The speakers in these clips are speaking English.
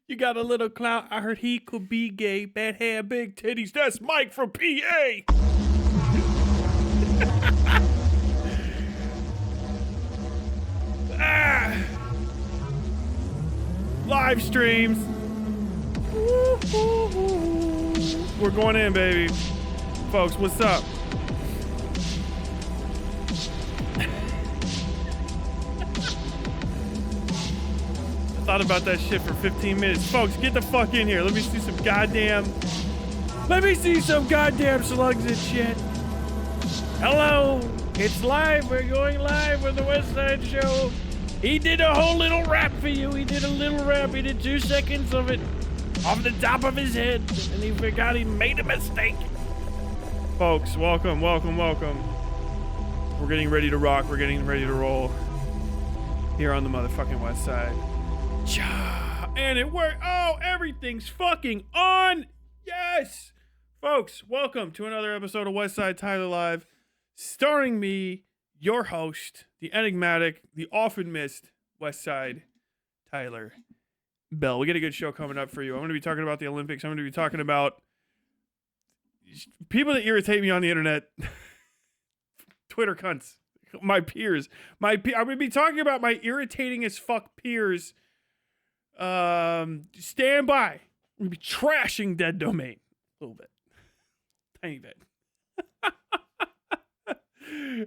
You got a little clout. I heard he could be gay. Bad hair, big titties. That's Mike from PA. Live streams. We're going in, baby. Folks, what's up? I thought about that shit for 15 minutes. Folks, get the fuck in here. Let me see some goddamn slugs and shit. Hello, it's live. We're going live with the West Side Show. He did a whole little rap for you. He did 2 seconds of it off the top of his head, and he forgot he made a mistake. Folks, welcome. We're getting ready to rock. We're getting ready to roll here on the motherfucking West Side. And it worked. Oh, everything's fucking on. Yes. Folks, welcome to another episode of West Side Tyler Live, starring me, your host, the enigmatic, the often missed West Side Tyler Bell. We got a good show coming up for you. I'm going to be talking about the Olympics. I'm going to be talking about people that irritate me on the internet. Twitter cunts. My peers. I'm going to be talking about my irritating as fuck peers. Stand by. We'll be trashing Dead Domain a little bit, tiny bit.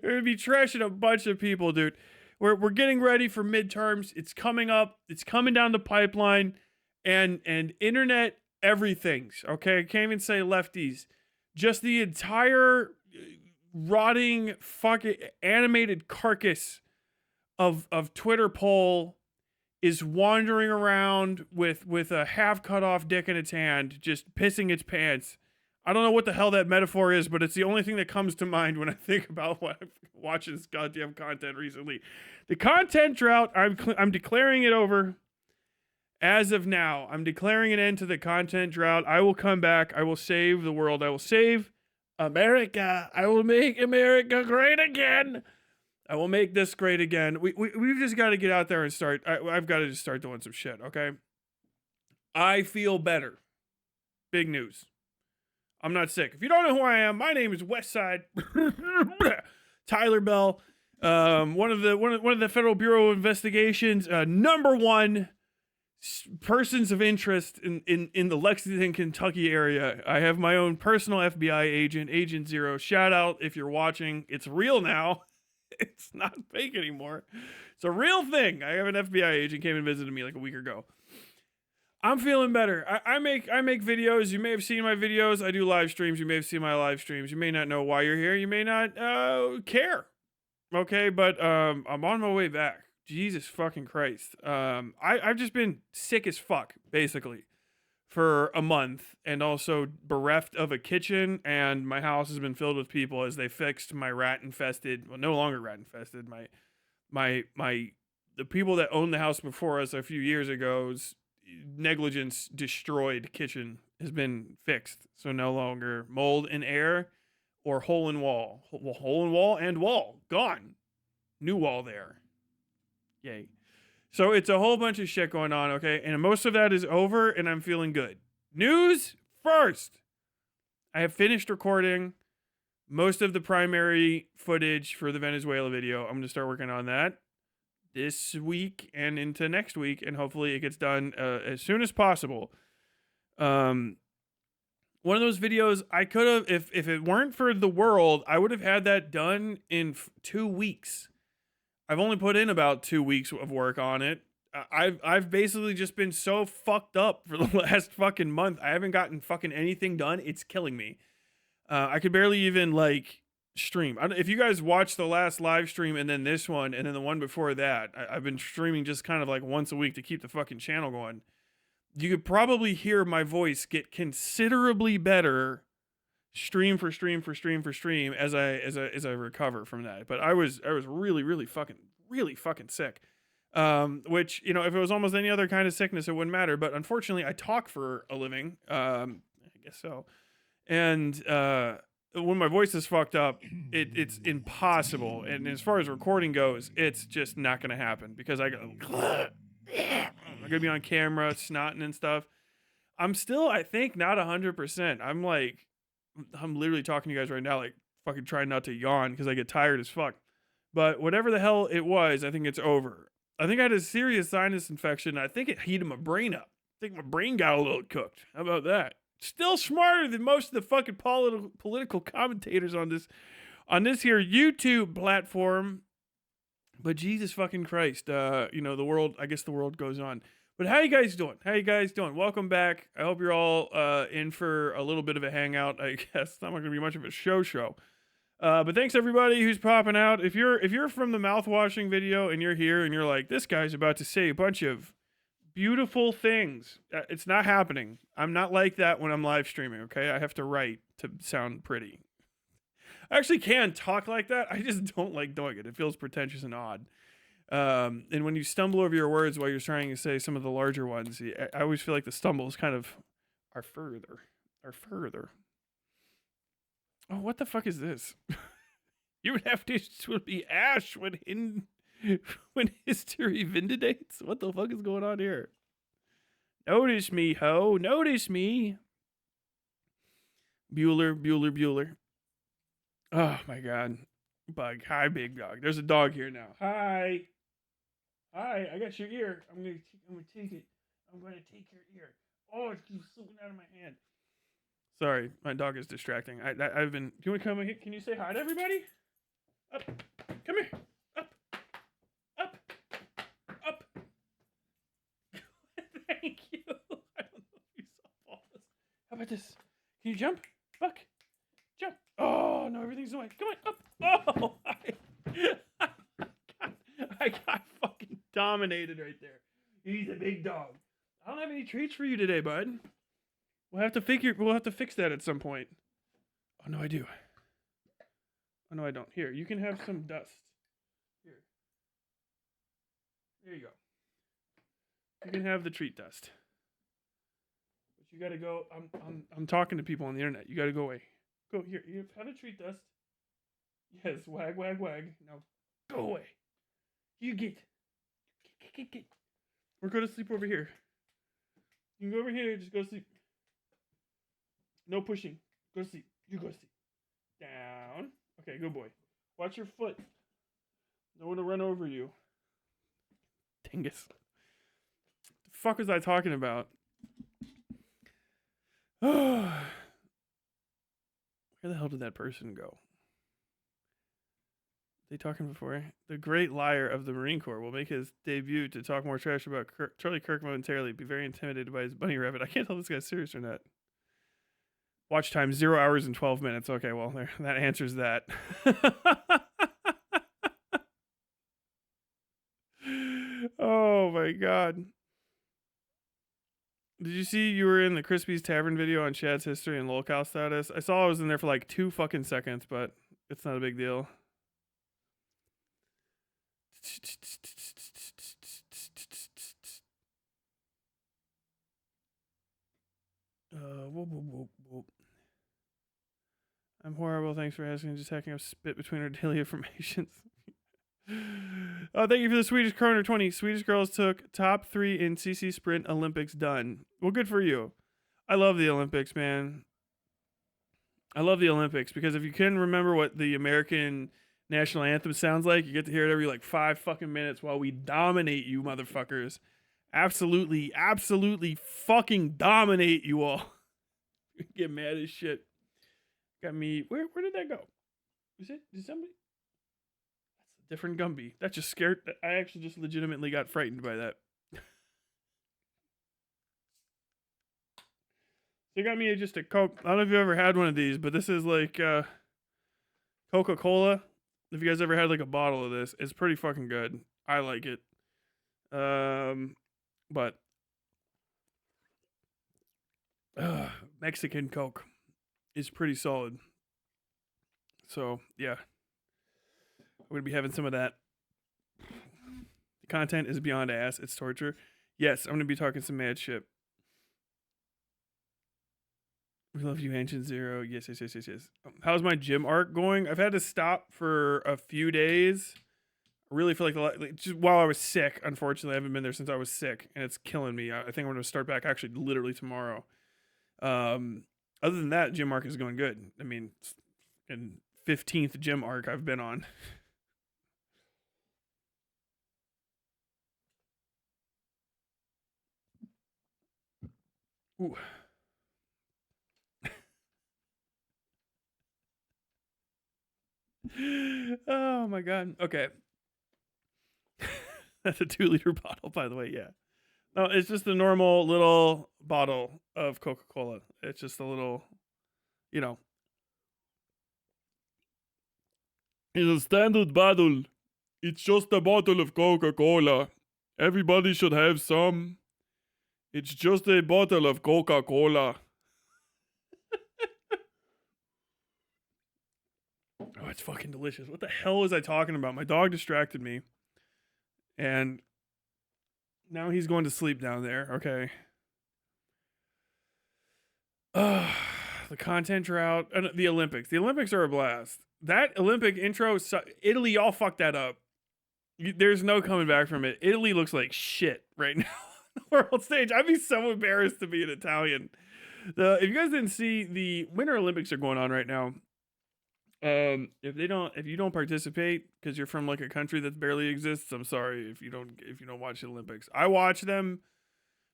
We're gonna be trashing a bunch of people, dude. We're getting ready for midterms. It's coming up. It's coming down the pipeline, and internet everything's okay. I can't even say lefties. Just the entire rotting fucking animated carcass of Twitter poll is wandering around with a half cut off dick in its hand, just pissing its pants. I don't know what the hell that metaphor is, but it's the only thing that comes to mind when I think about what I've watched this goddamn content recently. The content drought, I'm declaring it over. As of now, I'm declaring an end to the content drought. I will come back. I will save the world. I will save America. I will make America great again. I will make this great again. We've just got to get out there and start. I've got to just start doing some shit, okay? I feel better. Big news. I'm not sick. If you don't know who I am, my name is Westside Tyler Bell. One of the Federal Bureau of Investigation's number one persons of interest in the Lexington, Kentucky area. I have my own personal FBI agent, Agent Zero. Shout out if you're watching. It's real now. It's not fake anymore. It's a real thing. I have an FBI agent came and visited me like a week ago. I'm feeling better. I make videos. You may have seen my videos. I do live streams. You may have seen my live streams. You may not know why you're here. You may not care. Okay, but I'm on my way back. Jesus fucking Christ. I've just been sick as fuck, basically, for a month, and also bereft of a kitchen, and my house has been filled with people as they fixed my no longer rat infested, the people that owned the house before us a few years ago's negligence destroyed kitchen has been fixed. So no longer mold in air or hole in wall. Hole in wall and wall. Gone. New wall there. Yay. So it's a whole bunch of shit going on, okay? And most of that is over, and I'm feeling good. News first. I have finished recording most of the primary footage for the Venezuela video. I'm going to start working on that this week and into next week, and hopefully it gets done as soon as possible. One of those videos I could have, if it weren't for the world, I would have had that done in 2 weeks. I've only put in about 2 weeks of work on it. I've basically just been so fucked up for the last fucking month. I haven't gotten fucking anything done. It's killing me. I could barely even stream. If you guys watched the last live stream and then this one and then the one before that, I've been streaming just kind of once a week to keep the fucking channel going. You could probably hear my voice get considerably better stream for stream as I recover from that. But I was really fucking sick. Which, if it was almost any other kind of sickness, it wouldn't matter. But unfortunately, I talk for a living. I guess so. And when my voice is fucked up, it's impossible. And as far as recording goes, it's just not going to happen because I go I'm gonna be on camera, snotting and stuff. I'm still, I think, not 100%. I'm literally talking to you guys right now, like fucking trying not to yawn because I get tired as fuck. But whatever the hell it was, I think it's over. I think I had a serious sinus infection. I think it heated my brain up. I think my brain got a little cooked. How about that? Still smarter than most of the fucking political commentators on this here YouTube platform. But Jesus fucking Christ, the world. I guess the world goes on. But how you guys doing? Welcome back. I hope you're all in for a little bit of a hangout. I guess it's not going to be much of a show. But thanks everybody who's popping out. If you're from the mouthwashing video and you're here and you're like, this guy's about to say a bunch of beautiful things, it's not happening. I'm not like that when I'm live streaming. Okay, I have to write to sound pretty. I actually can talk like that. I just don't like doing it. It feels pretentious and odd. And when you stumble over your words while you're trying to say some of the larger ones, I always feel like the stumbles kind of are further. Oh, what the fuck is this? You would have to be Ash when history vindicates. What the fuck is going on here? Notice me, ho. Notice me. Bueller. Oh my god. Bug. Hi, big dog. There's a dog here now. Hi. I got your ear. I'm gonna take it. I'm gonna take your ear. Oh, it keeps slipping out of my hand. Sorry, my dog is distracting. I've been. Do you want to come in here? Can you say hi to everybody? Up. Come here. Up. Thank you. I don't know if you saw all this. How about this? Can you jump? Buck. Jump. Oh, no, everything's away. Come on, up. Oh, I got fucking dominated right there. He's a big dog. I don't have any treats for you today, bud. We'll have to fix that at some point. Oh, no, I do. Oh, no, I don't. Here, you can have some dust. Here. There you go. You can have the treat dust. But you gotta go. I'm talking to people on the internet. You gotta go away. Go here. You've had a treat dust. Yes, wag. Now go away. You get. Or go to sleep over here. You can go over here. Just go to sleep. No pushing. Go to sleep. You go to sleep. Down. Okay, good boy. Watch your foot. No one to run over you. Dingus. The fuck was I talking about? Where the hell did that person go? They talking before? The great liar of the Marine Corps will make his debut to talk more trash about Charlie Kirk momentarily. Be very intimidated by his bunny rabbit. I can't tell if this guy's serious or not. Watch time 0 hours and 12 minutes. Okay, well, there, that answers that. Oh my god. Did you see you were in the Crispy's Tavern video on Chad's history and lolcow status? I saw I was in there for like 2 fucking seconds, but it's not a big deal. Whoop. I'm horrible. Thanks for asking. Just hacking up spit between our daily affirmations. Oh, thank you for the Swedish Kroner 20. Swedish girls took top 3 in CC Sprint Olympics done. Well, good for you. I love the Olympics, man. I love the Olympics because if you can remember what the American national anthem sounds like, you get to hear it every like 5 fucking minutes while we dominate you motherfuckers. Absolutely fucking dominate you all. Get mad as shit. Got me. Where did that go? Did somebody? That's a different Gumby. That just scared. I actually just legitimately got frightened by that. They got me just a Coke. I don't know if you ever had one of these, but this is like Coca-Cola. If you guys ever had like a bottle of this, it's pretty fucking good. I like it. But Mexican Coke is pretty solid. So, yeah. I'm going to be having some of that. The content is beyond ass. It's torture. Yes, I'm going to be talking some mad shit. We love you, Ancient Zero. Yes. How's my gym arc going? I've had to stop for a few days I really feel like just while I was sick, unfortunately, I haven't been there since I was sick, and it's killing me. I think I'm going to start back actually literally tomorrow. Um, Other than that, gym arc is going good. I mean, in 15th gym arc I've been on. Ooh. Oh my god. Okay. That's a 2-liter bottle, by the way. Yeah. No, it's just a normal little bottle of Coca-Cola. It's just a little, you know. It's a standard bottle. It's just a bottle of Coca-Cola. Everybody should have some. It's just a bottle of Coca-Cola. Oh, it's fucking delicious. What the hell was I talking about? My dog distracted me. And now he's going to sleep down there. Okay. The content drought. The Olympics. The Olympics are a blast. That Olympic intro, Italy, y'all fucked that up. There's no coming back from it. Italy looks like shit right now on the world stage. I'd be so embarrassed to be an Italian. If you guys didn't see, the Winter Olympics are going on right now. If you don't participate because you're from like a country that barely exists, I'm sorry if you don't watch the Olympics. I watch them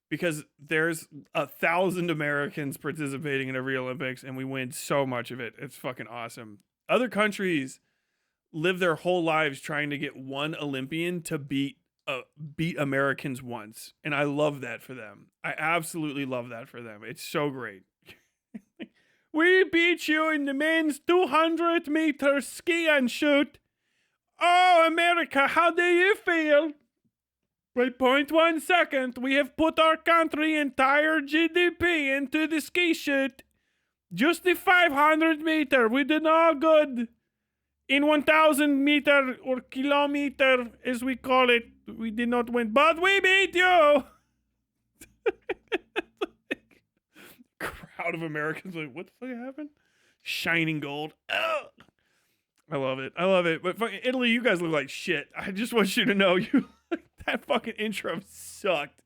because there's 1,000 Americans participating in every Olympics, and we win so much of it. It's fucking awesome. Other countries live their whole lives trying to get one Olympian to beat Americans once, and I love that for them. I absolutely love that for them. It's so great. We beat you in the men's 200-meter ski and shoot. Oh, America, how do you feel? By 0.1 second, we have put our country entire GDP into the ski shoot. Just the 500-meter, we did all good. In 1,000-meter or kilometer, as we call it, we did not win, but we beat you. Crowd of Americans like, what the fuck happened? Shining gold. Ugh. I love it. But fucking Italy, you guys look like shit. I just want you to know, that fucking intro sucked.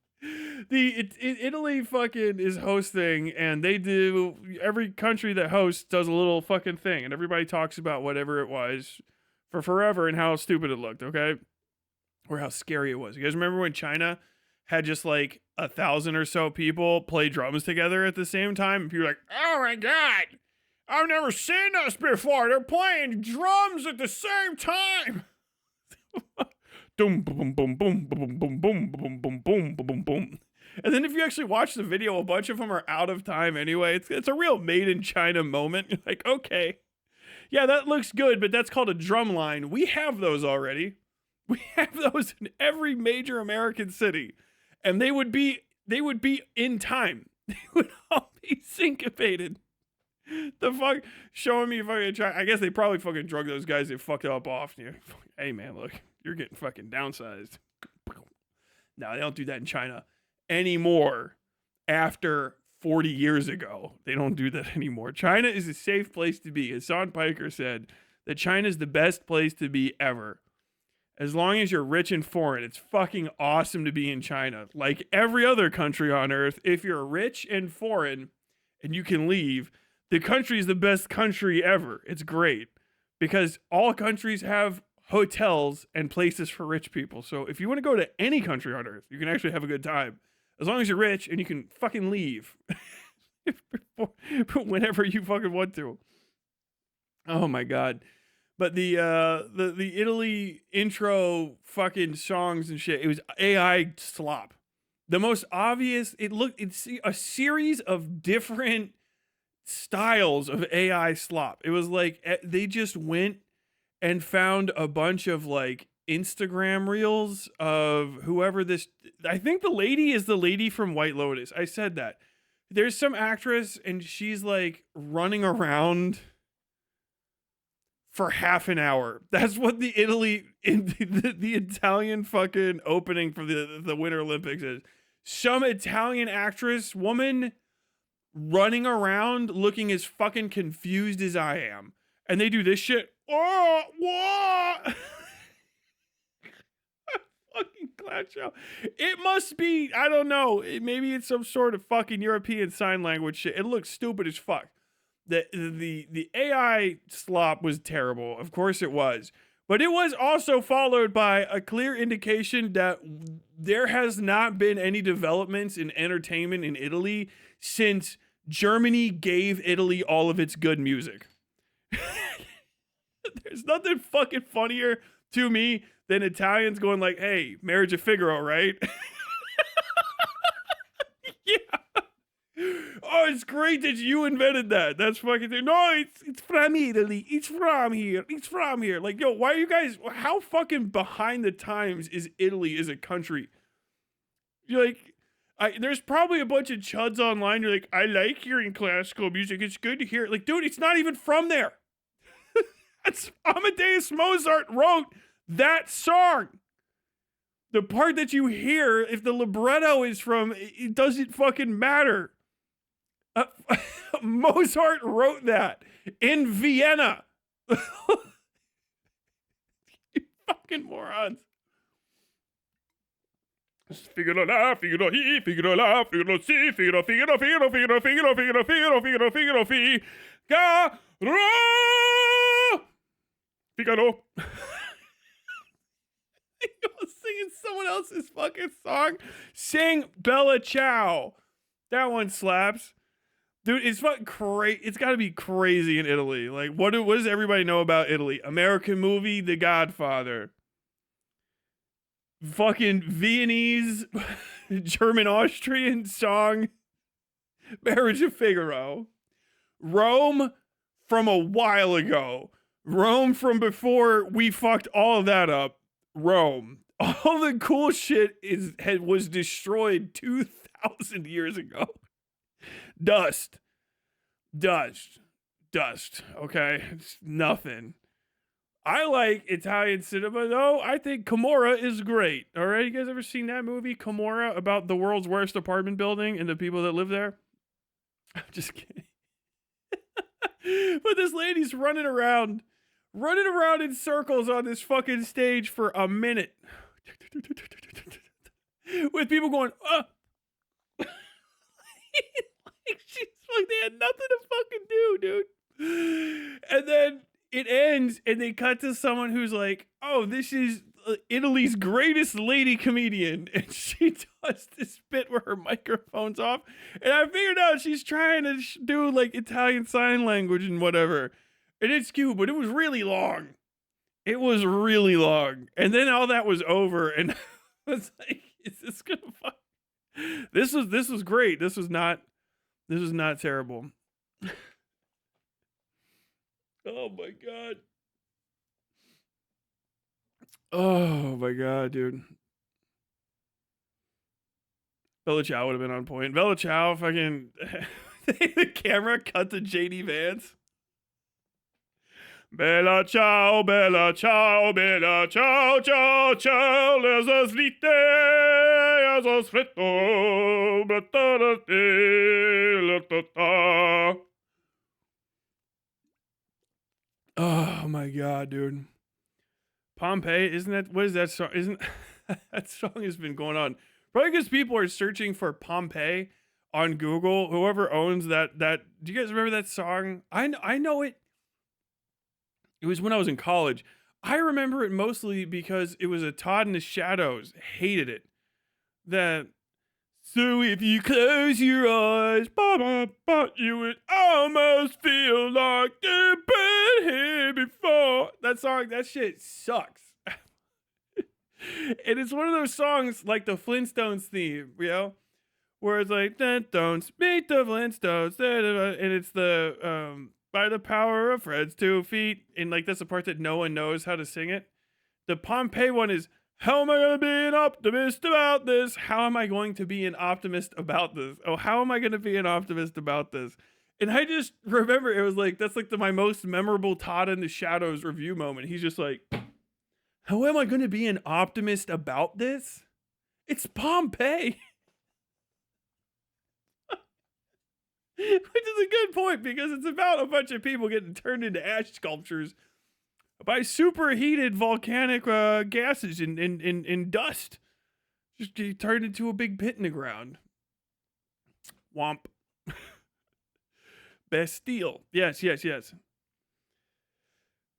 Italy fucking is hosting, and they do, every country that hosts does a little fucking thing, and everybody talks about whatever it was for forever and how stupid it looked, okay? Or how scary it was. You guys remember when China had just like 1,000 or so people play drums together at the same time? And people were like, oh my god, I've never seen this before. They're playing drums at the same time. Boom, boom, boom, boom, boom, boom, boom, boom, boom, boom, boom, boom. And then if you actually watch the video, a bunch of them are out of time anyway. It's a real made in China moment. You're like, okay, yeah, that looks good, but that's called a drum line. We have those already. We have those in every major American city, and they would be in time. They would all be syncopated. The fuck, showing me fucking China. I guess they probably fucking drug those guys that fucked up off. Hey man, look, you're getting fucking downsized. No, they don't do that in China anymore. After 40 years ago, they don't do that anymore. China is a safe place to be. As Sean Piker said, that China is the best place to be ever. As long as you're rich and foreign, it's fucking awesome to be in China. Like every other country on earth, if you're rich and foreign and you can leave, the country is the best country ever. It's great because all countries have hotels and places for rich people. So if you want to go to any country on earth, you can actually have a good time. As long as you're rich and you can fucking leave whenever you fucking want to. Oh my God. But the Italy intro fucking songs and shit, it was AI slop. The most obvious, it's a series of different styles of AI slop. It was like they just went and found a bunch of like Instagram reels of whoever this, I think the lady is the lady from White Lotus. I said that. There's some actress and she's like running around for half an hour. That's what the Italian fucking opening for the Winter Olympics is. Some Italian actress woman running around looking as fucking confused as I am. And they do this shit. Oh, what? that show. It must be, I don't know. Maybe it's some sort of fucking European sign language shit. It looks stupid as fuck. The AI slop was terrible. Of course it was. But it was also followed by a clear indication that there has not been any developments in entertainment in Italy since Germany gave Italy all of its good music. There's nothing fucking funnier to me than Italians going like, hey, Marriage of Figaro, right? Yeah. Oh, it's great that you invented that. That's fucking thing. No, it's from Italy. It's from here. It's from here. Like, yo, why are you guys, how fucking behind the times is Italy as a country? You're like, there's probably a bunch of chuds online. You're like, I like hearing classical music. It's good to hear it. Like, dude, it's not even from there. That's Amadeus Mozart wrote that song. The part that you hear, if the libretto is from, it doesn't fucking matter. Mozart wrote that in Vienna. You fucking morons. Figaro la, Figaro he, Figaro la, Figaro si, Figaro, Figaro, Figaro, Figaro, Figaro, Figaro, Figaro, Figaro, Figaro, Figaro, Figaro. Singing someone else's fucking song. Sing Bella Ciao. That one slaps. Dude, it's fucking crazy. It's got to be crazy in Italy. Like, what does everybody know about Italy? American movie, The Godfather. Fucking Viennese, German-Austrian song, Marriage of Figaro. Rome from a while ago. Rome from before we fucked all of that up. Rome. All the cool shit was destroyed 2,000 years ago. Dust. Okay? It's nothing. I like Italian cinema, though. I think Camorra is great. All right? You guys ever seen that movie, Camorra, about the world's worst apartment building and the people that live there? I'm just kidding. But this lady's running around in circles on this fucking stage for a minute. With people going, like she's like, they had nothing to fucking do, dude. And then it ends and they cut to someone who's like, oh, this is Italy's greatest lady comedian. And she does this bit where her microphone's off. And I figured out she's trying to do like Italian sign language and whatever. And it's cute, but it was really long. It was really long. And then all that was over. And I was like, is this gonna fuck? This was great. This was not terrible. Oh my god. Oh my god, dude. Bella Ciao would have been on point. Bella Ciao fucking the camera cut to JD Vance. Bella ciao, bella ciao, bella ciao, ciao, ciao, les aslite, as osfretto, oh my god, dude. Pompeii, isn't that, what is that song? Isn't that song has been going on? Probably because people are searching for Pompeii on Google. Whoever owns that, do you guys remember that song? I know it. It was when I was in college. I remember it mostly because it was a Todd in the Shadows. Hated it. That, so if you close your eyes, you would almost feel like you've been here before. That song, that shit sucks. And it's one of those songs like the Flintstones theme, you know? Where it's like, don't speak the Flintstones, and it's the, by the power of Fred's 2 feet. And like, that's the part that no one knows how to sing it. The Pompeii one is, how am I going to be an optimist about this? How am I going to be an optimist about this? Oh, how am I going to be an optimist about this? And I just remember it was like, that's like my most memorable Todd in the Shadows review moment. He's just like, how am I going to be an optimist about this? It's Pompeii. Which is a good point because it's about a bunch of people getting turned into ash sculptures by superheated volcanic gases and dust. Just he turned into a big pit in the ground. Womp. Bastille. Yes.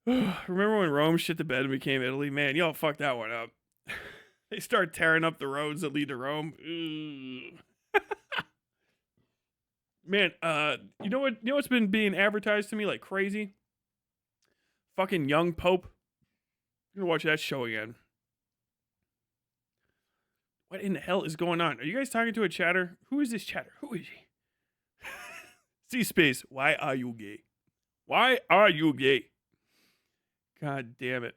Remember when Rome shit the bed and became Italy? Man, y'all fucked that one up. They start tearing up the roads that lead to Rome. Man, you know what's been being advertised to me like crazy? Fucking Young Pope. I'm gonna watch that show again. What in the hell is going on? Are you guys talking to a chatter? Who is this chatter? Who is he? C-Space, why are you gay? Why are you gay? God damn it.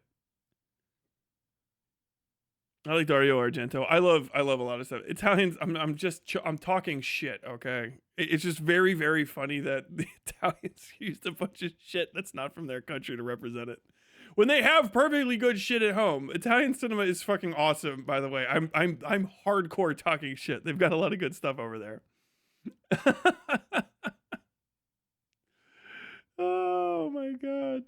I like Dario Argento. I love a lot of stuff. Italians, I'm talking shit, okay? It's just very, very funny that the Italians used a bunch of shit that's not from their country to represent it. When they have perfectly good shit at home. Italian cinema is fucking awesome, by the way. I'm hardcore talking shit. They've got a lot of good stuff over there. Oh my god.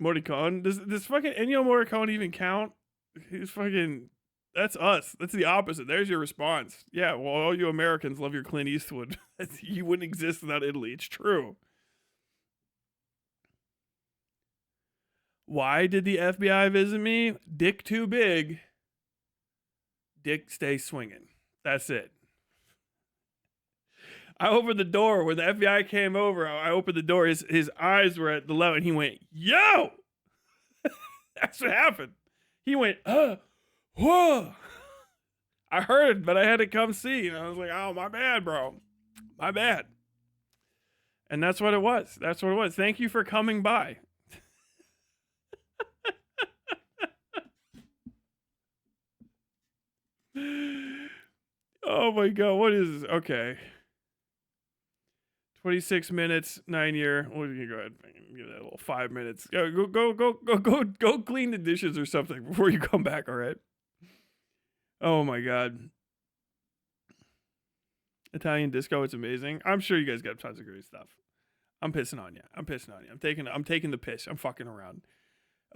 Morricone? Does fucking Ennio Morricone even count? He's fucking... That's us. That's the opposite. There's your response. Yeah, well, all you Americans love your Clint Eastwood. You wouldn't exist without Italy. It's true. Why did the FBI visit me? Dick too big. Dick stay swinging. That's it. I opened the door. When the FBI came over, I opened the door. His eyes were at the level, and he went, yo! That's what happened. He went, whoa. I heard, but I had to come see. And I was like, oh, my bad, bro. My bad. And that's what it was. That's what it was. Thank you for coming by. Oh my god, what is this? Okay. 26 minutes, 9-year. Well, you go ahead and give that a little 5 minutes. Go clean the dishes or something before you come back, all right? Oh my god. Italian disco, it's amazing. I'm sure you guys got tons of great stuff. I'm pissing on you. I'm taking the piss. I'm fucking around.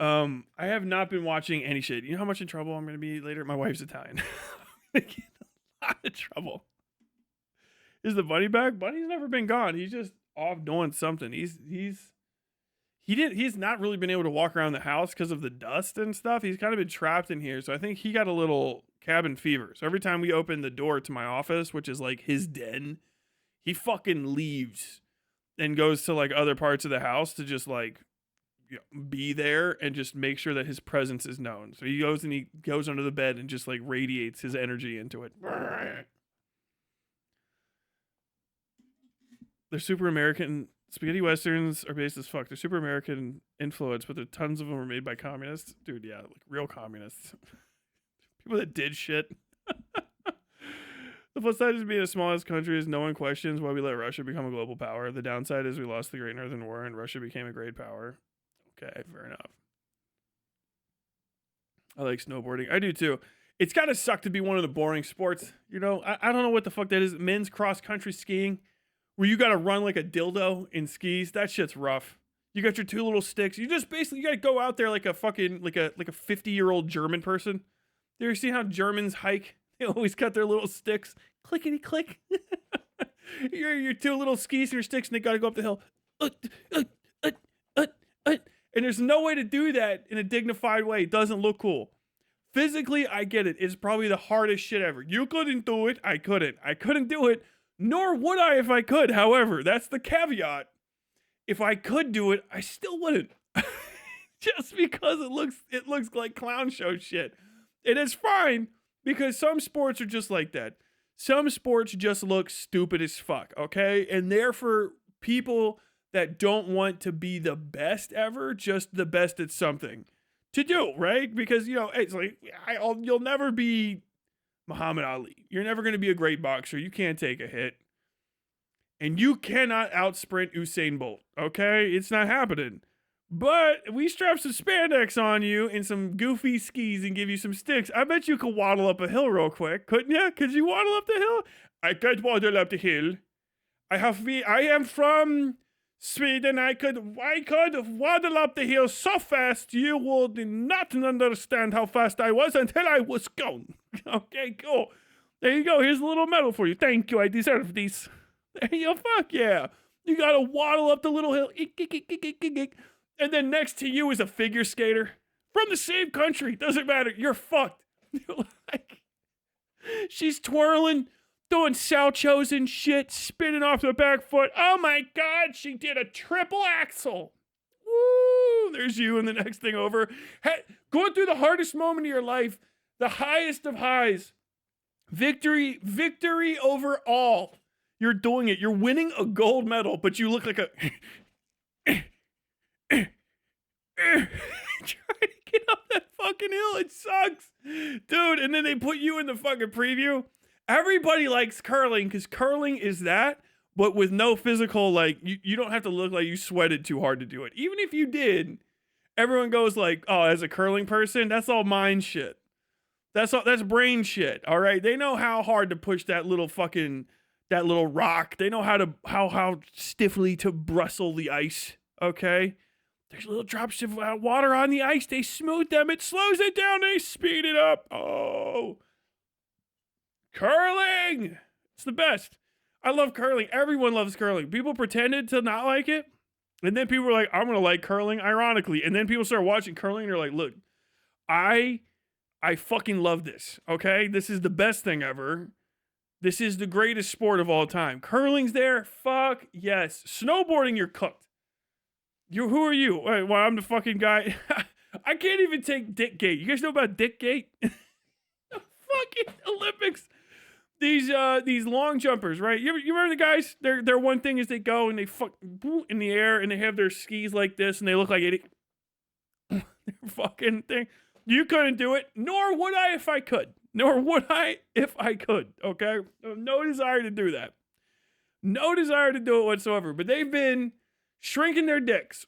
I have not been watching any shit. You know how much in trouble I'm gonna be later? My wife's Italian. I'm gonna get in a lot of trouble. Is the bunny back? Bunny's never been gone. He's just off doing something. He's not really been able to walk around the house because of the dust and stuff. He's kind of been trapped in here. So I think he got a little cabin fever. So every time we open the door to my office, which is like his den, he fucking leaves and goes to like other parts of the house to just like, you know, be there and just make sure that his presence is known. So he goes under the bed and just like radiates his energy into it. They're super American. Spaghetti westerns are based as fuck. They're super American influence, but tons of them are made by communists. Dude, yeah, like real communists. People that did shit. The plus side is being the smallest country is no one questions why we let Russia become a global power. The downside is we lost the Great Northern War and Russia became a great power. Okay, fair enough. I like snowboarding. I do too. It's gotta suck to be one of the boring sports. You know, I don't know what the fuck that is. Men's cross-country skiing. Where you gotta run like a dildo in skis. That shit's rough. You got your two little sticks. You just basically, you gotta go out there like a fucking, like a 50-year-old German person. You ever see how Germans hike? They always got their little sticks. Clickety click. your two little skis and your sticks, and they gotta go up the hill. And there's no way to do that in a dignified way. It doesn't look cool. Physically, I get it. It's probably the hardest shit ever. You couldn't do it. I couldn't do it. Nor would I if I could. However, that's the caveat. If I could do it, I still wouldn't. Just because it looks like clown show shit. And it's fine because some sports are just like that. Some sports just look stupid as fuck, okay? And they're for people that don't want to be the best ever, just the best at something to do, right? Because, you know, it's like you'll never be Muhammad Ali. You're never going to be a great boxer. You can't take a hit. And you cannot outsprint Usain Bolt, okay? It's not happening. But we strap some spandex on you and some goofy skis and give you some sticks. I bet you could waddle up a hill real quick, couldn't you? Could you waddle up the hill? I can't waddle up the hill. I am from Sweden, I could waddle up the hill so fast you would not understand how fast I was until I was gone. Okay, cool. There you go. Here's a little medal for you. Thank you. I deserve these. There you go. Fuck yeah. You gotta waddle up the little hill. And then next to you is a figure skater from the same country. Doesn't matter. You're fucked. You're like, she's twirling, doing salchos and shit, spinning off the back foot. Oh my God, she did a triple axel. Woo! There's you and the next thing over. Hey, going through the hardest moment of your life, the highest of highs. Victory over all. You're doing it. You're winning a gold medal, but you look like a trying to get up that fucking hill. It sucks, dude. And then they put you in the fucking preview. Everybody likes curling because curling is that, but with no physical, like, you don't have to look like you sweated too hard to do it. Even if you did, everyone goes like, oh, as a curling person, that's all mind shit. That's brain shit, all right? They know how hard to push that little rock. They know how stiffly to bristle the ice, okay? There's little drops of water on the ice. They smooth them. It slows it down. They speed it up. Oh. Curling! It's the best. I love curling. Everyone loves curling. People pretended to not like it, and then people were like, I'm going to like curling, ironically. And then people start watching curling, and they're like, look, I fucking love this, okay? This is the best thing ever. This is the greatest sport of all time. Curling's there? Fuck yes. Snowboarding, you're cooked. Who are you? Well, I'm the fucking guy. I can't even take Dick Gate. You guys know about Dick Gate? The fucking Olympics. These long jumpers, right? You remember the guys? Their one thing is they go and they fuck in the air and they have their skis like this and they look like idiot. Their fucking thing. You couldn't do it, nor would I if I could. Okay? No desire to do that. No desire to do it whatsoever. But they've been shrinking their dicks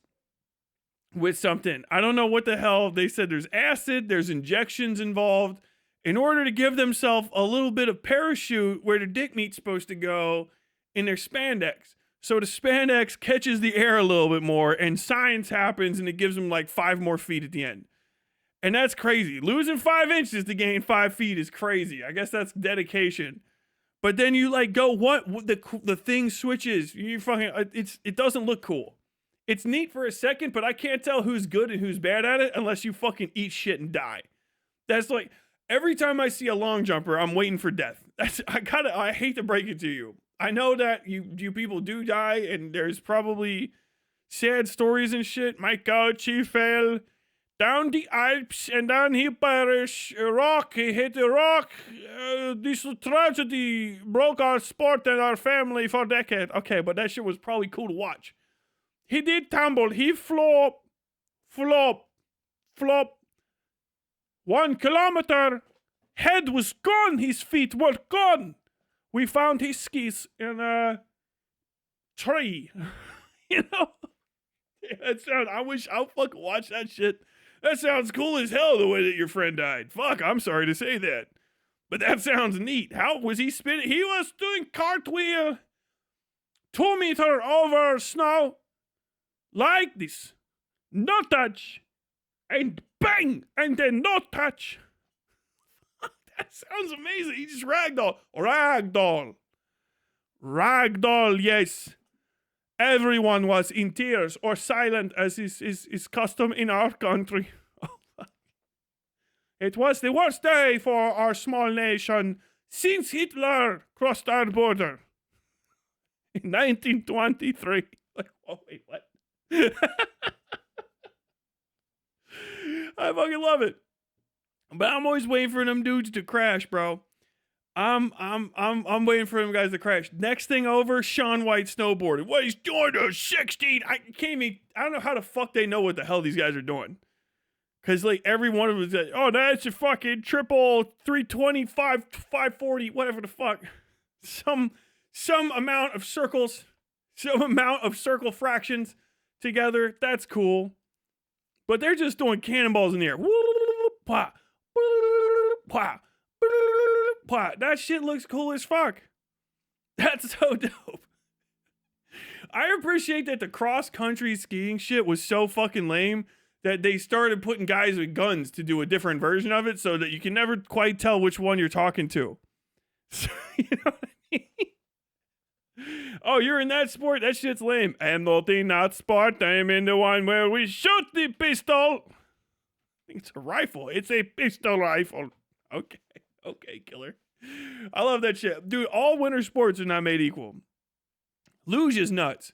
with something. I don't know what the hell. They said there's acid, there's injections involved in order to give themselves a little bit of parachute where their dick meat's supposed to go in their spandex. So the spandex catches the air a little bit more and science happens and it gives them like 5 more feet at the end. And that's crazy. Losing 5 inches to gain 5 feet is crazy. I guess that's dedication. But then you like go, what? The thing switches. You fucking, it doesn't look cool. It's neat for a second, but I can't tell who's good and who's bad at it unless you fucking eat shit and die. That's like, every time I see a long jumper, I'm waiting for death. I hate to break it to you. I know that you people do die and there's probably sad stories and shit. My God, he fell down the Alps and then he perished. He hit a rock. This tragedy broke our sport and our family for decades. Okay, but that shit was probably cool to watch. He did tumble. He flop. 1 kilometer. Head was gone. His feet were gone. We found his skis in a tree. You know? I'll fucking watch that shit. That sounds cool as hell the way that your friend died. Fuck, I'm sorry to say that. But that sounds neat. How was he spinning? He was doing cartwheel 2 meter over snow like this. No touch. And bang! And then no touch. That sounds amazing. He just ragdoll. Ragdoll, yes. Everyone was in tears or silent as is custom in our country. It was the worst day for our small nation since Hitler crossed our border in 1923. Like, oh, wait, what? I fucking love it. But I'm always waiting for them dudes to crash, bro. I'm waiting for them guys to crash. Next thing over, Shaun White snowboarding. What he's doing to 16. I don't know how the fuck they know what the hell these guys are doing. Cause like every one of them is like, oh, that's a fucking triple 325, 540, whatever the fuck. Some amount of circles, some amount of circle fractions together. That's cool. But they're just doing cannonballs in the air. That shit looks cool as fuck. That's so dope. I appreciate that the cross-country skiing shit was so fucking lame that they started putting guys with guns to do a different version of it so that you can never quite tell which one you're talking to. So, you know what I mean? Oh, you're in that sport? That shit's lame. I'm not in that sport. I'm in the one where we shoot the pistol. I think it's a rifle. It's a pistol rifle. Okay. Okay, killer. I love that shit. Dude, all winter sports are not made equal. Luge is nuts.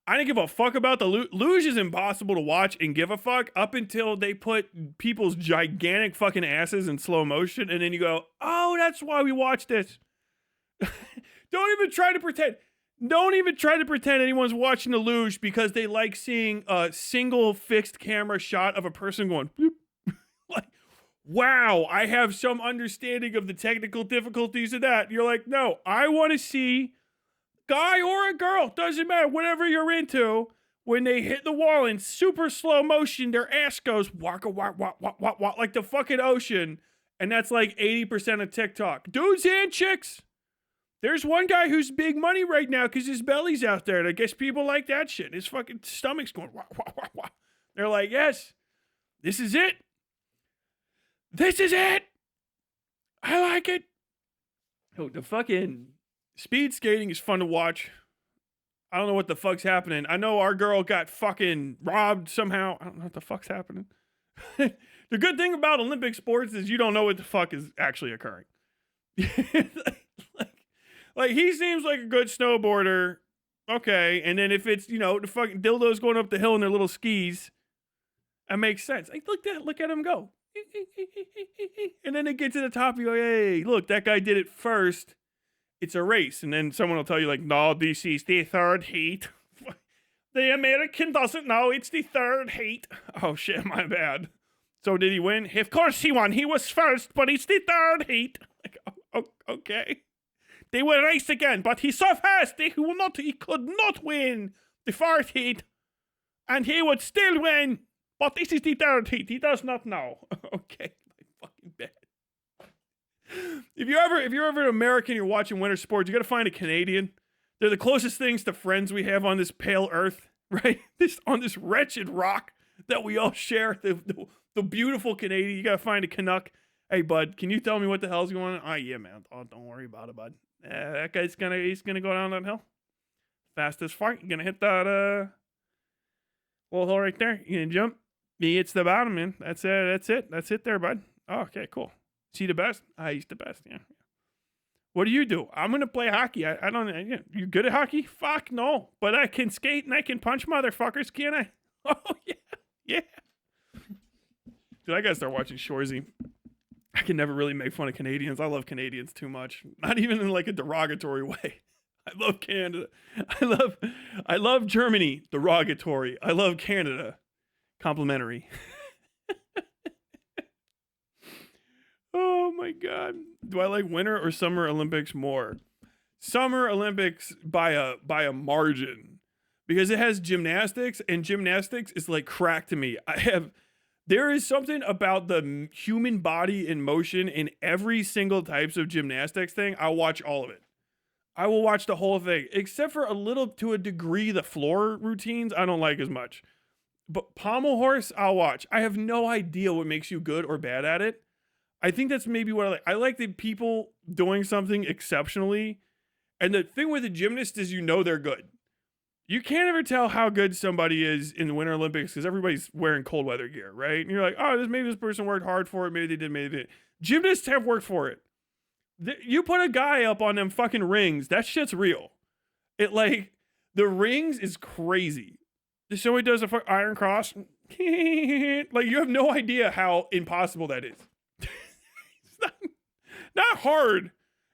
I didn't give a fuck about the luge. Luge is impossible to watch and give a fuck up until they put people's gigantic fucking asses in slow motion, and then you go, oh, that's why we watch this. Don't even try to pretend. Don't even try to pretend anyone's watching the luge because they like seeing a single fixed camera shot of a person going, bloop. Like, wow, I have some understanding of the technical difficulties of that. You're like, no, I want to see guy or a girl, doesn't matter, whatever you're into, when they hit the wall in super slow motion, their ass goes waka waka waka waka waka like the fucking ocean. And that's like 80% of TikTok. Dudes and chicks. There's one guy who's big money right now because his belly's out there. And I guess people like that shit. His fucking stomach's going wah wah wah wah. They're like, yes, this is it. This is it. I like it. Oh, the fucking speed skating is fun to watch. I don't know what the fuck's happening. I know our girl got fucking robbed somehow. I don't know what the fuck's happening. The good thing about Olympic sports is you don't know what the fuck is actually occurring. like he seems like a good snowboarder. Okay. And then if it's, you know, the fucking dildos going up the hill in their little skis, that makes sense. Like, look at him go. And then they get to the top, you go, hey, look, that guy did it first. It's a race. And then someone will tell you, like, no, this is the third heat. The American doesn't know it's the third heat. Oh, shit, my bad. So did he win? Of course he won. He was first, but it's the third heat. Like, oh, okay. They will race again, but he's so fast, he could not win the fourth heat. And he would still win. But this is the third heat. He does not know. Okay, my fucking bad. If you're ever an American, you're watching winter sports, you gotta find a Canadian. They're the closest things to friends we have on this pale earth, right? On this wretched rock that we all share. The beautiful Canadian. You gotta find a Canuck. Hey, bud, can you tell me what the hell's going on? Oh, yeah, man. Oh, don't worry about it, bud. That guy's he's gonna go down that hill. Fast as fuck. You're gonna hit that little hill right there. You're gonna jump. He hits the bottom, man. That's it. That's it there, bud. Oh, okay, cool. Is he the best? He's the best, yeah. What do you do? I'm going to play hockey. I don't, you good at hockey? Fuck no. But I can skate and I can punch motherfuckers, can I? Oh, yeah. Yeah. Dude, I got to start watching Shorzy. I can never really make fun of Canadians. I love Canadians too much. Not even in like a derogatory way. I love Canada. I love Germany, derogatory. I love Canada. Complimentary. Oh my god. Do I like winter or summer Olympics more? Summer Olympics by a margin. Because it has gymnastics, and gymnastics is like crack to me. There is something about the human body in motion in every single types of gymnastics thing. I'll watch all of it. I will watch the whole thing. Except for a little, to a degree, the floor routines I don't like as much. But pommel horse, I'll watch. I have no idea what makes you good or bad at it. I think that's maybe what I like. I like the people doing something exceptionally. And the thing with a gymnast is you know they're good. You can't ever tell how good somebody is in the Winter Olympics because everybody's wearing cold weather gear, right? And you're like, oh, maybe this person worked hard for it. Maybe they did, maybe they didn't. Gymnasts have worked for it. You put a guy up on them fucking rings, that shit's real. It like, the rings is crazy. Somebody does a iron cross. Like, you have no idea how impossible that is. It's not hard.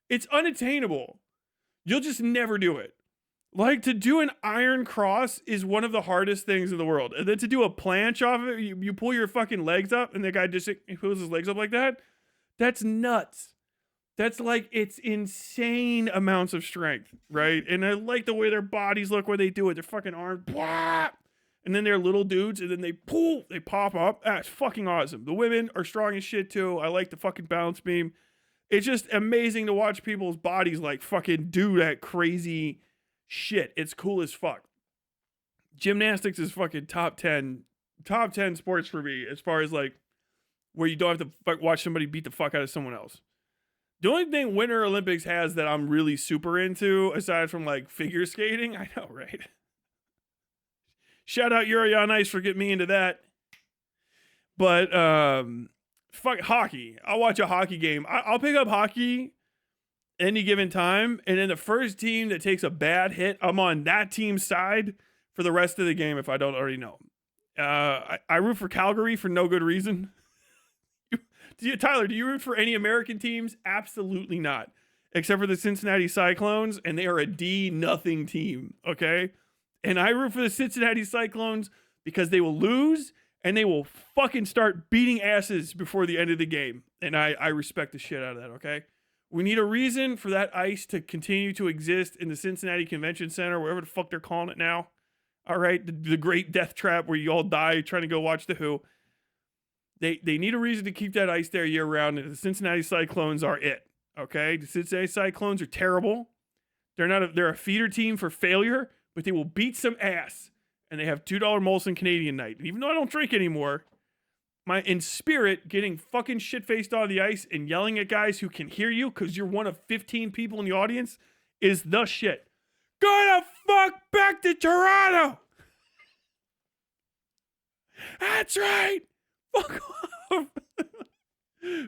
It's unattainable. You'll just never do it. Like, to do an iron cross is one of the hardest things in the world. And then to do a planche off of it, you pull your fucking legs up and the guy just pulls his legs up like that. That's nuts. That's like, it's insane amounts of strength, right? And I like the way their bodies look when they do it. Their fucking arms, blah, and then they're little dudes, and then they pop up. That's fucking awesome. The women are strong as shit too. I like the fucking balance beam. It's just amazing to watch people's bodies like fucking do that crazy shit. It's cool as fuck. Gymnastics is fucking top 10 sports for me as far as like where you don't have to watch somebody beat the fuck out of someone else. The only thing Winter Olympics has that I'm really super into, aside from like figure skating, I know, right? Shout out Yuri on Ice for getting me into that. But fuck hockey. I'll watch a hockey game. I'll pick up hockey any given time, and then the first team that takes a bad hit, I'm on that team's side for the rest of the game if I don't already know. I root for Calgary for no good reason. Tyler, do you root for any American teams? Absolutely not. Except for the Cincinnati Cyclones, and they are a D-0 team, okay? And I root for the Cincinnati Cyclones because they will lose, and they will fucking start beating asses before the end of the game. And I respect the shit out of that, okay? We need a reason for that ice to continue to exist in the Cincinnati Convention Center, wherever the fuck they're calling it now. All right, the great death trap where you all die trying to go watch The Who. They need a reason to keep that ice there year round, and the Cincinnati Cyclones are it. Okay, the Cincinnati Cyclones are terrible. They're a feeder team for failure, but they will beat some ass. And they have $2 Molson Canadian night. And even though I don't drink anymore, in spirit, getting fucking shit faced on the ice and yelling at guys who can hear you because you're one of 15 people in the audience is the shit. Go the fuck back to Toronto. That's right. Fuck off.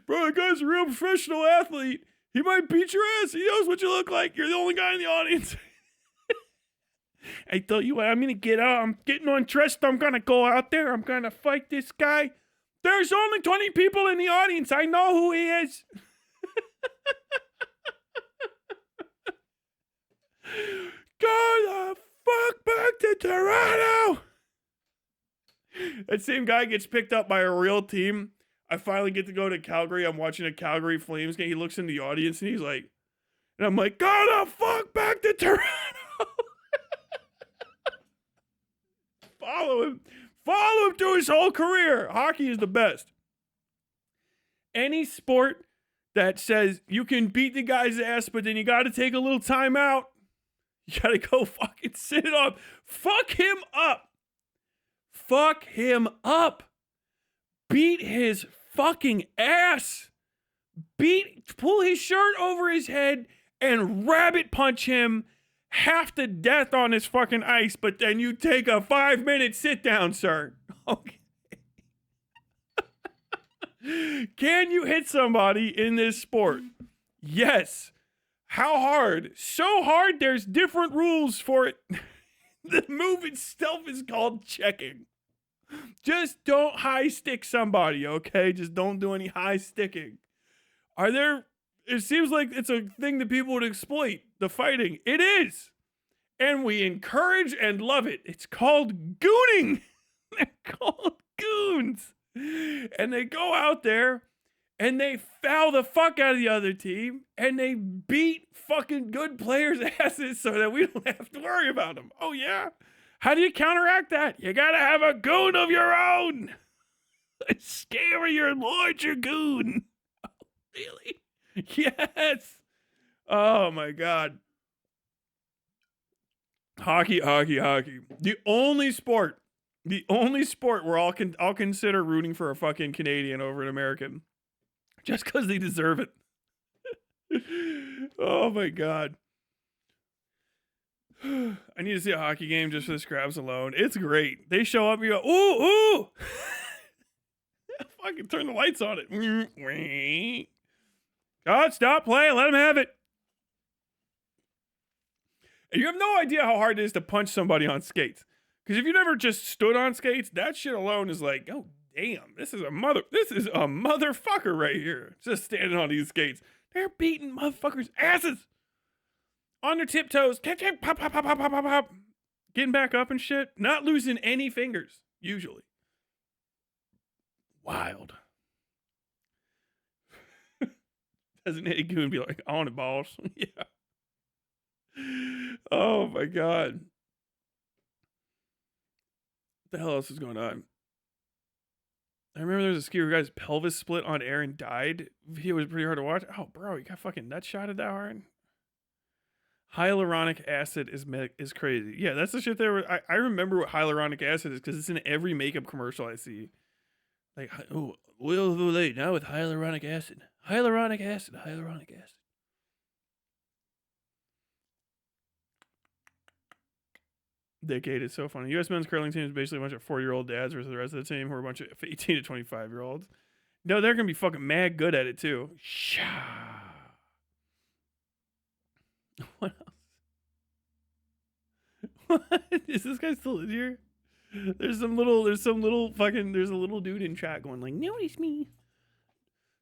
Bro, the guy's a real professional athlete. He might beat your ass. He knows what you look like. You're the only guy in the audience. I tell you what, I'm going to get out. I'm getting undressed. I'm going to go out there. I'm going to fight this guy. There's only 20 people in the audience. I know who he is. Go the fuck back to Toronto. That same guy gets picked up by a real team. I finally get to go to Calgary. I'm watching a Calgary Flames game. He looks in the audience and he's like, and I'm like, go the fuck back to Toronto. Follow him through his whole career. Hockey is the best. Any sport that says you can beat the guy's ass, but then you got to take a little time out. You got to go fucking sit it up. Fuck him up. Fuck him up. Beat his fucking ass. Pull his shirt over his head and rabbit punch him half to death on this fucking ice, but then you take a 5-minute sit down, sir. Okay. Can you hit somebody in this sport? Yes. How hard? So hard, there's different rules for it. The move itself is called checking. Just don't high stick somebody, okay? Just don't do any high sticking. It seems like it's a thing that people would exploit, the fighting. It is. And we encourage and love it. It's called gooning. They're called goons. And they go out there and they foul the fuck out of the other team and they beat fucking good players' asses so that we don't have to worry about them. Oh, yeah? How do you counteract that? You gotta have a goon of your own. A scarier, larger goon. Oh, really? Yes. Oh my God. Hockey. The only sport where I'll consider rooting for a fucking Canadian over an American. Just because they deserve it. Oh my God. I need to see a hockey game just for the scraps alone. It's great. They show up, you go, ooh. Fucking turn the lights on it. God, stop playing. Let him have it. And you have no idea how hard it is to punch somebody on skates. Because if you never just stood on skates, that shit alone is like, oh, damn, this is a motherfucker right here. Just standing on these skates. They're beating motherfuckers' asses. On their tiptoes. Pop, pop, pop, pop, pop, pop, pop. Getting back up and shit. Not losing any fingers, usually. Wild. Doesn't Eddie Goon be like, on it, boss? Yeah. Oh my God. What the hell else is going on? I remember there was a skier guy's pelvis split on air and died. It was pretty hard to watch. Oh, bro, you got fucking nut shotted that hard? Hyaluronic acid is crazy. Yeah, that's the shit there. I remember what hyaluronic acid is because it's in every makeup commercial I see. Like, oh, oil of Olay now with hyaluronic acid. Hyaluronic acid. Hyaluronic acid. Decade is so funny. U.S. men's curling team is basically a bunch of 40-year-old dads versus the rest of the team who are a bunch of 18 to 25-year-olds. No, they're going to be fucking mad good at it, too. What else? What? Is this guy still in here? There's a little dude in chat going like, notice me,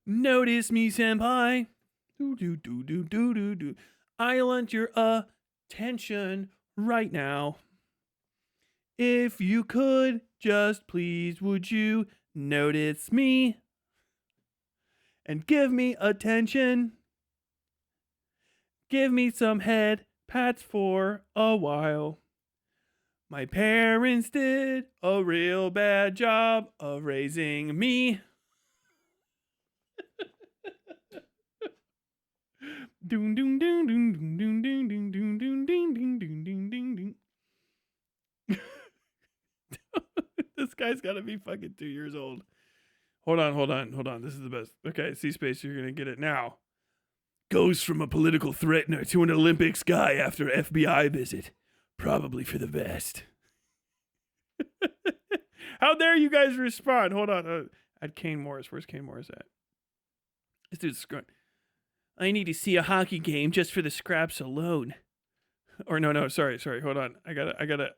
senpai. Do. I want your attention right now. If you could, just please, would you notice me and give me attention? Give me some head pats for a while. My parents did a real bad job of raising me. Doom doom doom doom doom doom doom doom doom doom doom doom doom doom doom doom. This guy's gotta be fucking 2 years old. Hold on. This is the best. Okay, C-Space, you're gonna get it now. Goes from a political threatener to an Olympics guy after FBI visit. Probably for the best. How dare you guys respond? Hold on. At Kane Morris. Where's Kane Morris at? This dude's going. I need to see a hockey game just for the scraps alone. Or no, sorry. Hold on. I gotta.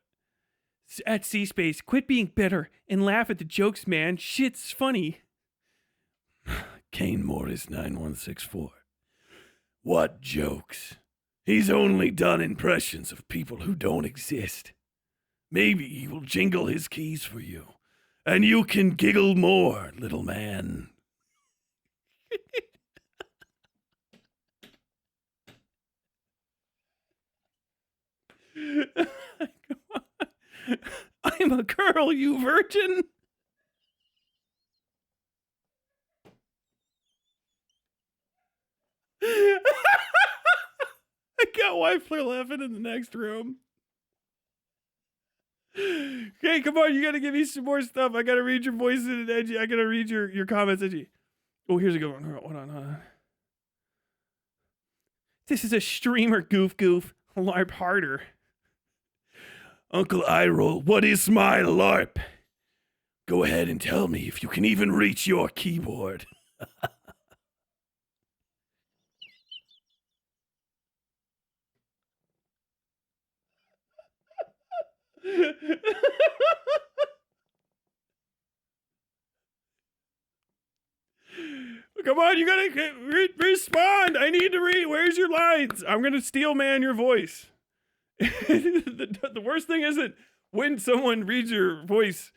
At C-Space, quit being bitter and laugh at the jokes, man. Shit's funny. Kane Morris 9164. What jokes? He's only done impressions of people who don't exist. Maybe he will jingle his keys for you, and you can giggle more, little man. I'm a girl, you virgin. I got Wifler laughing in the next room. Okay, come on, you gotta give me some more stuff. I gotta read your voices and edgy. I gotta read your comments, edgy. Oh, here's a good one. Hold on. This is a streamer, goof. LARP harder. Uncle Iroll, what is my LARP? Go ahead and tell me if you can even reach your keyboard. Come on, you gotta respond. I need to read. Where's your lines? I'm gonna steel man your voice. The worst thing isn't when someone reads your voice,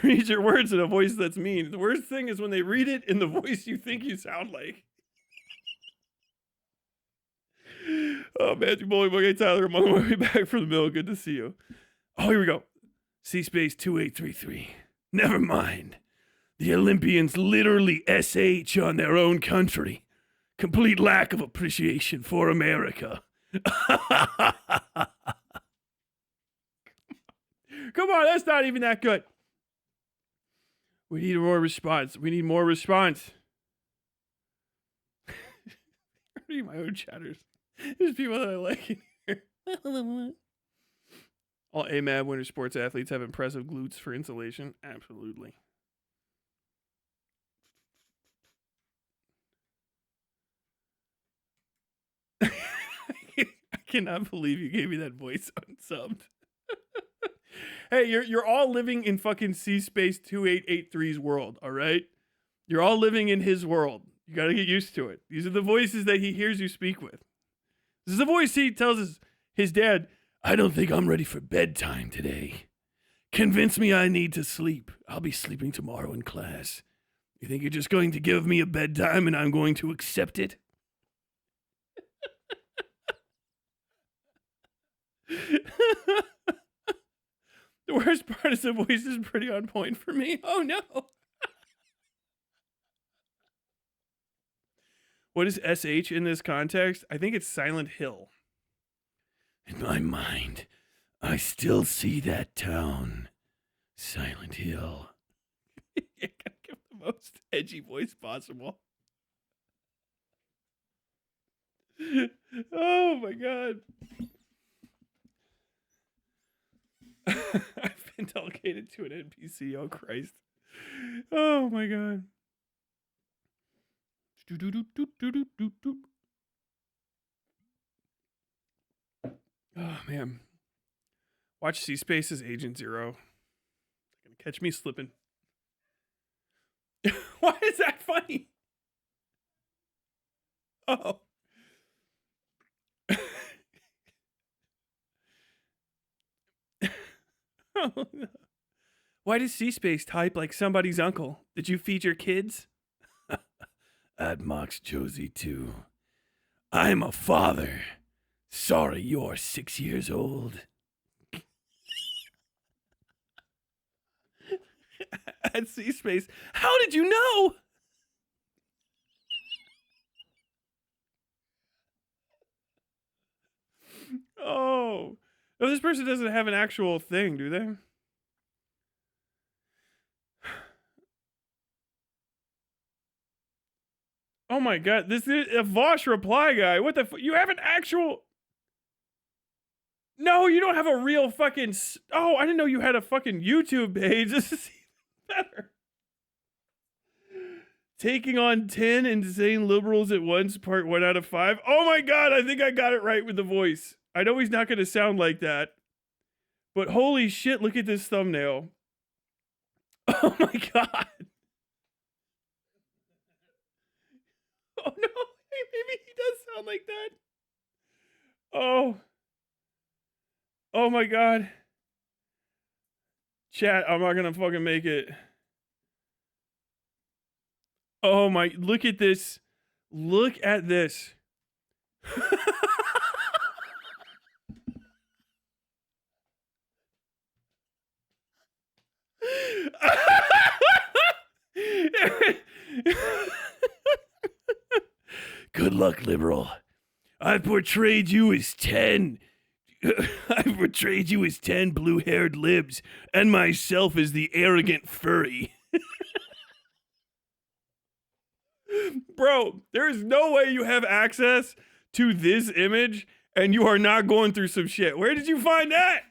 reads your words in a voice that's mean. The worst thing is when they read it in the voice you think you sound like. Oh, Matthew Bowling, okay, Tyler, I'm on my way back from the mill. Good to see you. Oh, here we go. C-Space 2833. Never mind. The Olympians literally SH on their own country. Complete lack of appreciation for America. Come on, that's not even that good. We need more response. Read my own chatters. There's people that I like in here. All AMAB winter sports athletes have impressive glutes for insulation. Absolutely. I cannot believe you gave me that voice unsubbed. Hey, you're all living in fucking C-Space 2883's world, all right? You're all living in his world. You gotta get used to it. These are the voices that he hears you speak with. This is the voice he tells his dad, I don't think I'm ready for bedtime today. Convince me I need to sleep. I'll be sleeping tomorrow in class. You think you're just going to give me a bedtime and I'm going to accept it? The worst part is the voice is pretty on point for me. Oh no. What is SH in this context? I think it's Silent Hill. my mind, I still see that town. Silent Hill. You gotta give the most edgy voice possible. Oh my god. I've been delegated to an NPC. Oh Christ. Oh my god. Oh man. Watch C Space's Agent Zero. They're gonna catch me slipping. Why is that funny? Oh. Oh no. Why does C-Space type like somebody's uncle? Did you feed your kids? That mocks Josie too. I'm a father. Sorry you're 6 years old. At C-Space. How did you know? Oh. No, this person doesn't have an actual thing, do they? Oh my god, this is a Vosh reply guy. What the you have an actual... No, you don't have a real fucking... Oh, I didn't know you had a fucking YouTube page. This is even better. Taking on 10 insane liberals at once, part 1 out of 5. Oh my god, I think I got it right with the voice. I know he's not going to sound like that. But holy shit, look at this thumbnail. Oh my god. Oh no, maybe he does sound like that. Oh. Oh my god. Chat, I'm not gonna fucking make it. Oh my, look at this. Look at this. Good luck, liberal. I've portrayed you as 10. I've portrayed you as 10 blue-haired libs, and myself as the arrogant furry. Bro, there is no way you have access to this image and you are not going through some shit. Where did you find that?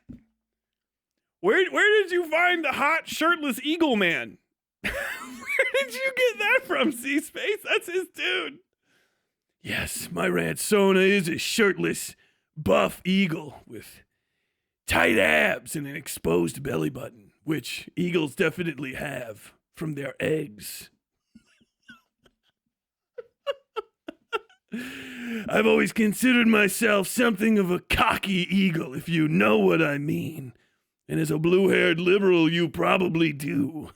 Where did you find the hot shirtless eagle man? Where did you get that from, C-Space? That's his dude. Yes, my Ransona is a shirtless, buff eagle with tight abs and an exposed belly button, which eagles definitely have from their eggs. I've always considered myself something of a cocky eagle, if you know what I mean. And as a blue-haired liberal, you probably do.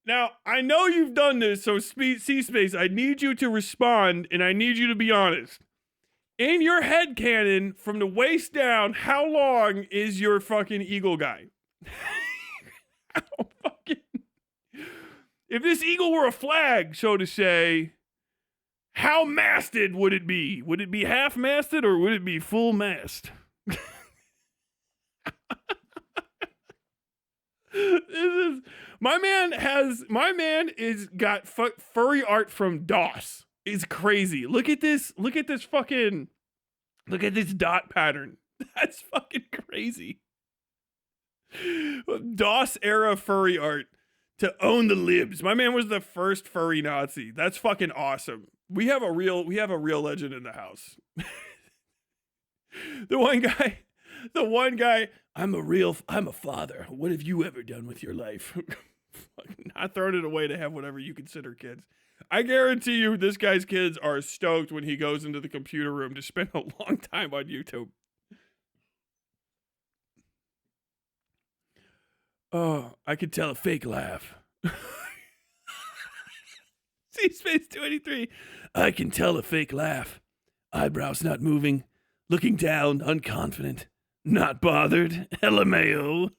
Now, I know you've done this, so C-Space, I need you to respond, and I need you to be honest. In your head canon, from the waist down, how long is your fucking eagle guy? How fucking... If this eagle were a flag, so to say, how masted would it be? Would it be half-masted, or would it be full mast? This is... My man is got furry art from DOS. It's crazy. Look at this fucking, look at this dot pattern. That's fucking crazy. DOS era furry art to own the libs. My man was the first furry Nazi. That's fucking awesome. We have a real legend in the house. The one guy, I'm a father. What have you ever done with your life? Not throwing it away to have whatever you consider kids. I guarantee you this guy's kids are stoked when he goes into the computer room to spend a long time on YouTube. Oh, I could tell a fake laugh. C-Space 283. I can tell a fake laugh. Eyebrows not moving. Looking down, unconfident. Not bothered. LMAO.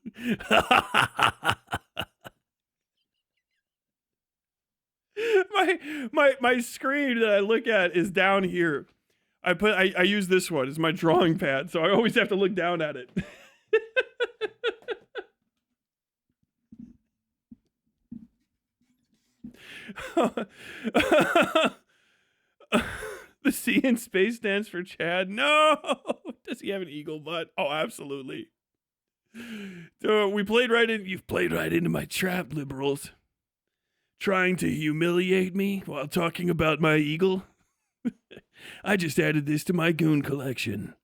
my screen that I look at is down here. I use this one as my drawing pad, so I always have to look down at it. The C in space stands for Chad. No, does he have an eagle butt? Oh, absolutely. So we played right in. You've played right into my trap, liberals. Trying to humiliate me while talking about my eagle. I just added this to my goon collection.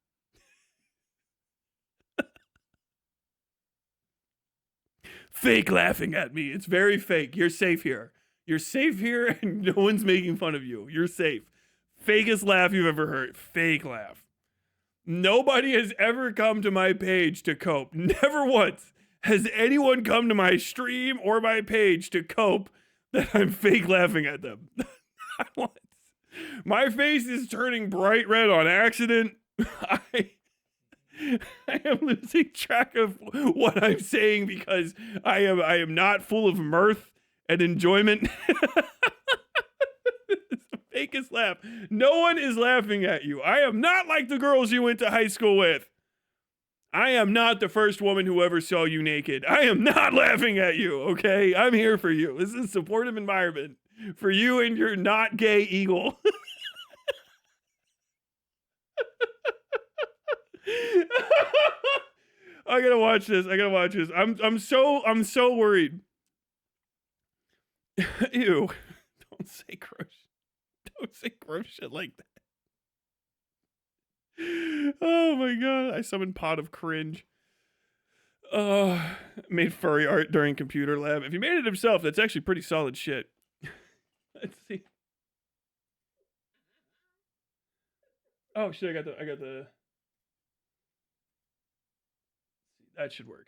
Fake laughing at me. It's very fake. You're safe here. You're safe here, and no one's making fun of you. You're safe. Fakest laugh you've ever heard. Fake laugh. Nobody has ever come to my page to cope. Never once has anyone come to my stream or my page to cope that I'm fake laughing at them. Not once. My face is turning bright red on accident. I am losing track of what I'm saying because I am not full of mirth and enjoyment. It's the fakest laugh. No one is laughing at you. I am not like the girls you went to high school with. I am not the first woman who ever saw you naked. I am not laughing at you, okay? I'm here for you. This is a supportive environment for you and your not gay eagle. I gotta watch this. I'm so worried. Ew. Don't say gross shit like that. Oh my god. I summoned Pot of Cringe. Made furry art during computer lab. If he made it himself, that's actually pretty solid shit. Let's see. Oh shit, I got the that should work.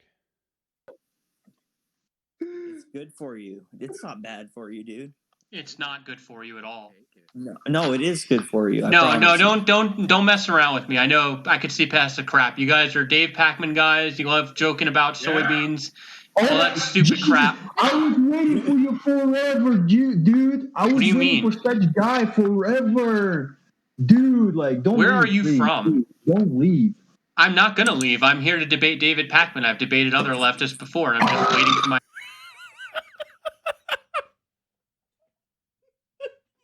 It's good for you. It's not bad for you, dude. It's not good for you at all. No, it is good for you. No, don't mess around with me. I know I could see past the crap. You guys are Dave Pacman guys. You love joking about soybeans. All that stupid crap. I was waiting for you forever, dude. I was waiting for such guy forever. Dude, like, don't Where leave, are you please, from? please. Don't leave. I'm not going to leave. I'm here to debate David Pacman. I've debated other leftists before, and I'm just waiting for my...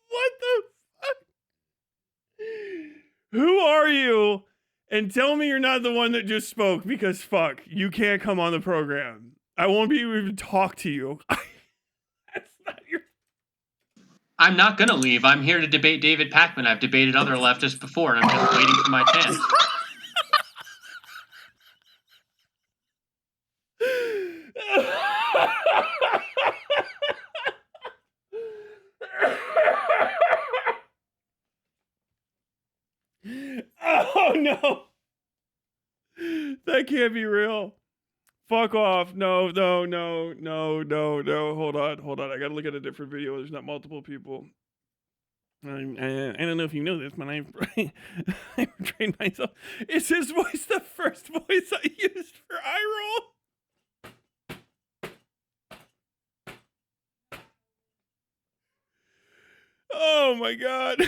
What the fuck? Who are you? And tell me you're not the one that just spoke, because fuck, you can't come on the program. I won't be able to talk to you. That's not your... I'm not going to leave. I'm here to debate David Pacman. I've debated other leftists before, and I'm just waiting for my chance. Oh no. That can't be real. Fuck off. No. Hold on. I gotta look at a different video. There's not multiple people. I don't know if you know this, but I trained myself. Is his voice the first voice I used for iRoll? Oh my god.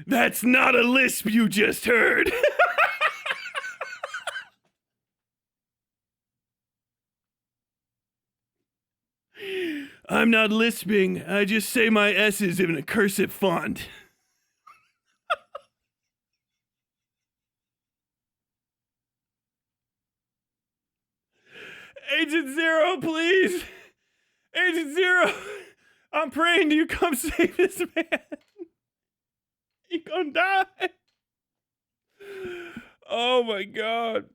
That's not a lisp you just heard. I'm not lisping. I just say my S's in a cursive font. Agent Zero, please. Agent Zero, I'm praying to you, come save this man. He gonna die. Oh my god.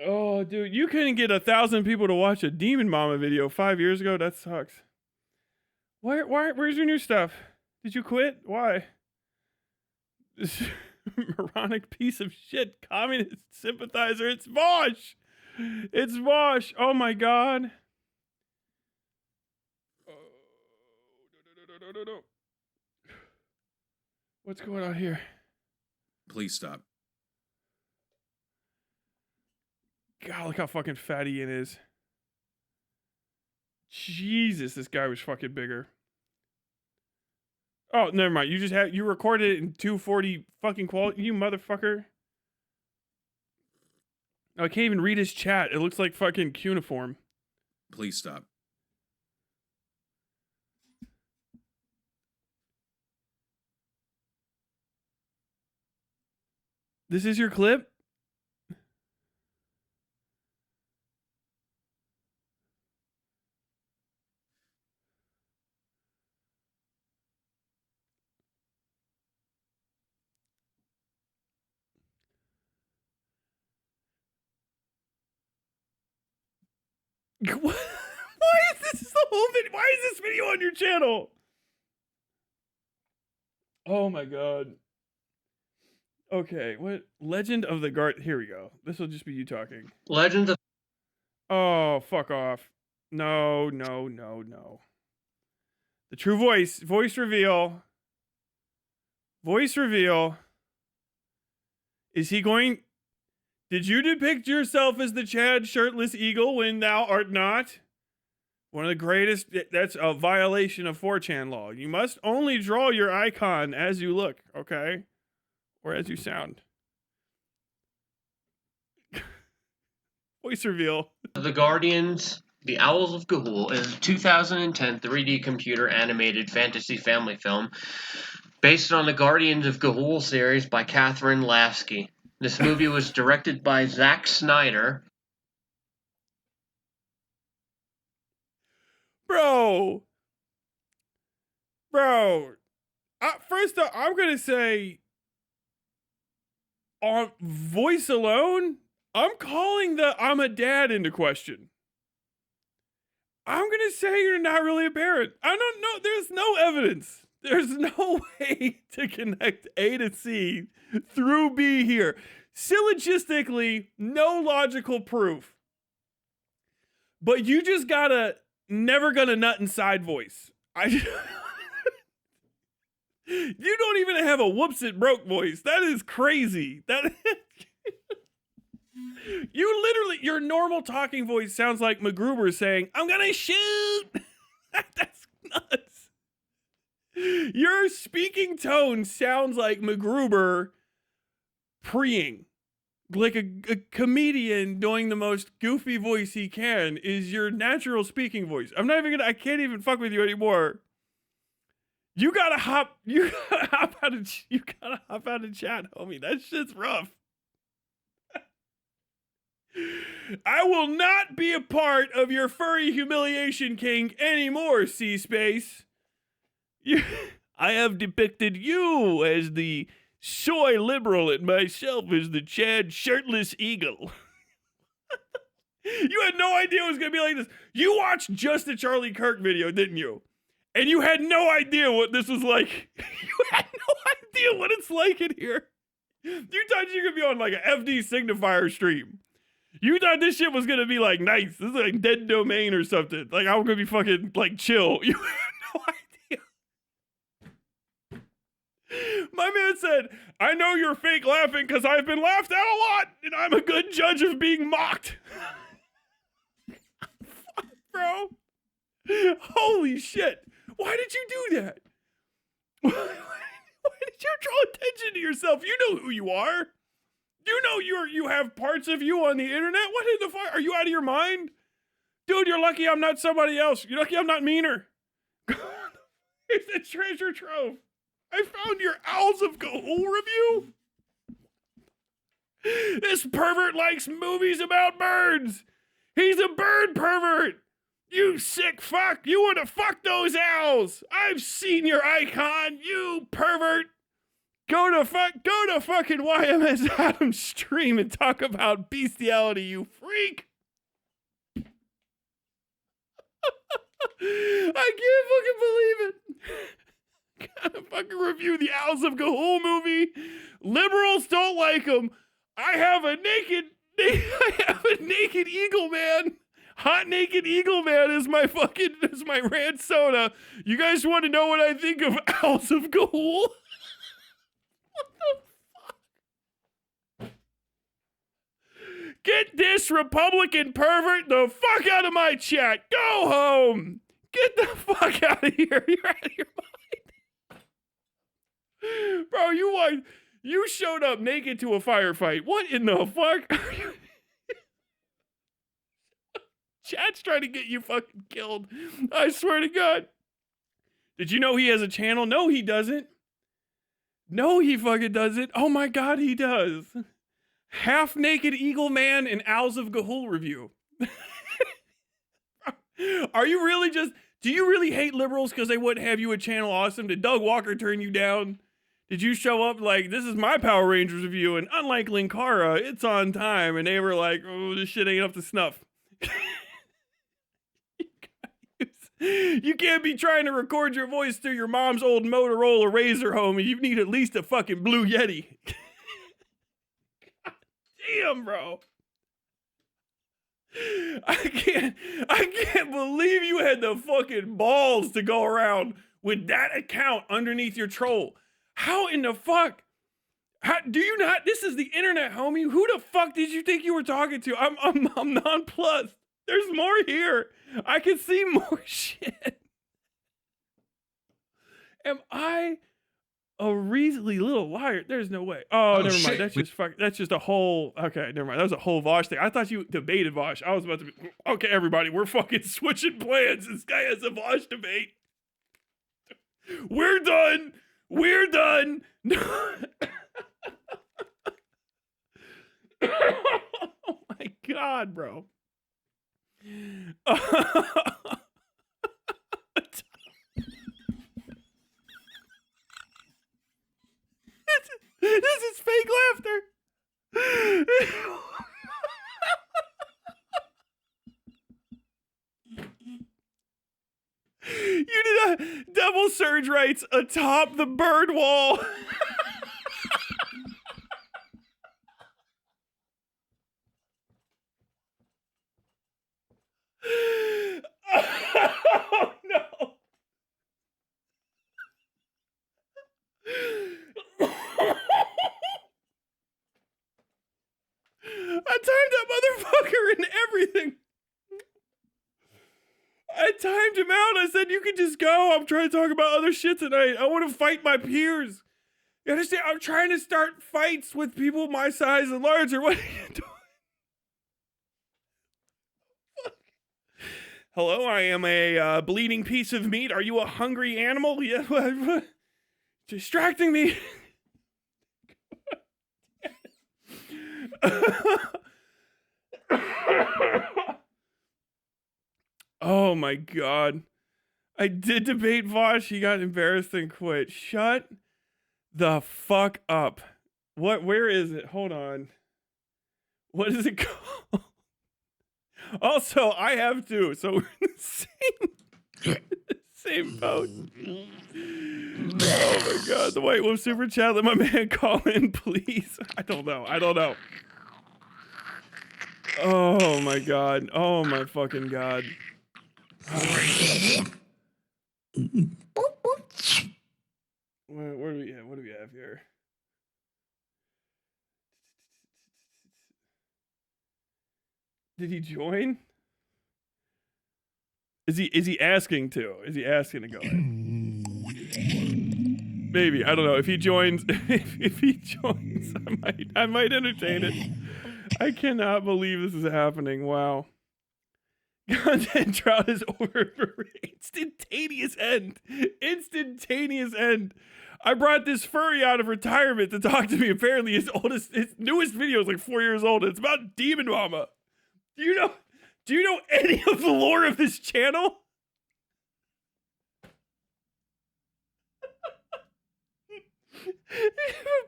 Oh, dude, you couldn't get 1,000 people to watch a Demon Mama video 5 years ago. That sucks. Where's your new stuff? Did you quit? Why? This moronic piece of shit, communist sympathizer. It's Vosh. It's Vosh. Oh my god. Oh, no. What's going on here? Please stop. God, look how fucking fat Ian is. Jesus, this guy was fucking bigger. Oh, never mind. You recorded it in 240 fucking quality, you motherfucker. Oh, I can't even read his chat. It looks like fucking cuneiform. Please stop. This is your clip? What? Why is this the whole video? Why is this video on your channel? Oh my god. Okay, what? Legend of the Guard. Here we go. This will just be you talking. Legend of. Oh, fuck off. No, no, no, no. The true voice. Voice reveal. Voice reveal. Is he going... Did you depict yourself as the Chad shirtless eagle when thou art not? One of the greatest... That's a violation of 4chan law. You must only draw your icon as you look, okay? Or as you sound. Voice reveal. The Guardians, The Owls of Ga'Hoole is a 2010 3D computer animated fantasy family film based on the Guardians of Ga'Hoole series by Catherine Lasky. This movie was directed by Zack Snyder. Bro. First off, I'm going to say, on voice alone, I'm calling the I'm a dad into question. I'm going to say you're not really a parent. I don't know. There's no evidence. There's no way to connect A to C through B here. Syllogistically, no logical proof. But you just gotta never gonna nut inside voice. You don't even have a whoops it broke voice. That is crazy. You literally, your normal talking voice sounds like MacGruber saying, I'm gonna shoot. That's nuts. Your speaking tone sounds like MacGruber preeing. Like a comedian doing the most goofy voice he can is your natural speaking voice. I can't even fuck with you anymore. You gotta hop out of chat, homie. That shit's rough. I will not be a part of your furry humiliation king anymore, C-Space. I have depicted you as the soy liberal and myself as the Chad shirtless eagle. You had no idea it was going to be like this. You watched just the Charlie Kirk video, didn't you? And you had no idea what this was like. You had no idea what it's like in here. You thought you could be on like an FD signifier stream. You thought this shit was going to be like nice. This is like dead domain or something. Like I'm going to be fucking like chill. You had no idea. My man said, I know you're fake laughing because I've been laughed at a lot and I'm a good judge of being mocked. Fuck, bro. Holy shit. Why did you do that? Why did you draw attention to yourself? You know who you are. You know you have parts of you on the internet. What in the fuck? Are you out of your mind? Dude, you're lucky I'm not somebody else. You're lucky I'm not meaner. It's a treasure trove. I found your Owls of Ga'Hoole review. This pervert likes movies about birds. He's a bird pervert. You sick fuck. You want to fuck those owls. I've seen your icon, you pervert. Go to fucking YMS Adams stream and talk about bestiality, you freak. I can't fucking believe it. Gotta fucking review the Owls of Ga'Hoole movie. Liberals don't like them. I have a naked eagle man. Hot naked eagle man is my rant soda. You guys want to know what I think of Owls of Ga'Hoole? What the fuck? Get this Republican pervert the fuck out of my chat. Go home. Get the fuck out of here. You're out of your mind. Bro, you showed up naked to a firefight. What in the fuck? Chat's trying to get you fucking killed. I swear to God. Did you know he has a channel? No, he doesn't. No, he fucking doesn't. Oh my God, he does. Half Naked Eagle Man and Owls of Gahul review. Are you really do you really hate liberals because they wouldn't have you a channel awesome? Did Doug Walker turn you down? Did you show up like, this is my Power Rangers review, and unlike Linkara, it's on time, and they were like, oh, this shit ain't up to snuff. You can't be trying to record your voice through your mom's old Motorola Razr home, and you need at least a fucking Blue Yeti. God damn, bro. I can't believe you had the fucking balls to go around with that account underneath your troll. How in the fuck? How, do you not? This is the internet, homie. Who the fuck did you think you were talking to? I'm nonplussed. There's more here. I can see more shit. Am I a reasonably little liar? There's no way. Oh, never mind. That's just a whole. Okay, never mind. That was a whole Vosh thing. I thought you debated Vosh. I was about to be. Okay, everybody, we're fucking switching plans. This guy has a Vosh debate. We're done. We're done. Oh my God, bro. This is fake laughter. You did a double surge rights atop the bird wall. Oh no. I timed that motherfucker and everything. I timed him out. I said, you can just go. I'm trying to talk about other shit tonight. I want to fight my peers. You understand? I'm trying to start fights with people my size and larger. What are you doing? Hello, I am a bleeding piece of meat. Are you a hungry animal? Yeah, distracting me. Oh my God. I did debate Vosh. He got embarrassed and quit. Shut the fuck up. Where is it? Hold on. What is it called? Also, I have two, so we're in the same boat. Oh my God. The White Wolf super chat. Let my man call in, please. I don't know. Oh my God. Oh my fucking God. What do we have here? Did he join? Is he asking to? Is he asking to go in? Maybe. I don't know. If he joins, if he joins, I might entertain it. I cannot believe this is happening. Wow. Content drought is over for instantaneous end. Instantaneous end. I brought this furry out of retirement to talk to me. Apparently his newest video is like 4 years old. It's about Demon Mama. Do you know any of the lore of this channel?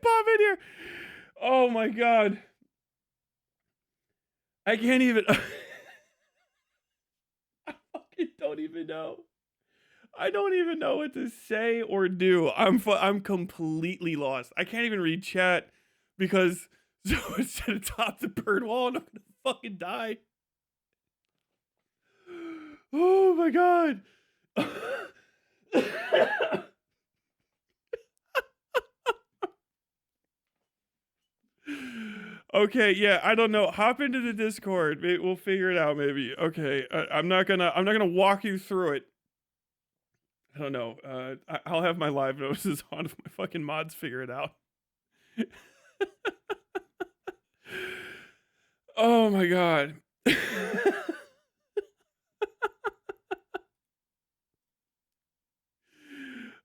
Pop in here. Oh my God. I can't even. I fucking don't even know. I don't even know what to say or do. I'm completely lost. I can't even read chat because someone said atop the bird wall and I'm gonna fucking die. Oh my God. Okay, yeah, I don't know. Hop into the Discord. We'll figure it out maybe. Okay, I'm not gonna walk you through it. I don't know. I'll have my live notices on if my fucking mods figure it out. Oh my god.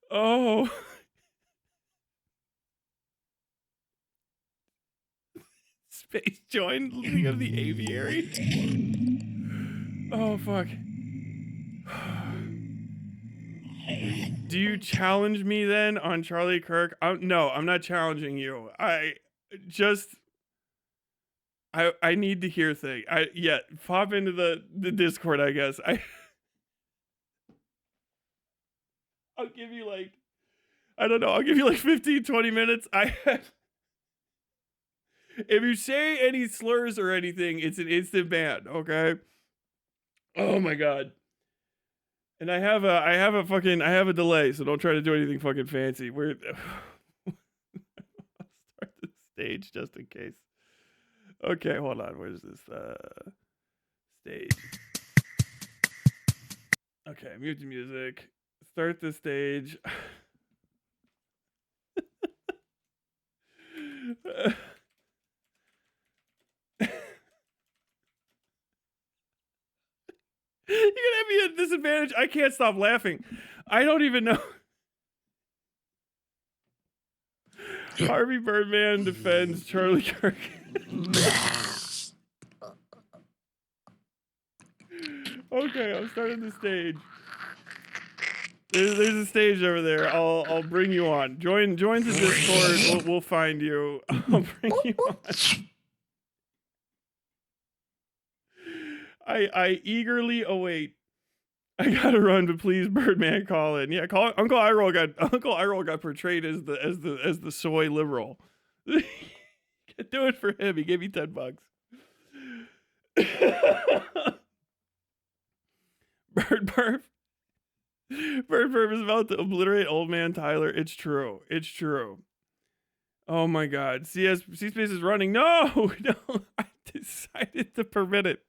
Oh. Space join League of the Aviary. Oh fuck. Do you challenge me then on Charlie Kirk? No, I'm not challenging you. I need to hear things. Pop into the Discord, I guess. I'll give you like, I don't know, I'll give you like 15, 20 minutes. If you say any slurs or anything, it's an instant ban, okay? Oh my god. And I have a delay, so don't try to do anything fucking fancy. I'll start the stage just in case. Okay, hold on. Where's this stage? Okay, mute the music. Start the stage. You're gonna have me at a disadvantage. I can't stop laughing. I don't even know. Harvey Birdman defends Charlie Kirk. Okay, I'm starting the stage. There's a stage over there. I'll bring you on. Join the Discord. We'll find you. I'll bring you on. I eagerly await. I gotta run, but please, Birdman, call in. Yeah, call Uncle Iroh got portrayed as the soy liberal. Do it for him. He gave me $10. Bird Perv is about to obliterate old man Tyler. It's true. It's true. Oh my god. C-Space is running. No, I decided to permit it.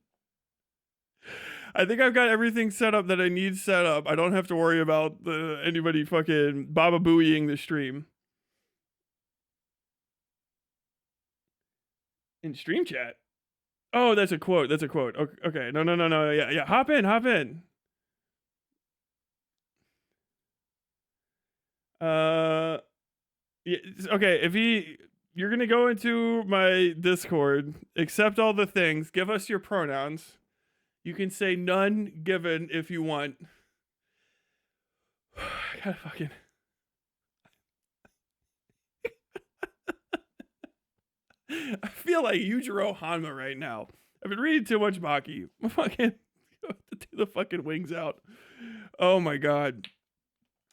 I think I've got everything set up that I need set up. I don't have to worry about anybody fucking Baba Booeying the stream. In stream chat? Oh, that's a quote. Okay. No. Yeah. Hop in. Yeah, okay, you're gonna go into my Discord, accept all the things, give us your pronouns. You can say none given if you want. I gotta fucking. I feel like Yujiro Hanma right now. I've been reading too much Maki. I'm fucking do the fucking wings out. Oh my god.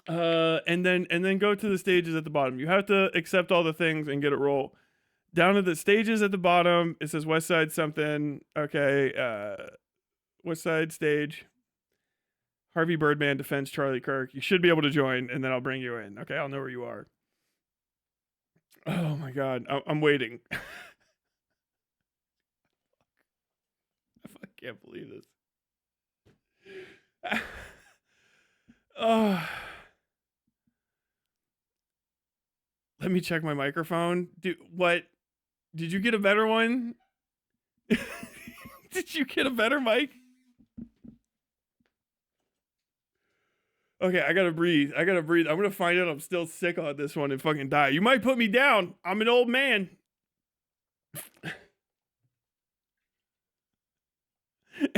And then go to the stages at the bottom. You have to accept all the things and get it roll. Down to the stages at the bottom, it says West Side something. Okay, West Side stage. Harvey Birdman defends Charlie Kirk. You should be able to join, and then I'll bring you in. Okay, I'll know where you are. Oh my god, I'm waiting. I can't believe this. Oh. Let me check my microphone. What? Did you get a better one? Did you get a better mic? Okay, I gotta breathe. I'm gonna find out I'm still sick on this one and fucking die. You might put me down. I'm an old man.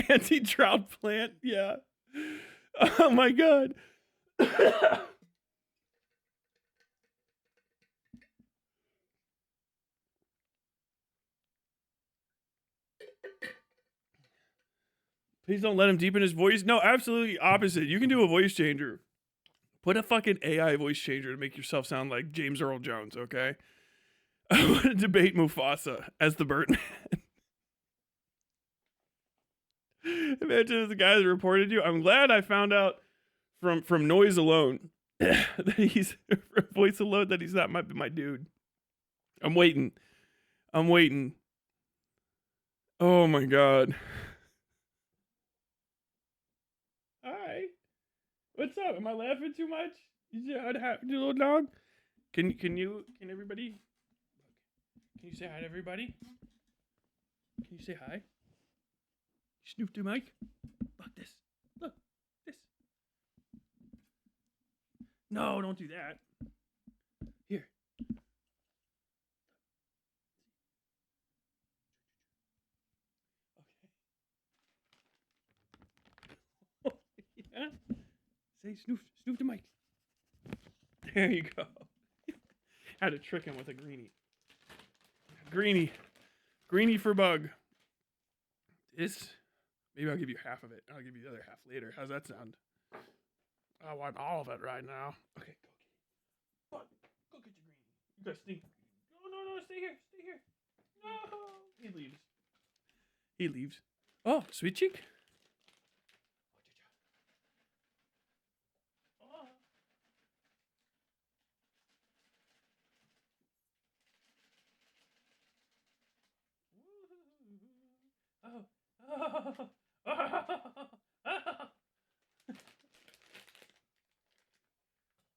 Anti-drought plant, yeah. Oh my god. Please don't let him deepen his voice. No, absolutely opposite. You can do a voice changer. Put a fucking AI voice changer to make yourself sound like James Earl Jones, okay? I want to debate Mufasa as the Birdman. Imagine if the guy that reported you. I'm glad I found out from noise alone that he's voice alone that he's not my dude. I'm waiting. Oh my god. Hi. What's up? Am I laughing too much? You say hi to your little dog? Can everybody? Can you say hi to everybody? Can you say hi? Snoop the mic. Look this. Look this. No, don't do that. Here. Okay. Yeah. Say Snoop the mic. There you go. Had to trick him with a greenie. Greenie for Bug. This, maybe I'll give you half of it. I'll give you the other half later. How's that sound? I want all of it right now. Okay, go. Bug, go get your greenie. You guys think? No, stay here. No. He leaves. Oh, sweet cheek.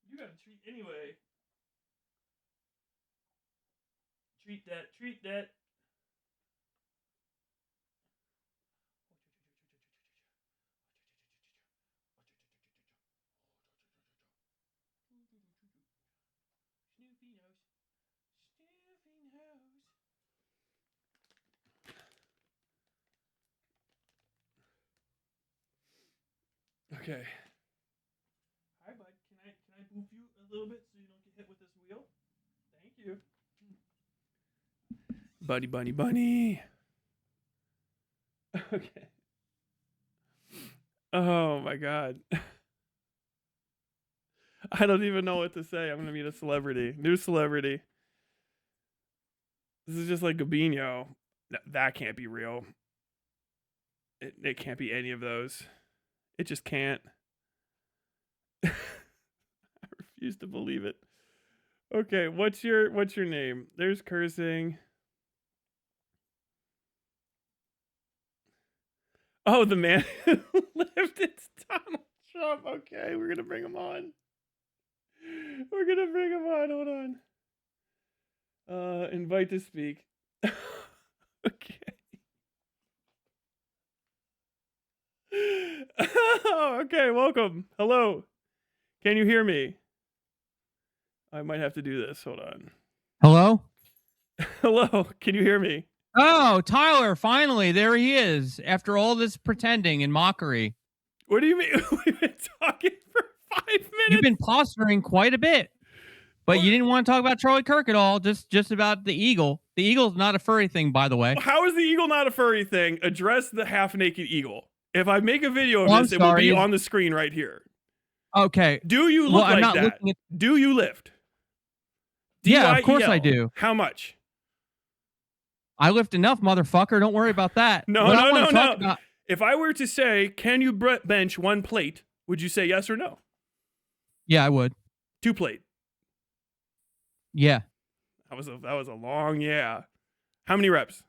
You got a treat anyway. Treat that. Snoopy knows. Okay. Hi, bud. Can I move you a little bit so you don't get hit with this wheel? Thank you. Bunny. Okay. Oh my god. I don't even know what to say. I'm gonna meet a celebrity. New celebrity. This is just like Gabino. That can't be real. It can't be any of those. It just can't. I refuse to believe it. Okay, what's your name? There's cursing. Oh, the man who lived. It's Donald Trump. Okay, we're gonna bring him on. Hold on. Invite to speak. Okay. Okay, welcome. Hello. Can you hear me? I might have to do this. Hold on. Hello? Hello. Can you hear me? Oh, Tyler, finally, there he is. After all this pretending and mockery. What do you mean? We've been talking for 5 minutes. You've been posturing quite a bit. But you didn't want to talk about Charlie Kirk at all, just about the eagle. The eagle's not a furry thing, by the way. How is the eagle not a furry thing? Address the half-naked eagle. If I make a video of this, it will be on the screen right here. Okay. Do you look like that? Do you lift? Yeah, of course I do. How much? I lift enough, motherfucker. Don't worry about that. No. If I were to say, can you bench 1 plate, would you say yes or no? Yeah, I would. 2 plate. Yeah. That was a long yeah. How many reps?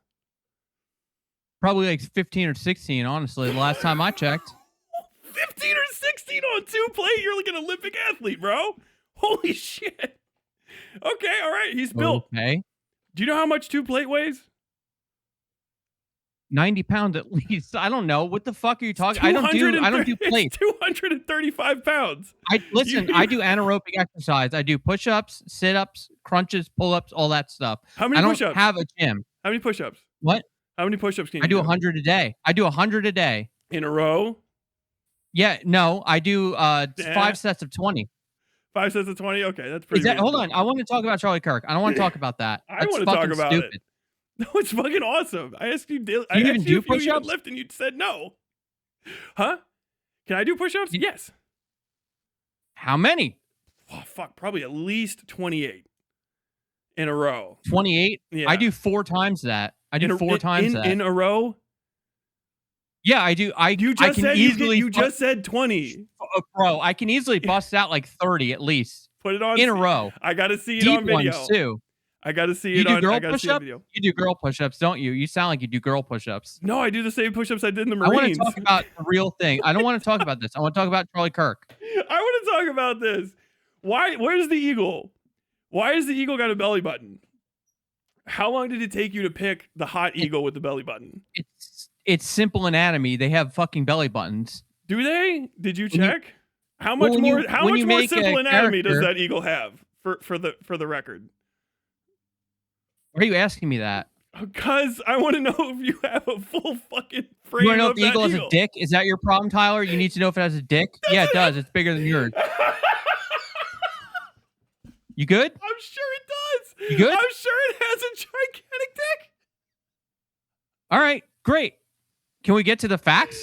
Probably like 15 or 16, honestly, the last time I checked. 15 or 16 on 2 plate? You're like an Olympic athlete, bro. Holy shit. Okay, all right. He's built. Okay. Do you know how much 2 plate weighs? 90 pounds at least. I don't know. What the fuck are you talking? I don't do plates. 235 pounds. I do anaerobic exercise. I do push-ups, sit-ups, crunches, pull-ups, all that stuff. How many push-ups? I don't have a gym. How many push-ups? What? How many push-ups can you do? I do 100 a day. I do 100 a day. In a row? Yeah, no, I do 5 sets of 20. 5 sets of 20? Okay, that's pretty hold on. I want to talk about Charlie Kirk. I don't want to talk about that. I want to talk about it. No, it's fucking awesome. I asked you, I asked you if you could lift, and you said no. Huh? Can I do push-ups? Yes. How many? Oh, fuck. Probably at least 28 in a row. 28? Yeah. I do 4 times that. I do 4 times that. In a row? Yeah, I do. You just said 20. Bro, I can easily bust out like 30 at least. Put it on in a row. I got to see it on video. Ones too. I got to see You it do on. girl I got to see a push-ups? video. You do girl push-ups, don't you? You sound like you do girl push-ups. No, I do the same push-ups I did in the I want Marines. to talk about the real thing. I don't want to talk about this. I want to talk about Charlie Kirk. I want to talk about this. Where's the eagle? Why has the eagle got a belly button? How long did it take you to pick the hot eagle with the belly button? It's simple anatomy. They have fucking belly buttons. Do they? Did you When you- check? How much when more? you- How when much you more make a simple anatomy does character- that eagle have? For the record, Why are you asking me that? because I want to know if you have a full fucking frame. You want to know of if the that eagle has a dick? Is that your problem, Tyler? You need to know if it has a dick? Yeah, it does. It's bigger than yours. You good? I'm sure it does. You good? I'm sure it has a gigantic dick. All right, great. Can we get to the facts?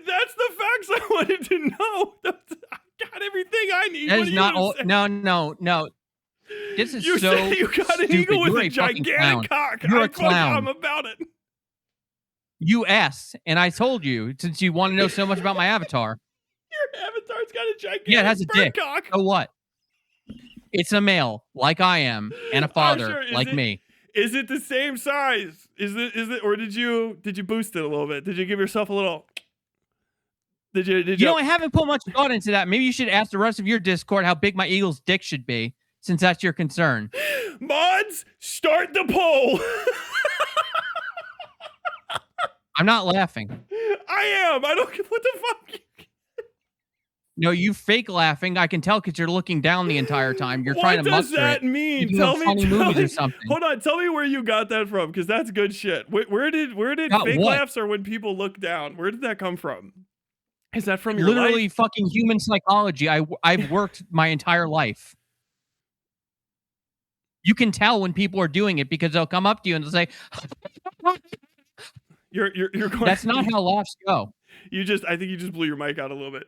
That's the facts I wanted to know. I got everything I need. That What is do not you all. say? No. This is You so said you got an stupid. eagle with You're a fucking clown. gigantic cock. You're a I'm clown. about it. You asked, and I told you since you want to know so much about my avatar. Your avatar's got a gigantic Yeah, it has a bird dick. cock. So what? It's a male, like I am, and a father, sure. like me. Is it the same size? Is it, or did you boost it a little bit? Did you give yourself a little? Did you? You know, I haven't put much thought into that. Maybe you should ask the rest of your Discord how big my eagle's dick should be, since that's your concern. Mods, start the poll. I'm not laughing. I am. I don't. What the fuck? No, you fake laughing. I can tell because you're looking down the entire time. You're What trying to does muster that it. mean? You're Tell doing me, funny tell movies me- or something. Hold on, tell me where you got that from, because that's good shit. Where did Got fake what? laughs or when people look down? Where did that come from? Is that from your Literally life? fucking human psychology. I've worked my entire life. You can tell when people are doing it because they'll come up to you and they'll say, You're going. "That's not how laughs go." I think you just blew your mic out a little bit.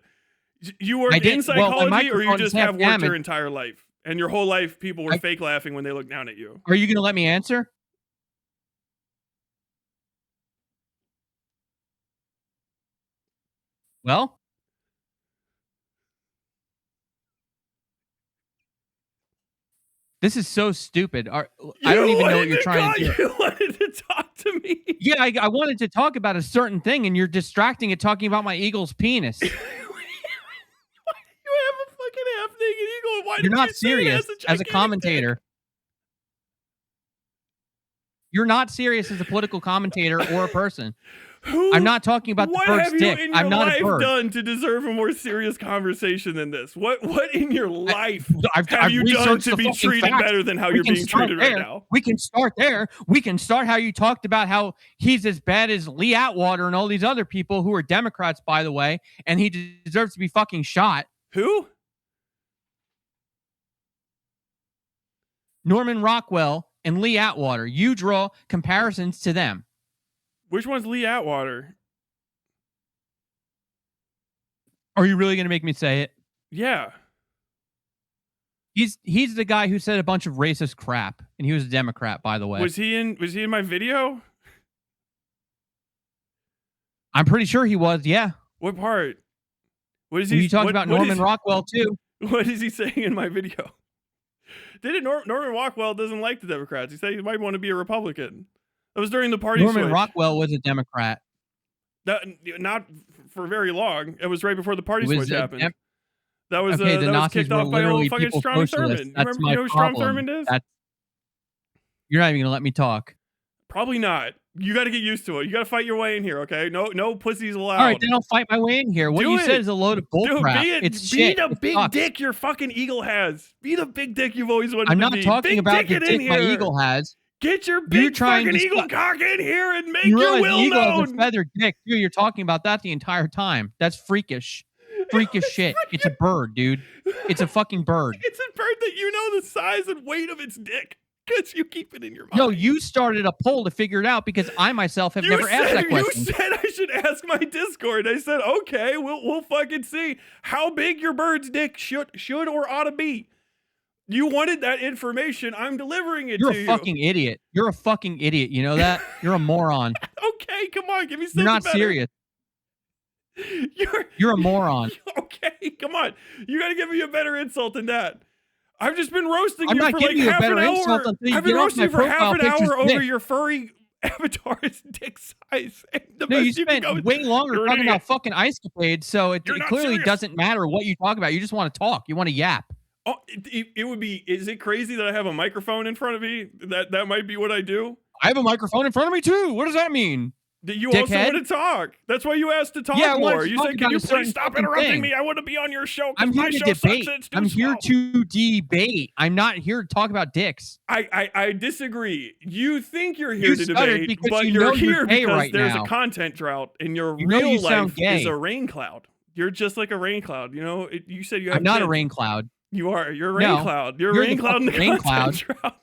You work I did- in well, my psychology, or you microphone just is half have worked your damaged. entire life, and your whole life people were I- fake laughing when they looked down at you. Are you going to let me answer? Well, this is so stupid. I don't even know what you're trying to do. You wanted to talk to me. Yeah, I wanted to talk about a certain thing, and you're distracting it talking about my eagle's penis. You have a fucking half-naked eagle. Why You're did not you say it serious has as a gigantic commentator. You're not serious as a political commentator or a person. dick? Who? I'm not talking about the What bird's have you dick. in I'm your not life a bird. done to deserve a more serious conversation than this? What in your life I've have you done researched to the be fucking treated facts. better than how We you're can being start treated right there. now? We can start there. We can start how you talked about how he's as bad as Lee Atwater and all these other people who are Democrats, by the way, and he deserves to be fucking shot. Who? Norman Rockwell and Lee Atwater. You draw comparisons to them. Which one's Lee Atwater? Are you really going to make me say it? Yeah. He's the guy who said a bunch of racist crap, and he was a Democrat, by the way. Was he in my video? I'm pretty sure he was. Yeah. What part? What is And he? you talked what- about what Norman is- Rockwell too. What is he saying in my video? Norman Rockwell doesn't like the Democrats. He said he might want to be a Republican. That was during the party Norman switch. Rockwell was a Democrat. Not for very long. It was right before the party It was switch a happened. That was Okay, the that was Nazis kicked were off by literally old fucking people Strom socialists. Thurmond. That's You my know who Strom problem. Thurmond is? You're not even going to let me talk. Probably not. You got to get used to it. You got to fight your way in here, okay? No pussies allowed. All right, then I'll fight my way in here. What Do you it. said is a load of Dude, bullcrap. be It's be shit. the It big sucks. dick your fucking eagle has. Be the big dick you've always wanted I'm to not be. talking Big about the it dick in my here. eagle has. Get your You're big trying fucking to eagle cock in here and make You your realize the will eagle has a known. feathered dick, dude. You're talking about that the entire time. That's freakish. Freakish shit. It's a bird, dude. It's a fucking bird. It's a bird that you know the size and weight of its dick because you keep it in your mind. No, you started a poll to figure it out because I myself have never asked that question. You said I should ask my Discord. I said, okay, we'll fucking see how big your bird's dick should or ought to be. You wanted that information. I'm delivering it You're to a you. fucking idiot. You're a fucking idiot. You know that? You're a moron. Okay, come on, give me something You're not better. serious. You're a moron. Okay, come on. You got to give me a better insult than that. I've just been roasting I'm you not for giving like you a half better an insult hour. until you I've been get off roasting my you for half profile an picture's hour over dick. your furry avatar's dick size. And the No, you best can spent go is, way longer "You're an talking idiot." about fucking ice capades, so it You're not clearly serious. doesn't matter what you talk about. You just want to talk. You want to yap. Oh, it would be. Is it crazy that I have a microphone in front of me? That might be what I do. I have a microphone in front of me too. What does that mean? That you also Dickhead. want to talk. That's why you asked to talk Yeah, I wanted more. to You talk said, "Can about you a certain please stop fucking interrupting thing. me? I want to be on your show I'm because here my to show debate. sucks and it's too I'm here slow." to debate. I'm not here to talk about dicks. I disagree. You think you're here You to stuttered debate, because but you you're know you're here gay because right there's now. a content drought, and your You know real you sound life gay. is a rain cloud. You're just like a rain cloud. You know, you said you have I'm not a kids. rain cloud. You are. You're a rain No, cloud. You're a you're rain the cloud in the fucking rain content drought.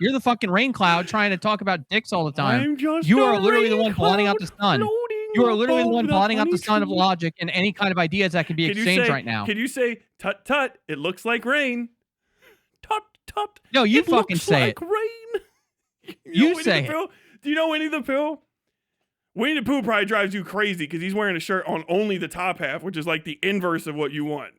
You're the fucking rain cloud trying to talk about dicks all the time. I'm just You a are literally the rain one blotting out the sun. floating You are literally the above one blotting out the sun of honey logic and any kind of ideas that can be tree. Can you exchanged say, right now. Can you say, "Tut tut, it looks like rain"? Tut tut. No, you it fucking looks say like rain. You know Winnie say the Pooh? Do you know Winnie the Pooh? Winnie the Pooh probably drives you crazy because he's wearing a shirt on only the top half, which is like the inverse of what you want.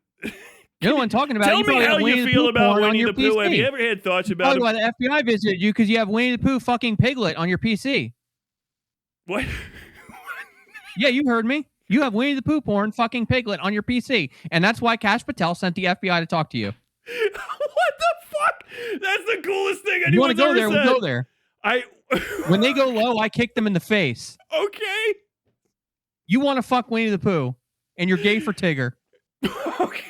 You're the one talking about it. Tell You me probably how have Winnie you the feel Pooh about porn on Winnie your the Pooh. Have you PC. ever had thoughts about Probably him? why the FBI visited you because you have Winnie the Pooh fucking Piglet on your PC. What? Yeah, you heard me. You have Winnie the Pooh porn fucking Piglet on your PC, and that's why Kash Patel sent the FBI to talk to you. What the fuck? That's the coolest thing You want anyone's to go ever there? said. We'll go there. I. When they go low, I kick them in the face. Okay. You want to fuck Winnie the Pooh, and you're gay for Tigger. Okay.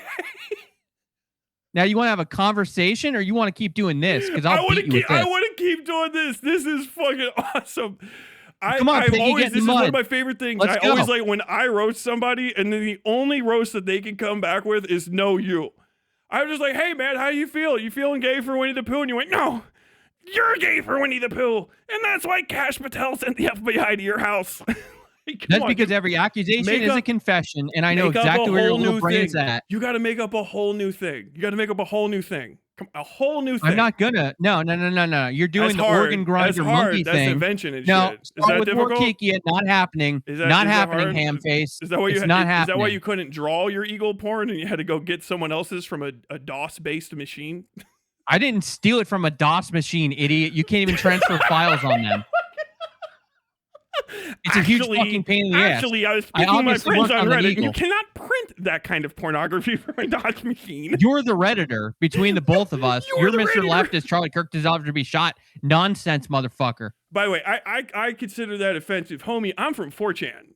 Now you want to have a conversation, or you want to keep doing this? Because I'll wanna beat you with keep. I this. want to keep doing this. This is fucking awesome. Come on, Piggy, always, get in this is the one of mud. my favorite things. Let's I always go. like when I roast somebody, and then the only roast that they can come back with is "no, you." I was just like, "Hey man, how you feel? You feeling gay for Winnie the Pooh?" And you went, "No, you're gay for Winnie the Pooh, and that's why Kash Patel sent the FBI to your house." Like, come That's on, because dude. every accusation Make is a up- confession, and I know Make up exactly a where your whole little new brain's thing. at. You got to make up a whole new thing. You got to make up a whole new thing. A whole new thing. I'm not gonna. No. You're doing That's the hard. organ grinder That's hard. monkey That's thing. invention and No, shit. Is start that with difficult? more Kiki. Not happening. Is Not that happening. hard? Ham face. Is that why you? It's not Is that why happening. you couldn't draw your eagle porn and you had to go get someone else's from a DOS-based machine? I didn't steal it from a DOS machine, idiot. You can't even transfer files on them. It's a huge fucking pain in the ass. Actually, I was I speaking to my obviously friends worked on on the Reddit, and you eagle. cannot print that kind of pornography from a DOS machine. You're the Redditor between the both of us. You're You're the Mr. Redditor. Leftist. Charlie Kirk deserves to be shot. Nonsense, motherfucker. By the way, I consider that offensive, homie. I'm from 4chan.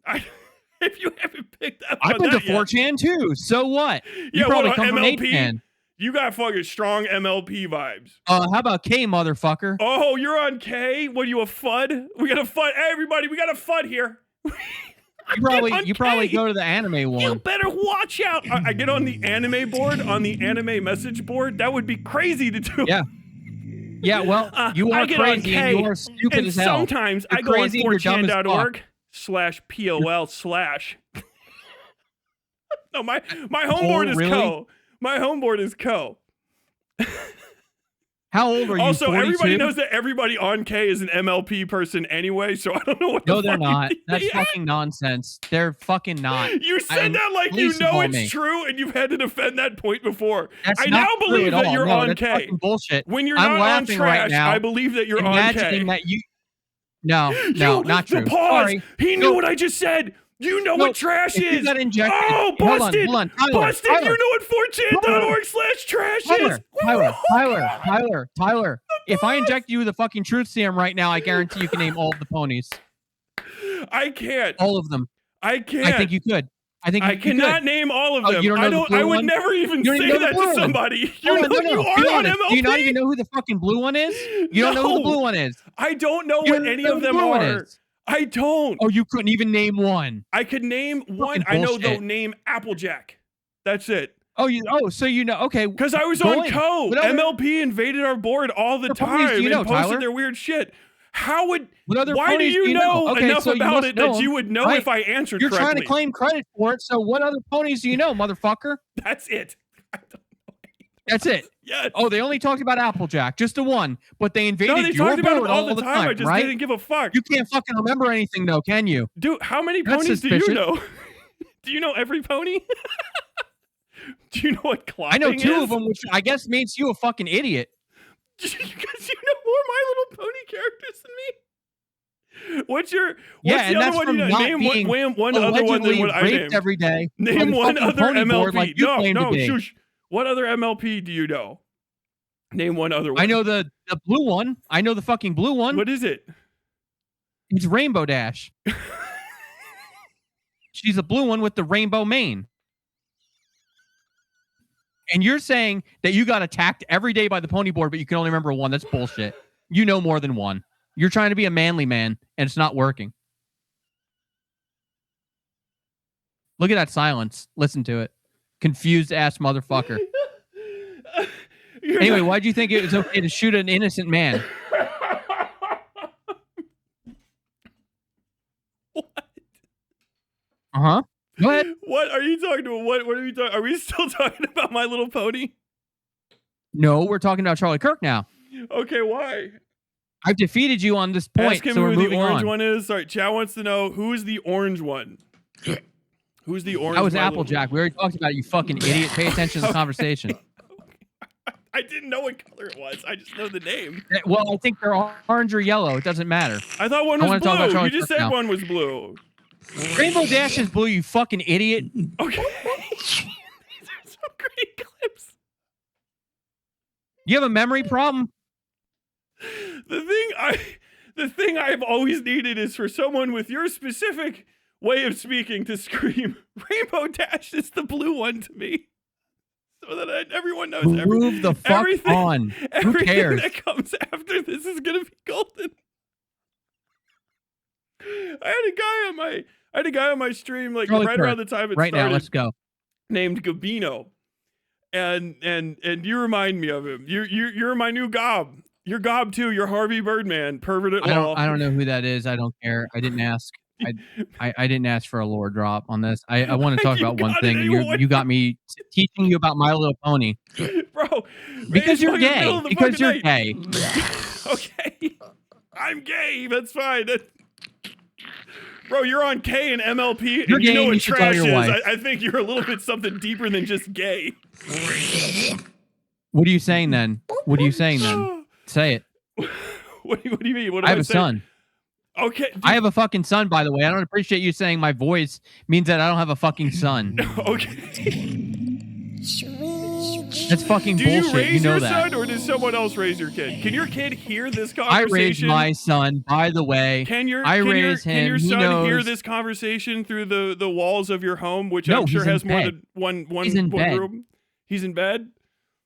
If you haven't picked up I've on been to that yet. 4chan too. So what? You Yeah, probably what, come from MLP? 8chan. You got fucking strong MLP vibes. How about K, motherfucker? Oh, you're on K? What are you, a FUD? We got a FUD. Hey, everybody, we got a FUD here. You probably go to the anime You one. better watch out. I get on the anime board, on the anime message board. That would be crazy to do. Yeah. Yeah, well, you I are get on crazy K, and you are stupid and as hell. sometimes You're I go on crazy and you're dumb as fuck. 4chan.org/POL/ No, my home board is really? Co. My home board is Co. How old are you? Also, 42? everybody knows that everybody on K is an MLP person anyway, so I don't know what No, the they're fuck not. you That's fucking nonsense. They're fucking not. You said I'm- that like please you know call it's me. true, and you've had to defend that point before. That's I not now true believe at that all. you're No, on that's K. fucking bullshit. When you're I'm not on laughing right trash, now, I believe that you're on K. imagining that you. No, not You true. pause. Sorry. He knew No. what I just said. You know No, what trash if you is. got injected, Oh, hold on, busted. hold on. Tyler, Busted. Tyler. You know what 4chan.org/trash is. Tyler. If I inject you with a fucking truth serum right now, I guarantee you can name all of the ponies. I can't. All of them. I can't. I think you could. I think I you cannot could. name all of Oh, them. you don't know the blue I would one? never even You don't say even know the that blue to one. somebody. You Hold know on, you Be are on honest. MLP. Do you not even know who the fucking blue one is? You don't know who the No. blue one is. I don't know You what don't any know of who the them blue one are. is. I don't. Oh, you couldn't even name one. I could name one. Fucking I know the bullshit. name Applejack. That's it. So you know. Okay. Because I was Go on in. Co. What other- MLP invaded our board all the What ponies time do you know, and posted Tyler? their weird shit. How would? What other Why do ponies you know Okay, enough so you about must it know that them, you would know right? if I answered You're correctly? trying to claim credit for it. So what other ponies do you know, motherfucker? That's it. That's it. Yes. Oh, they only talked about Applejack, just the one, but they invaded No, they your talked about board it all the the time. I just right? didn't give a fuck. You can't fucking remember anything, though, can you? Dude, how many That's ponies do you suspicious. know? Do you know every pony? Do you know what clapping I know two is? of them, which I guess makes you a fucking idiot. Because you know more My Little Pony characters than me. What's the And other that's one from you know? not Name being one other one than allegedly what I raped named. every day. by Name the one fucking other pony board MLP. like you claim to be. Shush. What other MLP do you know? Name one other one. I know the blue one. I know the fucking blue one. What is it? It's Rainbow Dash. She's the blue one with the rainbow mane. And you're saying that you got attacked every day by the pony board, but you can only remember one. That's bullshit. You know more than one. You're trying to be a manly man, and it's not working. Look at that silence. Listen to it. Confused ass motherfucker. Anyway, why do you think it was okay to shoot an innocent man? What? Uh-huh. Go ahead. What are you talking about? What are we talking? Are we still talking about My Little Pony? No, we're talking about Charlie Kirk now. Okay, why? I've defeated you on this point, Ask him so we're who the moving orange on. one is. Sorry, Chad wants to know who is the orange one. Who's the orange? That was My Little- Applejack. We already talked about it, you fucking idiot. Pay attention to the conversation. I didn't know what color it was. I just know the name. Well, I think they're orange or yellow. It doesn't matter. I thought one I was wanna talk about blue. Charlie You just Kirk said now. one was blue. Rainbow Dash is blue, you fucking idiot. Okay. These are some great clips. You have a memory problem? The thing I've always needed is for someone with your specific way of speaking to scream, Rainbow Dash is the blue one to me. So that everyone knows Move the fuck everything, on. Who everything cares? that comes after this is gonna be golden. I had a guy on my stream like Charlie right Kirk, around the time it right started now, let's go. named Gabino. And you remind me of him. You're my new gob. You're gob too. You're Harvey Birdman, pervert at law. I don't know who that is. I don't care. I didn't ask. I didn't ask for a lore drop on this. I want to talk You about one got thing. it anyway. You got me teaching you about My Little Pony Bro, because it's you're fucking the gay. middle of the Because fucking you're night. gay. Okay. I'm gay. That's fine. Bro, you're on K and MLP, You're and you gay know and what you should tell trash your is. wife. I think you're a little bit something deeper than just gay. What are you saying then? What are you saying then? Say it. What do you mean? What am I have a saying? son. Okay. dude, I have a fucking son, by the way. I don't appreciate you saying my voice means that I don't have a fucking son. Okay. That's fucking Do you bullshit. raise You know your that. son, or does someone else raise your kid? Can your kid hear this I conversation? raised my son, by the way. Can your I can your, raised can your him. He son hear knows. this conversation through the walls of your home, which No, I'm sure he's in has more bed. than one He's in bed. room? He's in bed.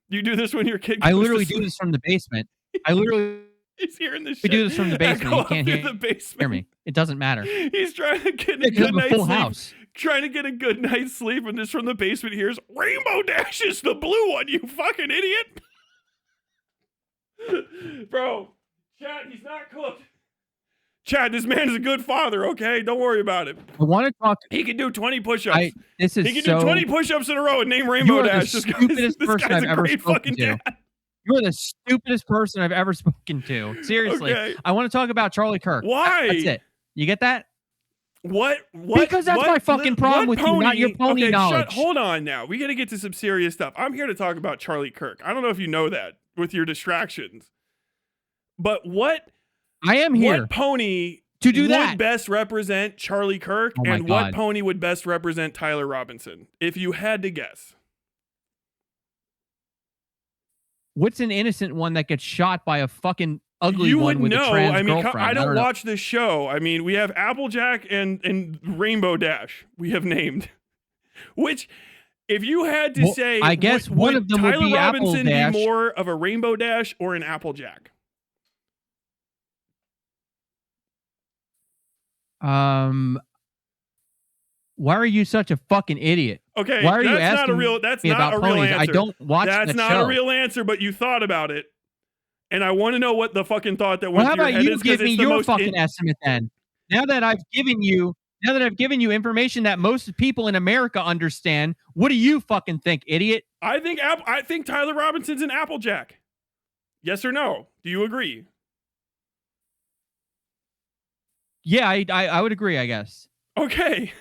You do this when your kid. I goes to literally do sleep? this from the basement. I literally He's hearing this. we shit do this from the basement. echo You up can't through hear, the basement. hear me. It doesn't matter. He's trying to get a Because good I'm a night's full sleep. house. Trying to get a good night's sleep, and just from the basement hears Rainbow Dash is the blue one. You fucking idiot. Bro, Chad, he's not cooked. Chad, this man is a good father, okay? Don't worry about it. I want to talk. He can do 20 push-ups. This is He can so. do 20 push-ups in a row and name You Rainbow are the Dash. stupidest This person guy's I've a ever great spoken fucking to. dad. You are the stupidest person I've ever spoken to. Seriously. Okay. I want to talk about Charlie Kirk. Why? That's it. You get that? What? Because that's my fucking problem what with you, not your pony okay, knowledge. Hold on now. We got to get to some serious stuff. I'm here to talk about Charlie Kirk. I don't know if you know that with your distractions. But what I am here what pony to do would that. best represent Charlie Kirk, Oh my and what God. pony would best represent Tyler Robinson? If you had to guess. What's an innocent one that gets shot by a fucking ugly You one would with know. a trans I mean, girlfriend? I don't know. watch this show. I mean, we have Applejack and Rainbow Dash. We have named. Which, if you had to Well, say, I guess one of them would Tyler be Robinson Appledash. be more of a Rainbow Dash or an Applejack? Why are you such a fucking idiot? Okay, Why are you that's not a asking real. That's me not about a real ponies? answer. I don't watch That's the not show. a real answer, but you thought about it, and I want to know what the fucking thought that Well, went how through your about head you is, 'cause give me it's the your most fucking estimate then? Now that I've given you information that most people in America understand, what do you fucking think, idiot? I think Tyler Robinson's an Applejack. Yes or no? Do you agree? Yeah, I would agree, I guess. Okay.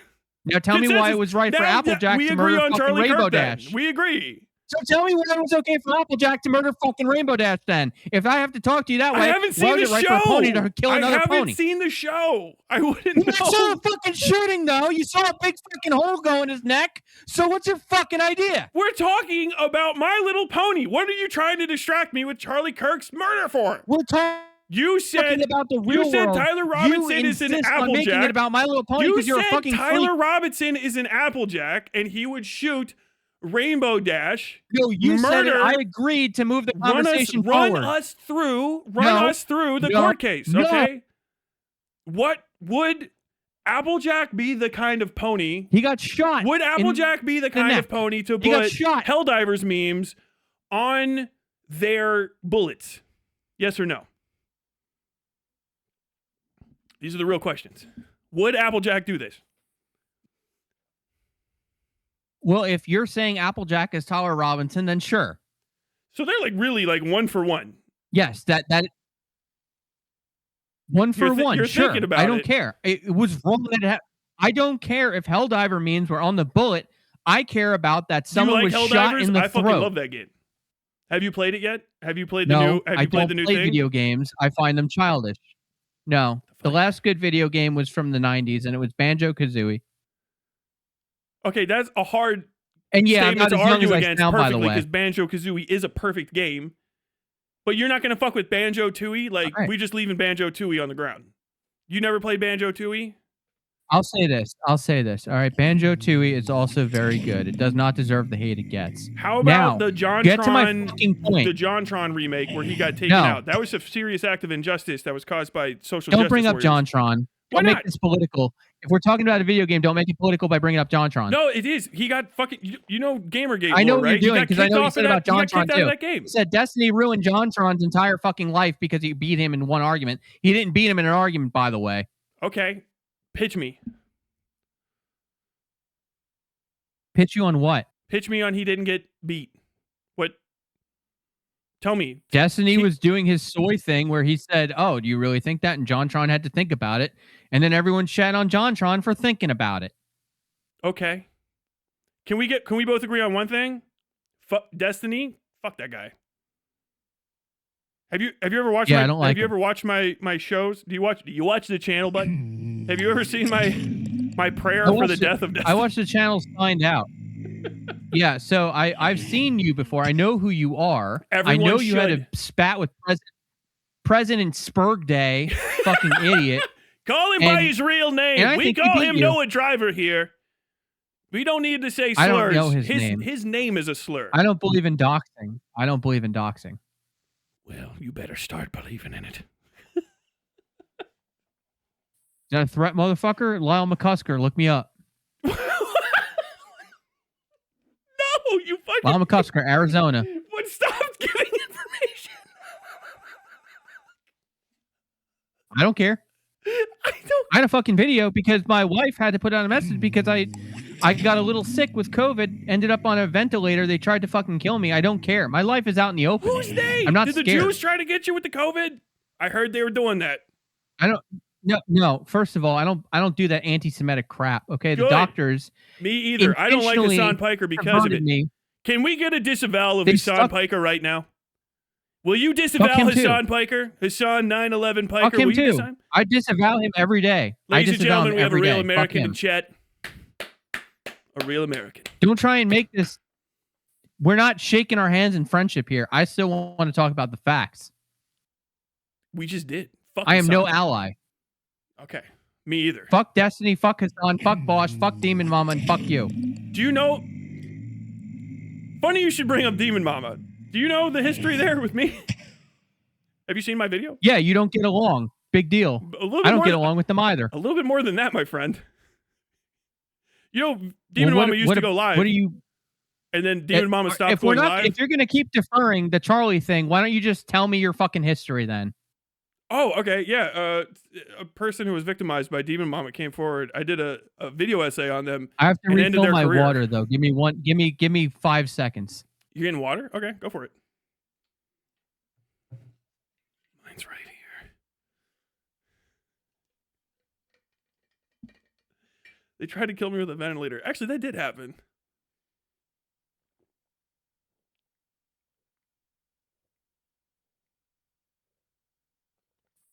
Now tell me why it was right for Applejack to murder fucking Charlie Rainbow Kirk, Dash. then. We agree. So tell me why it was okay for Applejack to murder fucking Rainbow Dash then. If I have to talk to you that way, I haven't seen the right show. for a pony to kill another pony? I haven't seen the show. I wouldn't You know. saw a fucking shooting though. You saw a big fucking hole go in his neck. So what's your fucking idea? We're talking about My Little Pony. What are you trying to distract me with Charlie Kirk's murder for? We're talking You said about the real you said world. Tyler Robinson is an on making Applejack. it about My Little Pony You because you're a said fucking Tyler freak. Robinson is an Applejack, and he would shoot Rainbow Dash. No, you said it. murder, I agreed to move the conversation run forward. us through the court case, okay? What would Applejack be the kind of pony? He got shot. Would Applejack be the kind of pony to He got put shot. Helldivers memes on their bullets? Yes or no? These are the real questions. Would Applejack do this? Well, if you're saying Applejack is Tyler Robinson, then sure. So they're like really like one for one. Yes, that one for one. You're Sure, thinking about I don't it. care. It was wrong that I don't care if Helldiver memes were on the bullet. I care about that someone was shot in the I fucking throat. love that game. Have you played it yet? Have you played the No, new? Have I you played don't the new play thing? video games. I find them childish. No, the last good video game was from the '90s, and it was Banjo-Kazooie. Okay, that's a hard And yeah, I'm statement not to as young argue as I against sound, by the perfectly way. because Banjo-Kazooie is a perfect game. But you're not gonna fuck with Banjo-Tooie. Like Right. we just leaving Banjo-Tooie on the ground. You never played Banjo-Tooie? I'll say this. All right, Banjo-Tooie is also very good. It does not deserve the hate it gets. How Now, about the get to my JonTron, fucking point. the JonTron remake where he got taken No. out? That was a serious act of injustice that was caused by social Don't justice bring up warriors. JonTron. Why Don't make not? this political. If we're talking about a video game, don't make it political by bringing up JonTron. No, it is. He got fucking. You know Gamergate. I know lore, what right? you're doing because because I know you said about He got JonTron kicked out too. of that game. He said Destiny ruined JonTron's entire fucking life because he beat him in one argument. He didn't beat him in an argument, by the way. Okay, pitch me. Pitch you on what? Pitch me on he didn't get beat. What? Tell me. Destiny was doing his soy thing where he said, "Oh, do you really think that?" And JonTron had to think about it, and then everyone shat on JonTron for thinking about it. Okay. Can we both agree on one thing? Fuck Destiny. Fuck that guy. Have you ever watched? Yeah, my, I don't like Have you him. ever watched my shows? Do you watch the channel, bud? Have you ever seen my prayer for the death of Destiny? I watched the channels find out. Yeah, so I've seen you before. I know who you are. Everyone I know you had should. a spat with President Spurg Day. Fucking idiot. Call him by And- his real and name. I We think he call beat him you. Noah Driver here. We don't need to say slurs. I don't know his name. His name is a slur. I don't believe in doxing. Well, you better start believing in it. Is that a threat, motherfucker? Lyle McCusker, look me up. No, you fucking. Lyle McCusker, Arizona. But stop giving information. I don't care. I don't. I had a fucking video because my wife had to put out a message because I got a little sick with COVID, ended up on a ventilator. They tried to fucking kill me. I don't care. My life is out in the open. Who's they? I'm not Did the scared. Jews try to get you with the COVID? I heard they were doing that. I don't. No. First of all, I don't do that anti-Semitic crap. Okay, the Good. doctors Me either. I don't like intentionally Hassan Piker because of perverted it. me. Can we get a disavowal of They Hassan stuck- Piker right now? Will you disavow him too. Hassan Piker? Hassan 9/11 Piker. Fuck him Will you too. disavow him? I disavow him every day. Ladies I and disavow gentlemen, him we have a every real day. American Fuck in him. chat. A real American. Don't try and make this. We're not shaking our hands in friendship here. I still want to talk about the facts. We just did. Fuck I am no Hassan. ally. Okay. Me either. Fuck Destiny. Fuck Hassan. Fuck Bosch. Fuck Demon Mama. And fuck you. Do you know? Funny you should bring up Demon Mama. Do you know the history there with me? Have you seen my video? Yeah, you don't get along. Big deal. A little bit I don't more get than- along with them either. A little bit more than that, my friend. You know, Demon Well, Mama used to go live. What do you? And then Demon Mama stopped If we're going not, live. if you're gonna keep deferring the Charlie thing, why don't you just tell me your fucking history then? Oh, okay, yeah. A person who was victimized by Demon Mama came forward. I did a video essay on them. I have to And ended refill their my career. water though. Give me 5 seconds. You getting water? Okay, go for it. Mine's right here. They tried to kill me with a ventilator. Actually, that did happen.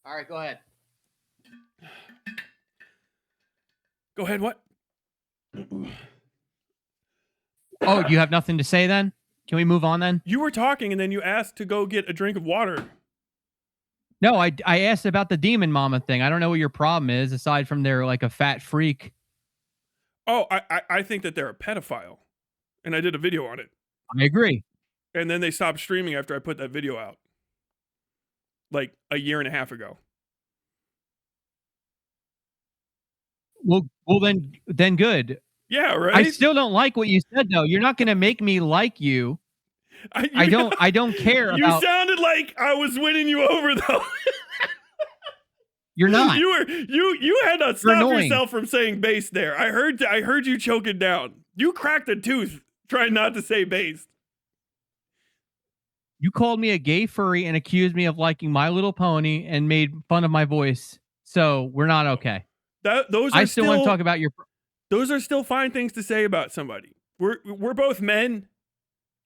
All right, go ahead. Go ahead, what? Oh, you have nothing to say then? Can we move on then? You were talking and then you asked to go get a drink of water. No, I asked about the demon mama thing. I don't know what your problem is, aside from they're like a fat freak. Oh, I think that they're a pedophile. And I did a video on it. I agree. And then they stopped streaming after I put that video out. Like a year and a half ago. Well, then good. Yeah, right? I still don't like what you said though. You're not going to make me like you. I don't care You about. sounded like I was winning you over though. You're not. You had to stop annoying. yourself from saying base there. I heard you choke it down. You cracked a tooth trying not to say base. You called me a gay furry and accused me of liking My Little Pony and made fun of my voice. So we're not okay. Those are I still want to talk about your. Those are still fine things to say about somebody. We're both men,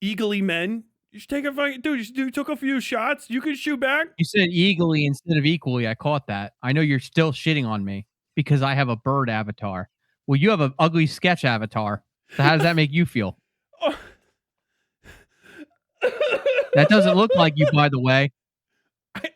eagerly men. You should take a fucking dude. You took a few shots. You can shoot back. You said eagerly instead of equally. I caught that. I know you're still shitting on me because I have a bird avatar. Well, you have an ugly sketch avatar. So how does that make you feel? Oh. That doesn't look like you, by the way.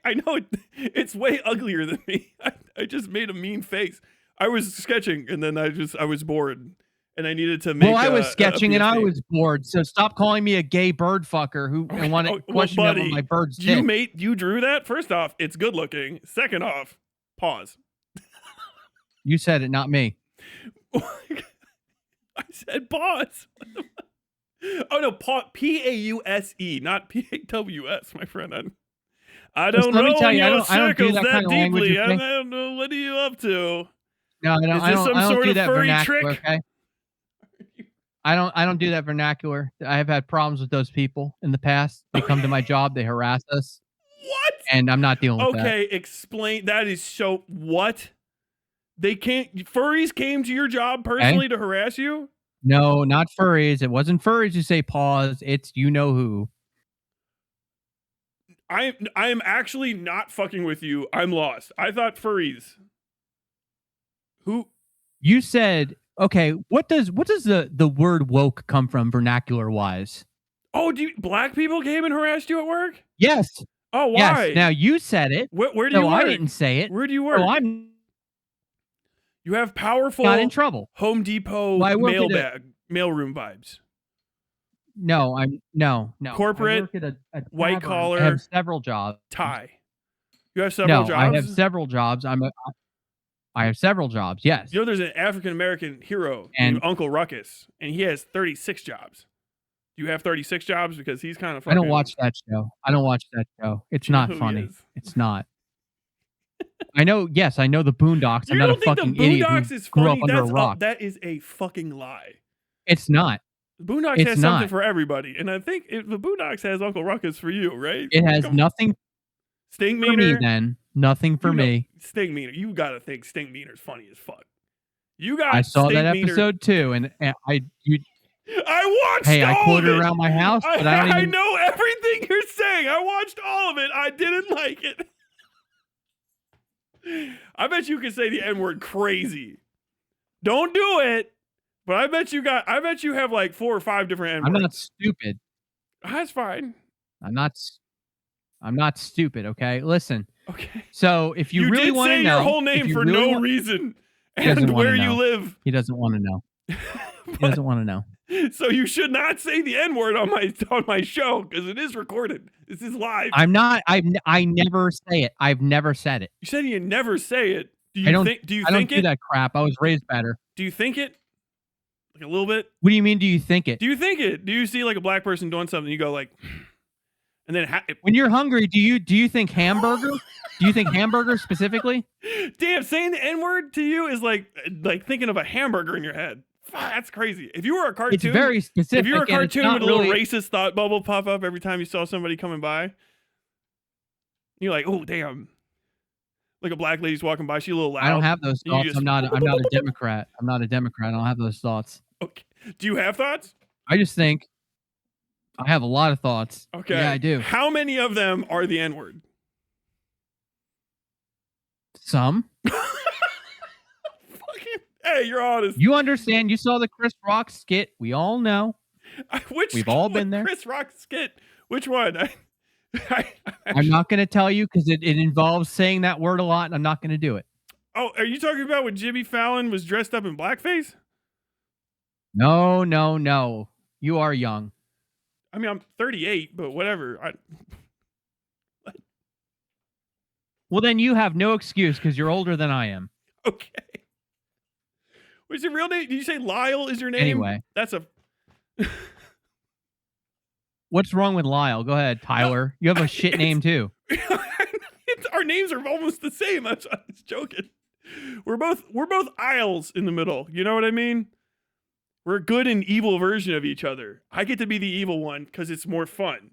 I know it's way uglier than me. I just made a mean face. I was sketching and then I was bored and I needed to make. Well, I was sketching and I was bored. So stop calling me a gay bird fucker who and want to question me over my bird's dick. You drew that? First off, it's good looking. Second off, pause. You said it, not me. I said pause. Oh no, Pause, not PAWS, my friend. I don't know. Let me tell you, I don't do circles that kind of language. deeply. I don't know. What are you up to? No, I don't do that furry vernacular. trick? Okay. I don't do that vernacular. I have had problems with those people in the past. They come to my job, they harass us. What? And I'm not dealing with that. Okay, explain. That is so. What? They can't. Furries came to your job personally to harass you? No, not furries. It wasn't furries who say pause. It's you know who. I am actually not fucking with you. I'm lost. I thought furries. Who? You said, okay, what does the word woke come from vernacular wise? Oh, black people came and harassed you at work? Yes. Oh, why? Yes. Now you said it. Where do you work? I didn't say it. Where do you work? Oh, I'm You have powerful got in trouble. Home Depot mailroom vibes. No, no. Corporate, I work at a white tavern. collar. I have several jobs. Tie. You have several jobs? I have several jobs. I have several jobs, yes. You know, there's an African-American hero named Uncle Ruckus, and he has 36 jobs. Do you have 36 jobs? Because he's kind of fucking... I don't watch that show. It's not funny. It's not. I know, yes, I know the Boondocks. I'm not a fucking idiot who grew up under a rock. That is a fucking lie. It's not. The Boondocks has something for everybody, and I think if the Boondocks has Uncle Ruckus for you, right? It has nothing Sting for me then. Nothing for me. Sting Meaner. You gotta think Sting Meaner's funny as fuck. I saw that episode too, and I watched. Hey, I quoted around my house, but I know everything you're saying. I watched all of it. I didn't like it. I bet you can say the N-word crazy. Don't do it. But I bet you have like 4 or 5 different N-words. I'm not stupid. That's fine. I'm not stupid, okay? Listen. Okay. So if you really want to know, you did say your whole name for no reason and where you live. He doesn't want to know. He doesn't want to know. So you should not say the N-word on my show because it is recorded. This is live. I'm not. I never say it. I've never said it. You said you never say it. Do I don't do that crap. I was raised better. Do you think it? Like a little bit? What do you mean? Do you think it? Do you think it? Do you see like a black person doing something? You go like, and then when you're hungry, do you think hamburger? Do you think hamburger specifically? Damn, saying the N-word to you is like thinking of a hamburger in your head. That's crazy. If you were a cartoon, it's very specific. If you were a cartoon with a little racist thought bubble pop up every time you saw somebody coming by, you're like, oh damn. Like a black lady's walking by, she's a little loud. I don't have those You thoughts. just- I'm not a Democrat. I'm not a Democrat. I don't have those thoughts. Okay. Do you have thoughts? I just think I have a lot of thoughts. Okay. Yeah, I do. How many of them are the N-word? Some. Hey, you're honest. You understand. You saw the Chris Rock skit. We all know. We've all been there. Chris Rock skit. Which one? I'm not going to tell you because it involves saying that word a lot, and I'm not going to do it. Oh, are you talking about when Jimmy Fallon was dressed up in blackface? No, no, no. You are young. I mean, I'm 38, but whatever. Well, then you have no excuse because you're older than I am. Okay. What's your real name? Did you say Lyle is your name? Anyway. That's a... What's wrong with Lyle? Go ahead, Tyler. You have a shit name too. Our names are almost the same. I was joking. We're both aisles in the middle. You know what I mean? We're a good and evil version of each other. I get to be the evil one because it's more fun.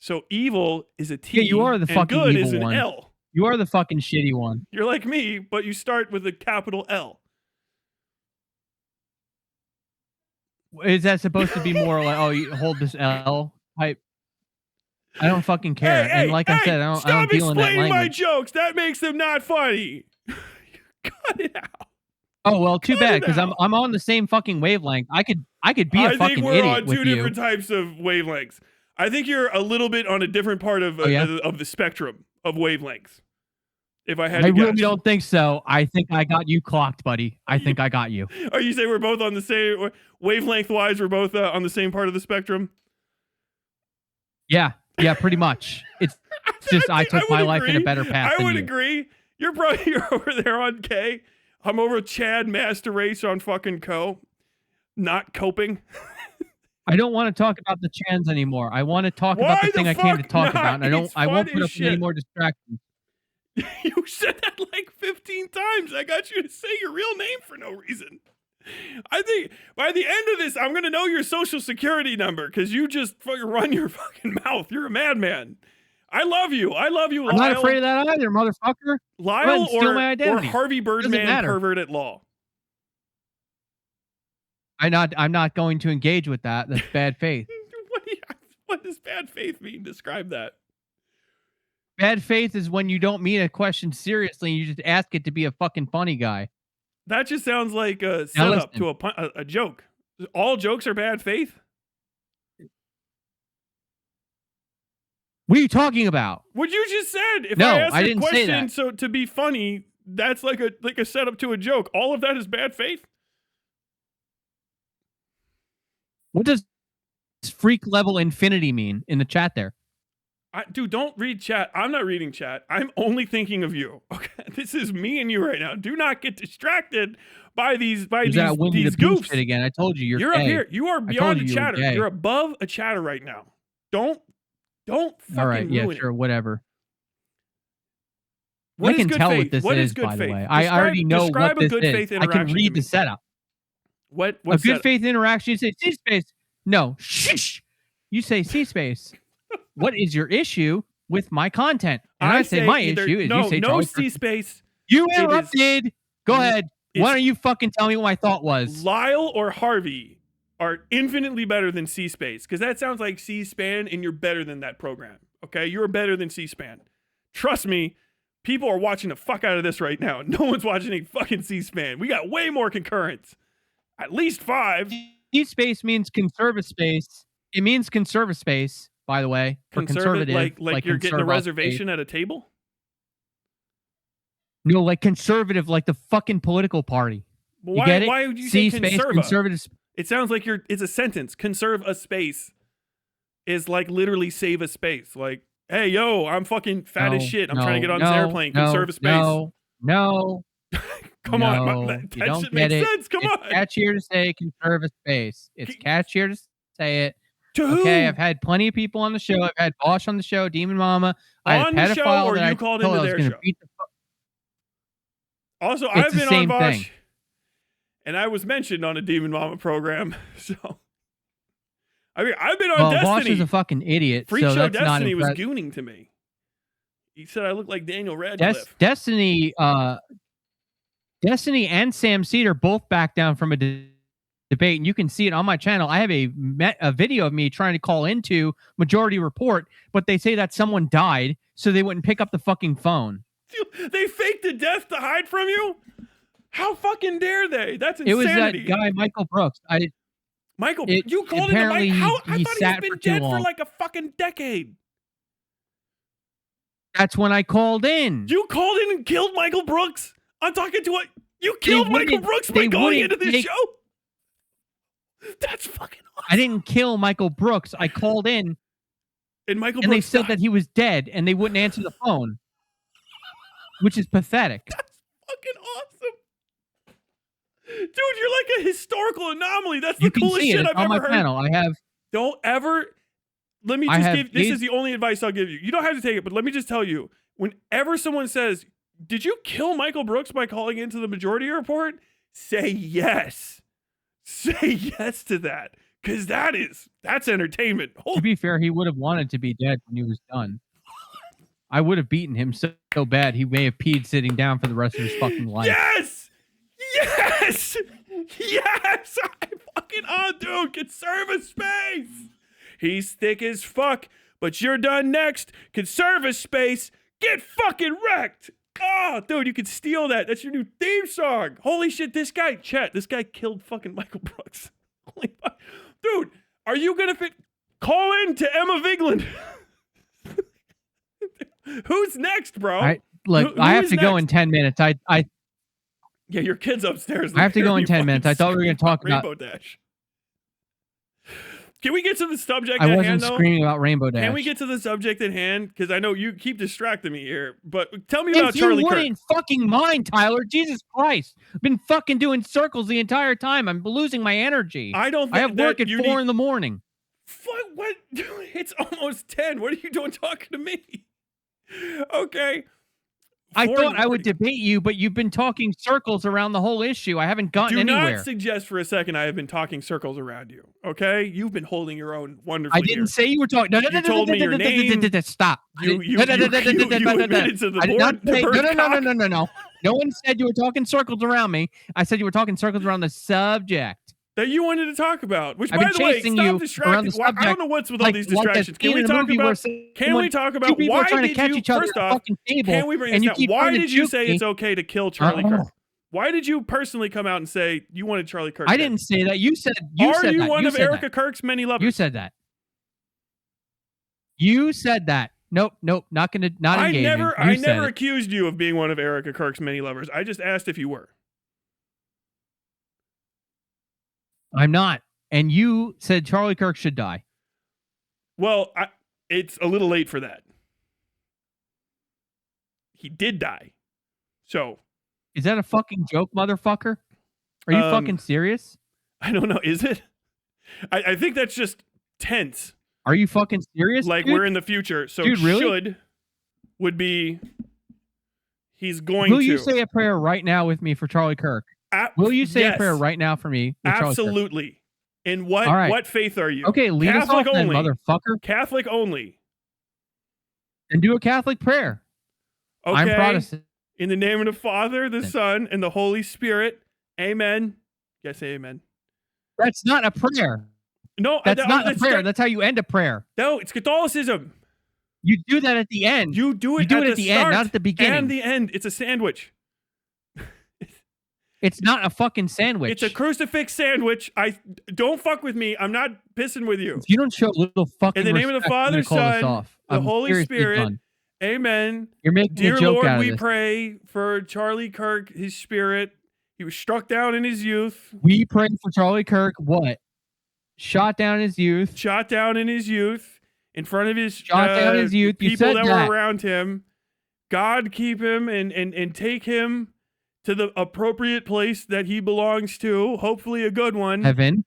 So evil is a T. Yeah, you are the and fucking good evil is an one. L. You are the fucking shitty one. You're like me, but you start with a capital L. Is that supposed to be more like, oh, you hold this L type? I don't fucking care. Hey, and like I said, I don't stop deal in that explaining language. my jokes. That makes them not funny. Cut it out. Oh well, too Cut bad it because I'm out. on the same fucking wavelength. I could be a I fucking think we're idiot on with two you. different types of wavelengths. I think you're a little bit on a different part of of the spectrum of wavelengths. If I had I to really guess. don't think so. I think I got you clocked, buddy. I think I got you. Are you saying we're both on the same wavelength wise? We're both on the same part of the spectrum. Yeah, pretty much. It's just I took my life in a better path I than would you. agree. You're over there on K. I'm over Chad Master Race on fucking Co. Not coping. I don't want to talk about the Chans anymore. I want to talk Why about the the thing I came to fuck talk not? about. And It's I won't fun put as up with any shit. more distractions. You said that like 15 times. I got you to say your real name for no reason. I think by the end of this, I'm going to know your social security number because you just fucking run your fucking mouth. You're a madman. I love you. I love you, Lyle. I'm not afraid of that either, motherfucker. Go ahead Lyle and steal my or identity. Harvey Birdman matter. pervert at law. I'm not going to engage with that. That's bad faith. What does bad faith mean? Describe that. Bad faith is when you don't mean a question seriously and you just ask it to be a fucking funny guy. That just sounds like a setup to a joke. All jokes are bad faith? What are you talking about? What you just said. If No, I ask I a didn't say question that. so to be funny, that's like a setup to a joke. All of that is bad faith? What does freak level infinity mean in the chat there? Dude, don't read chat. I'm not reading chat. I'm only thinking of you. Okay, this is me and you right now. Do not get distracted by these goofs shit again. I told you you're gay. up here. You are beyond a you were chatter. gay. You're above a chatter right now. Don't fucking All right, yeah, ruin sure, it. whatever. What I is can good tell faith? what this What is, good by faith? the way. I already know describe what a this good is. faith I interaction can to read me. the setup. What A good setup? faith interaction, you say C space. No, shush. You say C space. What is your issue with my content? And I say my either, issue is no, you say no Charlie C Kirk. space. You interrupted. Go ahead. it's- Why don't you fucking tell me what my thought was? Lyle or Harvey are infinitely better than C-SPACE because that sounds like C-SPAN and you're better than that program. Okay, you're better than C-SPAN. Trust me, people are watching the fuck out of this right now. No one's watching a fucking C-SPAN. We got way more concurrents. At least 5. C space means conservative space. It means conservative space, by the way. For conservative, like you're getting a conservative reservation space. at a table. No, like conservative, like the fucking political party. Well, You get it? why would you C say space, conserva? conservative. It sounds like it's a sentence. Conserve a space is like literally save a space. Like, hey, yo, I'm fucking fat as shit. I'm trying to get on this airplane. Conserve a space. No. Come on. you That don't shit get makes it. sense. Come It's on. catchier to say conserve a space. It's catchier to say it. To who? Okay, I've had plenty of people on the show. I've had Bosch on the show, Demon Mama. I had On a the pedophile show, or that you I called told into I was their gonna show? beat the Also, It's I've the been on same Bosch, thing. and I was mentioned on a Demon Mama program. So, I mean, I've been on Well, Destiny. Bosch is a fucking idiot. Freak so Show that's not Destiny was impressive. gooning to me. He said I look like Daniel Radcliffe. Destiny and Sam Cedar both backed down from a debate, and you can see it on my channel. I have a video of me trying to call into Majority Report, but they say that someone died, so they wouldn't pick up the fucking phone. They faked a death to hide from you? How fucking dare they? That's insanity. It was that guy, Michael Brooks. You called him Mike? I thought he's been dead for like a fucking decade. That's when I called in. You called in and killed Michael Brooks? I'm talking to You killed Michael Brooks by going into this show? That's fucking awesome. I didn't kill Michael Brooks. I called in. And Michael and Brooks they said that he was dead, and they wouldn't answer the phone. Which is pathetic. That's fucking awesome. Dude, you're like a historical anomaly. That's the coolest shit I've ever heard. Channel. I have. Don't ever. Let me just give. This is the only advice I'll give you. You don't have to take it, but let me just tell you. Whenever someone says, "Did you kill Michael Brooks by calling into the Majority Report?" Say yes. Say yes to that, because that's entertainment. To be fair, he would have wanted to be dead when he was done. I would have beaten him so bad he may have peed sitting down for the rest of his fucking life. Yes! Yes! Yes! Dude, conserve a space! He's thick as fuck, but you're done next. Conserve a space. Get fucking wrecked! Oh, dude, you could steal that. That's your new theme song. Holy shit, this guy killed fucking Michael Brooks. Holy fuck. Dude, are you gonna call in to Emma Vigeland? Who's next, bro? I have to go in 10 minutes. Yeah, your kid's upstairs. I have to go in 10 minutes. I thought we were going to talk about Rainbow Dash. Can we get to the subject at hand, wasn't screaming about Rainbow Dash. Can we get to the subject at hand? Because I know you keep distracting me here. But tell me about Charlie Kirk. If you wouldn't fucking mind, Tyler. Jesus Christ. I've been fucking doing circles the entire time. I'm losing my energy. I don't think I have work at 4 in the morning. What? It's almost 10. What are you doing talking to me? Okay. I thought I would debate you, but you've been talking circles around the whole issue. I haven't gotten anywhere. Do not suggest for a second I have been talking circles around you, okay? You've been holding your own wonderfully. I didn't say you were talking. No, you told me your name. Stop. You admitted to the board. No. No one said you were talking circles around me. I said you were talking circles around the subject that you wanted to talk about. Which, by the way, stop distracting. I don't know what's with all these distractions. Can we talk about why did you? First off, can we bring this down? Why did you say it's okay to kill Charlie Kirk? Why did you personally come out and say you wanted Charlie Kirk? I didn't say that. You said. Are you one of Erica Kirk's many lovers? You said that. You said that. Nope. Not engaging. I never accused you of being one of Erica Kirk's many lovers. I just asked if you were. I'm not. And you said Charlie Kirk should die. Well, it's a little late for that. He did die. So. Is that a fucking joke, motherfucker? Are you fucking serious? I don't know. Is it? I think that's just tense. Are you fucking serious? Like, dude? We're in the future. So dude, really? Should would be he's going Will to. Will you say a prayer right now with me for Charlie Kirk? Will you say a prayer right now for me? Absolutely. In what faith are you? Okay, lead Catholic us off only, then, motherfucker. Catholic only. And do a Catholic prayer. Okay. I'm Protestant. In the name of the Father, the Son, and the Holy Spirit. Amen. Yes, amen. That's not a prayer. No, that's not a prayer. That's how you end a prayer. No, it's Catholicism. You do that at the end. You do it at the end, not at the beginning. And the end. It's a sandwich. It's not a fucking sandwich. It's a crucifix sandwich. Don't fuck with me. I'm not pissing with you. If you don't show a little fucking in the name of the Father, Son, the Holy Spirit. Done. Amen. You're making Dear a joke Lord, out of we this. pray for Charlie Kirk, his spirit. He was struck down in his youth. We pray for Charlie Kirk. What? Shot down in his youth. Shot down in his youth. In front of his down his youth. You people said that were around him. God keep him and take him to the appropriate place that he belongs to. Hopefully a good one. Heaven.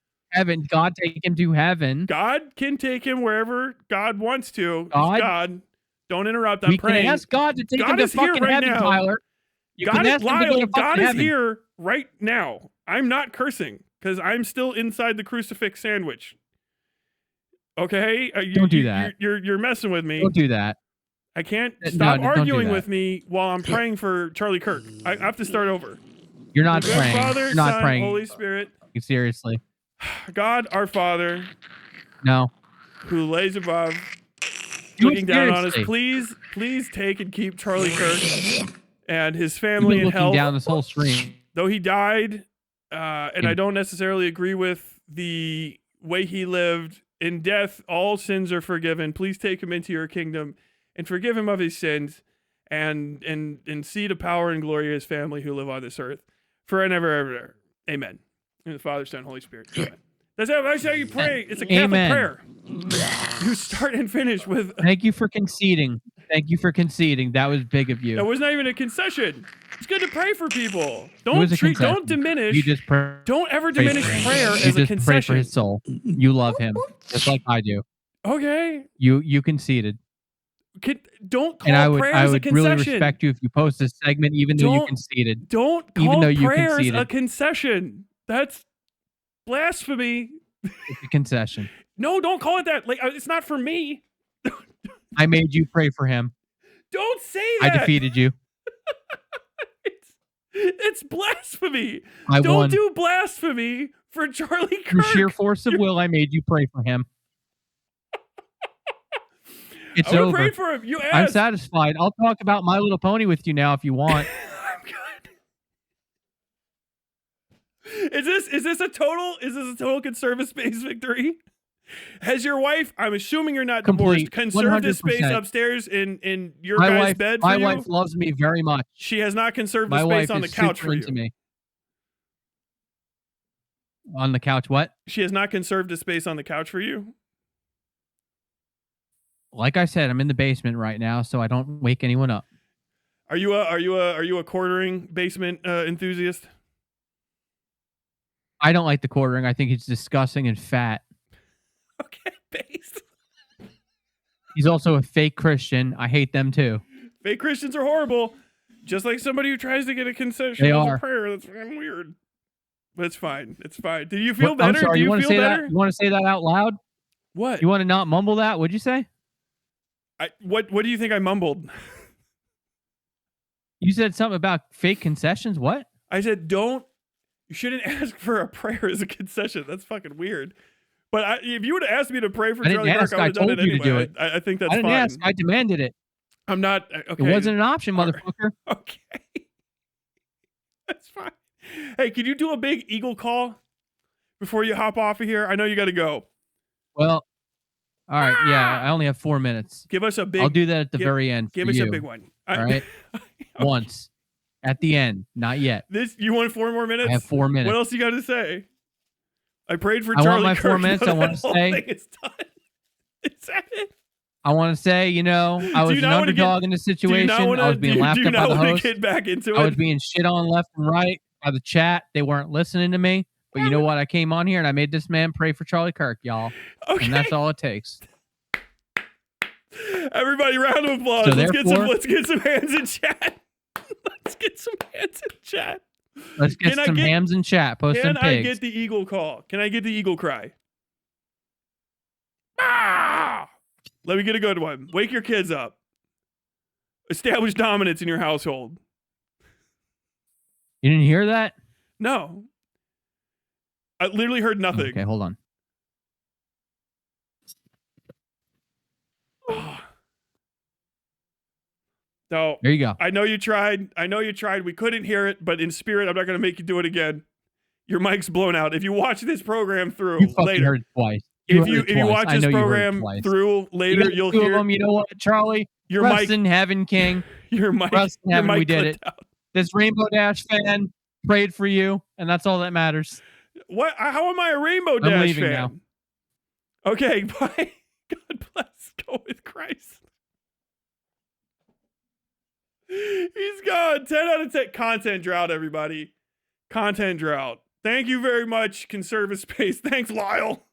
God take him to heaven. God can take him wherever God wants to. God. Don't interrupt. I'm praying. We can ask God to take him to fucking heaven, now. Tyler. God is here right now. I'm not cursing because I'm still inside the crucifix sandwich. Okay? Don't do that. You're messing with me. Don't do that. I can't No, stop don't do arguing that. with me while I'm praying for Charlie Kirk. I have to start over. You're not Good praying. Father, You're not Son, praying. Holy Spirit. Seriously. God, our Father, No. who lays above, Do it looking down on us, seriously. please take and keep Charlie Kirk and his You've family been in looking health. down this whole stream. Though he died, and I don't necessarily agree with the way he lived, in death all sins are forgiven. Please take him into your kingdom and forgive him of his sins, and see the power and glory of his family who live on this earth forever and ever. Amen. In the Father, Son, Holy Spirit. Amen. That's how you pray. It's a Catholic Amen. prayer. You start and finish with. Thank you for conceding. Thank you for conceding. That was big of you. That was not even a concession. It's good to pray for people. was a concession. Don't diminish. You just pray. Don't ever Pray diminish for him. prayer You as a just pray for concession. his soul. You love him just like I do. Okay. You conceded, Don't call and I prayer would as a really concession. respect you if you post this segment even though you Don't- conceded. Don't even call though you prayers a conceded. concession. That's blasphemy. It's a concession. No, don't call it that. Like it's not for me. I made you pray for him. Don't say I that. defeated you. It's blasphemy. I Don't won. do blasphemy for Charlie Through Kirk. sheer force of will, I made you pray for him. It's I would over. pray for him. You asked. I'm satisfied. I'll talk about My Little Pony with you now if you want. I'm good. Is this a total conserve space victory? Has your wife, I'm assuming you're not Complete. divorced, conserved this space 100%. upstairs in your My guy's wife, bed for my you? wife loves me very much. She has not conserved the My space wife on the is couch super for into you. me. On the couch, what? She has not conserved the space on the couch for you? Like I said, I'm in the basement right now, so I don't wake anyone up. Are you a quartering basement enthusiast? I don't like the quartering. I think he's disgusting and fat. Okay, base. He's also a fake Christian. I hate them too. Fake Christians are horrible. Just like somebody who tries to get a concession They as are. a prayer. That's fucking weird. But it's fine. It's fine. Do you feel What- better? I'm sorry. Do you want to feel say better? that? You want to say that out loud? What? You want to not mumble that? What'd you say? What do you think I mumbled? You said something about fake concessions. What? I said, you shouldn't ask for a prayer as a concession. That's fucking weird. But if you would have asked me to pray for I didn't Charlie Kirk, ask, I would have I done it told you anyway. to do it. I think that's I didn't fine. ask. I demanded it. I'm not. Okay. It wasn't an option, All right. motherfucker. Okay. That's fine. Hey, can you do a big eagle call before you hop off of here? I know you got to go. Well, all right. Yeah, I only have 4 minutes. Give us a big. I'll do that at the give- very end. Give for us you. a big one. All right. Once. At the end. Not yet. You want 4 more minutes? I have 4 minutes. What else you got to say? I prayed for I want Charlie my Kirk. 4 minutes. Now I want that to whole say- thing is done. Is that it? I want to say, I was an not wanna underdog in this situation. I was being laughed at by the host. Get back into I was it? being shit on left and right by the chat. They weren't listening to me. But you know what? I came on here and I made this man pray for Charlie Kirk, y'all. Okay. And that's all it takes. Everybody, round of applause. So Let's get some hands in chat. Let's get some hands in chat. Let's get Can I some get- hams in chat. Post Can some I pigs. get the eagle call? Can I get the eagle cry? Ah! Let me get a good one. Wake your kids up. Establish dominance in your household. You didn't hear that? No. I literally heard nothing. Okay, hold on. So There you go. I know you tried. We couldn't hear it, but in spirit, I'm not going to make you do it again. Your mic's blown out. If you watch this program through You fucking later, heard it twice. if heard you it twice. watch I this know you heard it program twice. through later, got you'll two hear of them. You know what, Charlie? your Rest mic. in heaven, King. Your mic. Rest in Your heaven, mic we did clipped it. out. This Rainbow Dash fan prayed for you, and that's all that matters. What? How am I a Rainbow I'm Dash leaving fan? now. Okay, bye. God bless. Go with Christ. He's gone. 10 out of 10. Content drought, everybody. Content drought. Thank you very much, Conservative Space. Thanks, Lyle.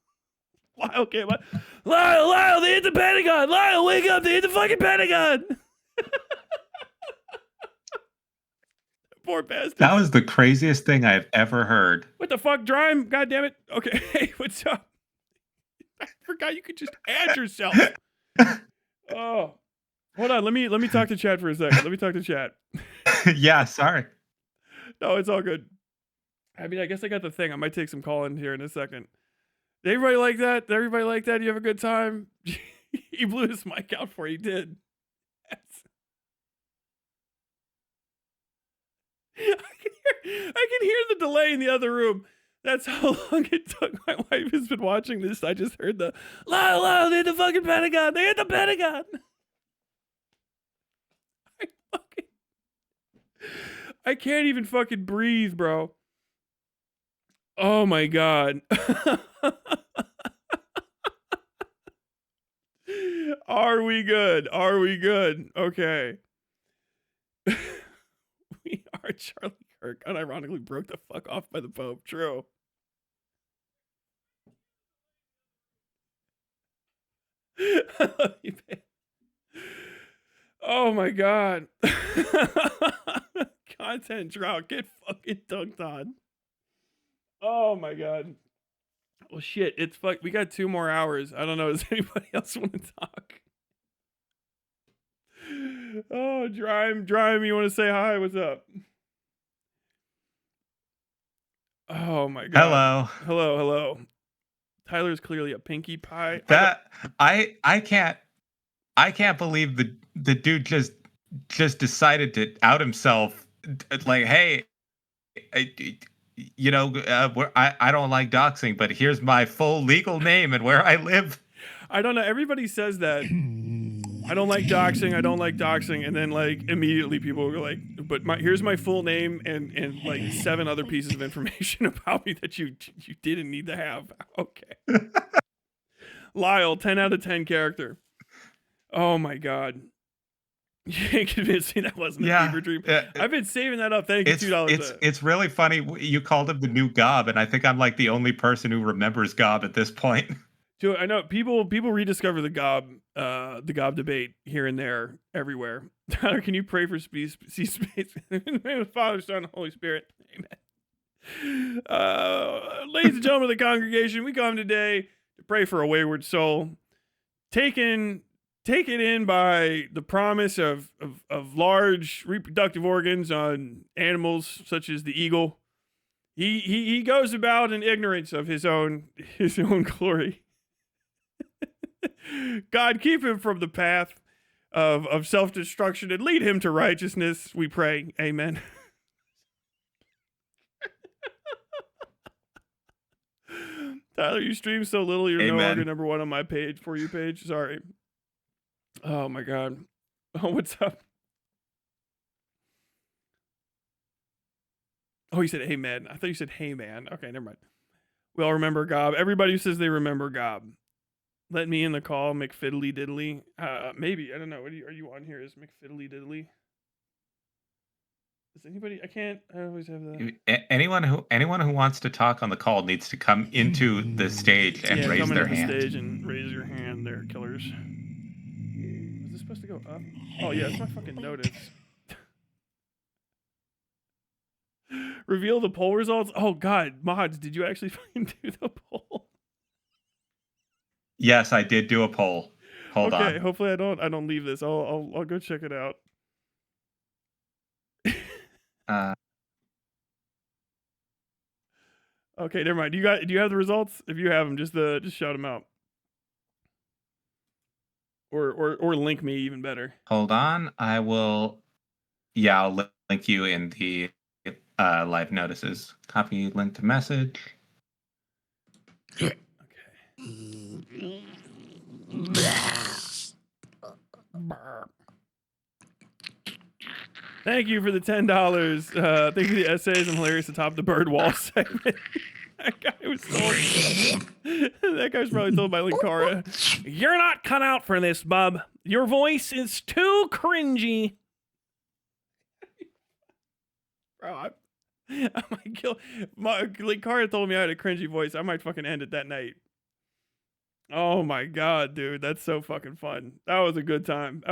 Lyle came up. Lyle, they hit the Pentagon. Lyle, wake up. They hit the fucking Pentagon. Poor bastard. That was the craziest thing I've ever heard. What the fuck, Drime? God damn it. Okay, hey, what's up? I forgot you could just add yourself. Oh. Hold on, let me talk to chat for a second. Let me talk to chat. Yeah, sorry. No, it's all good. I mean, I guess I got the thing. I might take some call in here in a second. Did everybody like that? Did everybody like that? You have a good time? He blew his mic out for you. He did. I can hear the delay in the other room. That's how long it took. My wife has been watching this. I just heard the Lyle, they hit the fucking Pentagon. They hit the Pentagon. I can't even fucking breathe, bro. Oh my god. Are we good? Are we good? Okay. We are Charlie Kirk. Unironically broke the fuck off by the Pope. True. I love you, babe. Oh my god. Content drought. Get fucking dunked on. Oh my god. Well, shit. It's fuck. We got 2 more hours. I don't know. Does anybody else want to talk? Oh, Drime, you want to say hi? What's up? Oh my god. Hello. Tyler's clearly a Pinkie Pie. That I can't believe the dude just decided to out himself. Like, hey, I don't like doxing, but here's my full legal name and where I live. I don't know. Everybody says that. I don't like doxing. I don't like doxing. And then like immediately people go like, but here's my full name and like 7 other pieces of information about me that you didn't need to have. Okay. Lyle, 10 out of 10 character. Oh my god. You can't convince me that wasn't a fever dream. I've been saving that up. Thank you, $2. It's really funny. You called him the new Gob, and I think I'm like the only person who remembers Gob at this point. Dude, I know people rediscover the Gob debate here and there everywhere. Tyler, can you pray for sea space? In the name of the Father, Son, and Holy Spirit. Amen. Ladies and gentlemen of the congregation, we come today to pray for a wayward soul, taken in by the promise of large reproductive organs on animals such as the eagle. He goes about in ignorance of his own glory. God, keep him from the path of self-destruction and lead him to righteousness, we pray. Amen. Tyler, you stream so little, you're no longer number 1 on my page, For You page. Sorry. Oh my god. Oh, what's up? Oh, you said hey man. I thought you said hey man. Okay, never mind. We all remember Gob. Everybody who says they remember Gob. Let me in the call, McFiddly Diddly. Maybe. I don't know. Are you on here as McFiddly Diddly? Is anybody? I always have that. Anyone who wants to talk on the call needs to come into the stage and raise their hand. Stage and raise your hand there, killers. Is this supposed to go up? Oh yeah, it's my fucking notice. Reveal the poll results. Oh god, mods, did you actually fucking do the poll? Yes, I did do a poll. Hold on. Okay, hopefully I don't leave this. I'll go check it out. Okay, never mind. Do you have the results? If you have them, just shout them out. Or link me, even better. Hold on. I will. Yeah, I'll link you in the live notices. Copy link to message. Okay. Thank you for the $10. Thank you for the essays and hilarious atop the bird wall segment. That guy was told. That guy's probably told by Linkara, "You're not cut out for this, bub. Your voice is too cringy." Bro, I might kill. Linkara told me I had a cringy voice. I might fucking end it that night. Oh my god, dude, that's so fucking fun. That was a good time.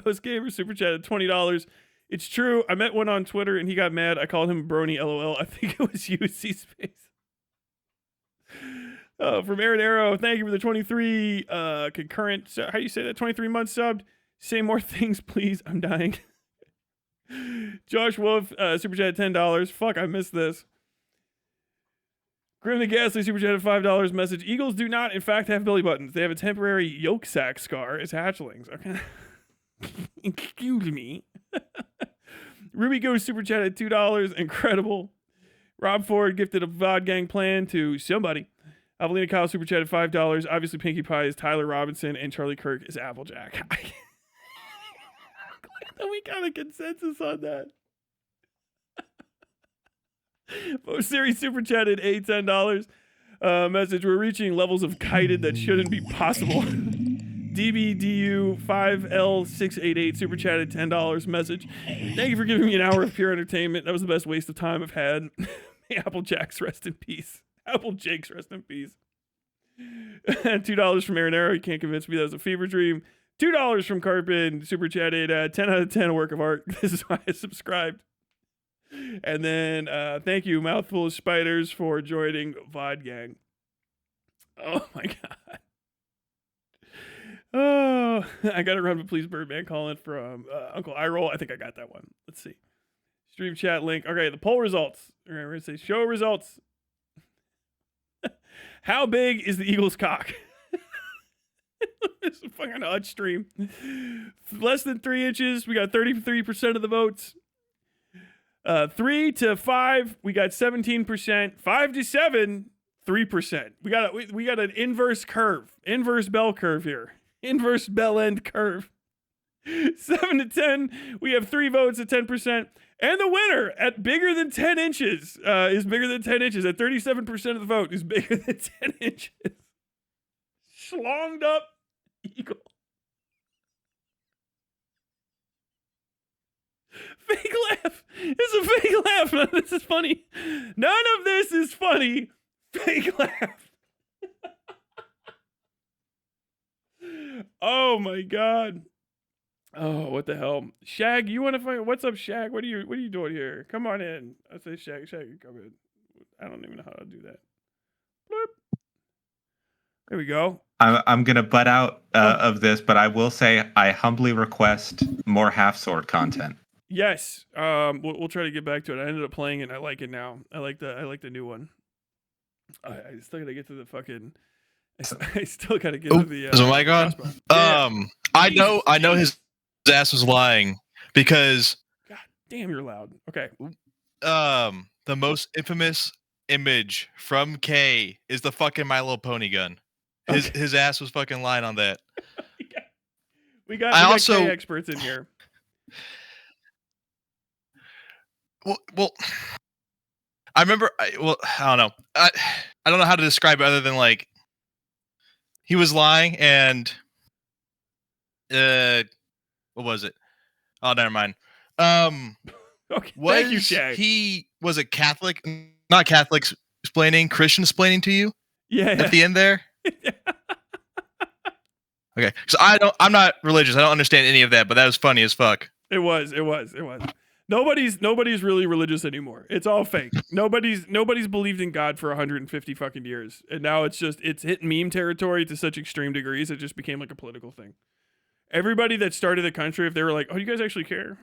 Ghost Gamer super chatted $20. It's true. I met one on Twitter and he got mad. I called him Brony LOL. I think it was you, C Space. From Aaron Arrow, thank you for the 23 concurrent. How do you say that? 23 months subbed. Say more things, please. I'm dying. Josh Wolf, super chat $10. Fuck, I missed this. Grim the Ghastly super chat $5 message. Eagles do not, in fact, have belly buttons. They have a temporary yolk sac scar as hatchlings. Okay. Excuse me. Ruby Goes super chat at $2. Incredible. Rob Ford gifted a VOD gang plan to somebody. Avelina Kyle super chat at $5. Obviously, Pinkie Pie is Tyler Robinson and Charlie Kirk is Applejack. We got a consensus on that. Most series super chatted $10. Message: we're reaching levels of kited that shouldn't be possible. DBDU5L688 super chatted $10. Message: thank you for giving me an hour of pure entertainment. That was the best waste of time I've had. May Applejacks rest in peace. Applejakes rest in peace. $2 from Aaron Arrow. You can't convince me that was a fever dream. $2 from Carpin, super chatted, 10 out of 10, a work of art. This is why I subscribed. And then thank you, Mouthful of Spiders, for joining VOD Gang. Oh my god. Oh, I got to run, but please, Birdman calling from Uncle Iroll. I think I got that one. Let's see. Stream chat link. Okay, the poll results. All right, we're going to say show results. How big is the Eagles' cock? It's a fucking odd stream. Less than 3 inches, we got 33% of the votes. 3 to 5, we got 17%. 5 to 7, 3%. We got an inverse curve, inverse bell curve here, inverse bell end curve. 7 to 10, we have 3 votes at 10%, and the winner at bigger than 10 inches is bigger than 10 inches. At 37% of the vote is bigger than 10 inches. Schlonged up eagle. Fake laugh. It's a fake laugh. This is funny. None of this is funny. Fake laugh. Oh my god. Oh, what the hell? Shag, you want to find what's up, Shag? What are you doing here? Come on in. I say Shag, come in. I don't even know how to do that. Bloop. There we go. I'm gonna butt out of this, but I will say I humbly request more half sword content. Yes. We'll try to get back to it. I ended up playing it and I like it now. I like the new one. I still gotta get to the fucking I still gotta get to the is the mic on? Yeah. I know his ass was lying because God damn, you're loud. Okay. The most infamous image from K is the fucking My Little Pony gun. His ass was fucking lying on that. We got K experts in here. Well, I remember. I don't know. I don't know how to describe it other than like he was lying and what was it? Oh, never mind. Okay. Thank you, Shag. He was a Catholic, not Catholic explaining, Christian explaining to you. Yeah. At the end there. Okay, so I'm not religious. I don't understand any of that, but that was funny as fuck. It was. Nobody's really religious anymore. It's all fake. Nobody's believed in God for 150 fucking years, and now it's hit meme territory to such extreme degrees it just became like a political thing. Everybody that started the country, if they were like, "Oh, you guys actually care?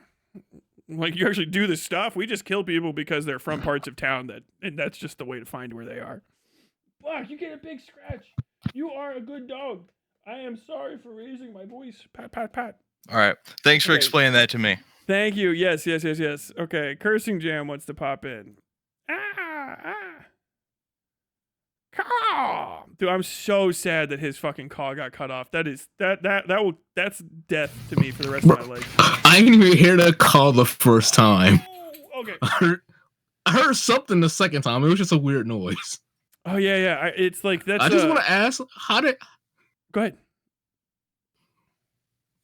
Like, you actually do this stuff? We just kill people because they're from parts of town and that's just the way to find where they are." Fuck, you get a big scratch. You are a good dog. I am sorry for raising my voice. Pat, pat, pat. All right. Thanks for explaining that to me. Thank you. Yes. Okay. Cursing Jam wants to pop in. Caw. Dude, I'm so sad that his fucking caw got cut off. That's death to me for the rest of my life. I didn't even hear that call the first time. Oh, okay. I heard something the second time. It was just a weird noise. Oh yeah. It's like that's. I just want to ask, how did? Go ahead.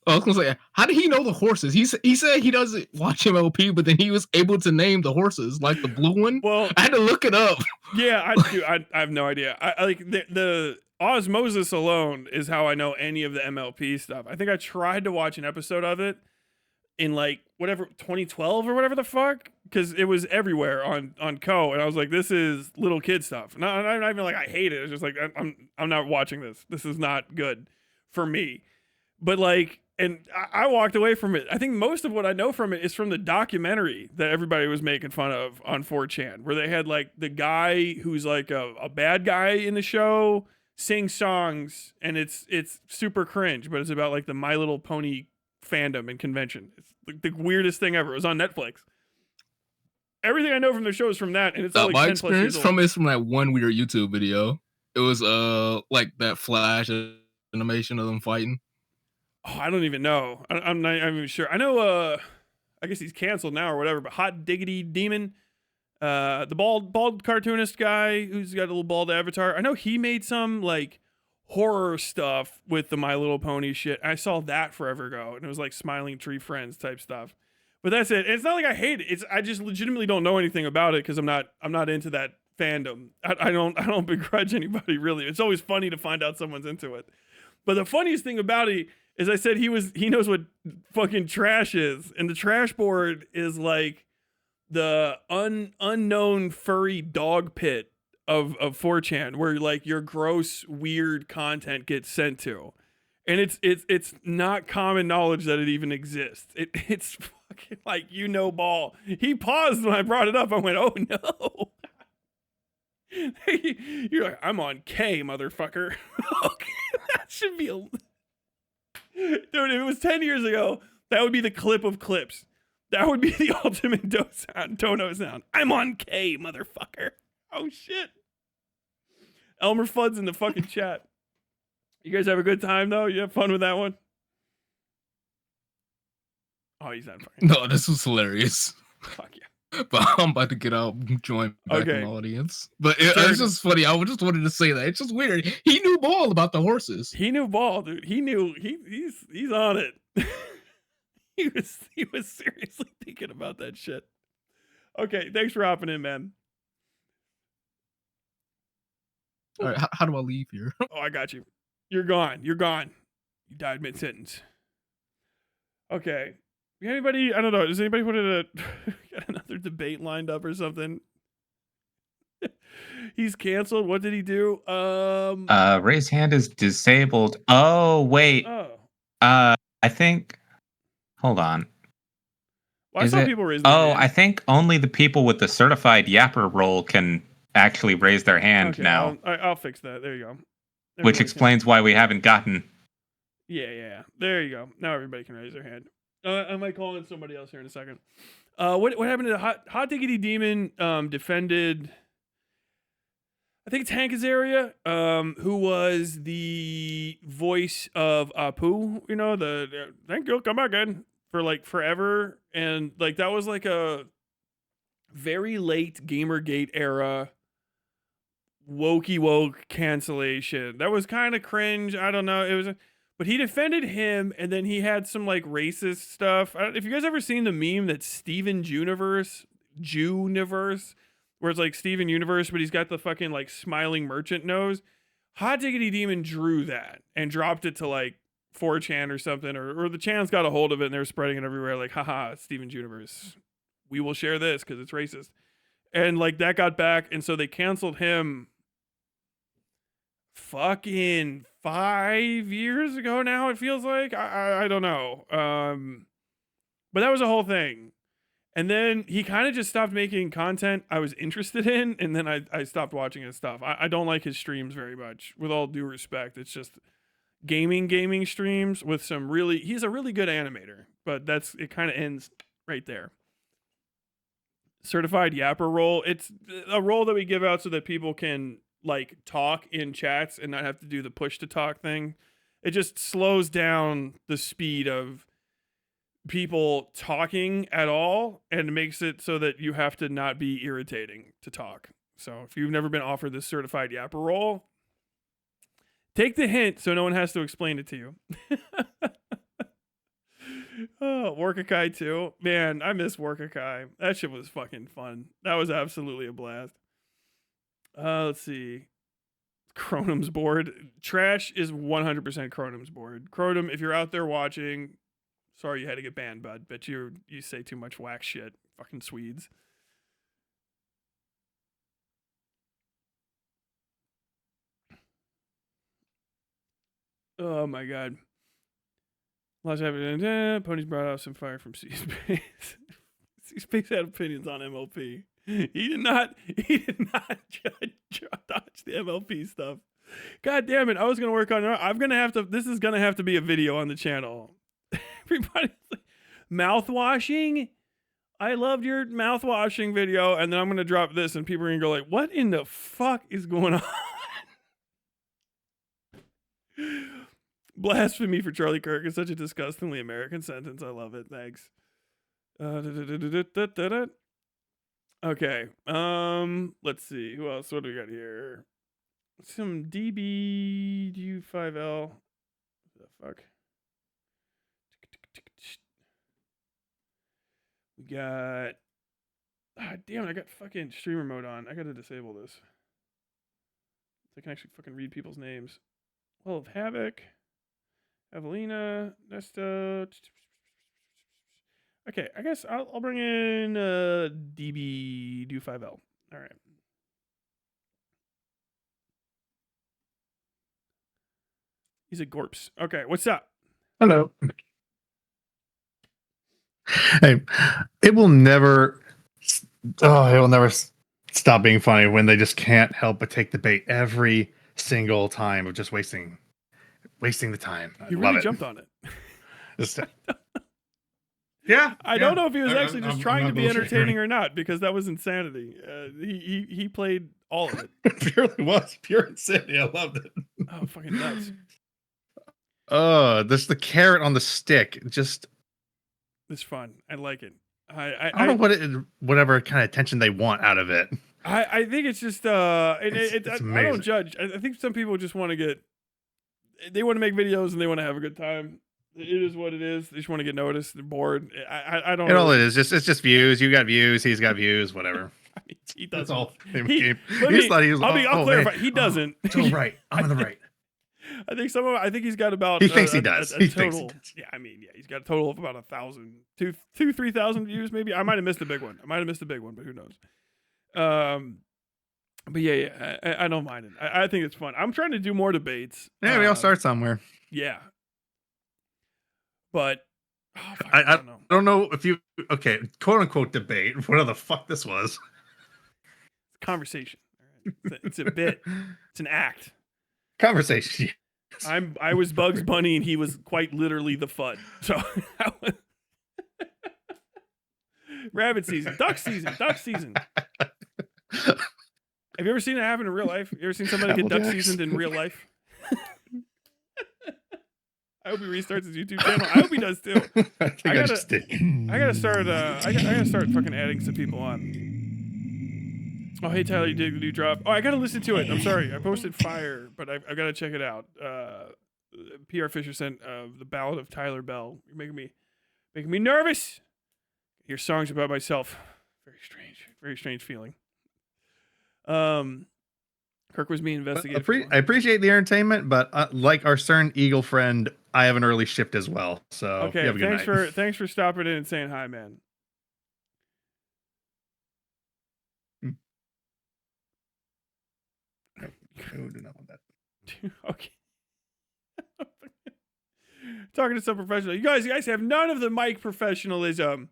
I was gonna say, how did he know the horses? He said he doesn't watch MLP, but then he was able to name the horses, like the blue one. Well, I had to look it up. Yeah, I have no idea. I like the osmosis alone is how I know any of the MLP stuff. I think I tried to watch an episode of it in like whatever 2012 or whatever the fuck, because it was everywhere on Co. And I was like, this is little kid stuff. No, I'm not even like I hate it. It's just like I'm not watching this. This is not good for me. But like, and I walked away from it. I think most of what I know from it is from the documentary that everybody was making fun of on 4chan, where they had like the guy who's like a bad guy in the show sing songs, and it's super cringe, but it's about like the My Little Pony fandom and convention. It's the weirdest thing ever. It was on Netflix. Everything I know from the show is from that, and it's like my 10 plus years experience old. from it is from that one weird YouTube video. It was like that Flash animation of them fighting. Oh, I don't even know. I'm not even sure. I know. I guess he's canceled now or whatever. But Hot Diggity Demon, the bald cartoonist guy who's got a little bald avatar. I know he made some like horror stuff with the My Little Pony shit. I saw that forever ago, and it was like Smiling Tree Friends type stuff. But that's it. And it's not like I hate it. I just legitimately don't know anything about it because I'm not into that fandom. I don't begrudge anybody really. It's always funny to find out someone's into it. But the funniest thing about it is I said he knows what fucking trash is, and the trash board is like the unknown furry dog pit of 4chan, where like your gross weird content gets sent to, and it's not common knowledge that it even exists. It's fucking like ball. He paused when I brought it up. I went, oh no. You're like, I'm on K, motherfucker. Okay, that should be a. Dude, if it was 10 years ago, that would be the clip of clips. That would be the ultimate dono sound. I'm on K, motherfucker. Oh, shit. Elmer Fudd's in the fucking chat. You guys have a good time, though? You have fun with that one? Oh, he's not fucking. No, this was hilarious. Fuck yeah. But I'm about to get out and join back in the audience. But it's just funny. I just wanted to say that. It's just weird. He knew ball about the horses. He knew ball, dude. He knew he's on it. he was seriously thinking about that shit. Okay, thanks for hopping in, man. All right, how do I leave here? Oh, I got you. You're gone. You died mid-sentence. Okay. Anybody, I don't know, does anybody want to get another debate lined up or something? He's canceled. What did he do? Raise hand is disabled. Oh, wait. Oh. I think, hold on. Well, I saw people raise their hand. I think only the people with the certified yapper role can actually raise their hand Okay, now. I'll fix that. There you go. Which explains why we haven't gotten. Yeah. There you go. Now everybody can raise their hand. I might call in somebody else here in a second. What happened to the Hot Diggity Demon defended, I think it's Hank Azaria, who was the voice of Apu, the thank you, come back in, for like forever. And like that was like a very late Gamergate era wokey woke cancellation. That was kind of cringe. I don't know. It was but he defended him, and then he had some like racist stuff. If you guys ever seen the meme that's Steven Juniverse, where it's like Steven Universe, but he's got the fucking like smiling merchant nose. Hot Diggity Demon drew that and dropped it to like 4chan or something, or the channels got a hold of it and they were spreading it everywhere. Like, haha, Steven Universe, we will share this because it's racist. And like that got back, and so they canceled him. Fucking 5 years ago now, it feels like. I don't know. But that was a whole thing. And then he kind of just stopped making content I was interested in, and then I stopped watching his stuff. I don't like his streams very much, with all due respect. It's just gaming streams with some really, he's a really good animator, but it kind of ends right there. Certified yapper role. It's a role that we give out so that people can like talk in chats and not have to do the push to talk thing. It just slows down the speed of people talking at all and makes it so that you have to not be irritating to talk. So if you've never been offered this certified yapper role, take the hint so no one has to explain it to you. Oh, Workakai too. Man, I miss Workakai. That shit was fucking fun. That was absolutely a blast. Let's see. Chronum's board. Trash is 100% Chronum's board. Chronum, if you're out there watching, sorry you had to get banned, bud. Bet you say too much whack shit. Fucking Swedes. Oh my god. Lots of evidence. Ponies brought out some fire from C-Space. C-Space had opinions on MLP. He did not dodge the MLP stuff. God damn it. I was going to work on it. This is going to have to be a video on the channel. Everybody's like, mouthwashing? I loved your mouthwashing video. And then I'm going to drop this and people are going to go like, what in the fuck is going on? Blasphemy for Charlie Kirk is such a disgustingly American sentence. I love it. Thanks. Okay. Let's see. Who else? What do we got here? Some DBU5L. What the fuck? We got. Damn it! I got fucking streamer mode on. I gotta disable this. So I can actually fucking read people's names. Well of Havoc. Evelina, Nesta. Okay, I guess I'll bring in DB do 5L. All right. He's a Gorps. Okay, what's up? Hello. Hey, it will never stop being funny when they just can't help but take the bait every single time of just wasting the time. You really jumped on it. Yeah. I don't know if he was actually just trying to be entertaining or not, because that was insanity. He played all of it. It purely was pure insanity. I loved it. Oh, fucking nuts. This the carrot on the stick. Just it's fun. I like it. I don't know whatever kind of attention they want out of it. I think it's just I don't judge. I think some people just want to they want to make videos and they want to have a good time. It is what it is. They just want to get noticed. They're bored. I don't know. All it is. It's just views. You got views. He's got views. Whatever. I mean, he doesn't. That's all. I'll clarify. He doesn't. It's all right. I'm on the right. I think he's got about. He thinks he does. He thinks he does. Yeah, I mean, yeah, he's got a total of about 1,000, 3,000 views, maybe. I might have missed a big one. But who knows? But yeah, I don't mind it. I think it's fun. I'm trying to do more debates. Yeah, we all start somewhere. Yeah. But I don't know if you quote unquote debate. Whatever the fuck this was. Conversation. It's a bit. It's an act. Conversation. I was Bugs Bunny and he was quite literally the FUD. So rabbit season, duck season. Have you ever seen it happen in real life? You ever seen somebody get duck seasoned in real life? I hope he restarts his YouTube channel. I hope he does too. I gotta start. I gotta start fucking adding some people on. Oh, hey Tyler, you did the new drop. Oh, I gotta listen to it. I'm sorry, I posted fire, but I gotta check it out. PR Fisher sent the Ballad of Tyler Bell. You're making me nervous. Your songs about myself. Very strange feeling. Kirk was being investigated. I appreciate the entertainment, but like our CERN Eagle friend, I have an early shift as well. So okay, you have a good night. Thanks for stopping in and saying hi, man. I do not want that. Okay. Talking to some professional. You guys have none of the mic professionalism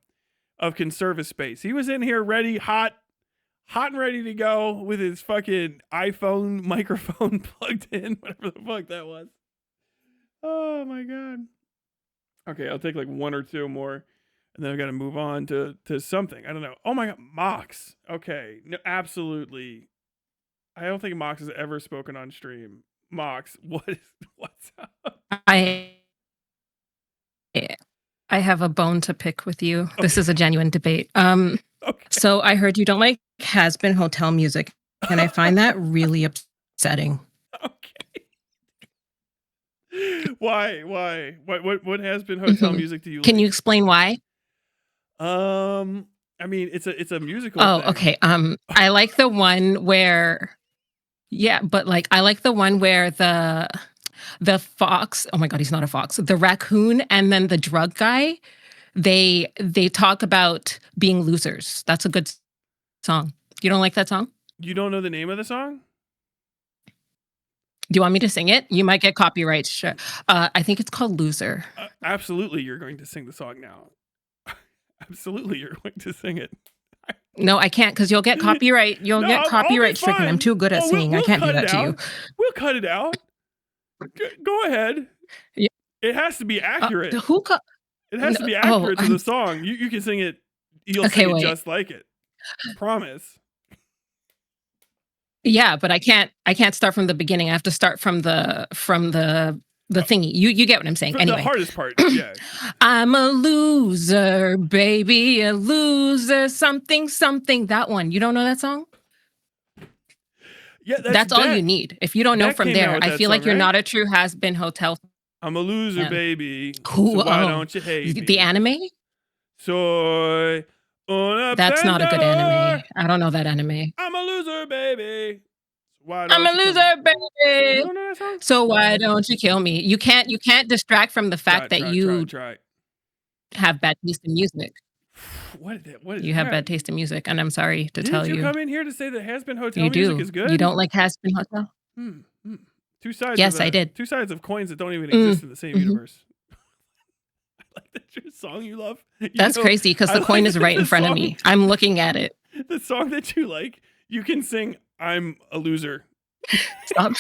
of Conservative Space. He was in here ready, hot and ready to go with his fucking iPhone microphone plugged in, whatever the fuck that was. Oh my god. Okay, I'll take like one or two more, and then I got to move on to something. I don't know. Oh my god, Mox. Okay, no, absolutely. I don't think Mox has ever spoken on stream. Mox, what's up? I have a bone to pick with you. Okay. This is a genuine debate. Okay. So I heard you don't like has-been hotel music, and I find that really upsetting. Okay. Why? What has-been hotel music do you like? Can you explain why? I mean, it's a musical. Oh, thing. Okay. I like the one where, I like the one where the fox. Oh my god, he's not a fox. The raccoon and then the drug guy. they talk about being losers. That's a good song. You don't like that song? You don't know the name of the song? Do you want me to sing it? You might get copyright. I think it's called Loser. Absolutely, you're going to sing the song now. Absolutely, you're going to sing it. No, I can't because you'll get copyright. You'll No, get I'll be copyright stricken. I'm fine. too good at singing. We'll I can't do cut that it to you. out. We'll cut it out. Go ahead. Yeah. It has to be accurate. It has to be No, accurate to the song. You can sing it. You'll Okay, sing it wait. just like it. Promise. Yeah, but I can't start from the beginning. I have to start from the thingy. You get what I'm saying. Anyway. The hardest part, yeah. I'm a loser, baby, a loser, something, something. That one. You don't know that song? Yeah, that's all you need. If you don't know Beck from came out there, with I that feel like song, you're right? not a true has-been hotel. I'm a loser, Yeah. baby. Who- So why oh, don't you hate me? The anime? Soy una That's not a good pendador. anime. I don't know that anime. I'm a loser, baby. Why I'm don't a you loser, come- baby. You don't know that song? So why don't you kill me? You can't distract from the fact that you Try. have bad taste in music. What is You have that? bad taste in music, and I'm sorry to Didn't tell you you. come in here to say that Has-Been Hotel You music do. is good? You don't like Has Been Hotel? Two sides. Yes, of I did. Two sides of coins that don't even exist in the same mhm. universe. I like that's your song you love. You That's know, crazy because I the coin like is right in the front of song- me. I'm looking at it. The song that you like, you can sing "I'm a loser." Stop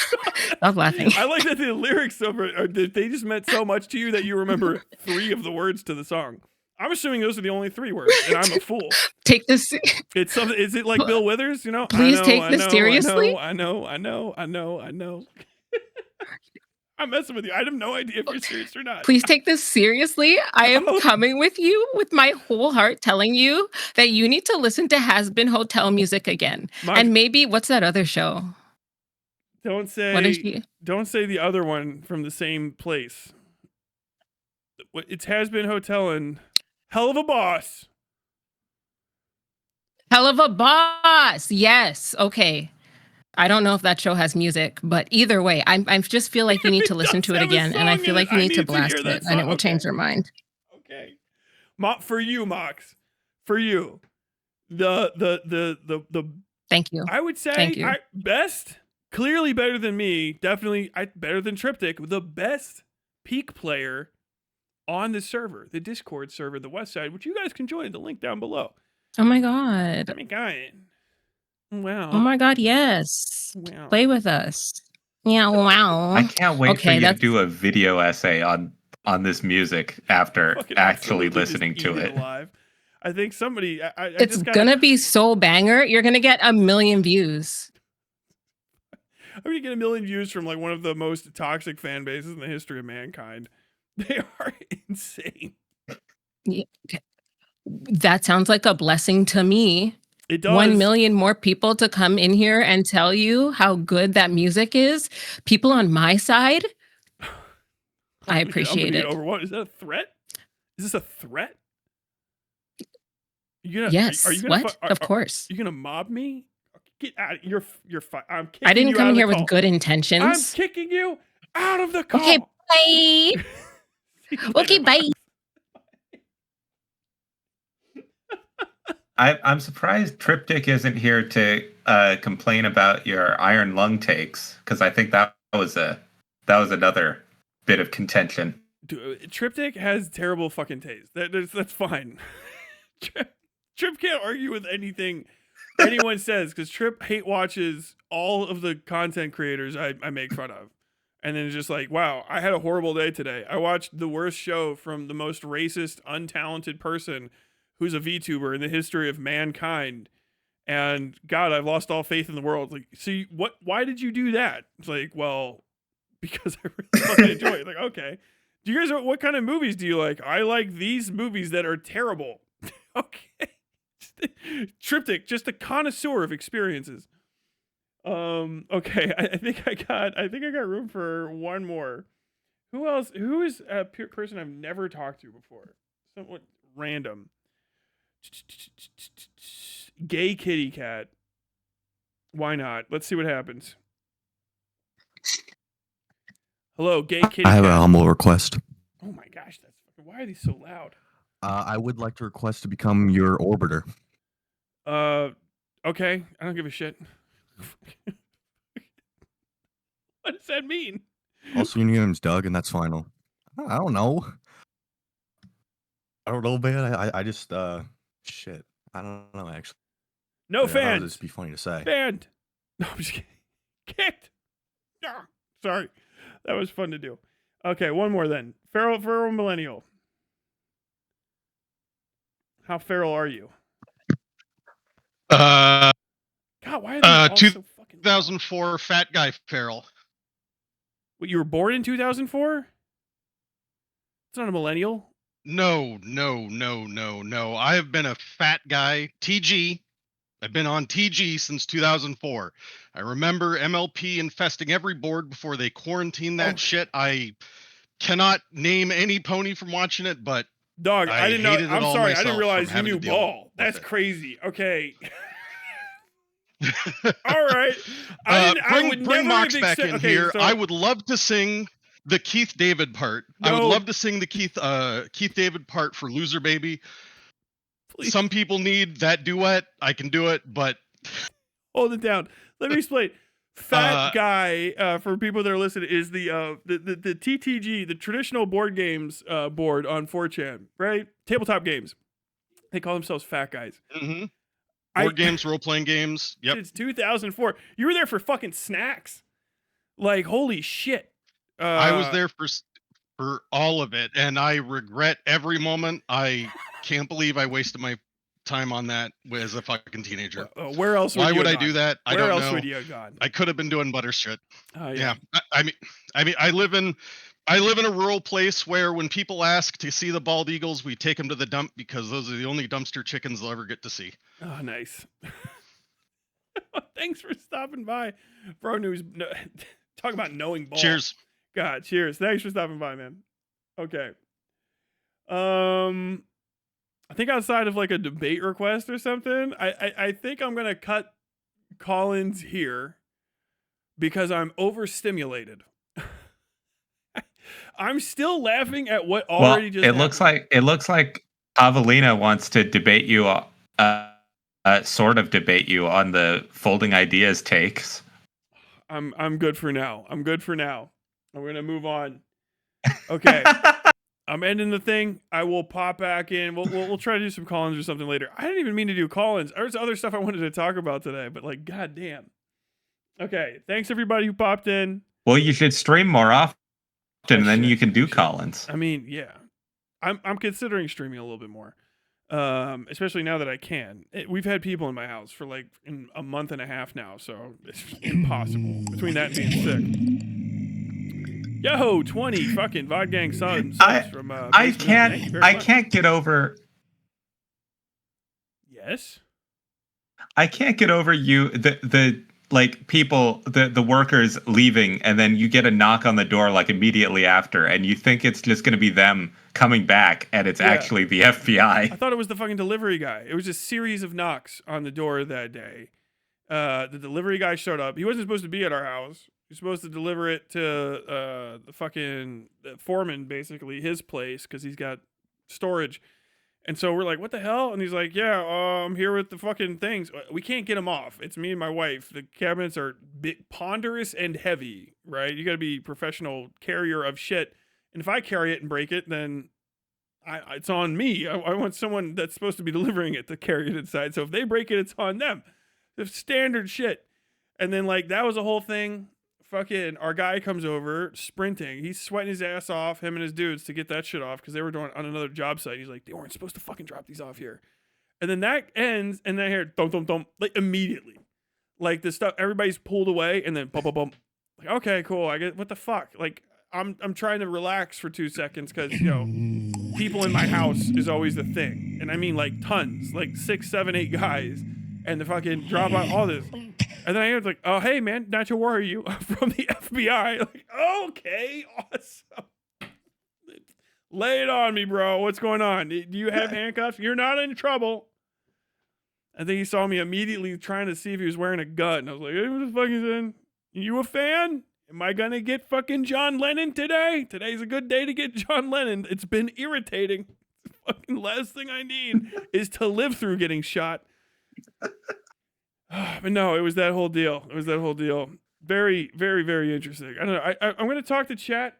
laughing. I like that the lyrics they just meant so much to you that you remember 3 of the words to the song. I'm assuming those are the only 3 words, and I'm a fool. Take this. It's something. Is it like Bill Withers? You know. Please take this seriously. I know. I'm messing with you. I have no idea if you're serious or not. Please take this seriously. I am coming with you with my whole heart, telling you that you need to listen to Has Been Hotel music again. And maybe what's that other show? Don't What is say. she? Don't say the other one from the same place. It Has Been Hotel and Hell of a Boss. Hell of a Boss. Yes. Okay. I don't know if that show has music, but either way, I just feel like you need to listen to it again, and I feel like you need to blast it, and it will change your mind. Okay. For you, Mox. For you. The Thank you. I would say Thank you. best, clearly better than me, definitely better than Triptych, the best peak player on the server, the Discord server, the West Side, which you guys can join, the link down below. Oh my god. Oh my god. Wow. Oh my god, yes. Wow. Play with us. Yeah, wow. I can't wait for you to that's- do a video essay on this music after Fucking actually absolutely listening just to eat it. alive. I think somebody. I It's just gotta, gonna be so banger. You're gonna get 1 million views. I'm gonna get 1 million views from like one of the most toxic fan bases in the history of mankind. They are insane. Yeah. That sounds like a blessing to me. It does. 1 million more people to come in here and tell you how good that music is. People on my side, I appreciate it. Over what? Is that a threat? Is this a threat? Yes. Are you gonna What? Of course. You gonna mob me? Get out! You're fine. I'm kicking I didn't you come out of here the with call. good I'm intentions. kicking you out of the call. Okay, bye. Okay, bye. I'm surprised Triptych isn't here to complain about your iron lung takes, because I think that was another bit of contention. Dude, Triptych has terrible fucking taste. That's fine. Trip can't argue with anything anyone says because Trip hate watches all of the content creators I make fun of. And then it's just like, wow, I had a horrible day today. I watched the worst show from the most racist, untalented person who's a VTuber in the history of mankind. And God, I've lost all faith in the world. Like, see, why did you do that? It's like, well, because I really fucking enjoy it. Like, okay. Do you guys know what kind of movies do you like? I like these movies that are terrible. Okay. Triptych, just a connoisseur of experiences. Okay, I think I got room for one more. Who else? Who is a person I've never talked to before? Somewhat random. Gay kitty cat. Why not? Let's see what happens. Hello, gay kitty cat. I have a humble request. Oh my gosh, why are these so loud? I would like to request to become your orbiter. Okay. I don't give a shit. What does that mean? Also, your name's Doug, and that's final. I don't know. I don't know, man. I just shit. I don't know actually. No I thought fans. it would just be funny to say. Banned. No, I'm just kidding. Kicked. Ah, sorry. That was fun to do. Okay, one more then. Feral millennial. How feral are you? God, why are they all so fucking 2004 fat guy feral. What, you were born in 2004? It's not a millennial. No. I have been a fat guy. TG. I've been on TG since 2004. I remember MLP infesting every board before they quarantined that shit. I cannot name any pony from watching it, but Dog, I didn't know. I'm sorry, I didn't realize you knew ball. ball. That's crazy. Okay. All right. I would bring never Mox back in here. So, I would love to sing the Keith David part. No. I would love to sing the Keith David part for Loser Baby. Please. Some people need that duet. I can do it, but hold it down. Let me explain. Fat guy, for people that are listening, is the TTG, the traditional board games board on 4chan, right? Tabletop games. They call themselves fat guys. Mm-hmm. Board games, role-playing games. Yep. It's 2004. You were there for fucking snacks. Like, holy shit. I was there for all of it, and I regret every moment. I can't believe I wasted my time on that as a fucking teenager. Where else? Why would I do that? I don't know. Where else would you have gone? I could have been doing butter shit. Yeah. I mean, I live in a rural place where when people ask to see the bald eagles, we take them to the dump because those are the only dumpster chickens they'll ever get to see. Oh, nice. Thanks for stopping by, bro. Talk about knowing ball. Cheers. God, cheers. Thanks for stopping by, man. Okay. I think outside of like a debate request or something, I think I'm gonna cut Collins here because I'm overstimulated. I'm still laughing at what already just happened. It looks like Avelina wants to debate you, sort of debate you on the folding ideas takes. I'm good for now. I'm gonna move on. Okay. I'm ending the thing. I will pop back in. We'll try to do some Collins or something later. I didn't even mean to do Collins. There's other stuff I wanted to talk about today, but like, goddamn. Okay. Thanks everybody who popped in. Well, you should stream more often, and then you can do Collins. I mean, yeah. I'm considering streaming a little bit more, especially now that I can. We've had people in my house for like a month and a half now, so it's impossible between that and being sick. Yo, 20 fucking Vodgang subs from I can't get over. Yes. I can't get over you the like people the workers leaving, and then you get a knock on the door like immediately after, and you think it's just going to be them coming back, and it's actually the FBI. I thought it was the fucking delivery guy. It was a series of knocks on the door that day. The delivery guy showed up. He wasn't supposed to be at our house. He's supposed to deliver it to the fucking foreman, basically his place, because he's got storage. And so we're like, what the hell? And he's like, yeah, I'm here with the fucking things. We can't get them off. It's me and my wife. The cabinets are big, ponderous and heavy, right? You got to be professional carrier of shit. And if I carry it and break it, then it's on me. I want someone that's supposed to be delivering it to carry it inside. So if they break it, it's on them. It's standard shit. And then like that was a whole thing. Fucking our guy comes over sprinting. He's sweating his ass off, him and his dudes, to get that shit off because they were doing on another job site. He's like, they weren't supposed to fucking drop these off here. And then that ends, and then I hear thump thump thump, like immediately, like the stuff everybody's pulled away, and then bump bump bump. Like, okay, cool. I get what the fuck. Like I'm trying to relax for 2 seconds because people in my house is always the thing, and I mean like tons, like 6, 7, 8 guys, and the fucking drop out all this. And then I hear it's like, oh, hey, man, not to worry you from the FBI. Like, okay, awesome. Lay it on me, bro. What's going on? Do you have handcuffs? You're not in trouble. I think he saw me immediately trying to see if he was wearing a gun. I was like, hey, what the fuck is in? You a fan? Am I going to get fucking John Lennon today? Today's a good day to get John Lennon. It's been irritating. fucking last thing I need is to live through getting shot. But no, it was that whole deal. It was that whole deal. Very, very, very interesting. I don't know. I'm going to talk to chat.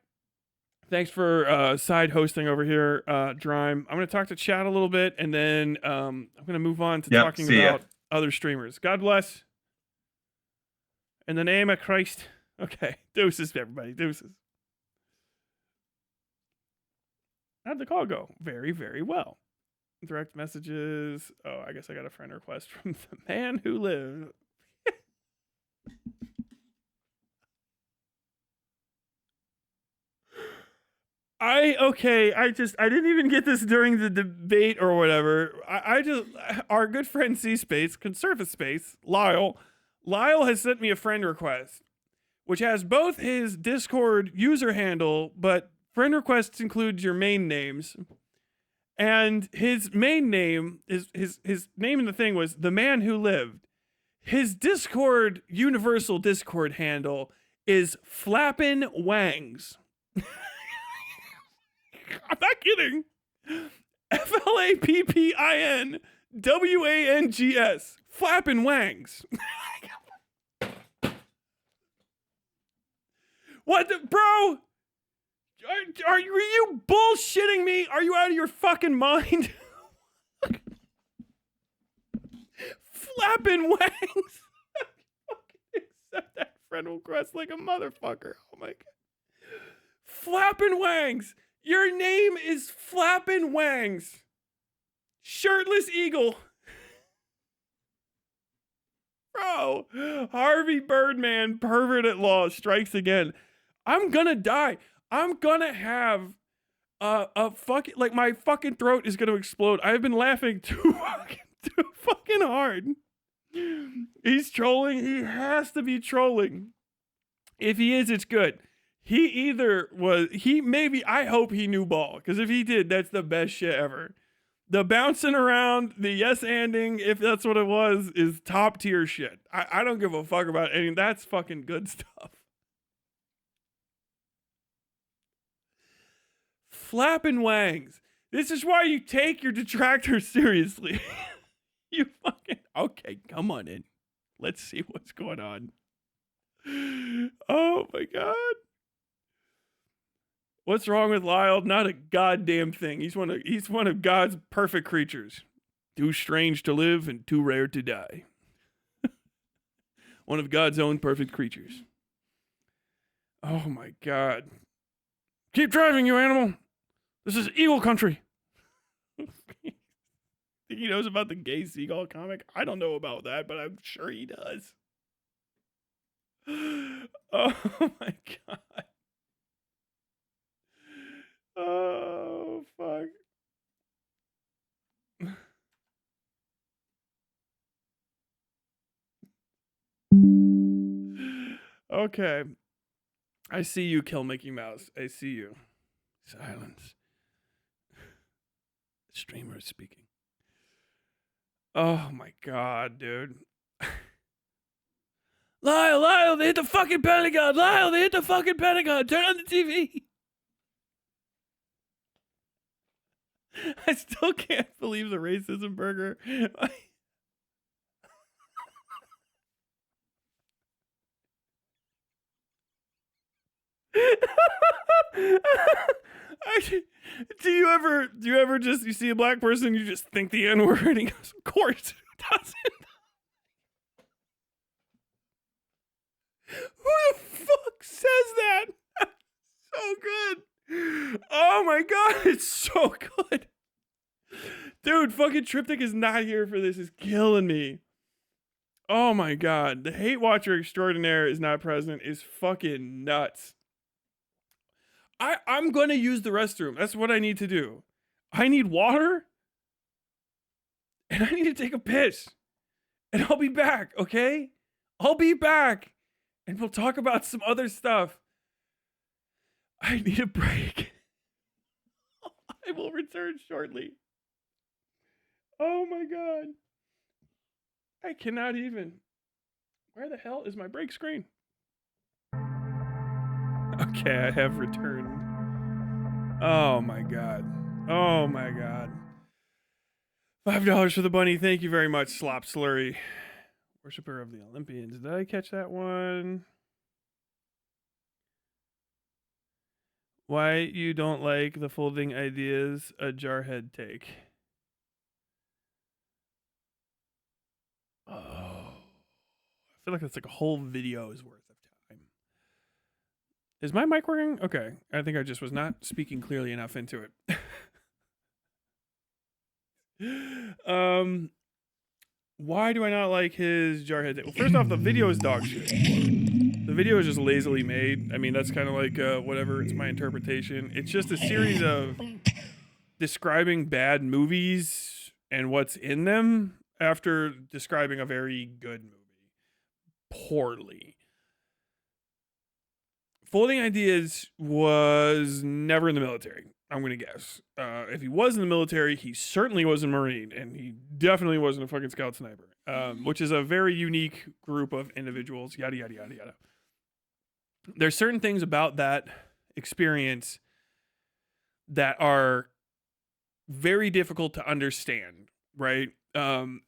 Thanks for side hosting over here, Drime. I'm going to talk to chat a little bit, and then I'm going to move on to talking about other streamers. God bless. In the name of Christ. Okay. Deuces, everybody. Deuces. How'd the call go? Very, very well. Direct messages. Oh, I guess I got a friend request from the man who lived. I didn't even get this during the debate or whatever. Our good friend C-Space, Conservative Space, Lyle has sent me a friend request, which has both his Discord user handle, but friend requests include your main names. And his main name is his name in the thing was The Man Who Lived. His Discord, universal Discord handle is Flappin' Wangs. I'm not kidding. FLAPPINWANGS. Flappin' Wangs. What the, bro? Are you bullshitting me? Are you out of your fucking mind? Flappin' Wangs. Accept that friend request like a motherfucker. Oh my god. Flappin' Wangs. Your name is Flappin' Wangs. Shirtless Eagle. Bro, Harvey Birdman, pervert at law, strikes again. I'm gonna die. I'm gonna have a fucking, like, my fucking throat is gonna explode. I've been laughing too fucking hard. He's trolling. He has to be trolling. If he is, it's good. He either was, I hope he knew ball, because if he did, that's the best shit ever. The bouncing around, the yes-anding, if that's what it was, is top tier shit. I don't give a fuck about any, that's fucking good stuff. Flappin' Wangs. This is why you take your detractors seriously. You fucking, okay, come on in. Let's see what's going on. Oh my god. What's wrong with Lyle? Not a goddamn thing. He's one of God's perfect creatures. Too strange to live and too rare to die. One of God's own perfect creatures. Oh my god. Keep driving, you animal. This is evil country. Think he knows about the gay seagull comic? I don't know about that, but I'm sure he does. Oh my god. Oh, fuck. Okay. I see you, Kill Mickey Mouse. I see you. Silence. The streamer is speaking. Oh my god, dude. Lyle, they hit the fucking Pentagon. Lyle, they hit the fucking Pentagon. Turn on the TV. I still can't believe the racism burger. Do you ever just, you see a black person, you just think the N-word, and he goes, of course, who doesn't? Who the fuck says that? So good. Oh my god, it's so good. Dude, fucking Triptych is not here for this. It's killing me. Oh my god. The hate watcher extraordinaire is not present is fucking nuts. I'm gonna use the restroom. That's what I need to do. I need water. And I need to take a piss. And I'll be back, okay? I'll be back. And we'll talk about some other stuff. I need a break. I will return shortly. Oh my god. I cannot even. Where the hell is my break screen? Okay, I have returned. Oh my god. Oh my god. $5 for the bunny. Thank you very much, Slop Slurry. Worshipper of the Olympians. Did I catch that one? Why you don't like the folding ideas a jarhead take? Oh. I feel like that's like a whole video's worth of time. Is my mic working? Okay. I think I just was not speaking clearly enough into it. Why do I not like his jarhead take? Well, first off, the video is dog shit. The video is just lazily made. I mean, that's kind of like whatever. It's my interpretation. It's just a series of describing bad movies and what's in them after describing a very good movie poorly. Folding Ideas was never in the military, I'm going to guess. If he was in the military, he certainly was a Marine, and he definitely wasn't a fucking scout sniper, which is a very unique group of individuals, yada, yada, yada, yada. There's certain things about that experience that are very difficult to understand, right?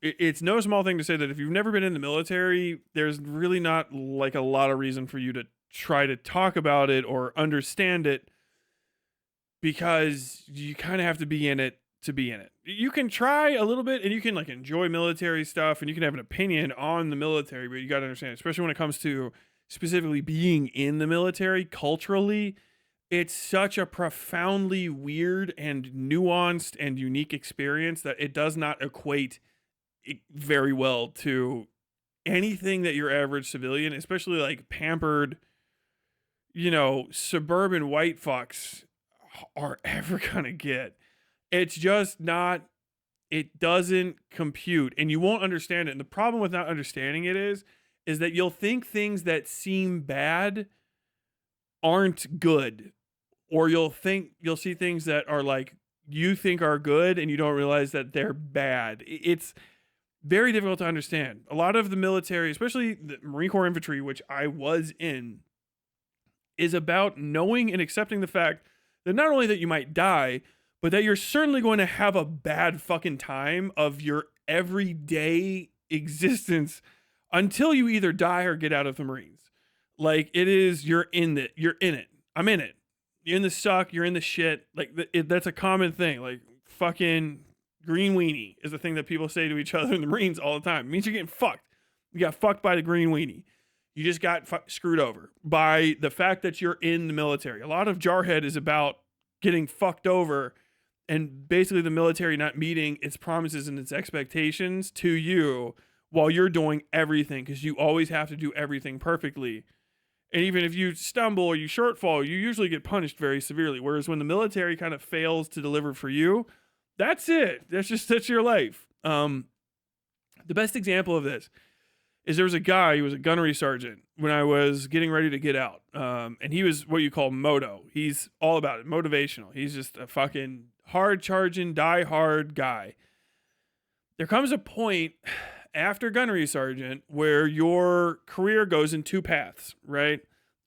It's no small thing to say that if you've never been in the military, there's really not like a lot of reason for you to try to talk about it or understand it, because you kind of have to be in it to be in it. You can try a little bit and you can like enjoy military stuff and you can have an opinion on the military, but you got to understand, especially when it comes to specifically being in the military culturally, it's such a profoundly weird and nuanced and unique experience that it does not equate very well to anything that your average civilian, especially like pampered, you know, suburban white fucks are ever gonna get. It's just not, it doesn't compute and you won't understand it. And the problem with not understanding it is that you'll think things that seem bad aren't good, or you'll see things that are like you think are good and you don't realize that they're bad. It's very difficult to understand. A lot of the military, especially the Marine Corps infantry, which I was in, is about knowing and accepting the fact that not only that you might die, but that you're certainly going to have a bad fucking time of your everyday existence until you either die or get out of the Marines. Like, it is, you're in it. I'm in it. You're in the suck. You're in the shit. Like, that's a common thing. Like, fucking green weenie is the thing that people say to each other in the Marines all the time. It means you're getting fucked. You got fucked by the green weenie. You just got screwed over by the fact that you're in the military. A lot of Jarhead is about getting fucked over and basically the military not meeting its promises and its expectations to you while you're doing everything, because you always have to do everything perfectly. And even if you stumble or you shortfall, you usually get punished very severely. Whereas when the military kind of fails to deliver for you, that's it. That's your life. The best example of this is there was a guy who was a gunnery sergeant when I was getting ready to get out. And he was what you call moto. He's all about it, motivational. He's just a fucking hard charging, die hard guy. There comes a point after gunnery sergeant where your career goes in two paths, right?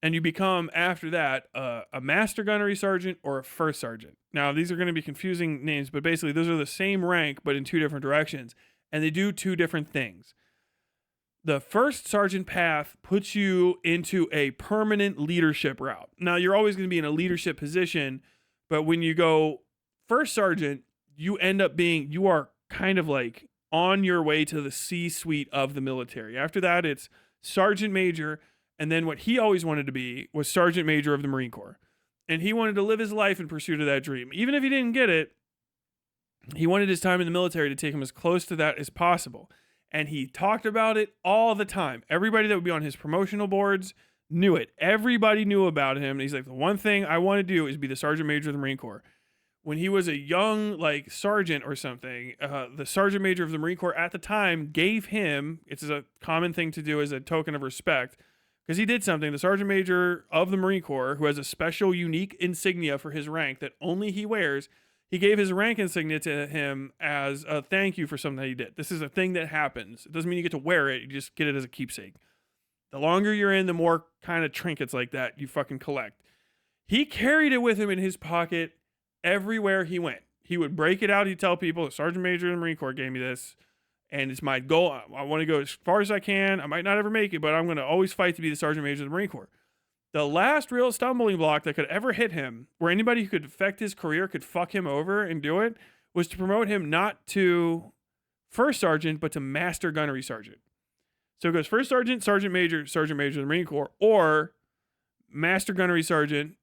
And you become, after that, a master gunnery sergeant or a first sergeant. Now, these are going to be confusing names, but basically those are the same rank, but in two different directions. And they do two different things. The first sergeant path puts you into a permanent leadership route. Now, you're always going to be in a leadership position, but when you go first sergeant, you end up being, you are kind of like on your way to the C-suite of the military. After that, it's sergeant major, and then what he always wanted to be was sergeant major of the Marine Corps. And he wanted to live his life in pursuit of that dream. Even if he didn't get it, he wanted his time in the military to take him as close to that as possible. And he talked about it all the time. Everybody that would be on his promotional boards knew it. Everybody knew about him. And he's like, the one thing I want to do is be the sergeant major of the Marine Corps. When he was a young, like, sergeant or something, the sergeant major of the Marine Corps at the time gave him, it's a common thing to do as a token of respect, because he did something. The sergeant major of the Marine Corps, who has a special, unique insignia for his rank that only he wears, he gave his rank insignia to him as a thank you for something that he did. This is a thing that happens. It doesn't mean you get to wear it. You just get it as a keepsake. The longer you're in, the more kind of trinkets like that you fucking collect. He carried it with him in his pocket everywhere he went. He would break it out. He'd tell people, the Sergeant Major in the Marine Corps gave me this, and it's my goal. I want to go as far as I can. I might not ever make it, but I'm going to always fight to be the Sergeant Major of the Marine Corps. The last real stumbling block that could ever hit him, where anybody who could affect his career could fuck him over and do it, was to promote him not to First Sergeant, but to Master Gunnery Sergeant. So it goes First Sergeant, Sergeant Major of the Marine Corps, or Master Gunnery Sergeant,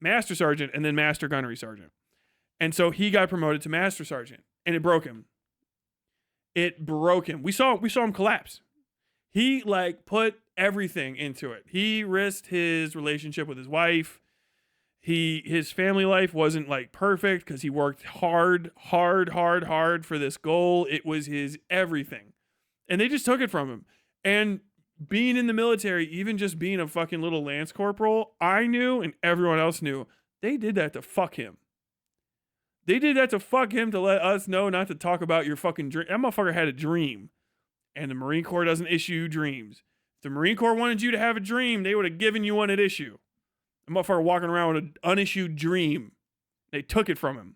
Master Sergeant, and then Master Gunnery Sergeant. And so he got promoted to Master Sergeant, and it broke him. It broke him. We saw him collapse. He put everything into it. He risked his relationship with his wife. His family life wasn't perfect because he worked hard for this goal. It was his everything. And they just took it from him. And being in the military, even just being a fucking little Lance Corporal, I knew and everyone else knew they did that to fuck him. They did that to fuck him to let us know not to talk about your fucking dream. That motherfucker had a dream. And the Marine Corps doesn't issue dreams. If the Marine Corps wanted you to have a dream, they would have given you one at issue. The motherfucker walking around with an unissued dream. They took it from him.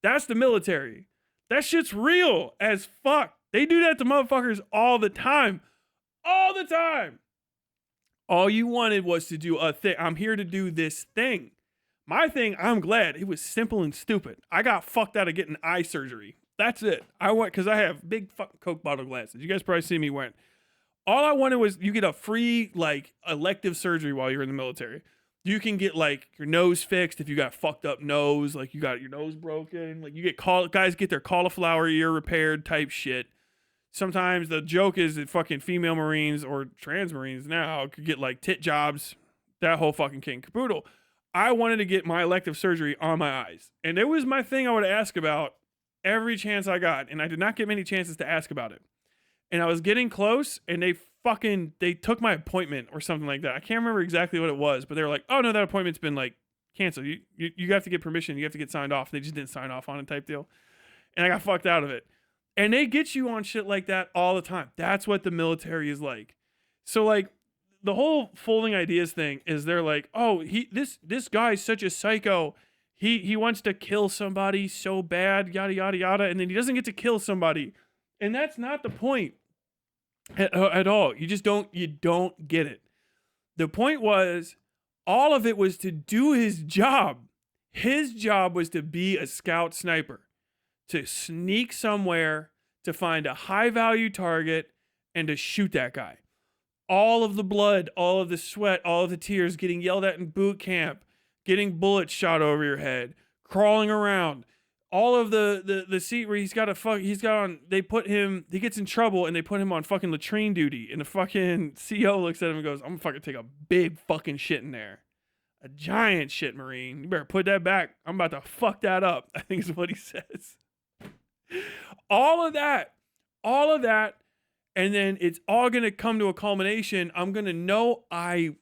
That's the military. That shit's real as fuck. They do that to motherfuckers all the time. All the time. All you wanted was to do a thing. I'm here to do this thing. My thing, I'm glad. It was simple and stupid. I got fucked out of getting eye surgery. That's it. I went because I have big fucking Coke bottle glasses. You guys probably see me wearing. All I wanted was you get a free elective surgery while you're in the military. You can get your nose fixed if you got fucked up nose, you got your nose broken. You get guys get their cauliflower ear repaired type shit. Sometimes the joke is that fucking female Marines or trans Marines now could get tit jobs. That whole fucking king caboodle. I wanted to get my elective surgery on my eyes. And it was my thing I would ask about every chance I got. And I did not get many chances to ask about it. And I was getting close and they took my appointment or something like that. I can't remember exactly what it was, but they were like, oh no, that appointment's been canceled. You have to get permission. You have to get signed off. They just didn't sign off on it type deal. And I got fucked out of it. And they get you on shit like that all the time. That's what the military is like. So the whole folding ideas thing is they're like, oh, this guy's such a psycho. He wants to kill somebody so bad, yada yada yada, and then he doesn't get to kill somebody. And that's not the point at all. You don't get it. The point was, all of it was to do his job. His job was to be a scout sniper, to sneak somewhere, to find a high value target, and to shoot that guy. All of the blood, all of the sweat, all of the tears, getting yelled at in boot camp, getting bullets shot over your head, crawling around, all of the seat where he gets in trouble and they put him on fucking latrine duty, and the fucking CO looks at him and goes, I'm gonna fucking take a big fucking shit in there. A giant shit, Marine. You better put that back. I'm about to fuck that up, I think is what he says. All of that. And then it's all going to come to a culmination. I'm going to know I'm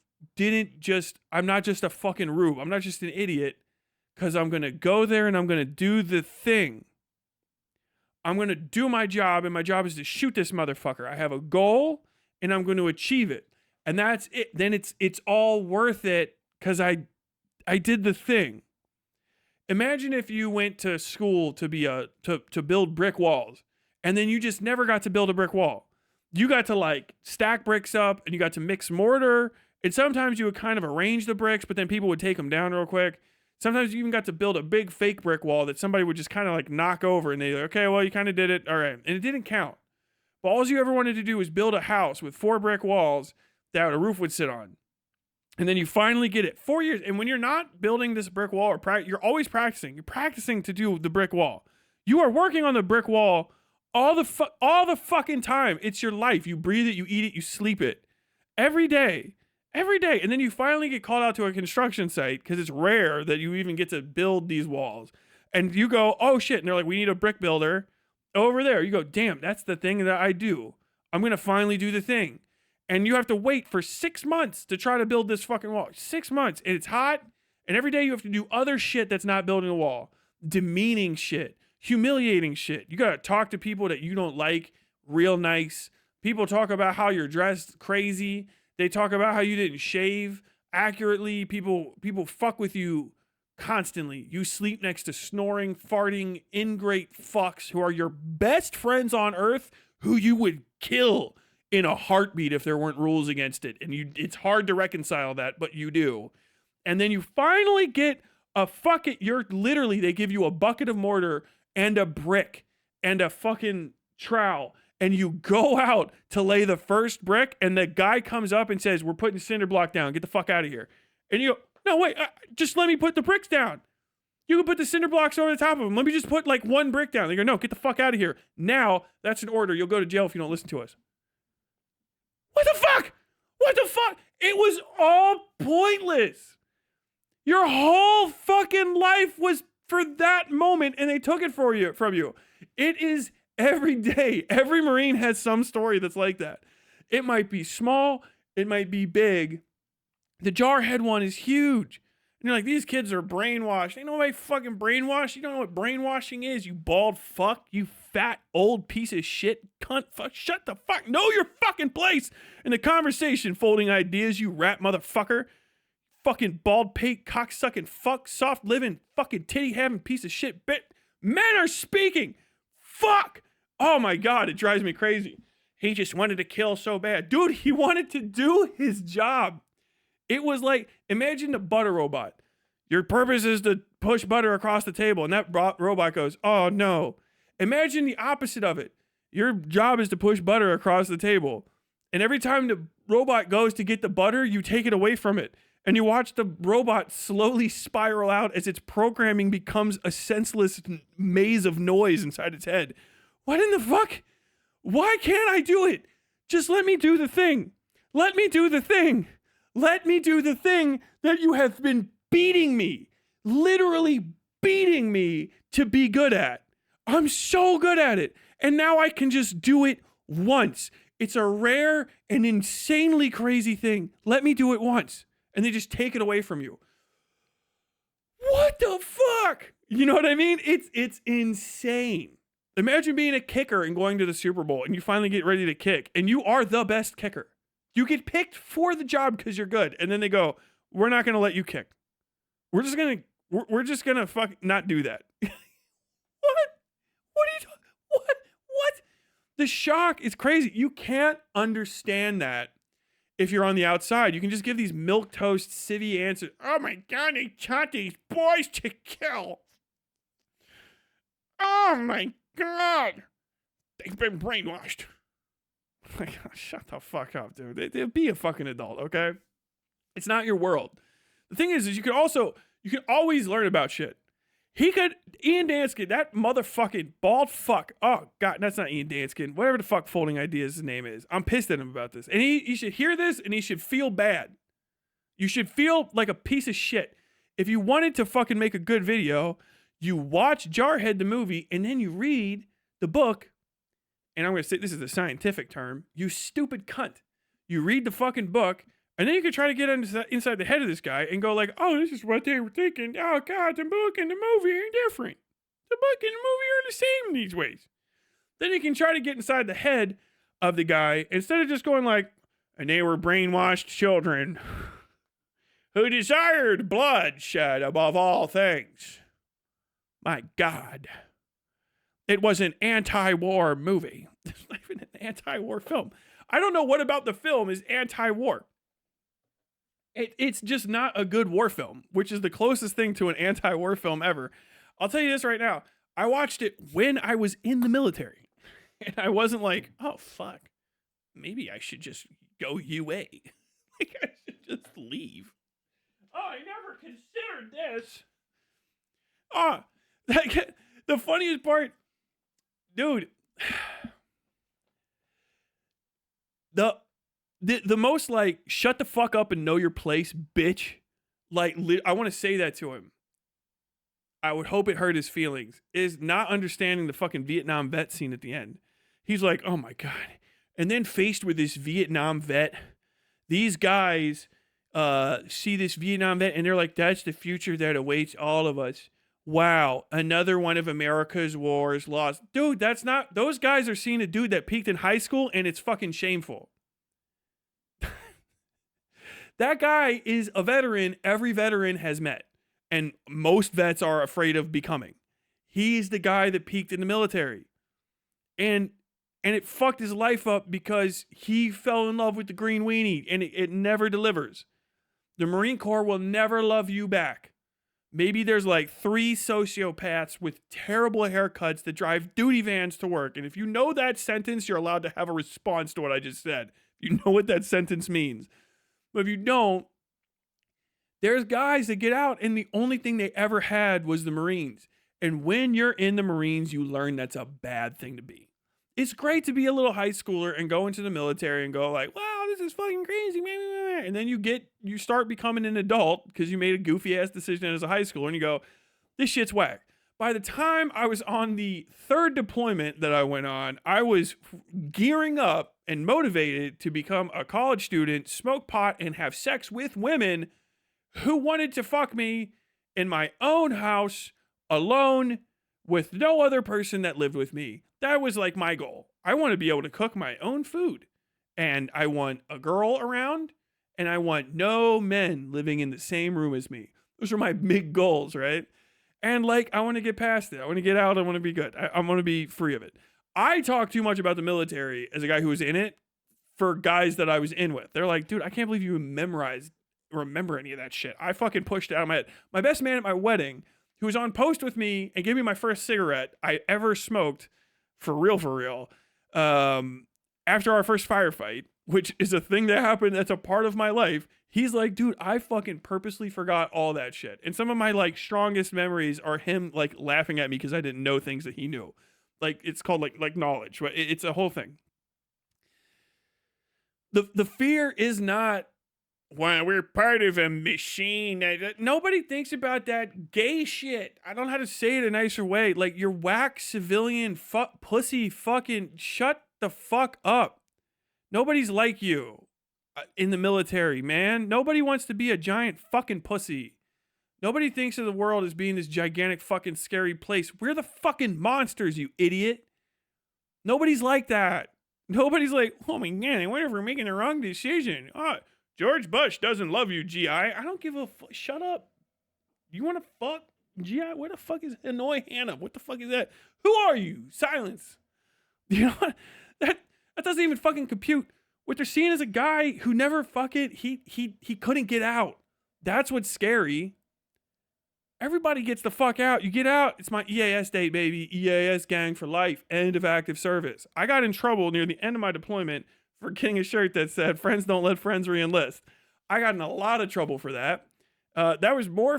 not just a fucking rube. I'm not just an idiot, because I'm going to go there and I'm going to do the thing. I'm going to do my job, and my job is to shoot this motherfucker. I have a goal and I'm going to achieve it. And that's it. Then it's all worth it because I did the thing. Imagine if you went to school to build brick walls, and then you just never got to build a brick wall. You got to stack bricks up, and you got to mix mortar, and sometimes you would kind of arrange the bricks, but then people would take them down real quick. Sometimes you even got to build a big fake brick wall that somebody would just kind of knock over, and they're like, okay, well, you kind of did it. All right. And it didn't count. But all you ever wanted to do was build a house with 4 brick walls that a roof would sit on. And then you finally get it. 4 years. And when you're not building this brick wall, you're always practicing. You're practicing to do the brick wall. You are working on the brick wall all the fucking time. It's your life. You breathe it, you eat it, you sleep it. Every day. And then you finally get called out to a construction site, because it's rare that you even get to build these walls. And you go, oh shit. And they're like, we need a brick builder over there. You go, damn, that's the thing that I do. I'm going to finally do the thing. And you have to wait for 6 months to try to build this fucking wall. 6 months. And it's hot. And every day you have to do other shit that's not building a wall. Demeaning shit. Humiliating shit. You got to talk to people that you don't like real nice. People talk about how you're dressed crazy. They talk about how you didn't shave accurately. People fuck with you constantly. You sleep next to snoring, farting, ingrate fucks who are your best friends on earth, who you would kill in a heartbeat if there weren't rules against it. And it's hard to reconcile that, but you do. And then you finally get they give you a bucket of mortar and a brick and a fucking trowel, and you go out to lay the first brick, and the guy comes up and says, "We're putting cinder block down. Get the fuck out of here." And you go, "No, wait, just let me put the bricks down. You can put the cinder blocks over the top of them. Let me just put like one brick down." They go, "No, get the fuck out of here." Now, that's an order. You'll go to jail if you don't listen to us. What the fuck? What the fuck? It was all pointless. Your whole fucking life was for that moment, and they took it from you. It is every day. Every Marine has some story that's like that. It might be small. It might be big. The Jarhead one is huge. And you're like, these kids are brainwashed. Ain't nobody fucking brainwashed. You don't know what brainwashing is, you bald fuck. You fat old piece of shit. Cunt fuck. Shut the fuck. Know your fucking place in the conversation, folding ideas, you rat motherfucker. Fucking bald pate, cocksucking fuck, soft living, fucking titty having piece of shit bit. Men are speaking. Fuck. Oh my God, it drives me crazy. He just wanted to kill so bad. Dude, he wanted to do his job. It was like, imagine the butter robot. Your purpose is to push butter across the table, and that robot goes, "Oh no." Imagine the opposite of it. Your job is to push butter across the table, and every time the robot goes to get the butter, you take it away from it. And you watch the robot slowly spiral out as its programming becomes a senseless maze of noise inside its head. What in the fuck? Why can't I do it? Just let me do the thing. Let me do the thing. Let me do the thing that you have been beating me, literally beating me to be good at. I'm so good at it. And now I can just do it once. It's a rare and insanely crazy thing. Let me do it once. And they just take it away from you. What the fuck? You know what I mean? It's insane. Imagine being a kicker and going to the Super Bowl and you finally get ready to kick and you are the best kicker. You get picked for the job because you're good. And then they go, "We're not going to let you kick. We're just going to fuck not do that." What? What are you talking? What? The shock is crazy. You can't understand that. If you're on the outside, you can just give these milquetoast civvy answers. "Oh my God, they taught these boys to kill. Oh my God, they've been brainwashed." Like, shut the fuck up, dude. Be a fucking adult, okay? It's not your world. The thing is you can always learn about shit. Ian Danskin, that motherfucking bald fuck. Oh, God, that's not Ian Danskin. Whatever the fuck Folding Ideas his name is. I'm pissed at him about this. And he should hear this and he should feel bad. You should feel like a piece of shit. If you wanted to fucking make a good video, you watch Jarhead the movie and then you read the book. And I'm going to say this is a scientific term. You stupid cunt. You read the fucking book. And then you can try to get inside the head of this guy and go like, "Oh, this is what they were thinking. Oh, God, the book and the movie are different. The book and the movie are the same in these ways." Then you can try to get inside the head of the guy instead of just going like, "And they were brainwashed children who desired bloodshed above all things." My God. It was an anti-war movie. It's not even an anti-war film. I don't know what about the film is anti-war. It's just not a good war film, which is the closest thing to an anti-war film ever. I'll tell you this right now. I watched it when I was in the military. And I wasn't like, "Oh, fuck. Maybe I should just go UA." Like, I should just leave. "Oh, I never considered this." The funniest part, dude, the most like, "Shut the fuck up and know your place, bitch." Like, I want to say that to him. I would hope it hurt his feelings. Is not understanding the fucking Vietnam vet scene at the end. He's like, "Oh my God." And then faced with this Vietnam vet, these guys see this Vietnam vet and they're like, "That's the future that awaits all of us. Wow, another one of America's wars lost." Dude, that's not, those guys are seeing a dude that peaked in high school and it's fucking shameful. That guy is a veteran every veteran has met. and most vets are afraid of becoming. He's the guy that peaked in the military. And it fucked his life up because he fell in love with the green weenie, and it never delivers. The Marine Corps will never love you back. Maybe there's like 3 sociopaths with terrible haircuts that drive duty vans to work. And if you know that sentence, you're allowed to have a response to what I just said. You know what that sentence means. But if you don't, there's guys that get out and the only thing they ever had was the Marines. And when you're in the Marines, you learn that's a bad thing to be. It's great to be a little high schooler and go into the military and go like, wow, this is fucking crazy. And then you start becoming an adult because you made a goofy ass decision as a high schooler and you go, this shit's whack. By the time I was on the 3rd deployment that I went on, I was gearing up and motivated to become a college student, smoke pot, and have sex with women who wanted to fuck me in my own house alone with no other person that lived with me. That was like my goal. I want to be able to cook my own food. And I want a girl around, and I want no men living in the same room as me. Those are my big goals, right? And like, I want to get past it. I want to get out. I want to be good. I want to be free of it. I talk too much about the military as a guy who was in it for guys that I was in with. They're like, dude, I can't believe you remember any of that shit. I fucking pushed it out of my head. My best man at my wedding, who was on post with me and gave me my first cigarette I ever smoked, for real, after our first firefight, which is a thing that happened that's a part of my life, he's like, dude, I fucking purposely forgot all that shit. And some of my like strongest memories are him like laughing at me because I didn't know things that he knew. Like, it's called like knowledge, but it's a whole thing. The fear is not, well, we're part of a machine. Nobody thinks about that gay shit. I don't know how to say it a nicer way. Like, you're whack civilian pussy fucking shut the fuck up. Nobody's like you in the military, man. Nobody wants to be a giant fucking pussy. Nobody thinks of the world as being this gigantic fucking scary place. We're the fucking monsters, you idiot. Nobody's like that. Nobody's like, oh my God, I wonder if we're making the wrong decision. Oh, George Bush doesn't love you, GI. I don't give a fuck. Shut up. You want to fuck? GI, where the fuck is Hanoi Hannah? What the fuck is that? Who are you? Silence. You know what? That doesn't even fucking compute. What they're seeing is a guy who never he couldn't get out. That's what's scary. Everybody gets the fuck out. You get out. It's my EAS date, baby. EAS gang for life. End of active service. I got in trouble near the end of my deployment for getting a shirt that said, friends don't let friends re-enlist. I got in a lot of trouble for that. That was more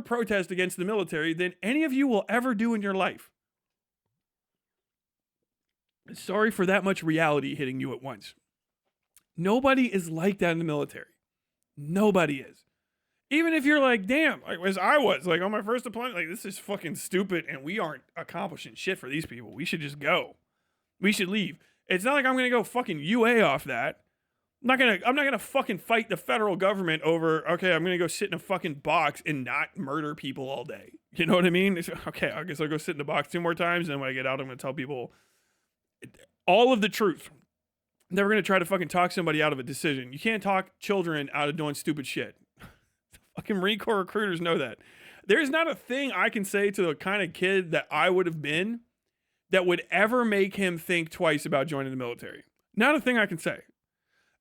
protest against the military than any of you will ever do in your life. Sorry for that much reality hitting you at once. Nobody is like that in the military. Nobody is. Even if you're like, damn, like as I was, like on my first deployment, like this is fucking stupid and we aren't accomplishing shit for these people. We should just go. We should leave. It's not like I'm gonna go fucking UA off that. I'm not gonna fucking fight the federal government over, okay, I'm gonna go sit in a fucking box and not murder people all day. You know what I mean? It's, okay, I guess I'll go sit in the box 2 more times, and when I get out, I'm gonna tell people all of the truth. I'm never gonna try to fucking talk somebody out of a decision. You can't talk children out of doing stupid shit. Fucking Marine Corps recruiters know that. There's not a thing I can say to the kind of kid that I would have been that would ever make him think twice about joining the military. Not a thing I can say.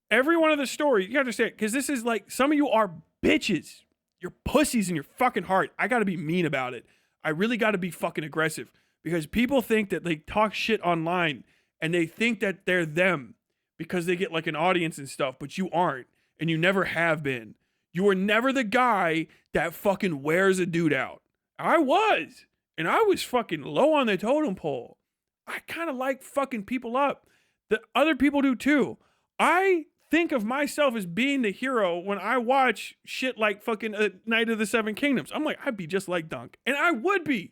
Every one of the stories, you gotta understand, because this is like, some of you are bitches. You're pussies in your fucking heart. I gotta be mean about it. I really gotta be fucking aggressive, because people think that they talk shit online and they think that they're them because they get like an audience and stuff, but you aren't, and you never have been. You were never the guy that fucking wears a dude out. I was. And I was fucking low on the totem pole. I kind of like fucking people up. The other people do too. I think of myself as being the hero when I watch shit like fucking Night of the Seven Kingdoms. I'm like, I'd be just like Dunk. And I would be.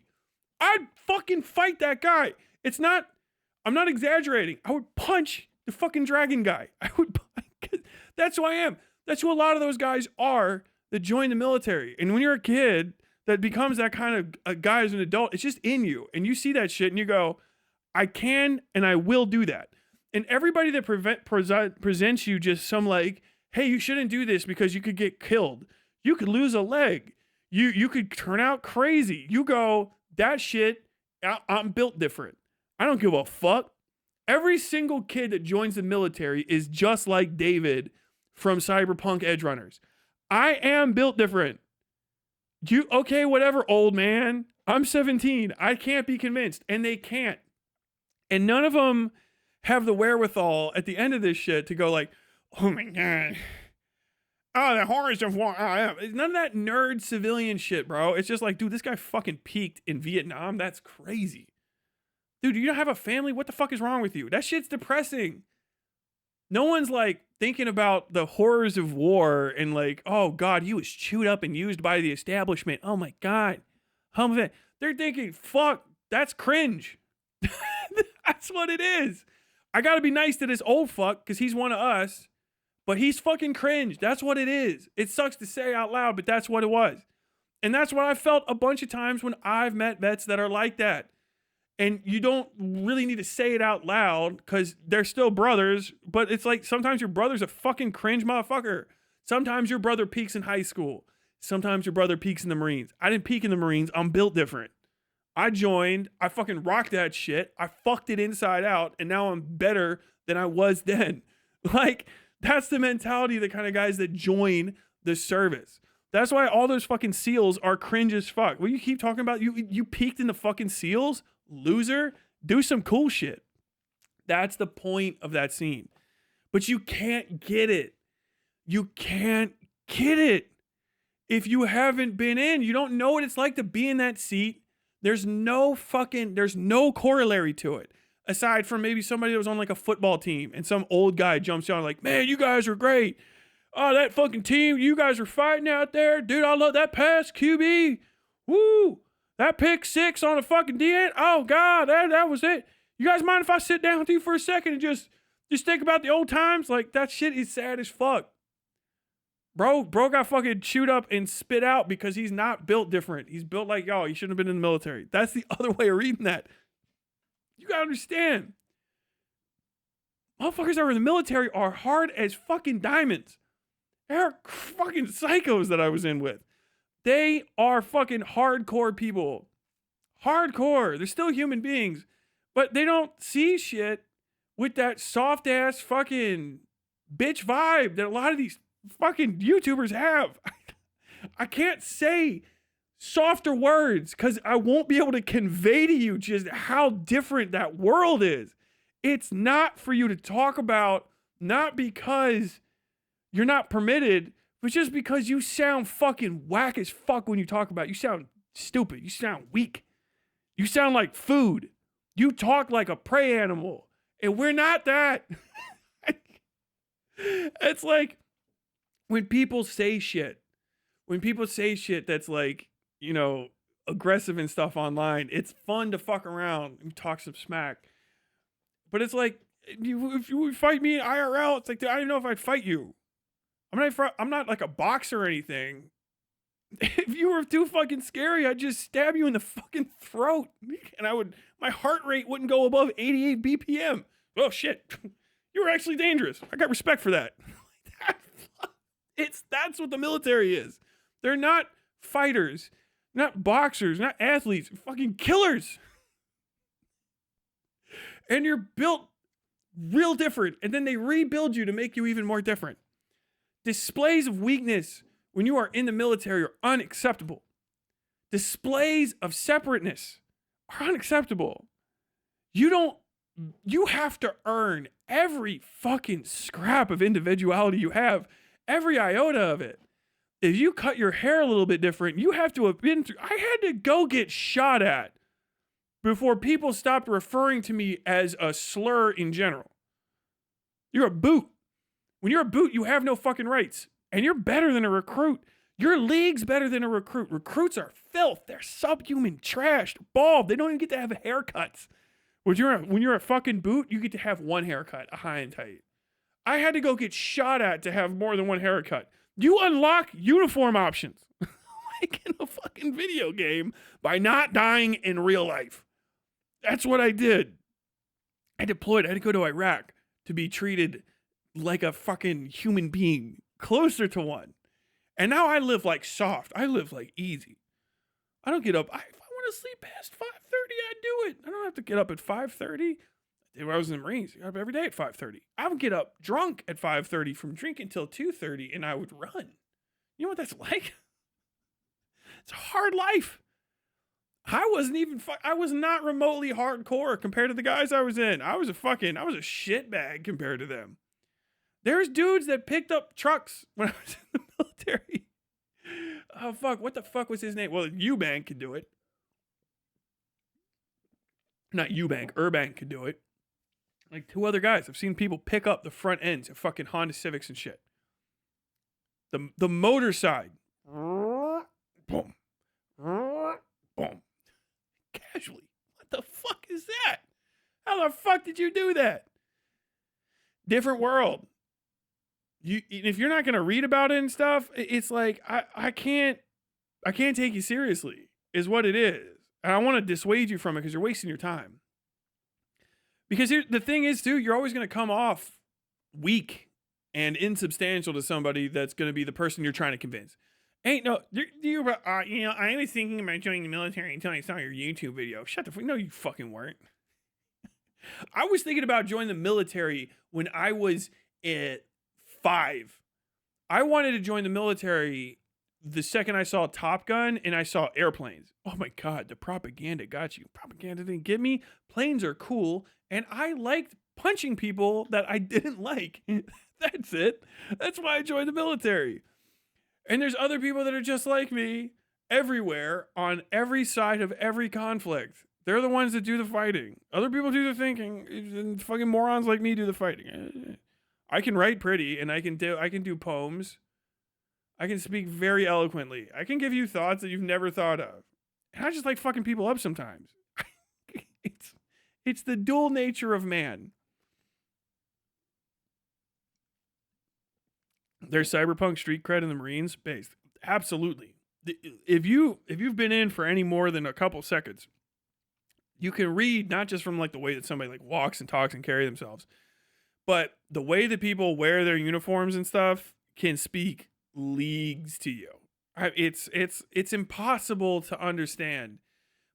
I'd fucking fight that guy. I'm not exaggerating. I would punch the fucking dragon guy. That's who I am. That's who a lot of those guys are that join the military. And when you're a kid that becomes that kind of a guy as an adult, it's just in you. And you see that shit and you go, I can and I will do that. And everybody that presents you just some like, hey, you shouldn't do this because you could get killed. You could lose a leg. You could turn out crazy. You go, that shit, I'm built different. I don't give a fuck. Every single kid that joins the military is just like David from Cyberpunk Edgerunners. I am built different. Okay, whatever, old man. I'm 17. I can't be convinced, and they can't. And none of them have the wherewithal at the end of this shit to go like, oh my God. Oh, the horrors of war. None of that nerd civilian shit, bro. It's just like, dude, this guy fucking peaked in Vietnam. That's crazy. Dude, you don't have a family? What the fuck is wrong with you? That shit's depressing. No one's like thinking about the horrors of war and like, oh God, he was chewed up and used by the establishment. Oh my God. They're thinking, fuck, that's cringe. That's what it is. I gotta be nice to this old fuck because he's one of us, but he's fucking cringe. That's what it is. It sucks to say out loud, but that's what it was. And that's what I felt a bunch of times when I've met vets that are like that. And you don't really need to say it out loud because they're still brothers, but it's like sometimes your brother's a fucking cringe motherfucker. Sometimes your brother peaks in high school. Sometimes your brother peaks in the Marines. I didn't peak in the Marines. I'm built different. I joined. I fucking rocked that shit. I fucked it inside out, and now I'm better than I was then. Like, that's the mentality of the kind of guys that join the service. That's why all those fucking SEALs are cringe as fuck. What you keep talking about? You peaked in the fucking SEALs? Loser, do some cool shit. That's the point of that scene. But you can't get it. You can't get it. If you haven't been in, you don't know what it's like to be in that seat. There's no corollary to it. Aside from maybe somebody that was on like a football team and some old guy jumps on like, man, you guys are great. Oh, that fucking team, you guys are fighting out there. Dude, I love that pass, QB. Woo. That pick 6 on a fucking DN. Oh God, that was it. You guys mind if I sit down with you for a second and just think about the old times? Like, that shit is sad as fuck. Bro got fucking chewed up and spit out because he's not built different. He's built like y'all. He shouldn't have been in the military. That's the other way of reading that. You gotta understand. Motherfuckers that are in the military are hard as fucking diamonds. They're fucking psychos that I was in with. They are fucking hardcore people. Hardcore. They're still human beings. But they don't see shit with that soft ass fucking bitch vibe that a lot of these fucking YouTubers have. I can't say softer words because I won't be able to convey to you just how different that world is. It's not for you to talk about, not because you're not permitted, but just because you sound fucking whack as fuck when you talk about it. You sound stupid. You sound weak. You sound like food. You talk like a prey animal. And we're not that. It's like when people say shit that's like, you know, aggressive and stuff online, it's fun to fuck around and talk some smack. But it's like, if you would fight me in IRL, it's like, I don't know if I'd fight you. I'm not like a boxer or anything. If you were too fucking scary, I'd just stab you in the fucking throat. And my heart rate wouldn't go above 88 BPM. Oh shit. You were actually dangerous. I got respect for that. That's what the military is. They're not fighters, not boxers, not athletes, fucking killers. And you're built real different. And then they rebuild you to make you even more different. Displays of weakness when you are in the military are unacceptable. Displays of separateness are unacceptable. You have to earn every fucking scrap of individuality you have, every iota of it. If you cut your hair a little bit different, you have to have been through. I had to go get shot at before people stopped referring to me as a slur in general. You're a boot. When you're a boot, you have no fucking rights. And you're better than a recruit. Your league's better than a recruit. Recruits are filth. They're subhuman, trashed, bald. They don't even get to have haircuts. When you're a fucking boot, you get to have one haircut, a high and tight. I had to go get shot at to have more than one haircut. You unlock uniform options, like in a fucking video game, by not dying in real life. That's what I did. I deployed. I had to go to Iraq to be treated like a fucking human being, closer to one. And now I live like soft. I live like easy. I don't get up. If I want to sleep past 5:30, I do it. I don't have to get up at 5:30. When I was in the Marines, I got up every day at 5:30. I would get up drunk at 5:30 from drinking till 2:30, and I would run. You know what that's like? It's a hard life. I was not remotely hardcore compared to the guys I was in. I was a shitbag compared to them. There's dudes that picked up trucks when I was in the military. Oh, fuck. What the fuck was his name? Well, Eubank could do it. Not Eubank. Urbank could do it. Like 2 other guys. I've seen people pick up the front ends of fucking Honda Civics and shit. The motor side. Boom. Boom. Casually. What the fuck is that? How the fuck did you do that? Different world. If you're not gonna read about it and stuff, it's like I can't take you seriously, is what it is. And I want to dissuade you from it because you're wasting your time. Because the thing is, too, you're always gonna come off weak and insubstantial to somebody that's gonna be the person you're trying to convince. I was thinking about joining the military until I saw your YouTube video. Shut the fuck. No, you fucking weren't. I was thinking about joining the military when I was at 5. I wanted to join the military the second I saw Top Gun and I saw airplanes. Oh my God, the propaganda got you. Propaganda didn't get me. Planes are cool. And I liked punching people that I didn't like. That's it. That's why I joined the military. And there's other people that are just like me everywhere on every side of every conflict. They're the ones that do the fighting. Other people do the thinking. And fucking morons like me do the fighting. I can write pretty and I can do poems. I can speak very eloquently. I can give you thoughts that you've never thought of. And I just like fucking people up sometimes. It's the dual nature of man. There's cyberpunk street cred in the Marines based. Absolutely. If you've been in for any more than a couple seconds, you can read not just from like the way that somebody like walks and talks and carry themselves, but the way that people wear their uniforms and stuff can speak leagues to you. It's impossible to understand.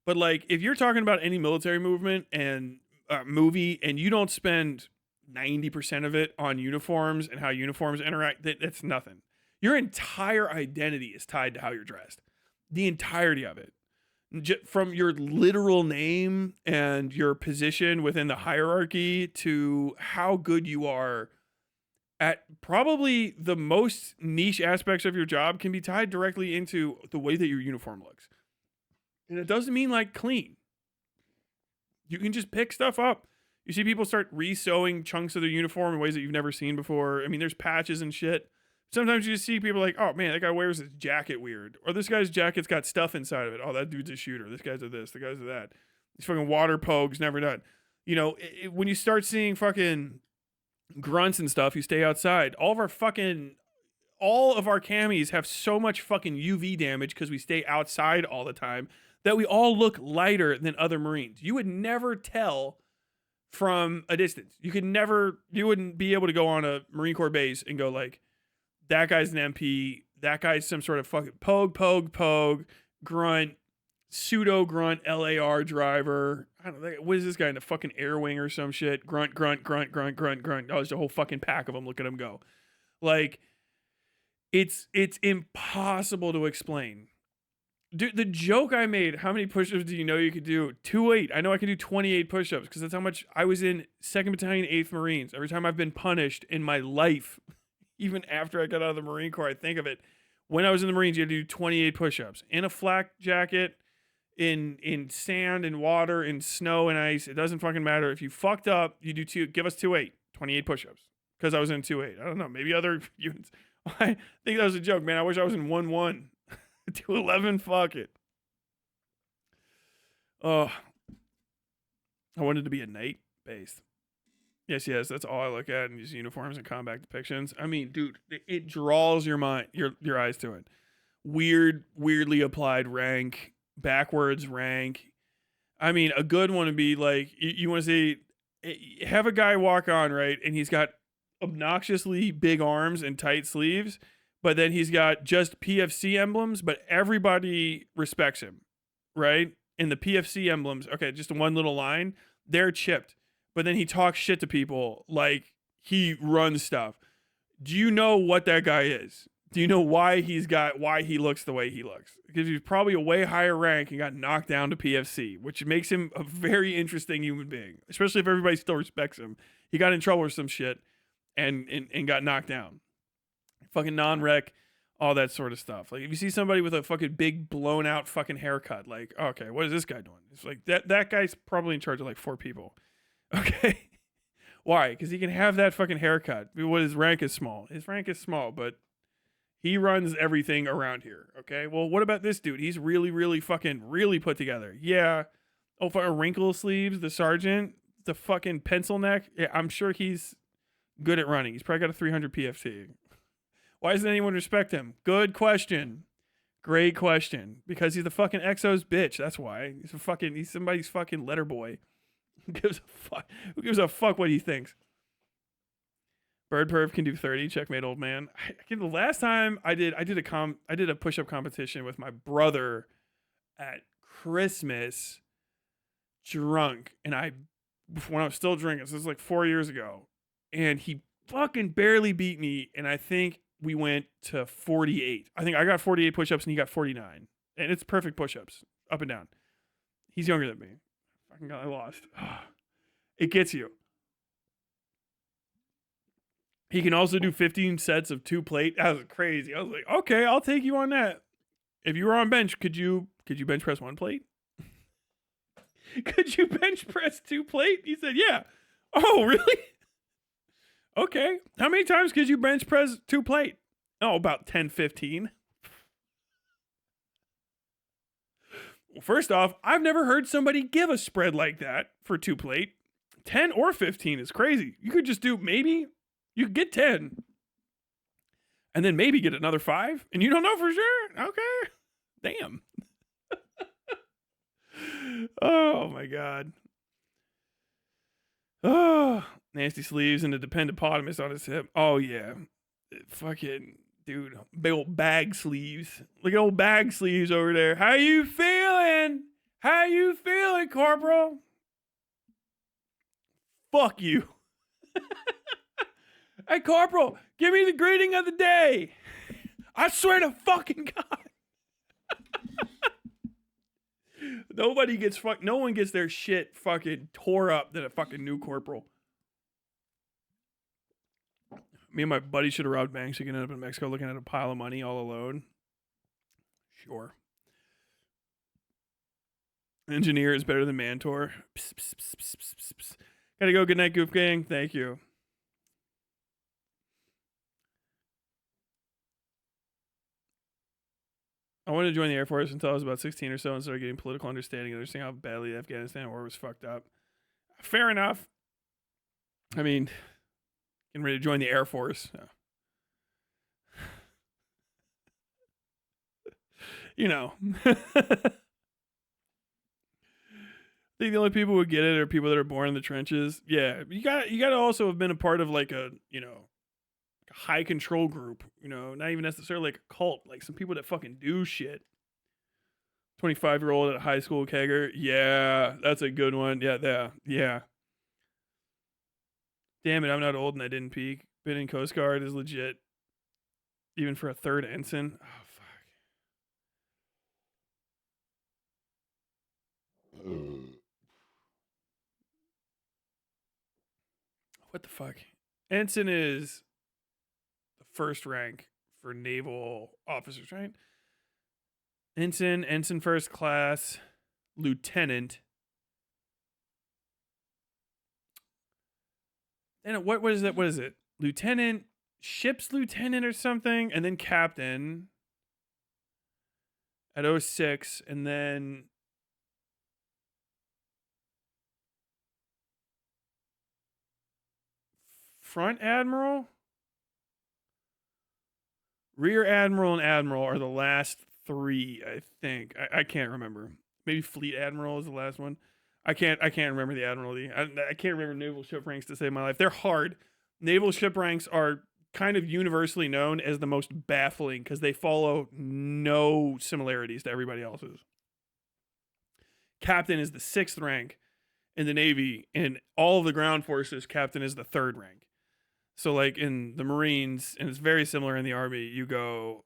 But like if you're talking about any military movement and movie and you don't spend 90% of it on uniforms and how uniforms interact, that's nothing. Your entire identity is tied to how you're dressed. The entirety of it. From your literal name and your position within the hierarchy to how good you are at probably the most niche aspects of your job can be tied directly into the way that your uniform looks. And it doesn't mean like clean. You can just pick stuff up. You see people start re-sewing chunks of their uniform in ways that you've never seen before. I mean, there's patches and shit. Sometimes you just see people like, oh man, that guy wears his jacket weird. Or this guy's jacket's got stuff inside of it. Oh, that dude's a shooter. This guy's a this, the guy's a that. These fucking water pogues, never done. You know, when you start seeing fucking grunts and stuff, you stay outside. All of our camis have so much fucking UV damage because we stay outside all the time that we all look lighter than other Marines. You would never tell from a distance. You wouldn't be able to go on a Marine Corps base and go like, that guy's an MP, that guy's some sort of fucking pogue, grunt, pseudo grunt LAR driver. I don't know, what is this guy in a fucking air wing or some shit? Grunt. Oh, there's a whole fucking pack of them. Look at him go. Like, it's impossible to explain. Dude, the joke I made, how many push-ups do you know you could do? 28. I know I can do 28 push-ups because that's how much I was in 2nd Battalion, 8th Marines. Every time I've been punished in my life, even after I got out of the Marine Corps, I think of it. When I was in the Marines, you had to do 28 push-ups. In a flak jacket, in sand and water, in snow and ice. It doesn't fucking matter. If you fucked up, you do give us 2-8. 28 push-ups. Because I was in 2-8. I don't know. Maybe other units. I think that was a joke, man. I wish I was in 1-1. 211, fuck it. Oh, I wanted to be a knight based. Yes, that's all I look at in these uniforms and combat depictions. I mean, dude, it draws your mind, your eyes to it. Weirdly applied rank, backwards rank. I mean, a good one would be like, you want to say, have a guy walk on, right, and he's got obnoxiously big arms and tight sleeves, but then he's got just PFC emblems, but everybody respects him, right? And the PFC emblems, okay, just one little line, they're chipped. But then he talks shit to people like he runs stuff. Do you know what that guy is? Do you know why he looks the way he looks? Because he's probably a way higher rank and got knocked down to PFC, which makes him a very interesting human being, especially if everybody still respects him. He got in trouble or some shit and got knocked down. Fucking non-rec, all that sort of stuff. Like if you see somebody with a fucking big blown out fucking haircut, like, okay, what is this guy doing? It's like that guy's probably in charge of like 4 people. Okay. Why? Because he can have that fucking haircut. What his rank is small. His rank is small, but he runs everything around here. Okay. Well, what about this dude? He's really, really fucking really put together. Yeah. Oh, for wrinkle sleeves, the sergeant, the fucking pencil neck. Yeah, I'm sure he's good at running. He's probably got a 300 PFT. Why doesn't anyone respect him? Good question. Great question. Because he's the fucking Exo's bitch. That's why. He's somebody's fucking letter boy. Who gives a fuck? Who gives a fuck what he thinks? Bird Perv can do 30. Checkmate, old man. The last time I did a push-up competition with my brother at Christmas, drunk, and when I was still drinking. So this was like 4 years ago, and he fucking barely beat me, and I think we went to 48. I think I got 48 push-ups and he got 49, and it's perfect push-ups up and down. He's younger than me. Fucking I lost. It gets you. He can also do 15 sets of 2 plate. That was crazy. I was like, okay, I'll take you on that. If you were on bench, could you bench press 1 plate? Could you bench press 2 plate? He said, yeah. Oh, really? Okay. How many times could you bench press 2 plate? Oh, about 10, 15. Well, first off, I've never heard somebody give a spread like that for 2 plate. 10 or 15 is crazy. You could just do maybe. You could get 10. And then maybe get another 5. And you don't know for sure? Okay. Damn. Oh, my God. Oh, nasty sleeves and a dependopotamus on his hip. Oh, yeah. Fucking, dude. Big old bag sleeves. Look at old bag sleeves over there. How you feeling? How you feeling, Corporal? Fuck you. Hey, Corporal, give me the greeting of the day. I swear to fucking God. No one gets their shit fucking tore up than a fucking new corporal. Me and my buddy should have robbed banks. You can end up in Mexico looking at a pile of money all alone. Sure. Engineer is better than Mantor. Psst, psst, psst, psst, psst, psst. Gotta go. Good night, Goof Gang. Thank you. I wanted to join the Air Force until I was about 16 or so and started getting political understanding and understanding how badly the Afghanistan war was fucked up. Fair enough. I mean, getting ready to join the Air Force. You know. I think the only people who get it are people that are born in the trenches. Yeah, you got to also have been a part of like a high control group, not even necessarily like a cult, like some people that fucking do shit. 25-year-old at a high school kegger. Yeah, that's a good one. Yeah. Damn it, I'm not old and I didn't peak. Been in Coast Guard is legit. Even for a 3rd ensign. Oh, fuck. What the fuck? Ensign is the 1st rank for naval officers, right? Ensign first class, lieutenant. And what is that? What is it? Lieutenant, ship's lieutenant or something, and then captain at 06, and then front admiral, rear admiral, and admiral are the last 3, I think. I can't remember. Maybe fleet admiral is the last one. I can't remember the admiralty. I can't remember naval ship ranks to save my life. They're hard. Naval ship ranks are kind of universally known as the most baffling because they follow no similarities to everybody else's. Captain is the 6th rank in the Navy. In all of the ground forces, captain is the 3rd rank. So like in the Marines, and it's very similar in the Army, you go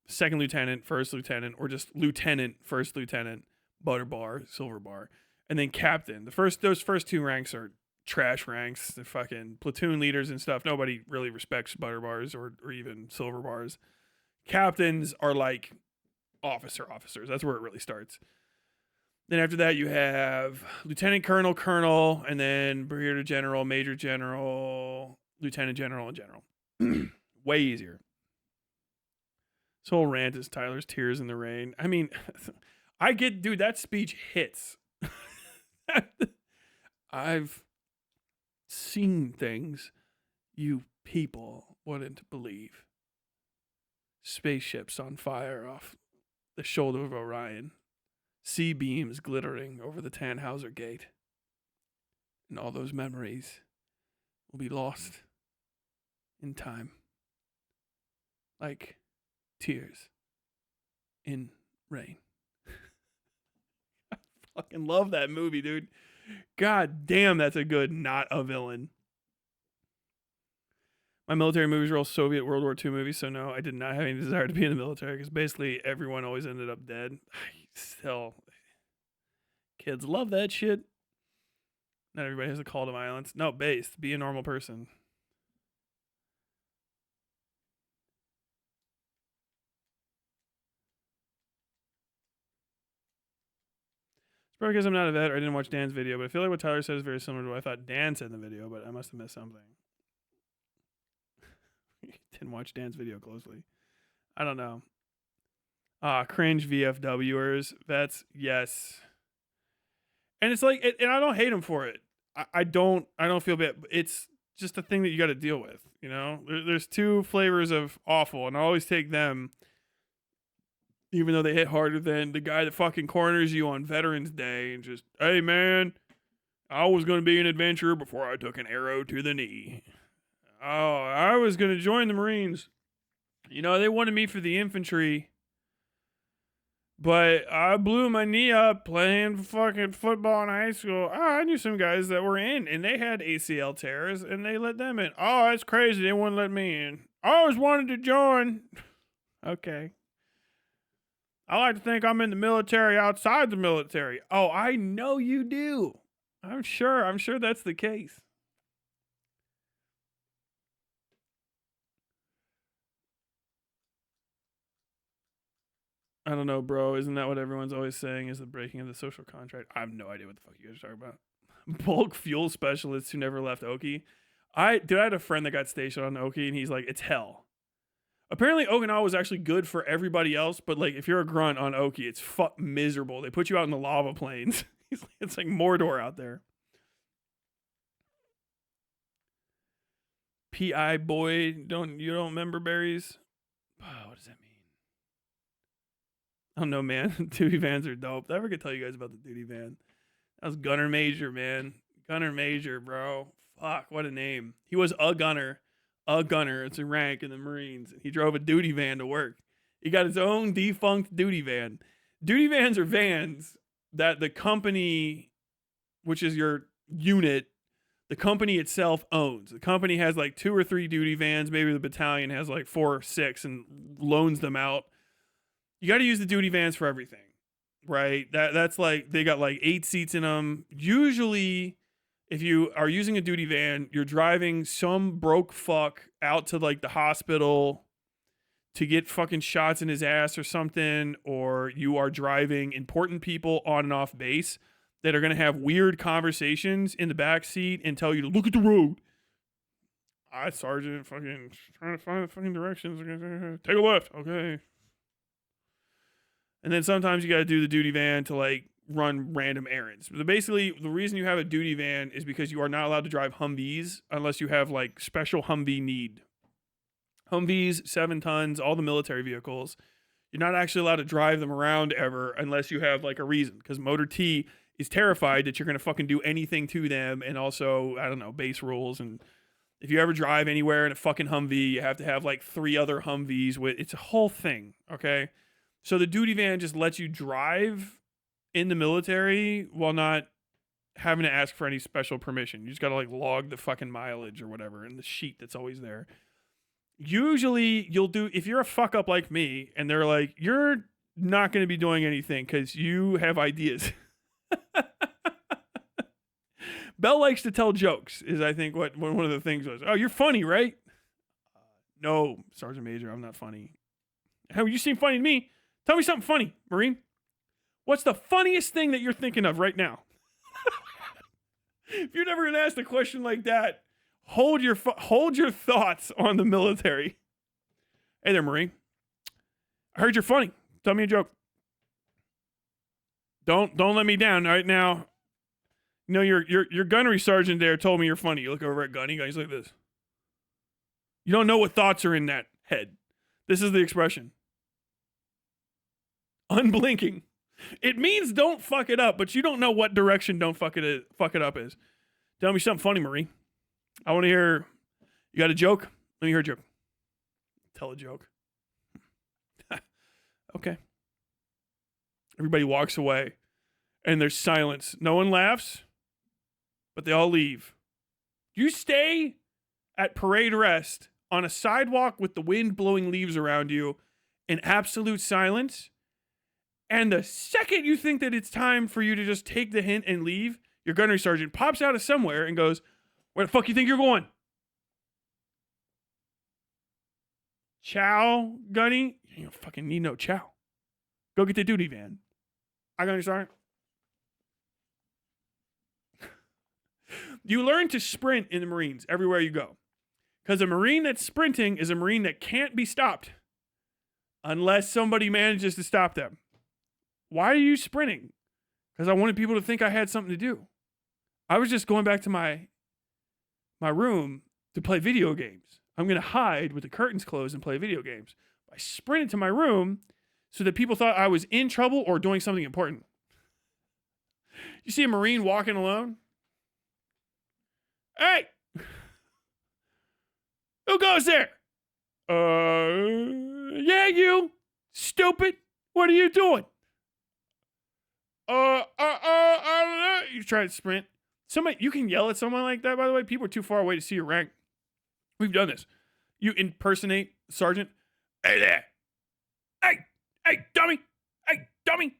2nd lieutenant, 1st lieutenant, or just lieutenant, 1st lieutenant, butter bar, silver bar, and then captain. Those first 2 ranks are trash ranks. They're fucking platoon leaders and stuff. Nobody really respects butter bars or even silver bars. Captains are like officers. That's where it really starts. Then after that, you have lieutenant colonel, colonel, and then brigadier general, major general, lieutenant general, and general. Way easier. This whole rant is Tyler's tears in the rain. I mean, I get, dude, that speech hits. I've seen things you people wouldn't believe. Spaceships on fire off the shoulder of Orion. Sea beams glittering over the Tannhauser Gate. And all those memories will be lost in time. Like tears in rain. I fucking love that movie, dude. God damn, that's a good, not a villain. My military movies were all Soviet World War II movies, so no, I did not have any desire to be in the military because basically everyone always ended up dead. Still, kids love that shit. Not everybody has a call to violence. No, based. Be a normal person. It's probably because I'm not a vet or I didn't watch Dan's video, but I feel like what Tyler said is very similar to what I thought Dan said in the video, but I must have missed something. Didn't watch Dan's video closely. I don't know. Cringe VFWers. Vets, yes. And it's like, and I don't hate them for it. I don't feel bad. It's just a thing that you got to deal with, you know? There's 2 flavors of awful, and I always take them, even though they hit harder than the guy that fucking corners you on Veterans Day and just, hey man, I was going to be an adventurer before I took an arrow to the knee. Oh, I was going to join the Marines. You know, they wanted me for the infantry, but I blew my knee up playing fucking football in high school. Oh, I knew some guys that were in, and they had ACL tears, and they let them in. Oh, that's crazy. They wouldn't let me in. I always wanted to join. Okay. I like to think I'm in the military outside the military. Oh, I know you do. I'm sure that's the case. I don't know, bro. Isn't that what everyone's always saying is the breaking of the social contract? I have no idea what the fuck you guys are talking about. Bulk fuel specialists who never left Oki. I had a friend that got stationed on Oki, and he's like, it's hell. Apparently, Okinawa was actually good for everybody else, but like if you're a grunt on Oki, it's miserable. They put you out in the lava plains. It's like Mordor out there. PI boy, you don't remember berries? Oh, what does that mean? I don't know, man. Duty vans are dope. Did I ever get to tell you guys about the duty van? That was Gunner Major, man. Gunner Major, bro. Fuck, what a name. He was a gunner. A gunner. It's a rank in the Marines. He drove a duty van to work. He got his own defunct duty van. Duty vans are vans that the company, which is your unit, the company itself owns. The company has like 2 or 3 duty vans. Maybe the battalion has like 4 or 6 and loans them out. You got to use the duty vans for everything, right? That's like, they got like 8 seats in them. Usually, if you are using a duty van, you're driving some broke fuck out to like the hospital to get fucking shots in his ass or something, or you are driving important people on and off base that are going to have weird conversations in the back seat and tell you to look at the road. Sergeant, fucking trying to find the fucking directions. Take a left. Okay. And then sometimes you got to do the duty van to like run random errands. But basically, the reason you have a duty van is because you are not allowed to drive Humvees unless you have like special Humvee need. Humvees, 7 tons, all the military vehicles. You're not actually allowed to drive them around ever unless you have like a reason. Because Motor T is terrified that you're going to fucking do anything to them. And also, I don't know, base rules and If you ever drive anywhere in a fucking Humvee, you have to have like 3 other Humvees with. It's a whole thing. Okay, so the duty van just lets you drive in the military while not having to ask for any special permission. You just gotta like log the fucking mileage or whatever in the sheet that's always there. Usually you'll do, if you're a fuck up like me and they're like, you're not going to be doing anything because you have ideas. Bell likes to tell jokes is I think what one of the things was. Oh, you're funny, right? No, Sergeant Major, I'm not funny. How you seem funny to me? Tell me something funny, Marine. What's the funniest thing that you're thinking of right now? If you're never going to ask a question like that, hold your thoughts on the military. Hey there, Marine. I heard you're funny. Tell me a joke. Don't let me down right now. You know, your gunnery sergeant there told me you're funny. You look over at Gunny, he's like this. You don't know what thoughts are in that head. This is the expression. Unblinking. It means don't fuck it up, but you don't know what direction don't fuck it up is. Tell me something funny, Marine. I want to hear. You got a joke? Let me hear a joke. Tell a joke. Okay. Everybody walks away, and there's silence. No one laughs, but they all leave. You stay at parade rest on a sidewalk with the wind blowing leaves around you in absolute silence, and the second you think that it's time for you to just take the hint and leave, your gunnery sergeant pops out of somewhere and goes, "Where the fuck you think you're going?" Chow, Gunny? You don't fucking need no chow. Go get the duty van. I got you, sergeant. You learn to sprint in the Marines everywhere you go. Because a Marine that's sprinting is a Marine that can't be stopped unless somebody manages to stop them. Why are you sprinting? Because I wanted people to think I had something to do. I was just going back to my room to play video games. I'm going to hide with the curtains closed and play video games. I sprinted to my room so that people thought I was in trouble or doing something important. You see a Marine walking alone? Hey! Who goes there? Yeah, you. Stupid. What are you doing? I don't know. You try to sprint. You can yell at someone like that, by the way. People are too far away to see your rank. We've done this. You impersonate Sergeant. Hey there. Hey, dummy. Hey, dummy.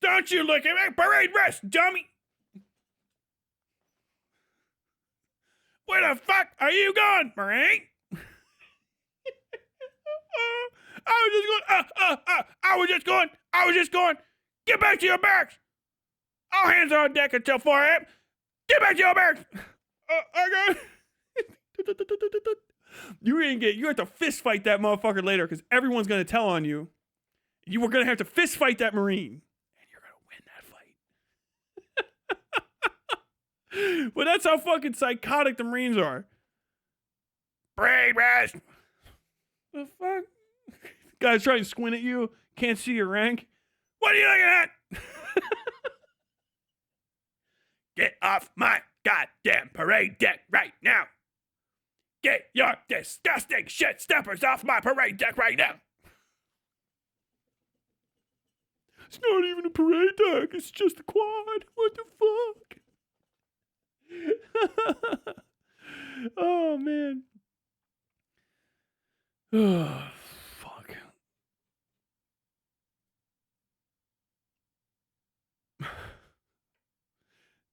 Don't you look at me. Parade rest, dummy. Where the fuck are you going, Marine? I was just going. Get back to your barracks. All hands on deck until 4 a.m. Get back to your barracks. Okay. You have to fist fight that motherfucker later because everyone's going to tell on you. You were going to have to fist fight that Marine. And you're going to win that fight. But that's how fucking psychotic the Marines are. Brave rest. The fuck? Guys trying to squint at you. Can't see your rank. What are you looking at? Get off my goddamn parade deck right now. Get your disgusting shit steppers off my parade deck right now. It's not even a parade deck. It's just a quad. What the fuck? Oh, man. Oh, fuck.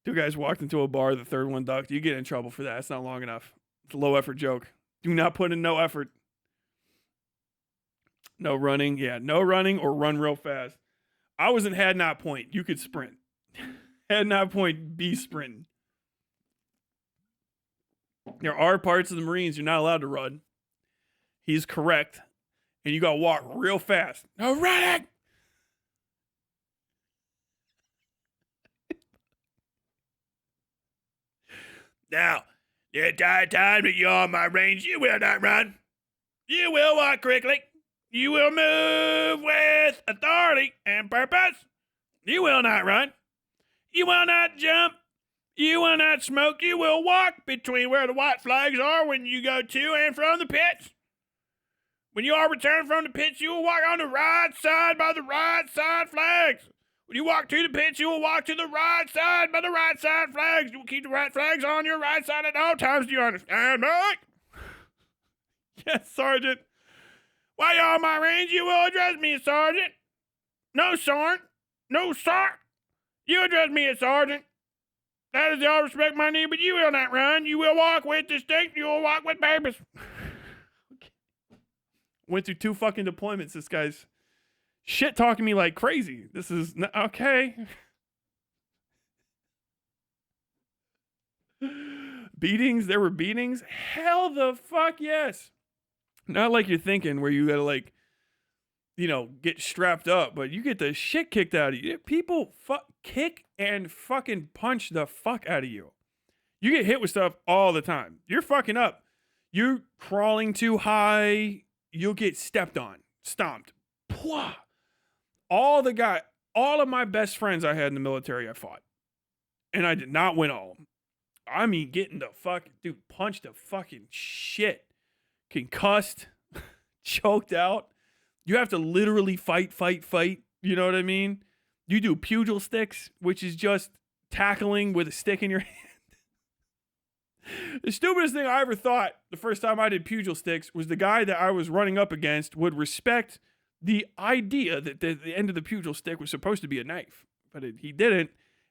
Two guys walked into a bar. The third one ducked. You get in trouble for that. It's not long enough. It's a low effort joke. Do not put in no effort. No running. Yeah, no running or run real fast. I was in Had Not Point. You could sprint. Had Not Point, be sprinting. There are parts of the Marines you're not allowed to run. He's correct. And you got to walk real fast. No running! Now, the entire time that you're on my range, you will not run. You will walk quickly. You will move with authority and purpose. You will not run. You will not jump. You will not smoke. You will walk between where the white flags are when you go to and from the pits. When you are returned from the pits, you will walk on the right side by the right side flags. When you walk to the pits, you will walk to the right side by the right side flags. You will keep the right flags on your right side at all times. Do you understand, Mike? Yes, Sergeant. Why, y'all, my range, you will address me as Sergeant. No, Sergeant. No, sir. You address me as Sergeant. That is all respect my need, but you will not run. You will walk with distinct. You will walk with purpose. Okay. Went through 2 fucking deployments. This guy's shit talking me like crazy. This is okay. Beatings? There were beatings? Hell the fuck yes. Not like you're thinking where you gotta like, you know, get strapped up, but you get the shit kicked out of you. People kick and fucking punch the fuck out of you. You get hit with stuff all the time. You're fucking up. You're crawling too high. You'll get stepped on, stomped. Pwah. All of my best friends I had in the military, I fought. And I did not win all of them. I mean, getting the fucking, dude, punched the fucking shit. Concussed, choked out. You have to literally fight. You know what I mean? You do pugil sticks, which is just tackling with a stick in your hand. The stupidest thing I ever thought the first time I did pugil sticks was the guy that I was running up against would respect the idea that the end of the pugil stick was supposed to be a knife. But he didn't.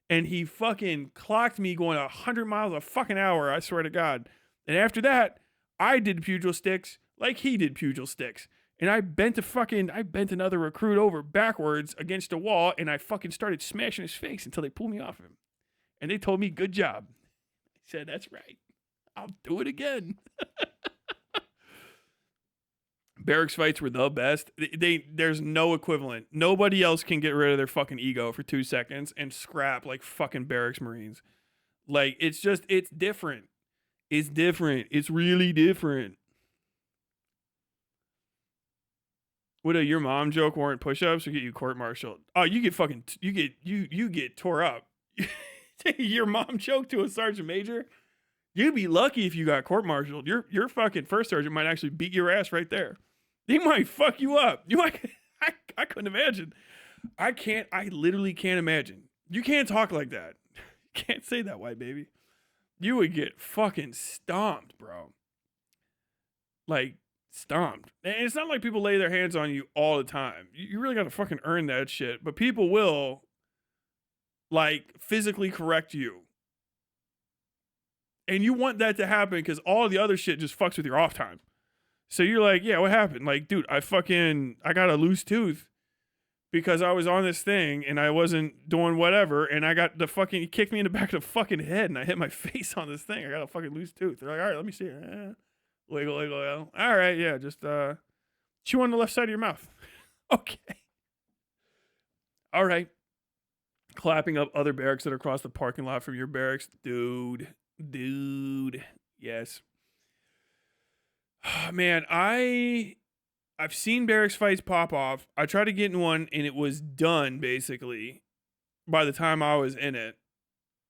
And he fucking clocked me going 100 miles a fucking hour, I swear to God. And after that, I did pugil sticks like he did pugil sticks. And I bent another recruit over backwards against a wall, and I fucking started smashing his face until they pulled me off him. And they told me, good job. I said, that's right. I'll do it again. Barracks fights were the best. There's no equivalent. Nobody else can get rid of their fucking ego for 2 seconds and scrap like fucking barracks Marines. Like, it's different. It's different. It's really different. Would your mom joke warrant push-ups or get you court-martialed? Oh, you get tore up. Your mom joke to a sergeant major? You'd be lucky if you got court-martialed. Your fucking first sergeant might actually beat your ass right there. They might fuck you up. I couldn't imagine. I literally can't imagine. You can't talk like that. You can't say that, white baby. You would get fucking stomped, bro. Like, stomped. And it's not like people lay their hands on you all the time. You really got to fucking earn that shit. But people will, like, physically correct you. And you want that to happen because all the other shit just fucks with your off time. So you're like, yeah, what happened? Like, dude, I got a loose tooth because I was on this thing and I wasn't doing whatever. And I got he kicked me in the back of the fucking head and I hit my face on this thing. I got a fucking loose tooth. They're like, all right, let me see. Wiggle. All right, yeah, just chew on the left side of your mouth. Okay. All right. Clapping up other barracks that are across the parking lot from your barracks. Dude. Yes. Man, I've seen barracks fights pop off. I tried to get in one and it was done basically by the time I was in it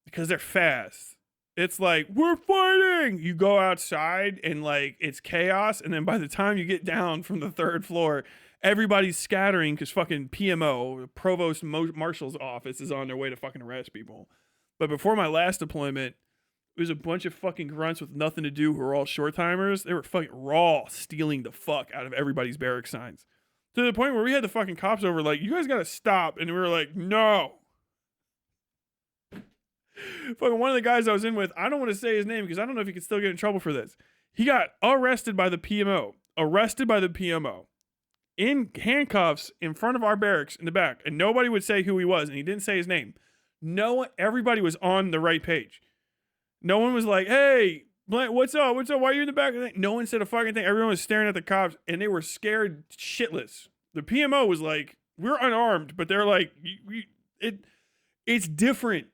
because they're fast. It's like, we're fighting. You go outside and like it's chaos. And then by the time you get down from the 3rd floor, everybody's scattering because fucking PMO, the Provost Marshal's office, is on their way to fucking arrest people. But before my last deployment, it was a bunch of fucking grunts with nothing to do who were all short timers. They were fucking raw stealing the fuck out of everybody's barrack signs. To the point where we had the fucking cops over like, you guys gotta stop. And we were like, no. Fucking one of the guys I was in with, I don't want to say his name because I don't know if he can still get in trouble for this. He got arrested by the PMO. In handcuffs in front of our barracks in the back. And nobody would say who he was. And he didn't say his name. Everybody was on the right page. No one was like, hey, what's up? Why are you in the back? No one said a fucking thing. Everyone was staring at the cops, and they were scared shitless. The PMO was like, we're unarmed, but they're like, it's different.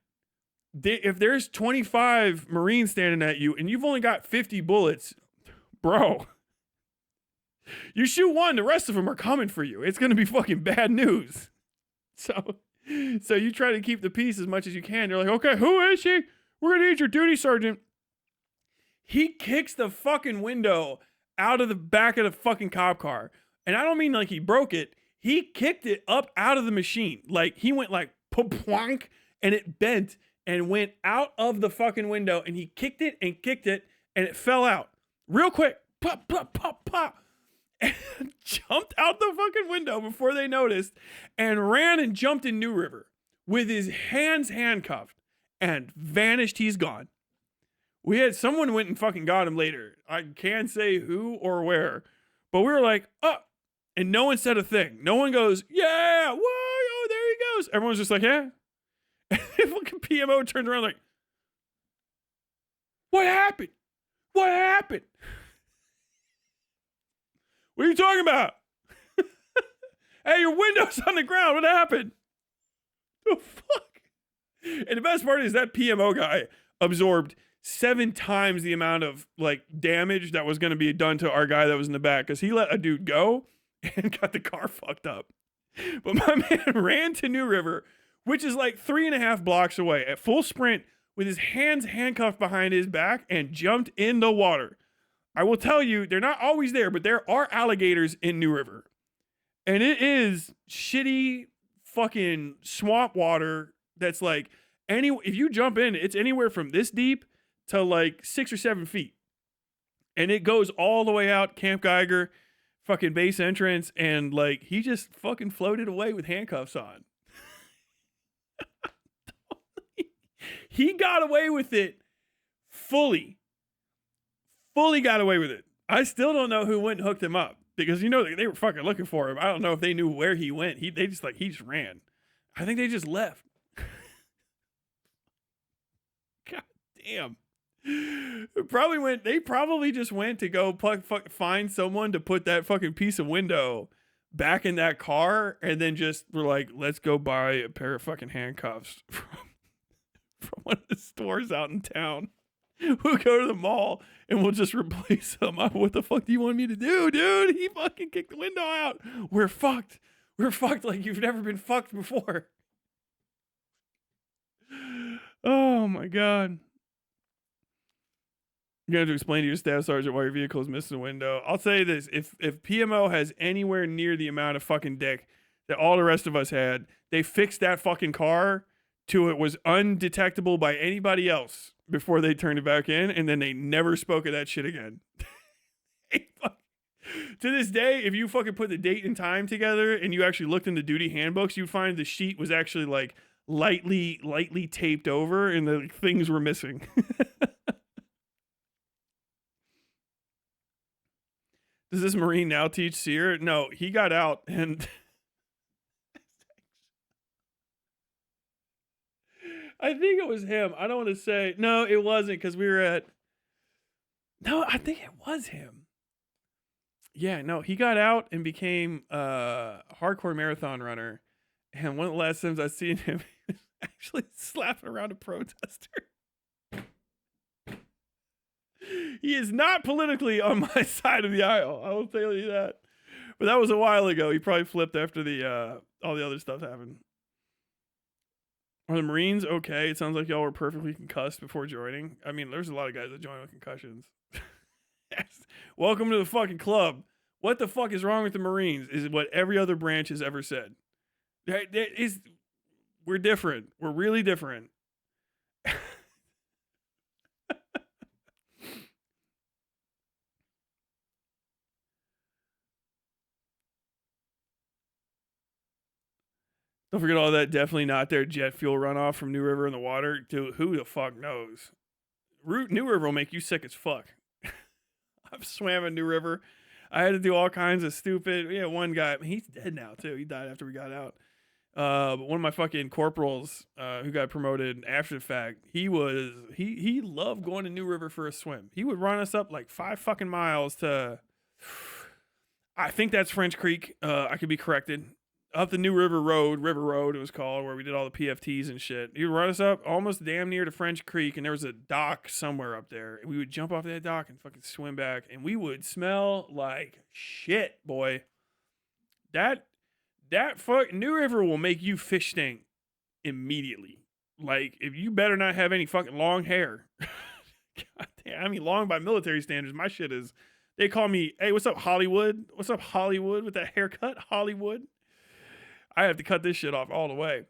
If there's 25 Marines standing at you, and you've only got 50 bullets, bro, you shoot one, the rest of them are coming for you. It's going to be fucking bad news. So you try to keep the peace as much as you can. You're like, okay, who is she? We're gonna need your duty sergeant. He kicks the fucking window out of the back of the fucking cop car. And I don't mean like he broke it. He kicked it up out of the machine. Like he went like plonk and it bent and went out of the fucking window and he kicked it and it fell out real quick. Pop, pop, pop, pop. And jumped out the fucking window before they noticed and ran and jumped in New River with his hands handcuffed and vanished. He's gone. We had someone went and fucking got him later. I can't say who or where, but we were like, oh, and no one said a thing. No one goes, yeah, whoa, oh, there he goes. Everyone's just like, yeah. And fucking PMO turns around like, what happened? What happened? What are you talking about? Hey, your window's on the ground. What happened? The fuck? And the best part is that PMO guy absorbed 7 times the amount of like damage that was going to be done to our guy that was in the back because he let a dude go and got the car fucked up. But my man ran to New River, which is like 3.5 blocks away at full sprint with his hands handcuffed behind his back and jumped in the water. I will tell you, they're not always there, but there are alligators in New River. And it is shitty fucking swamp water that's like, if you jump in, it's anywhere from this deep to like 6 or 7 feet. And it goes all the way out Camp Geiger, fucking base entrance, and like he just fucking floated away with handcuffs on. He got away with it fully got away with it. I still don't know who went and hooked him up because you know they were fucking looking for him. I don't know if they knew where he went. He just ran. I think they just left. God damn. They probably just went to go find someone to put that fucking piece of window back in that car and then just were like, let's go buy a pair of fucking handcuffs from one of the stores out in town. We'll go to the mall and we'll just replace them. What the fuck do you want me to do, dude? He fucking kicked the window out. We're fucked. We're fucked like you've never been fucked before. Oh my God. You're going to explain to your staff sergeant why your vehicle is missing a window. I'll say this. If PMO has anywhere near the amount of fucking dick that all the rest of us had, they fixed that fucking car to it was undetectable by anybody else before they turned it back in, and then they never spoke of that shit again. To this day, if you fucking put the date and time together and you actually looked in the duty handbooks, you'd find the sheet was actually like lightly taped over and the things were missing. Does this Marine now teach SEER? No, he got out and I think it was him. I don't want to say. No, it wasn't because we were at. No, I think it was him. Yeah, no, he got out and became a hardcore marathon runner. And one of the last times I seen him, he was actually slapping around a protester. He is not politically on my side of the aisle. I will tell you that. But that was a while ago. He probably flipped after the all the other stuff happened. Are the Marines okay? It sounds like y'all were perfectly concussed before joining. I mean, there's a lot of guys that join with concussions. Yes. Welcome to the fucking club. What the fuck is wrong with the Marines is what every other branch has ever said. We're different. We're really different. Don't forget all that definitely not their jet fuel runoff from New River in the water. Dude, who the fuck knows? New River will make you sick as fuck. I've swam in New River. I had to do all kinds of stupid. Yeah, one guy, he's dead now too. He died after we got out. But one of my fucking corporals who got promoted after the fact, he loved going to New River for a swim. He would run us up like 5 fucking miles to, I think that's French Creek. I could be corrected. Up the New River Road it was called, where we did all the PFTs and shit. He would run us up almost damn near to French Creek, and there was a dock somewhere up there. And we would jump off that dock and fucking swim back, and we would smell like shit, boy. That fuck New River will make you fish stink immediately. Like, if you better not have any fucking long hair. God damn, I mean, long by military standards. My shit is, they call me, hey, what's up, Hollywood? What's up, Hollywood, with that haircut, Hollywood? I have to cut this shit off all the way.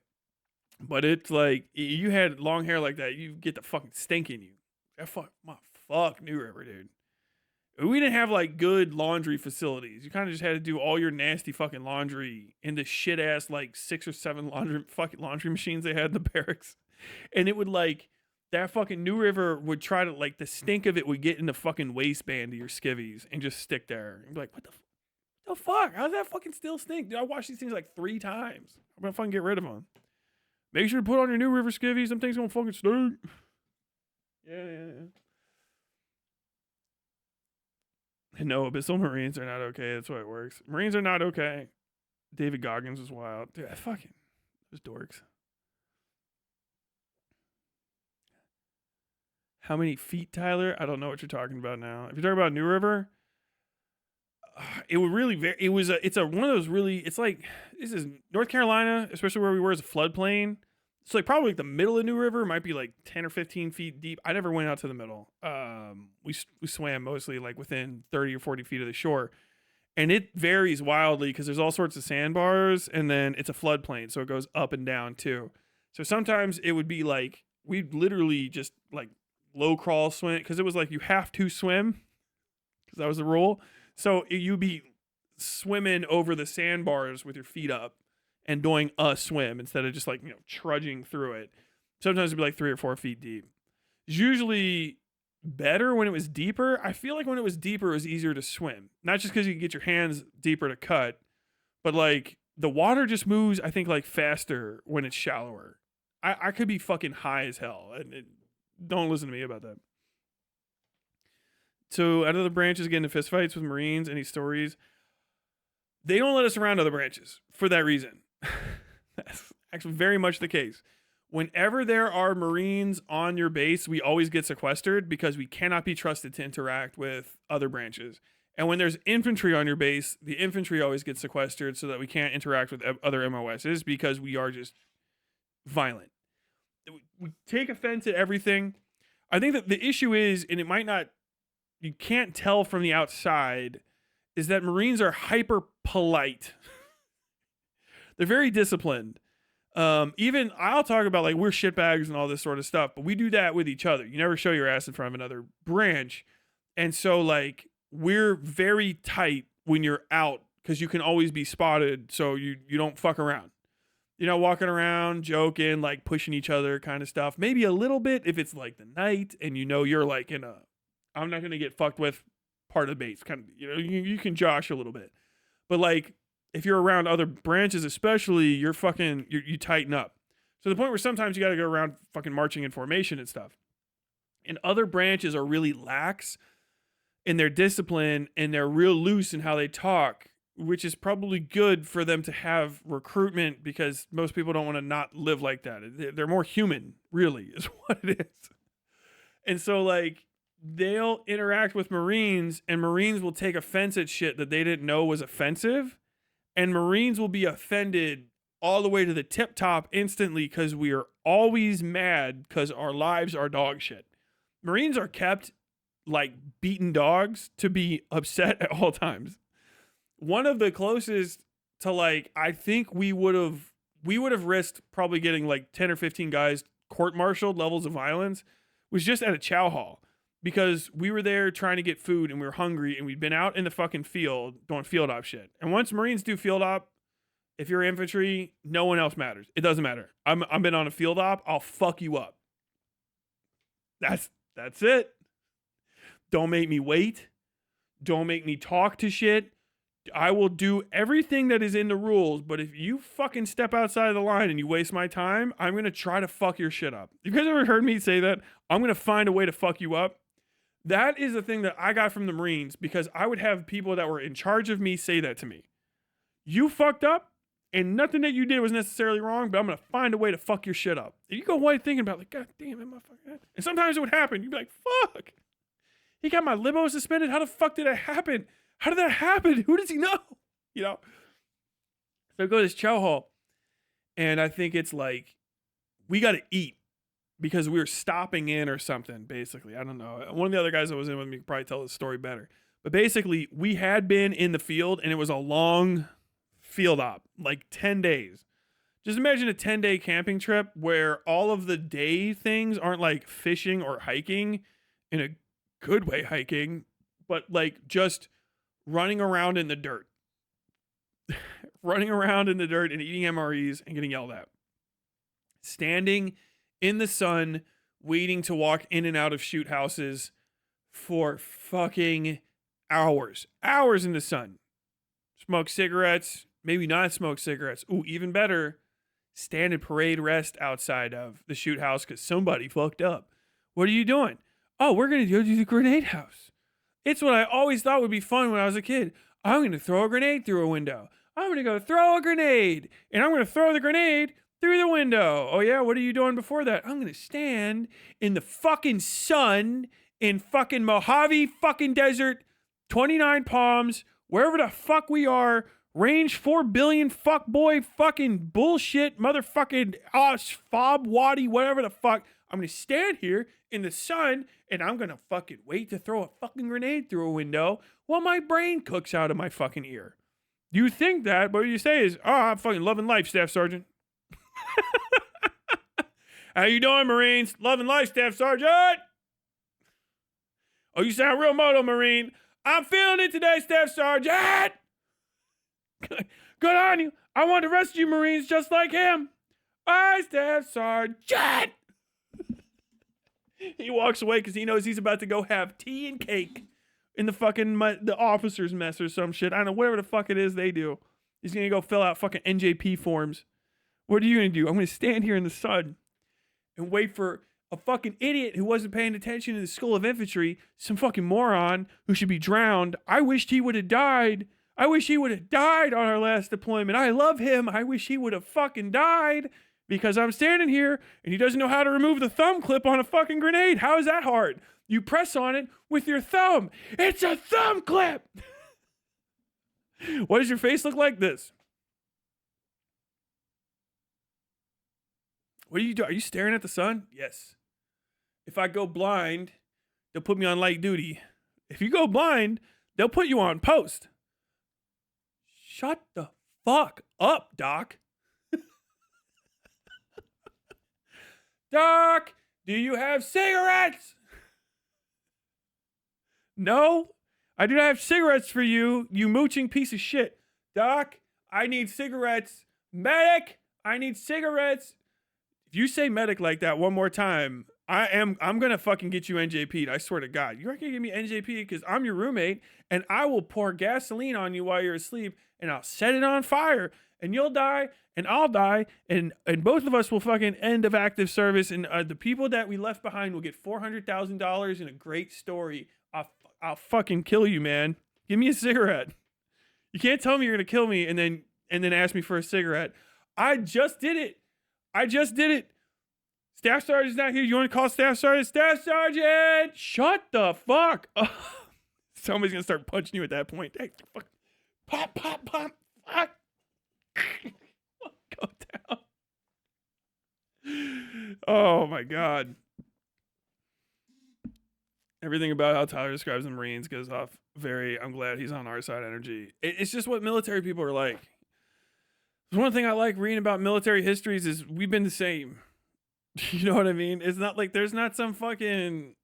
But it's like, you had long hair like that, you get the fucking stink in you. That fuck New River, dude. We didn't have like good laundry facilities. You kind of just had to do all your nasty fucking laundry in the shit ass like 6 or 7 fucking laundry machines they had in the barracks. And it would like, that fucking New River would try to like, the stink of it would get in the fucking waistband of your skivvies and just stick there. And be like, what the fuck? How does that fucking still stink? Dude, I watched these things like 3 times. I'm gonna fucking get rid of them. Make sure to put on your New River skivvies. Them things gonna fucking stink. Yeah. No, Abyssal Marines are not okay. That's why it works. Marines are not okay. David Goggins was wild. Dude, fucking, those dorks. How many feet, Tyler? I don't know what you're talking about now. If you're talking about New River, it would really vary. It's one of those really, it's like, this is North Carolina, especially where we were, is a floodplain. It's like probably like the middle of New River might be like 10 or 15 feet deep. I never went out to the middle. We swam mostly like within 30 or 40 feet of the shore. And it varies wildly because there's all sorts of sandbars, and then it's a floodplain, so it goes up and down too. So sometimes it would be like, we'd literally just like low crawl swim, because it was like you have to swim, because that was the rule. So you'd be swimming over the sandbars with your feet up and doing a swim instead of just like, trudging through it. Sometimes it'd be like 3 or 4 feet deep. It's usually better when it was deeper. I feel like when it was deeper, it was easier to swim. Not just because you can get your hands deeper to cut, but like the water just moves, I think, like faster when it's shallower. I could be fucking high as hell. Don't listen to me about that. So out of the branches get into fistfights with Marines, any stories? They don't let us around other branches for that reason. That's actually very much the case. Whenever there are Marines on your base, we always get sequestered because we cannot be trusted to interact with other branches. And when there's infantry on your base, the infantry always gets sequestered so that we can't interact with other MOSs because we are just violent. We take offense at everything. I think that the issue is, and it might not, you can't tell from the outside, is that Marines are hyper polite. They're very disciplined. Even I'll talk about like we're shitbags and all this sort of stuff, but we do that with each other. You never show your ass in front of another branch. And so like we're very tight when you're out because you can always be spotted, so you don't fuck around. Walking around, joking, like pushing each other kind of stuff. Maybe a little bit if it's like the night and you're like in a, I'm not going to get fucked with part of the base. Kind of, you can josh a little bit. But like, if you're around other branches especially, you tighten up. To the point where sometimes you got to go around fucking marching in formation and stuff. And other branches are really lax in their discipline, and they're real loose in how they talk, which is probably good for them to have recruitment because most people don't want to not live like that. They're more human, really, is what it is. And so like, they'll interact with Marines, and Marines will take offense at shit that they didn't know was offensive. And Marines will be offended all the way to the tip top instantly because we are always mad because our lives are dog shit. Marines are kept like beaten dogs to be upset at all times. One of the closest to like, I think we would have risked probably getting like 10 or 15 guys court-martialed levels of violence was just at a chow hall. Because we were there trying to get food and we were hungry and we'd been out in the fucking field doing field op shit. And once Marines do field op, if you're infantry, no one else matters. It doesn't matter. I've been on a field op, I'll fuck you up. That's it. Don't make me wait. Don't make me talk to shit. I will do everything that is in the rules, but if you fucking step outside of the line and you waste my time, I'm going to try to fuck your shit up. You guys ever heard me say that? I'm going to find a way to fuck you up. That is the thing that I got from the Marines because I would have people that were in charge of me say that to me. You fucked up and nothing that you did was necessarily wrong, but I'm going to find a way to fuck your shit up. And you go away thinking about like, God damn it, motherfucker. And sometimes it would happen. You'd be like, fuck. He got my limo suspended. How the fuck did that happen? How did that happen? Who does he know? So I go to this chow hall and I think it's like we got to eat because we were stopping in or something, basically. I don't know. One of the other guys that was in with me could probably tell the story better. But basically, we had been in the field, and it was a long field op, like 10 days. Just imagine a 10-day camping trip where all of the day things aren't like fishing or hiking in a good way hiking, but like just running around in the dirt. Running around in the dirt and eating MREs and getting yelled at. Standing in the sun, waiting to walk in and out of shoot houses for fucking hours. Hours in the sun. Smoke cigarettes, maybe not smoke cigarettes. Ooh, even better, stand and parade rest outside of the shoot house because somebody fucked up. What are you doing? Oh, we're going to go to the grenade house. It's what I always thought would be fun when I was a kid. I'm going to throw a grenade through a window. I'm going to go throw a grenade. And I'm going to throw the grenade through the window. Oh, yeah? What are you doing before that? I'm going to stand in the fucking sun in fucking Mojave fucking desert, 29 Palms, wherever the fuck we are, range 4 billion fuck boy fucking bullshit motherfucking fob waddy, whatever the fuck. I'm going to stand here in the sun and I'm going to fucking wait to throw a fucking grenade through a window while my brain cooks out of my fucking ear. You think that, but what you say is, oh, I'm fucking loving life, Staff Sergeant. How you doing, Marines? Loving life, Staff Sergeant. Oh, you sound real moto, Marine. I'm feeling it today, Staff Sergeant. Good on you. I want the rest of you Marines just like him. Aye, Staff Sergeant. He walks away because he knows he's about to go have tea and cake in the fucking the officer's mess or some shit. I don't know, whatever the fuck it is they do. He's going to go fill out fucking NJP forms. What are you going to do? I'm going to stand here in the sun and wait for a fucking idiot who wasn't paying attention in the School of Infantry, some fucking moron who should be drowned. I wished he would have died. I wish he would have died on our last deployment. I love him. I wish he would have fucking died because I'm standing here and he doesn't know how to remove the thumb clip on a fucking grenade. How is that hard? You press on it with your thumb. It's a thumb clip. What does your face look like? This. What do you do? Are you staring at the sun? Yes. If I go blind, they'll put me on light duty. If you go blind, they'll put you on post. Shut the fuck up, Doc. Doc, do you have cigarettes? No, I do not have cigarettes for you, you mooching piece of shit. Doc, I need cigarettes. Medic, I need cigarettes. If you say medic like that one more time, I'm gonna fucking get you NJP'd. I swear to God. You're not gonna get me NJP because I'm your roommate and I will pour gasoline on you while you're asleep and I'll set it on fire and you'll die and I'll die and both of us will fucking end of active service and the people that we left behind will get $400,000 and a great story. I'll fucking kill you, man. Give me a cigarette. You can't tell me you're gonna kill me and then ask me for a cigarette. I just did it. Staff Sergeant's not here. You want to call Staff Sergeant? Staff Sergeant! Shut the fuck up. Somebody's going to start punching you at that point. Hey, fuck. Pop, pop, pop. Fuck. Go down. Oh, my God. Everything about how Tyler describes the Marines goes off I'm glad he's on our side energy. It's just what military people are like. One thing I like reading about military histories is we've been the same. You know what I mean? It's not like there's not some fucking,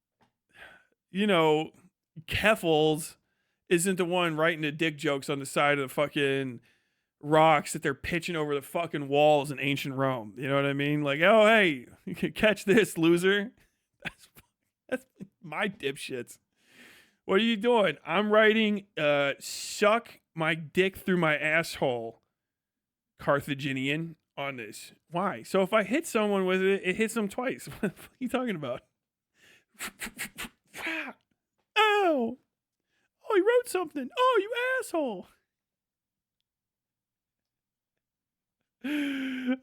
Keffels isn't the one writing the dick jokes on the side of the fucking rocks that they're pitching over the fucking walls in ancient Rome. You know what I mean? Like, oh, hey, you can catch this, loser. That's my dipshits. What are you doing? I'm writing, suck my dick through my asshole. Carthaginian on this. Why? So if I hit someone with it, it hits them twice. What are you talking about? Oh, he wrote something. Oh, you asshole.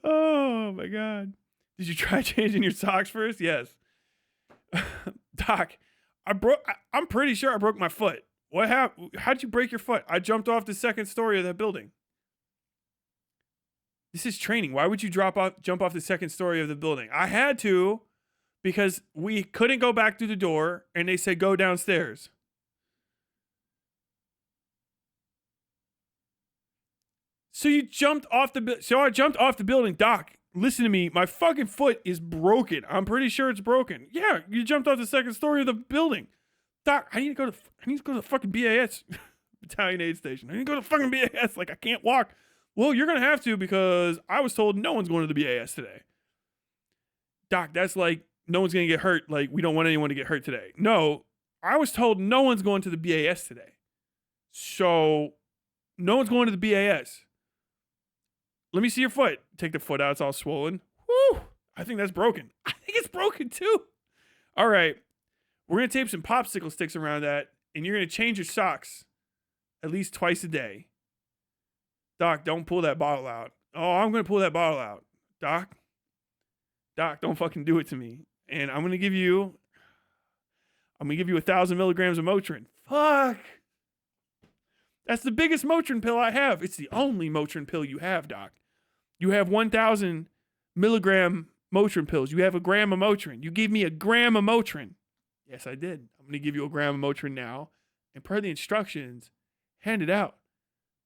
Oh my God. Did you try changing your socks first? Yes. Doc, I'm pretty sure I broke my foot. What happened? How'd you break your foot? I jumped off the second story of that building. This is training. Why would you jump off the second story of the building? I had to because we couldn't go back through the door and they said go downstairs. So I jumped off the building. Doc, listen to me. My fucking foot is broken. I'm pretty sure it's broken. Yeah, you jumped off the second story of the building. Doc, I need to go to the fucking BAS, battalion aid station. I need to go to the fucking BAS. Like, I can't walk. Well, you're going to have to because I was told no one's going to the BAS today. Doc, that's like no one's going to get hurt. Like, we don't want anyone to get hurt today. No, I was told no one's going to the BAS today. So, no one's going to the BAS. Let me see your foot. Take the foot out. It's all swollen. Woo! I think that's broken. I think it's broken too. All right. We're going to tape some popsicle sticks around that, and you're going to change your socks at least twice a day. Doc, don't pull that bottle out. Oh, I'm going to pull that bottle out. Doc, don't fucking do it to me. And I'm going to give you 1,000 milligrams of Motrin. Fuck. That's the biggest Motrin pill I have. It's the only Motrin pill you have, Doc. You have 1,000 milligram Motrin pills. You have a gram of Motrin. You gave me a gram of Motrin. Yes, I did. I'm going to give you a gram of Motrin now. And per the instructions handed out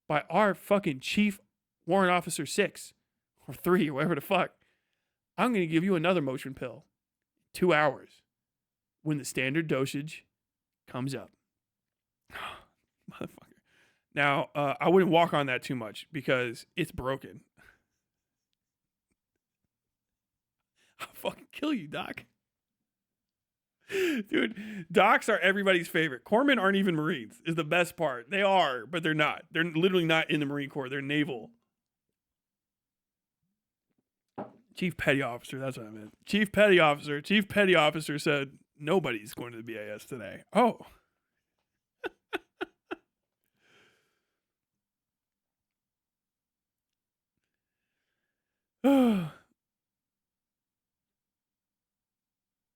by our fucking Chief Warrant Officer 6 or 3 or whatever the fuck, I'm going to give you another Motrin pill. 2 hours when the standard dosage comes up. Motherfucker. Now, I wouldn't walk on that too much because it's broken. I'll fucking kill you, Doc. Dude, docs are everybody's favorite. Corpsmen aren't even Marines, is the best part. They are, but they're not. They're literally not in the Marine Corps. They're naval. Chief Petty Officer, that's what I meant. Chief Petty Officer said, nobody's going to the BAS today. Oh.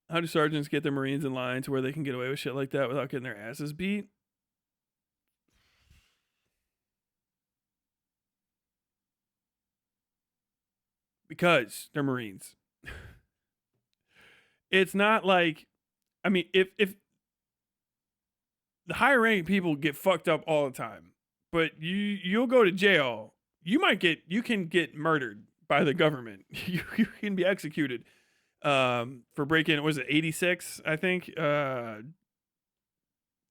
How do sergeants get their Marines in line to where they can get away with shit like that without getting their asses beat? Because they're Marines. It's not like, I mean, if the higher ranking people get fucked up all the time, but you'll go to jail, you can get murdered by the government. You can be executed. For breaking, was it 86? I think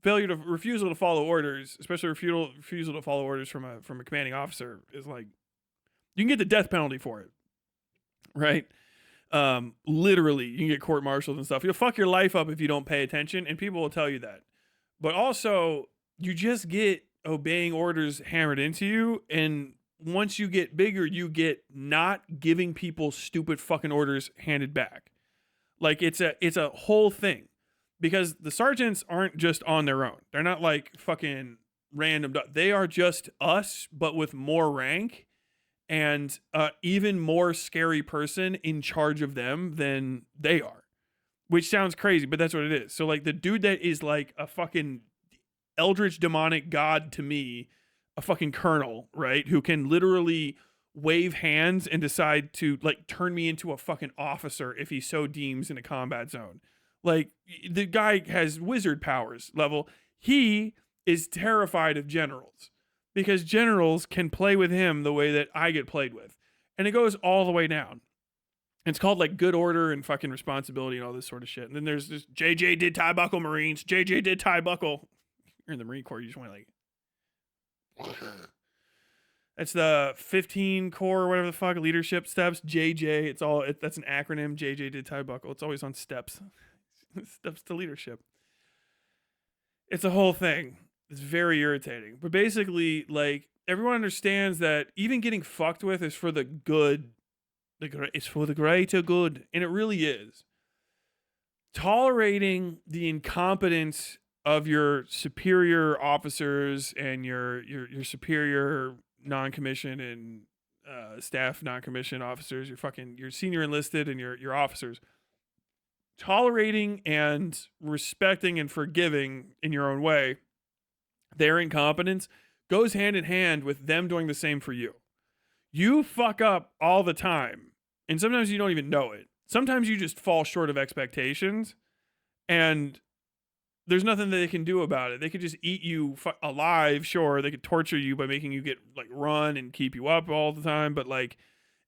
refusal to follow orders, especially refusal to follow orders from a commanding officer, is like you can get the death penalty for it, right? Literally, you can get court-martialed and stuff. You'll fuck your life up if you don't pay attention, and people will tell you that. But also, you just get obeying orders hammered into you, and once you get bigger, you get not giving people stupid fucking orders handed back. Like it's a whole thing because the sergeants aren't just on their own. They're not like fucking random. They are just us, but with more rank and even more scary person in charge of them than they are, which sounds crazy, but that's what it is. So like the dude that is like a fucking eldritch demonic god to me, a fucking colonel, right? Who can literally wave hands and decide to like turn me into a fucking officer if he so deems in a combat zone. Like the guy has wizard powers level. He is terrified of generals because generals can play with him the way that I get played with. And it goes all the way down. It's called like good order and fucking responsibility and all this sort of shit. And then there's this JJ did tie buckle Marines. JJ did tie buckle. You're in the Marine Corps. You just want to like, it's the 15 core, whatever the fuck, leadership steps, JJ. That's an acronym. JJ did tie buckle. It's always on steps. Steps to leadership. It's a whole thing. It's very irritating. But basically, like, everyone understands that even getting fucked with is for the good. It's for the greater good. And it really is. Tolerating the incompetence of your superior officers and your superior non-commissioned and staff non-commissioned officers, your senior enlisted and your officers, tolerating and respecting and forgiving in your own way their incompetence goes hand in hand with them doing the same for you. you fuck up all the time. And sometimes you don't even know it. Sometimes you just fall short of expectations, and there's nothing that they can do about it. They could just eat you alive, sure. They could torture you by making you get like run and keep you up all the time, but like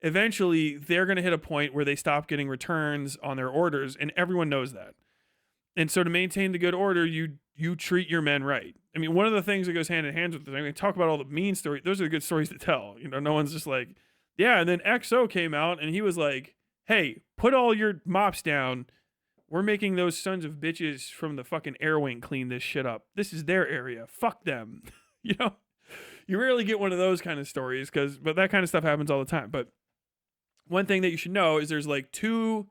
eventually they're going to hit a point where they stop getting returns on their orders, and everyone knows that. And so to maintain the good order, you treat your men right. I mean, one of the things that goes hand in hand with this, I mean, talk about all the mean stories. Those are the good stories to tell. You know, no one's just like, yeah. And then XO came out and he was like, hey, put all your mops down. We're making those sons of bitches from the fucking air wing clean this shit up. This is their area. Fuck them. You know, you rarely get one of those kind of stories but that kind of stuff happens all the time. But one thing that you should know is there's like 2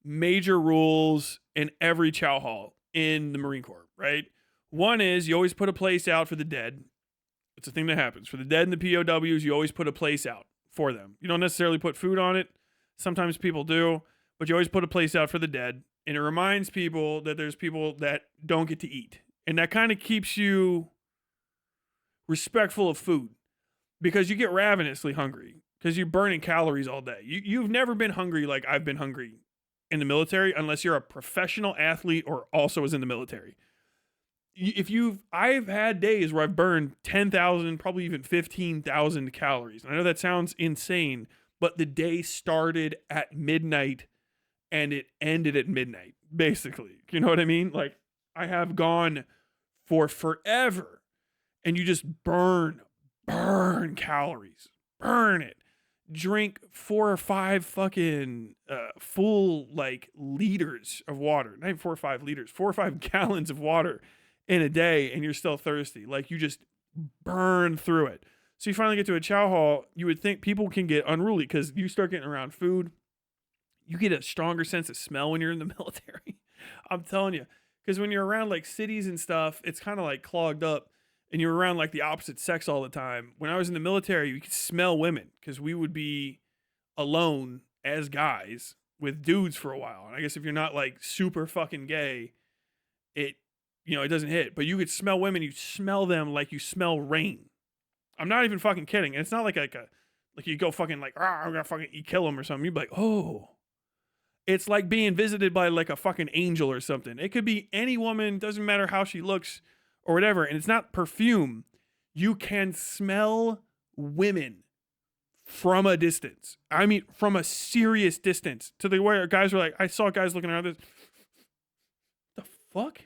major rules in every chow hall in the Marine Corps, right? One is you always put a place out for the dead. It's a thing that happens. For the dead and the POWs, you always put a place out for them. You don't necessarily put food on it. Sometimes people do, but you always put a place out for the dead. And it reminds people that there's people that don't get to eat. And that kind of keeps you respectful of food because you get ravenously hungry because you're burning calories all day. You've never been hungry like I've been hungry in the military unless you're a professional athlete or also is in the military. I've had days where I've burned 10,000, probably even 15,000 calories. And I know that sounds insane, but the day started at midnight and it ended at midnight, basically. You know what I mean? Like, I have gone for forever and you just burn calories, burn it. Drink 4 or 5 fucking full like liters of water, not even 4 or 5 liters, 4 or 5 gallons of water in a day, and you're still thirsty. Like, you just burn through it. So you finally get to a chow hall. You would think people can get unruly because you start getting around food. You get a stronger sense of smell when you're in the military. I'm telling you, because when you're around like cities and stuff, it's kind of like clogged up. And you're around like the opposite sex all the time. When I was in the military, you could smell women because we would be alone as guys with dudes for a while. And I guess if you're not like super fucking gay, it doesn't hit. But you could smell women. You smell them like you smell rain. I'm not even fucking kidding. And it's not like you go fucking like, I'm gonna fucking kill them or something. You'd be like, oh. It's like being visited by like a fucking angel or something. It could be any woman, doesn't matter how she looks or whatever, and it's not perfume. You can smell women from a distance. I mean, from a serious distance to the where guys were like, I saw guys looking around this, the fuck?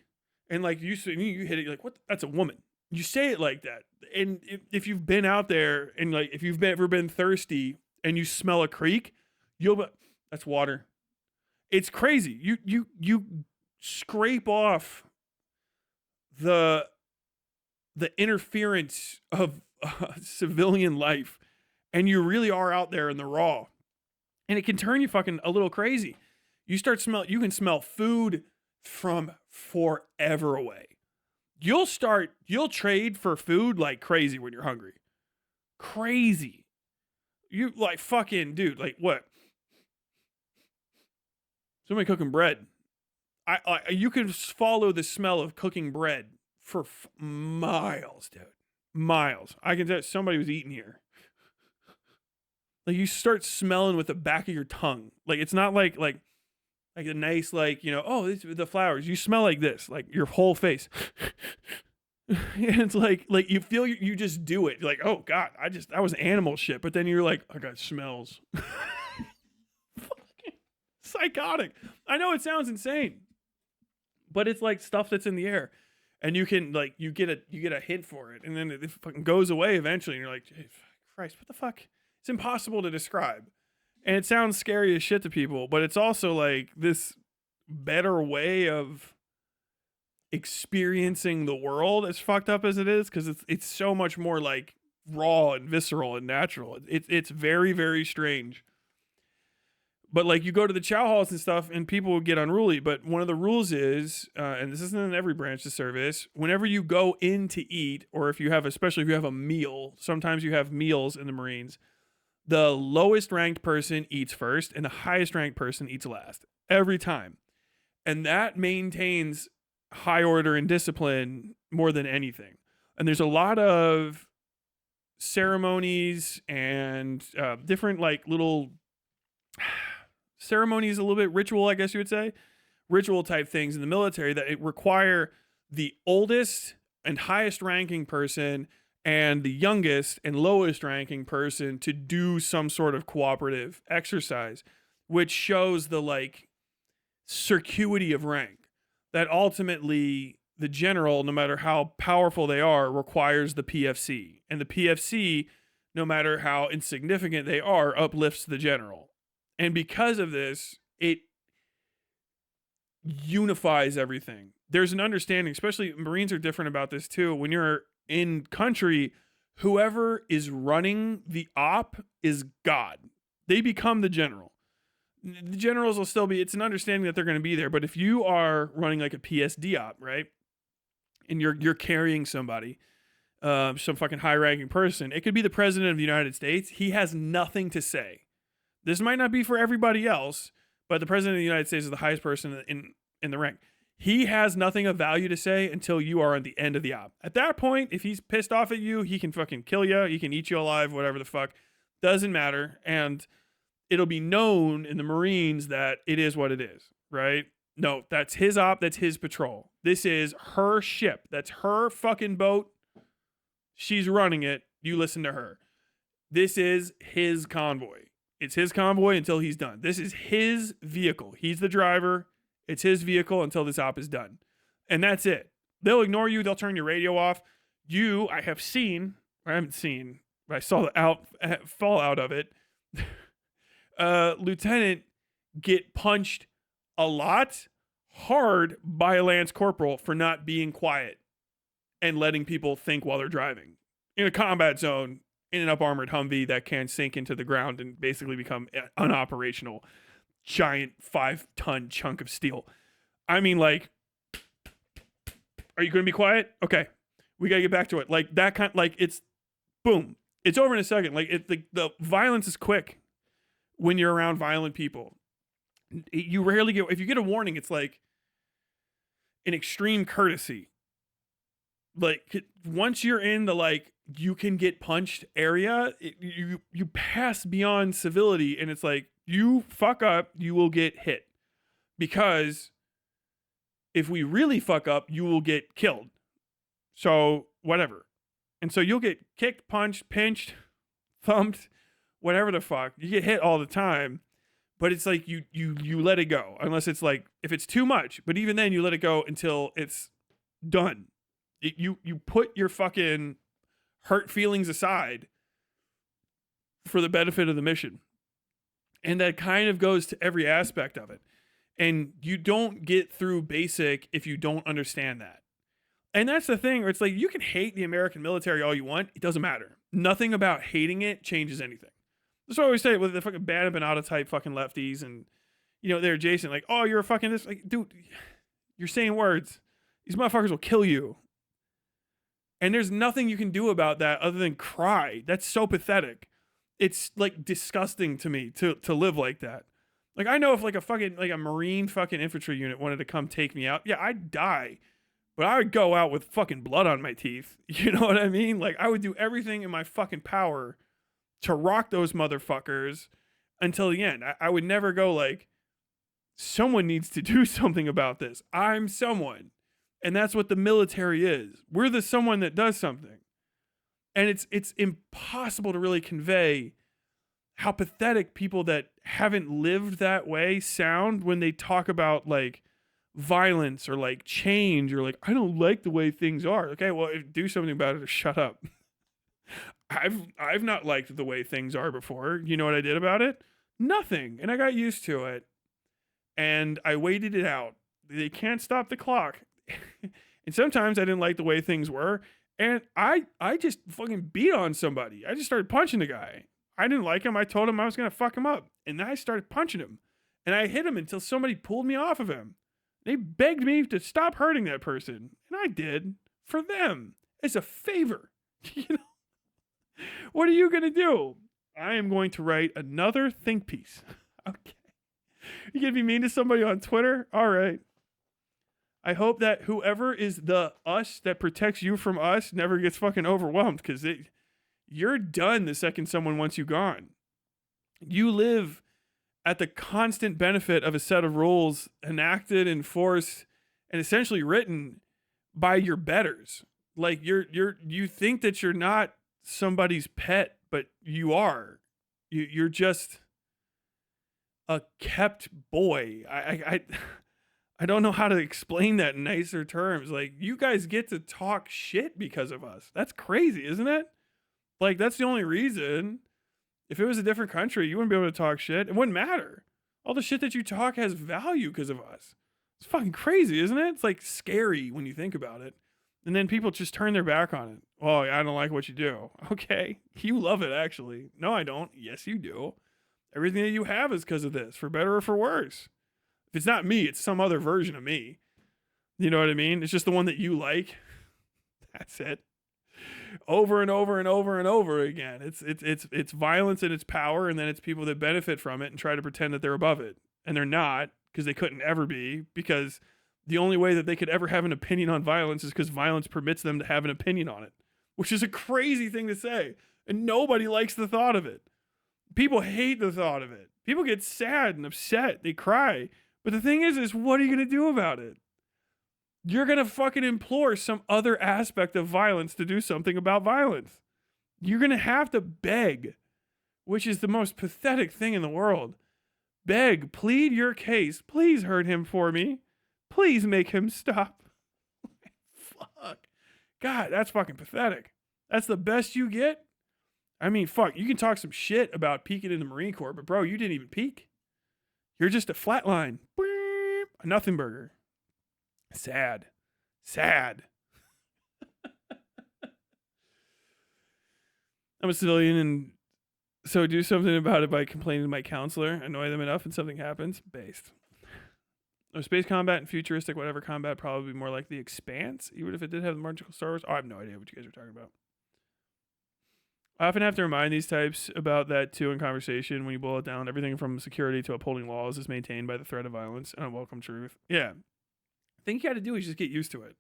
And like you hit it, you're like, what? That's a woman. You say it like that. And if you've been out there and like, if you've ever been thirsty and you smell a creek, you'll be, that's water. It's crazy. You scrape off the interference of civilian life, and you really are out there in the raw, and it can turn you fucking a little crazy. You can smell food from forever away. You'll trade for food like crazy when you're hungry. Crazy. You like fucking dude, like what? Somebody cooking bread. You can follow the smell of cooking bread for miles, dude. Miles. I can tell somebody was eating here. Like, you start smelling with the back of your tongue. Like, it's not like a nice, like, this the flowers. You smell like this, like your whole face. And it's like you feel you just do it. You're like, oh God, that was animal shit. But then you're like, I got smells. Fucking psychotic. I know it sounds insane, but it's like stuff that's in the air. And you can like you get a hint for it, and then it fucking goes away eventually. And you're like, hey, Christ, what the fuck? It's impossible to describe, and it sounds scary as shit to people. But it's also like this better way of experiencing the world, as fucked up as it is, because it's so much more like raw and visceral and natural. It's very, very strange. But like, you go to the chow halls and stuff and people get unruly. But one of the rules is, and this isn't in every branch of service, whenever you go in to eat, or especially if you have a meal, sometimes you have meals in the Marines, the lowest ranked person eats first and the highest ranked person eats last. Every time. And that maintains high order and discipline more than anything. And there's a lot of ceremonies and different like little ceremonies, a little bit ritual, I guess you would say, ritual type things in the military that it require the oldest and highest ranking person and the youngest and lowest ranking person to do some sort of cooperative exercise, which shows the like circuity of rank that ultimately the general, no matter how powerful they are, requires the PFC, and the PFC, no matter how insignificant they are, uplifts the general. And because of this, it unifies everything. There's an understanding, especially Marines are different about this too. When you're in country, whoever is running the op is God. They become the general. The generals will still be, it's an understanding that they're going to be there. But if you are running like a PSD op, right? And you're carrying somebody, some fucking high ranking person, it could be the president of the United States. He has nothing to say. This might not be for everybody else, but the president of the United States is the highest person in the rank. He has nothing of value to say until you are at the end of the op. At that point, if he's pissed off at you, he can fucking kill you. He can eat you alive, whatever the fuck. Doesn't matter. And it'll be known in the Marines that it is what it is, right? No, that's his op. That's his patrol. This is her ship. That's her fucking boat. She's running it. You listen to her. This is his convoy. It's his convoy until he's done. This is his vehicle. He's the driver. It's his vehicle until this op is done. And that's it. They'll ignore you. They'll turn your radio off. I haven't seen, but I saw the fallout of it. Lieutenant get punched a lot hard by a Lance Corporal for not being quiet and letting people think while they're driving in a combat zone in an up-armored Humvee that can sink into the ground and basically become unoperational giant 5-ton chunk of steel. I mean, like, are you going to be quiet? Okay, we got to get back to it. Like that kind, like it's boom, it's over in a second. Like the violence is quick when you're around violent people. You rarely get, if you get a warning, it's like an extreme courtesy. Like once you're in the like you can get punched area, you pass beyond civility, and it's like you fuck up, you will get hit, because if we really fuck up, you will get killed. So whatever, and so you'll get kicked, punched, pinched, thumped, whatever the fuck. You get hit all the time, but it's like you let it go, unless it's like if it's too much. But even then, you let it go until it's done. You put your fucking hurt feelings aside for the benefit of the mission. And that kind of goes to every aspect of it. And you don't get through basic if you don't understand that. And that's the thing where it's like, you can hate the American military all you want. It doesn't matter. Nothing about hating it changes anything. That's what I always say with the fucking Bad Banana type fucking lefties. And, you know, they're adjacent, like, oh, you're a fucking this. Like, dude, you're saying words. These motherfuckers will kill you. And there's nothing you can do about that other than cry. That's so pathetic. It's like disgusting to me to live like that. Like, I know if like a fucking, like a Marine fucking infantry unit wanted to come take me out, yeah, I'd die. But I would go out with fucking blood on my teeth. You know what I mean? Like, I would do everything in my fucking power to rock those motherfuckers until the end. I would never go like, someone needs to do something about this. I'm someone. And that's what the military is. We're the someone that does something. And it's impossible to really convey how pathetic people that haven't lived that way sound when they talk about like violence or like change or like, I don't like the way things are. Okay, well, do something about it or shut up. I've not liked the way things are before. You know what I did about it? Nothing. And I got used to it. And I waited it out. They can't stop the clock. And sometimes I didn't like the way things were, and I just fucking beat on somebody. I just started punching the guy. I didn't like him. I told him I was gonna fuck him up, and then I started punching him, and I hit him until somebody pulled me off of him. They begged me to stop hurting that person, and I did for them as a favor. You know, what are you gonna do? I am going to write another think piece. Okay, you gonna be mean to somebody on Twitter? All right. I hope that whoever is the us that protects you from us never gets fucking overwhelmed, because you're done the second someone wants you gone. You live at the constant benefit of a set of rules enacted, enforced, and essentially written by your betters. Like you think that you're not somebody's pet, but you are. You're just a kept boy. I don't know how to explain that in nicer terms. Like, you guys get to talk shit because of us. That's crazy, isn't it? Like, that's the only reason. If it was a different country, you wouldn't be able to talk shit. It wouldn't matter. All the shit that you talk has value because of us. It's fucking crazy, isn't it? It's like scary when you think about it. And then people just turn their back on it. Oh, I don't like what you do. Okay. You love it, actually. No, I don't. Yes, you do. Everything that you have is because of this, for better or for worse. If it's not me, it's some other version of me. You know what I mean? It's just the one that you like. That's it. Over and over and over and over again. It's violence and its power, and then it's people that benefit from it and try to pretend that they're above it. And they're not, because they couldn't ever be, because the only way that they could ever have an opinion on violence is because violence permits them to have an opinion on it, which is a crazy thing to say. And nobody likes the thought of it. People hate the thought of it. People get sad and upset. They cry. But the thing is what are you going to do about it? You're going to fucking implore some other aspect of violence to do something about violence. You're going to have to beg, which is the most pathetic thing in the world. Beg, plead your case. Please hurt him for me. Please make him stop. Fuck. God, that's fucking pathetic. That's the best you get? I mean, fuck, you can talk some shit about peaking in the Marine Corps, but bro, you didn't even peak. You're just a flatline. A nothing burger. Sad. Sad. I'm a civilian, and so do something about it by complaining to my counselor. Annoy them enough and something happens. Based. Space combat and futuristic whatever combat probably be more like The Expanse, even if it did have the magical Star Wars. Oh, I have no idea what you guys are talking about. I often have to remind these types about that too in conversation. When you boil it down, everything from security to upholding laws is maintained by the threat of violence and unwelcome truth. Yeah. I think you got to do is just get used to it.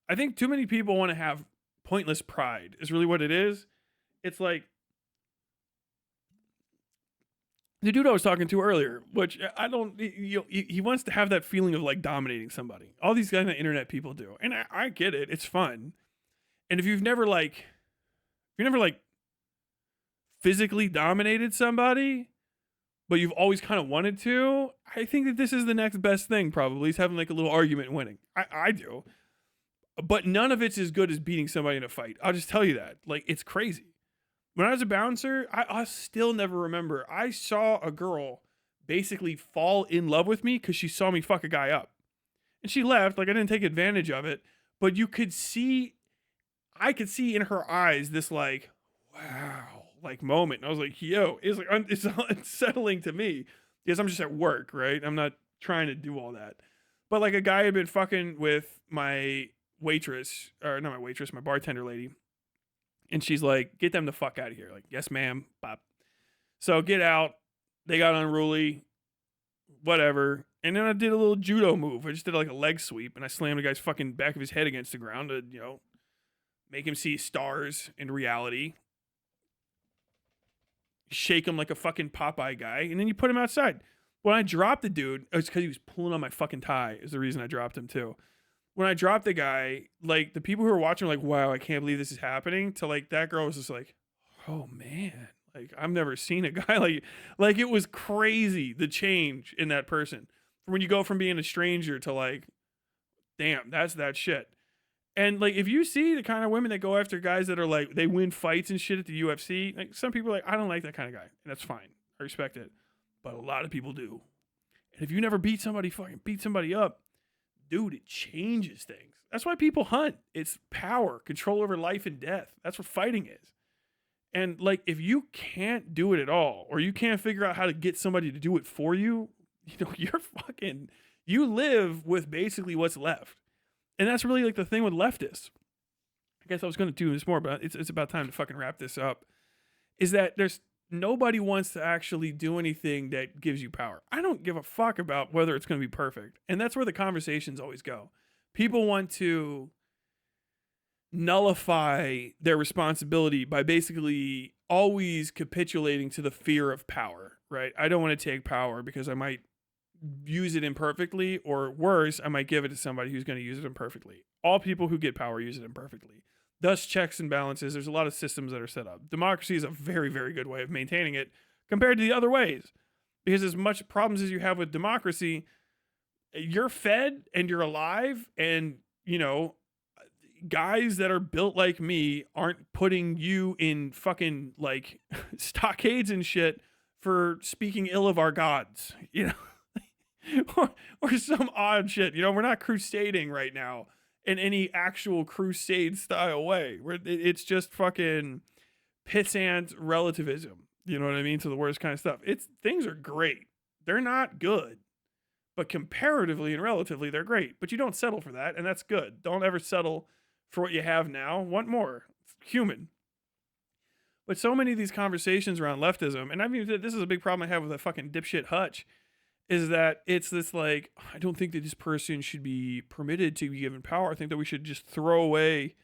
I think too many people want to have pointless pride is really what it is. It's like the dude I was talking to earlier, which I don't, he wants to have that feeling of like dominating somebody. All these kind of internet people do. And I get it. It's fun. And if you've never physically dominated somebody, but you've always kind of wanted to, I think that this is the next best thing probably, is having like a little argument and winning. I do. But none of it's as good as beating somebody in a fight. I'll just tell you that. Like, it's crazy. When I was a bouncer, I still never remember. I saw a girl basically fall in love with me because she saw me fuck a guy up. And she left. Like, I didn't take advantage of it. But I could see in her eyes this like, wow, like moment. And I was like, yo, it's unsettling to me because I'm just at work, right? I'm not trying to do all that. But like a guy had been fucking with my waitress, or not my waitress, my bartender lady. And she's like, get them the fuck out of here. Like, yes, ma'am. Bop. So get out. They got unruly. Whatever. And then I did a little judo move. I just did like a leg sweep. And I slammed the guy's fucking back of his head against the ground to, make him see stars in reality. Shake him like a fucking Popeye guy. And then you put him outside. When I dropped the dude, it's because he was pulling on my fucking tie is the reason I dropped him too. When I dropped the guy, like the people who were watching were like, wow, I can't believe this is happening. To like that girl was just like, oh man, like I've never seen a guy like it was crazy the change in that person. From when you go from being a stranger to like, damn, that's that shit. And like if you see the kind of women that go after guys that are like they win fights and shit at the UFC, like some people are like, I don't like that kind of guy. And that's fine. I respect it. But a lot of people do. And if you never beat somebody up, dude, it changes things. That's why people hunt. It's power, control over life and death. That's what fighting is. And like, if you can't do it at all, or you can't figure out how to get somebody to do it for you, you live with basically what's left. And that's really like the thing with leftists. I guess I was going to do this more, but it's about time to fucking wrap this up. Is that nobody wants to actually do anything that gives you power. I don't give a fuck about whether it's going to be perfect. And that's where the conversations always go. People want to nullify their responsibility by basically always capitulating to the fear of power, right? I don't want to take power because I might use it imperfectly, or worse, I might give it to somebody who's going to use it imperfectly. All people who get power use it imperfectly. Thus, checks and balances, there's a lot of systems that are set up. Democracy is a very, very good way of maintaining it compared to the other ways. Because as much problems as you have with democracy, you're fed and you're alive, and, you know, guys that are built like me aren't putting you in fucking, like, stockades and shit for speaking ill of our gods, you know? or some odd shit. You know, we're not crusading right now in any actual crusade style way. It's just fucking pissant relativism. You know what I mean? To the worst kind of stuff. Things are great. They're not good, but comparatively and relatively, they're great. But you don't settle for that, and that's good. Don't ever settle for what you have now. Want more. It's human. But so many of these conversations around leftism, and I mean, this is a big problem I have with that fucking dipshit Hutch, is that it's this like, I don't think that this person should be permitted to be given power. I think that we should just throw away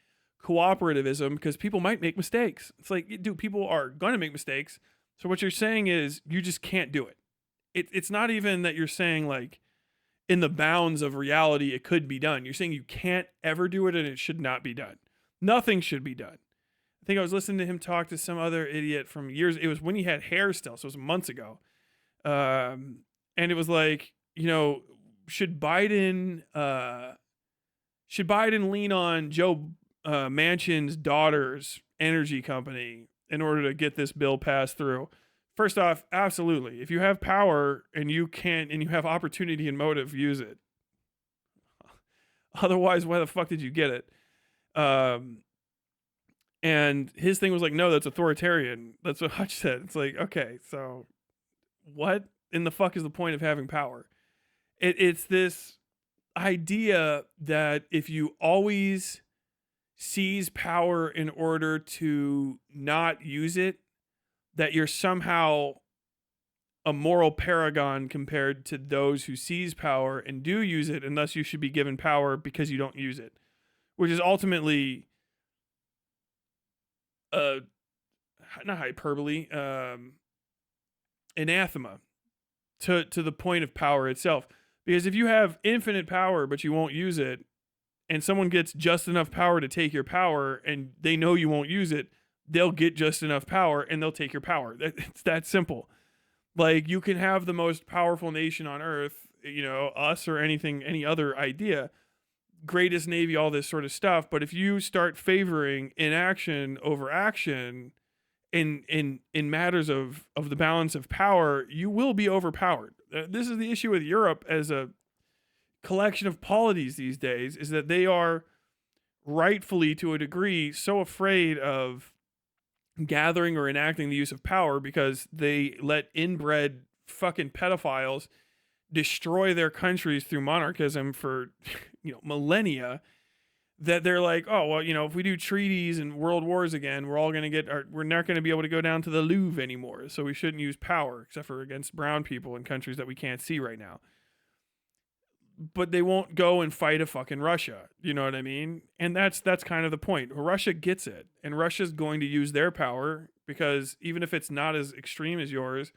cooperativism because people might make mistakes. It's like, dude, people are going to make mistakes. So what you're saying is you just can't do it. It's not even that you're saying like in the bounds of reality it could be done. You're saying you can't ever do it and it should not be done. Nothing should be done. I think I was listening to him talk to some other idiot from years. It was when he had hair still, so it was months ago. And it was like, you know, should Biden lean on Joe Manchin's daughter's energy company in order to get this bill passed through? First off, absolutely. If you have power and you have opportunity and motive, use it. Otherwise, why the fuck did you get it? And his thing was like, no, that's authoritarian. That's what Hutch said. It's like, okay, so what in the fuck is the point of having power? It's this idea that if you always seize power in order to not use it, that you're somehow a moral paragon compared to those who seize power and do use it, and thus you should be given power because you don't use it, which is ultimately not hyperbole, anathema to the point of power itself. Because if you have infinite power but you won't use it, and someone gets just enough power to take your power and they know you won't use it, they'll get just enough power and they'll take your power. It's that simple. Like, you can have the most powerful nation on earth, you know, us or any other idea, greatest navy, all this sort of stuff. But if you start favoring inaction over action in matters of the balance of power, you will be overpowered. This is the issue with Europe as a collection of polities these days, is that they are rightfully, to a degree, so afraid of gathering or enacting the use of power because they let inbred fucking pedophiles destroy their countries through monarchism for, you know, millennia, that they're like, oh, well, you know, if we do treaties and world wars again, we're not going to be able to go down to the Louvre anymore. So we shouldn't use power except for against brown people in countries that we can't see right now. But they won't go and fight a fucking Russia. You know what I mean? And that's kind of the point. Russia gets it. And Russia's going to use their power because even if it's not as extreme as yours,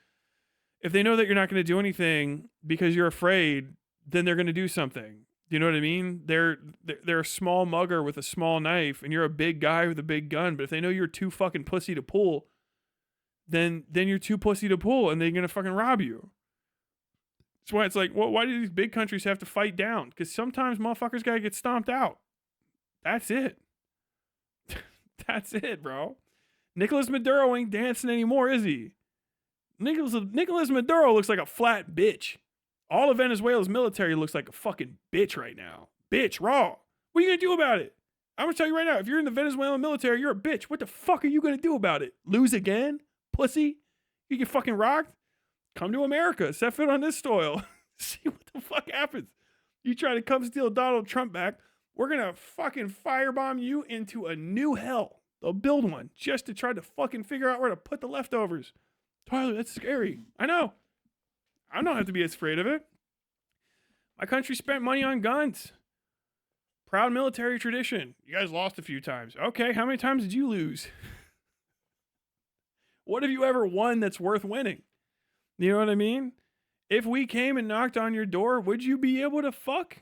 if they know that you're not going to do anything because you're afraid, then they're going to do something. You know what I mean? They're a small mugger with a small knife and you're a big guy with a big gun. But if they know you're too fucking pussy to pull, then you're too pussy to pull and they're going to fucking rob you. That's why it's like, well, why do these big countries have to fight down? Because sometimes motherfuckers gotta get stomped out. That's it. That's it, bro. Nicolas Maduro ain't dancing anymore, is he? Nicolas Maduro looks like a flat bitch. All of Venezuela's military looks like a fucking bitch right now. Bitch, raw. What are you gonna do about it? I'm gonna tell you right now, if you're in the Venezuelan military, you're a bitch. What the fuck are you gonna do about it? Lose again? Pussy? You get fucking rocked? Come to America, set foot on this soil. See what the fuck happens. You try to come steal Donald Trump back, we're going to fucking firebomb you into a new hell. They'll build one just to try to fucking figure out where to put the leftovers. Tyler, that's scary. I know. I don't have to be as afraid of it. My country spent money on guns. Proud military tradition. You guys lost a few times. Okay, how many times did you lose? What have you ever won that's worth winning? You know what I mean? If we came and knocked on your door, would you be able to fuck?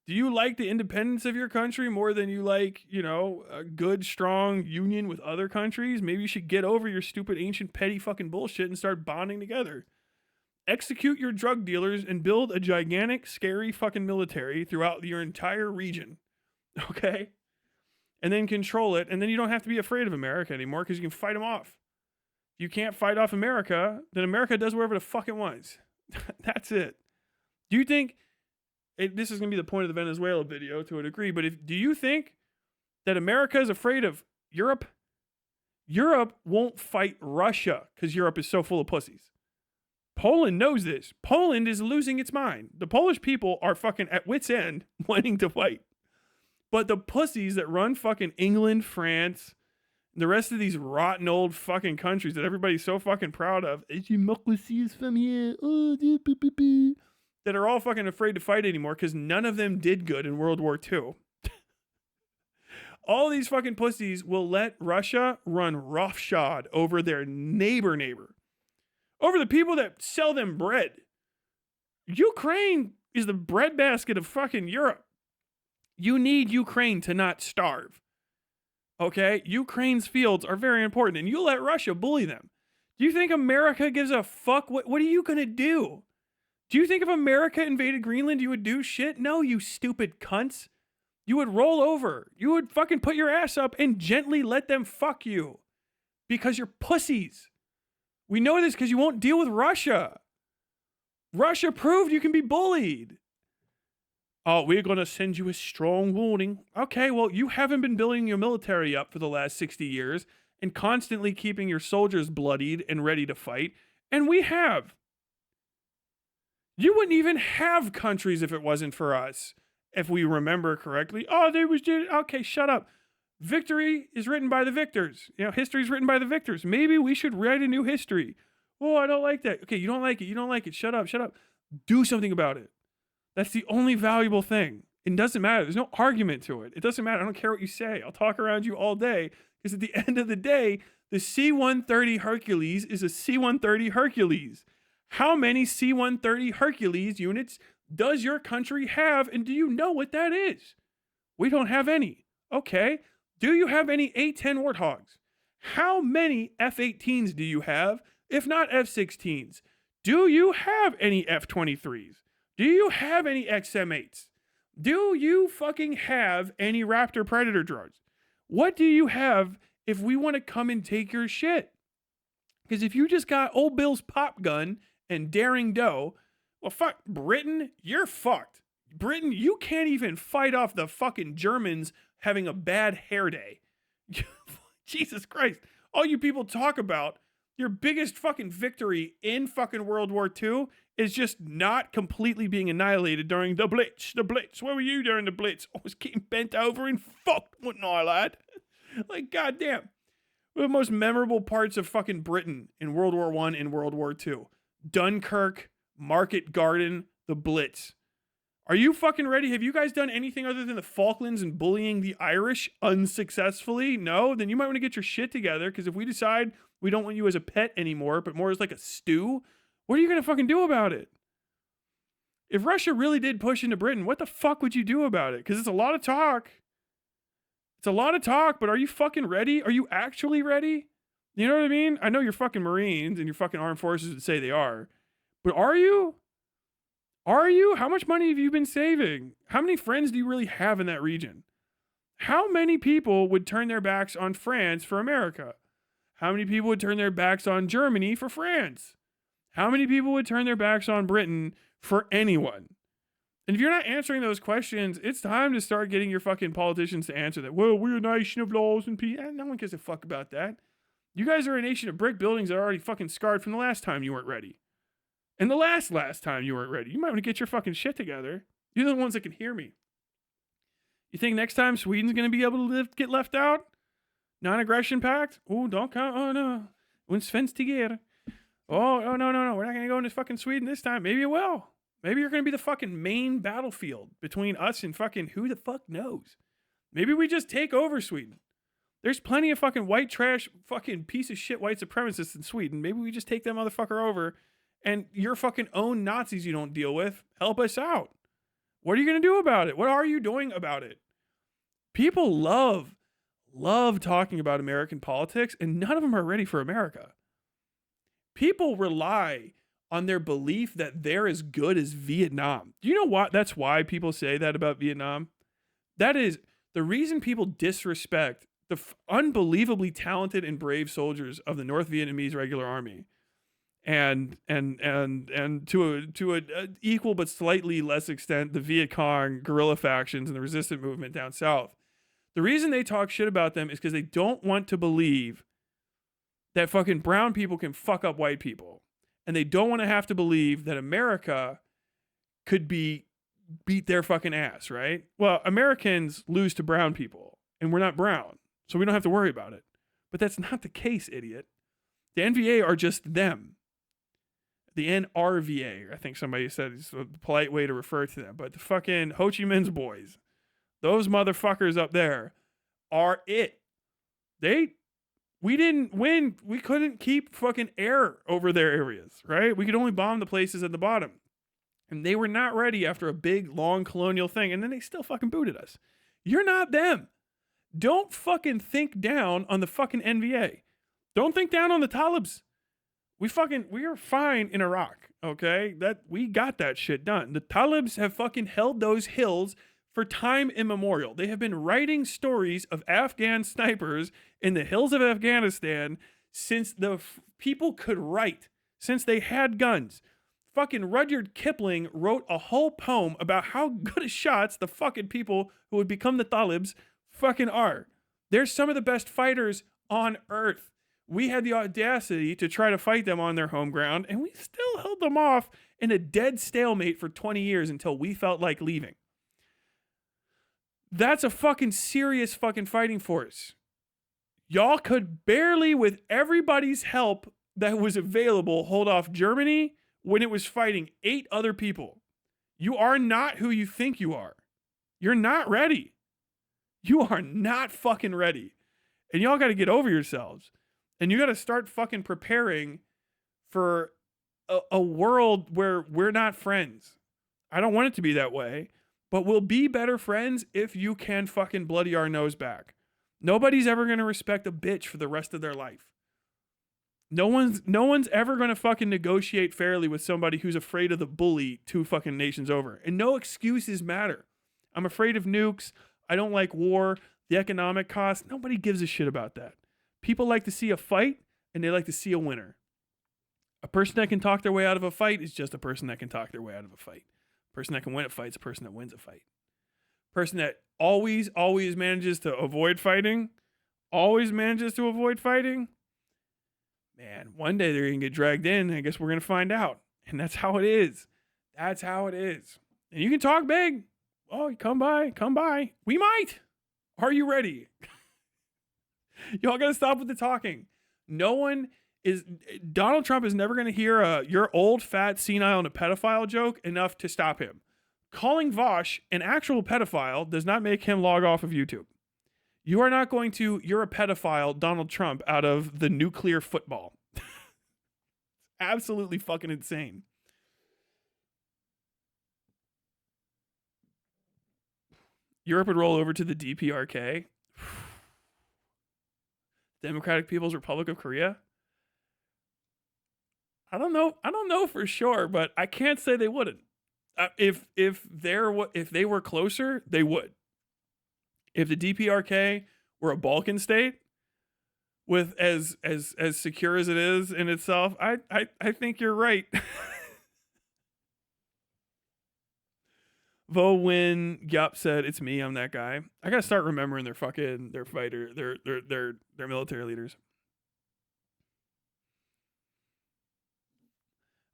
Do you like the independence of your country more than you like, you know, a good, strong union with other countries? Maybe you should get over your stupid, ancient, petty fucking bullshit and start bonding together. Execute your drug dealers and build a gigantic, scary fucking military throughout your entire region. Okay? And then control it. And then you don't have to be afraid of America anymore because you can fight them off. If you can't fight off America, then America does whatever the fuck it wants. That's it. Do you think... this is going to be the point of the Venezuela video to a degree, but do you think that America is afraid of Europe? Europe won't fight Russia because Europe is so full of pussies. Poland knows this. Poland is losing its mind. The Polish people are fucking at wit's end wanting to fight. But the pussies that run fucking England, France, the rest of these rotten old fucking countries that everybody's so fucking proud of, democracy is from here, that are all fucking afraid to fight anymore because none of them did good in World War II. All these fucking pussies will let Russia run roughshod over their neighbor, over the people that sell them bread. Ukraine is the breadbasket of fucking Europe. You need Ukraine to not starve. Okay? Ukraine's fields are very important, and you let Russia bully them. Do you think America gives a fuck? What are you going to do? Do you think if America invaded Greenland, you would do shit? No, you stupid cunts. You would roll over. You would fucking put your ass up and gently let them fuck you. Because you're pussies. We know this because you won't deal with Russia. Russia proved you can be bullied. Oh, we're going to send you a strong warning. Okay, well, you haven't been building your military up for the last 60 years and constantly keeping your soldiers bloodied and ready to fight. And we have. You wouldn't even have countries if it wasn't for us, if we remember correctly. Oh, they was just, okay, shut up. Victory is written by the victors. You know, history is written by the victors. Maybe we should write a new history. Oh, I don't like that. Okay, you don't like it. You don't like it. Shut up. Do something about it. That's the only valuable thing. It doesn't matter. There's no argument to it. It doesn't matter. I don't care what you say. I'll talk around you all day because at the end of the day, the C-130 Hercules is a C-130 Hercules. How many C-130 Hercules units does your country have, and do you know what that is? We don't have any. Okay. Do you have any A-10 Warthogs? How many F-18s do you have, if not F-16s? Do you have any F-23s? Do you have any XM-8s? Do you fucking have any Raptor Predator drones? What do you have if we want to come and take your shit? Because if you just got old Bill's pop gun and Daring Doe, well, fuck, Britain, you're fucked. Britain, you can't even fight off the fucking Germans having a bad hair day. Jesus Christ. All you people talk about, your biggest fucking victory in fucking World War II is just not completely being annihilated during the Blitz. The Blitz. Where were you during the Blitz? I was getting bent over and fucked, wasn't I, lad? Like, goddamn. One of the most memorable parts of fucking Britain in World War I and World War II. Dunkirk, Market Garden, the Blitz. Are you fucking ready? Have you guys done anything other than the Falklands and bullying the Irish unsuccessfully? No? Then you might want to get your shit together, because if we decide we don't want you as a pet anymore, but more as like a stew, what are you going to fucking do about it? If Russia really did push into Britain, what the fuck would you do about it? Because it's a lot of talk. It's a lot of talk, but are you fucking ready? Are you actually ready? You know what I mean? I know you're fucking Marines and your fucking armed forces would say they are, but are you? Are you? How much money have you been saving? How many friends do you really have in that region? How many people would turn their backs on France for America? How many people would turn their backs on Germany for France? How many people would turn their backs on Britain for anyone? And if you're not answering those questions, it's time to start getting your fucking politicians to answer that. Well, we're a nation of laws and peace. No one gives a fuck about that. You guys are a nation of brick buildings that are already fucking scarred from the last time you weren't ready. And the last time you weren't ready. You might want to get your fucking shit together. You're the ones that can hear me. You think next time Sweden's going to be able to get left out? Non-aggression pact? Oh, don't count. Oh, no. When Sven's together. Oh, no. We're not going to go into fucking Sweden this time. Maybe it will. Maybe you're going to be the fucking main battlefield between us and fucking who the fuck knows. Maybe we just take over Sweden. There's plenty of fucking white trash, fucking piece of shit white supremacists in Sweden. Maybe we just take that motherfucker over, and your fucking own Nazis you don't deal with, help us out. What are you going to do about it? What are you doing about it? People love talking about American politics, and none of them are ready for America. People rely on their belief that they're as good as Vietnam. Do you know what? That's why people say that about Vietnam. That is the reason people disrespect the unbelievably talented and brave soldiers of the North Vietnamese regular army, and to a equal but slightly less extent the Viet Cong guerrilla factions and the resistance movement down south. The reason they talk shit about them is because they don't want to believe that fucking brown people can fuck up white people, and they don't want to have to believe that America could beat their fucking ass, right? Well, Americans lose to brown people, and we're not brown, so we don't have to worry about it. But that's not the case, idiot. The NVA are just them. The NRVA, I think somebody said, is the polite way to refer to them. But the fucking Ho Chi Minh's boys, those motherfuckers up there are it. We didn't win. We couldn't keep fucking air over their areas, right? We could only bomb the places at the bottom. And they were not ready after a big, long colonial thing. And then they still fucking booted us. You're not them. Don't fucking think down on the fucking NVA. Don't think down on the Talibs. We are fine in Iraq, okay? We got that shit done. The Talibs have fucking held those hills for time immemorial. They have been writing stories of Afghan snipers in the hills of Afghanistan since the people could write, since they had guns. Fucking Rudyard Kipling wrote a whole poem about how good of shots the fucking people who would become the Talibs fucking are. They're some of the best fighters on earth. We had the audacity to try to fight them on their home ground, and we still held them off in a dead stalemate for 20 years until we felt like leaving. That's a fucking serious fucking fighting force. Y'all could barely, with everybody's help that was available, hold off Germany when it was fighting 8 other people. You are not who you think you are. You're not ready. You are not fucking ready. And y'all got to get over yourselves. And you got to start fucking preparing for a world where we're not friends. I don't want it to be that way, but we'll be better friends if you can fucking bloody our nose back. Nobody's ever going to respect a bitch for the rest of their life. No one's ever going to fucking negotiate fairly with somebody who's afraid of the bully 2 fucking nations over. And no excuses matter. I'm afraid of nukes. I don't like war. The economic cost. Nobody gives a shit about that. People like to see a fight, and they like to see a winner. A person that can talk their way out of a fight is just a person that can talk their way out of a fight. A person that can win a fight is a person that wins a fight. A person that always manages to avoid fighting, man, one day they're going to get dragged in, and I guess we're going to find out. And that's how it is. That's how it is. And you can talk big. Oh, come by. We might. Are you ready? Y'all got to stop with the talking. Donald Trump is never going to hear your old, fat, senile, and a pedophile joke enough to stop him. Calling Vosh an actual pedophile does not make him log off of YouTube. You are not going to, you're a pedophile, Donald Trump, out of the nuclear football. Absolutely fucking insane. Europe would roll over to the DPRK. Democratic People's Republic of Korea. I don't know for sure, but I can't say they wouldn't. If they were closer, they would. If the DPRK were a Balkan state with as secure as it is in itself, I think you're right. Vo Win Yup said, "It's me. I'm that guy." I gotta start remembering their military leaders.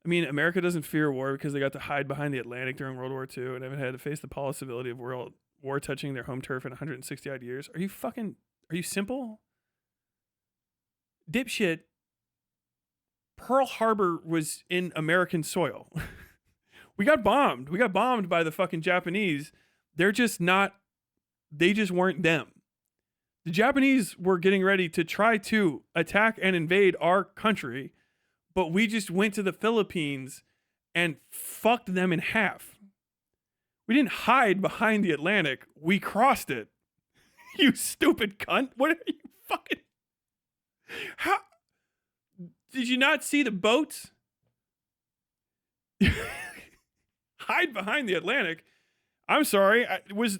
I mean, America doesn't fear war because they got to hide behind the Atlantic during World War II and haven't had to face the possibility of world war touching their home turf in 160 odd years. Are you simple? Dipshit. Pearl Harbor was in American soil. We got bombed. We got bombed by the fucking Japanese. They just weren't them. The Japanese were getting ready to try to attack and invade our country, but we just went to the Philippines and fucked them in half. We didn't hide behind the Atlantic. We crossed it. You stupid cunt. What are you fucking... How... Did you not see the boats? Hide behind the Atlantic? I'm sorry. Was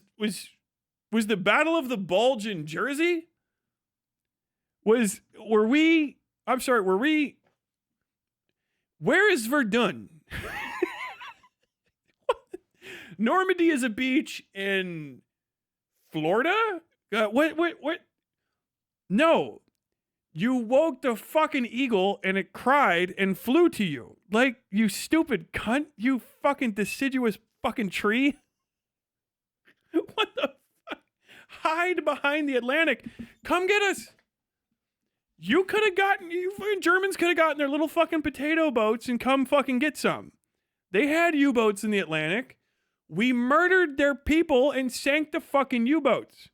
the Battle of the Bulge in Jersey? Were we... Where is Verdun? Normandy is a beach in Florida? What? No. You woke the fucking eagle and it cried and flew to you. Like, you stupid cunt. You fucking deciduous fucking tree. What the fuck? Hide behind the Atlantic. Come get us. You fucking Germans could have gotten their little fucking potato boats and come fucking get some. They had U-boats in the Atlantic. We murdered their people and sank the fucking U-boats.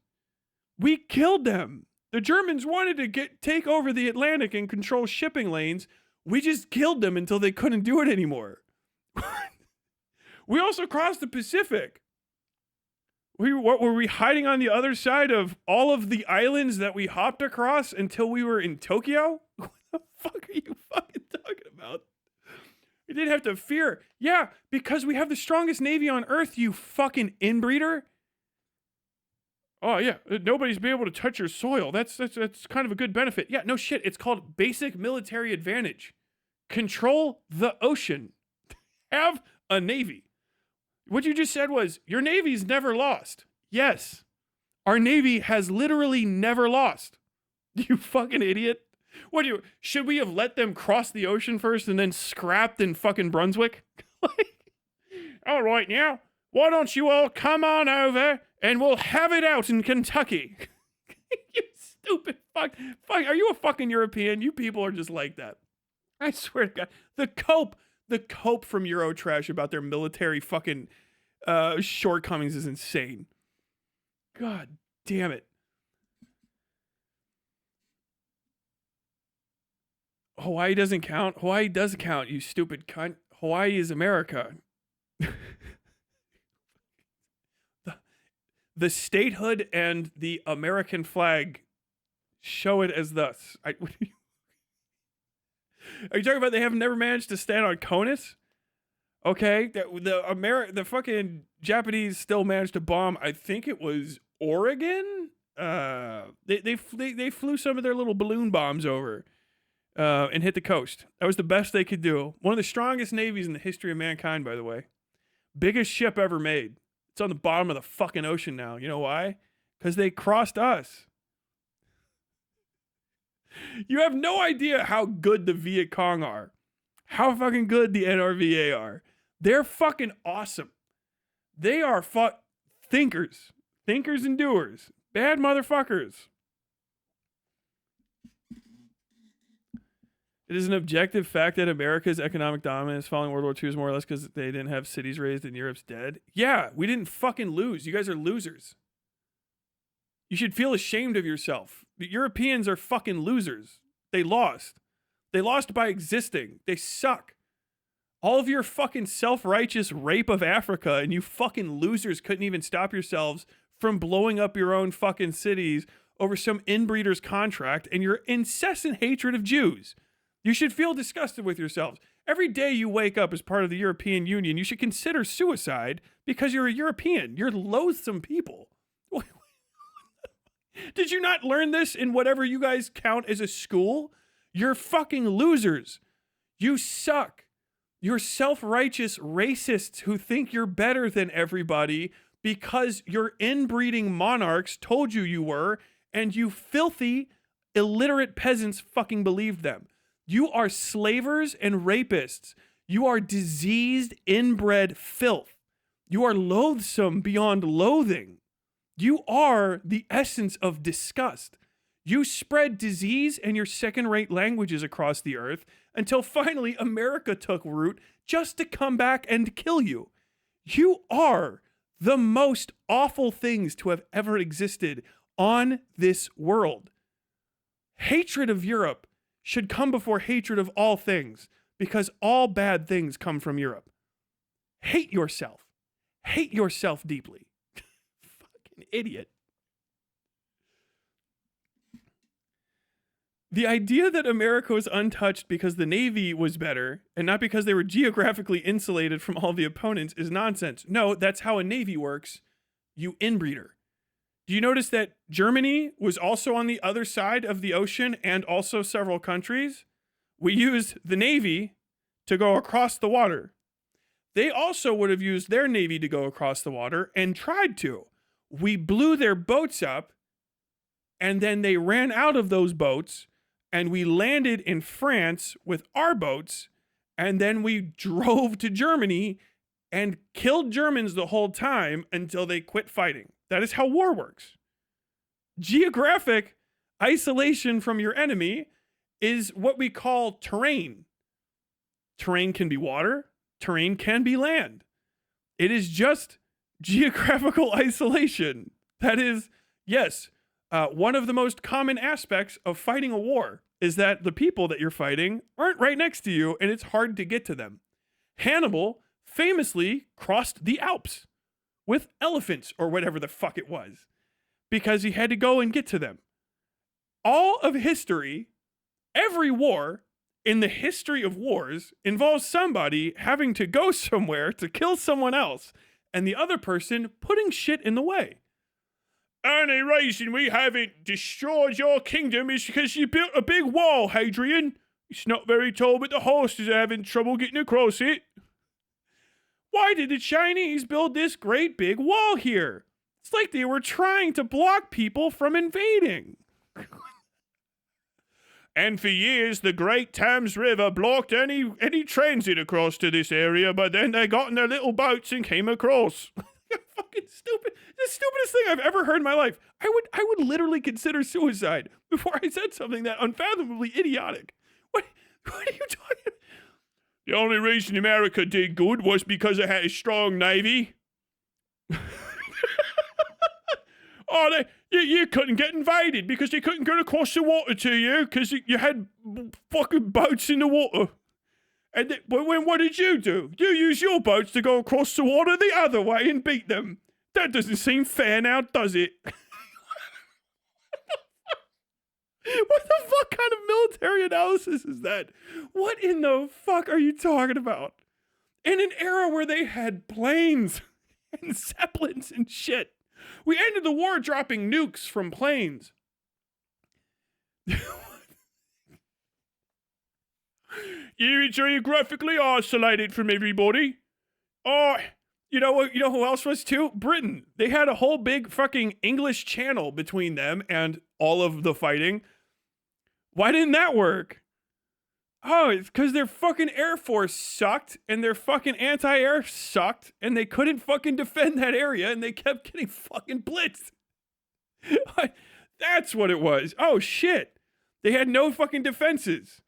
We killed them. The Germans wanted to take over the Atlantic and control shipping lanes. We just killed them until they couldn't do it anymore. We also crossed the Pacific. What were we hiding on the other side of all of the islands that we hopped across until we were in Tokyo? What the fuck are you fucking talking about? We didn't have to fear. Yeah, because we have the strongest navy on Earth, you fucking inbreeder. Oh yeah, nobody's been able to touch your soil. That's kind of a good benefit. Yeah, no shit. It's called basic military advantage. Control the ocean. Have a navy. What you just said was your navy's never lost. Yes, our navy has literally never lost. You fucking idiot. Should we have let them cross the ocean first and then scrapped in fucking Brunswick? All right, now, why don't you all come on over and we'll have it out in Kentucky? You stupid fuck. Are you a fucking European? You people are just like that. I swear to God. The cope from Eurotrash about their military fucking shortcomings is insane. God damn it. Hawaii doesn't count. Hawaii does count, you stupid cunt. Hawaii is America. The statehood and the American flag show it as thus. Are you talking about they have never managed to stand on CONUS? Okay, the fucking Japanese still managed to bomb. I think it was Oregon. They flew some of their little balloon bombs over and hit the coast. That was the best they could do. One of the strongest navies in the history of mankind, by the way. Biggest ship ever made. It's on the bottom of the fucking ocean now. You know why? Because they crossed us. You have no idea how good the Viet Cong are. How fucking good the NRVA are. They're fucking awesome. They are thinkers. Thinkers and doers. Bad motherfuckers. It is an objective fact that America's economic dominance following World War II is more or less because they didn't have cities raised and Europe's dead. Yeah, we didn't fucking lose. You guys are losers. You should feel ashamed of yourself. The Europeans are fucking losers. They lost. They lost by existing. They suck. All of your fucking self-righteous rape of Africa and you fucking losers couldn't even stop yourselves from blowing up your own fucking cities over some inbreeder's contract and your incessant hatred of Jews. You should feel disgusted with yourselves. Every day you wake up as part of the European Union, you should consider suicide because you're a European. You're loathsome people. Did you not learn this in whatever you guys count as a school? You're fucking losers. You suck. You're self-righteous racists who think you're better than everybody because your inbreeding monarchs told you were, and you filthy, illiterate peasants fucking believed them. You are slavers and rapists. You are diseased, inbred filth. You are loathsome beyond loathing. You are the essence of disgust. You spread disease and your second-rate languages across the earth until finally America took root just to come back and kill you. You are the most awful things to have ever existed on this world. Hatred of Europe should come before hatred of all things, because all bad things come from Europe. Hate yourself. Hate yourself deeply. Fucking idiot. The idea that America was untouched because the Navy was better and not because they were geographically insulated from all the opponents is nonsense. No, that's how a Navy works, you inbreeder. Do you notice that Germany was also on the other side of the ocean and also several countries? We used the Navy to go across the water. They also would have used their Navy to go across the water and tried to. We blew their boats up, and then they ran out of those boats, and we landed in France with our boats, and then we drove to Germany and killed Germans the whole time until they quit fighting. That is how war works. Geographic isolation from your enemy is what we call terrain. Terrain can be water. Terrain can be land. It is just geographical isolation. That is, yes, one of the most common aspects of fighting a war is that the people that you're fighting aren't right next to you and it's hard to get to them. Hannibal famously crossed the Alps with elephants or whatever the fuck it was because he had to go and get to them. All of history, every war in the history of wars involves somebody having to go somewhere to kill someone else and the other person putting shit in the way. Only reason we haven't destroyed your kingdom is because you built a big wall, Hadrian. It's not very tall, but the horses are having trouble getting across it. Why did the Chinese build this great big wall here? It's like they were trying to block people from invading. And for years, the Great Thames River blocked any transit across to this area, but then they got in their little boats and came across. Fucking stupid. The stupidest thing I've ever heard in my life. I would literally consider suicide before I said something that unfathomably idiotic. What are you talking about? The only reason America did good was because it had a strong navy. Oh, you couldn't get invaded because they couldn't get across the water to you because you had fucking boats in the water. And what did you do? You used your boats to go across the water the other way and beat them. That doesn't seem fair now, does it? What the fuck kind of military analysis is that? What in the fuck are you talking about? In an era where they had planes and zeppelins and shit. We ended the war dropping nukes from planes. You're geographically isolated from everybody. Oh, you know who else was too? Britain. They had a whole big fucking English channel between them and all of the fighting. Why didn't that work? Oh, it's because their fucking Air Force sucked and their fucking anti-air sucked and they couldn't fucking defend that area and they kept getting fucking blitzed. That's what it was. Oh, shit. They had no fucking defenses.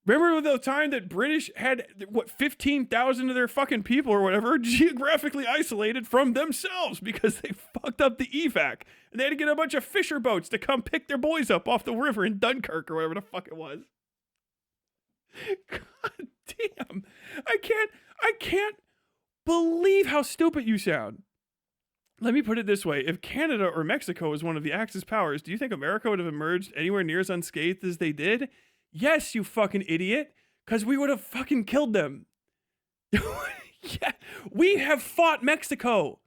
Remember the time that British had, 15,000 of their fucking people or whatever geographically isolated from themselves because they fucked up the evac. And they had to get a bunch of fisher boats to come pick their boys up off the river in Dunkirk or whatever the fuck it was. God damn. I can't believe how stupid you sound. Let me put it this way. If Canada or Mexico was one of the Axis powers, do you think America would have emerged anywhere near as unscathed as they did? Yes, you fucking idiot, because we would have fucking killed them. Yeah, we have fought Mexico.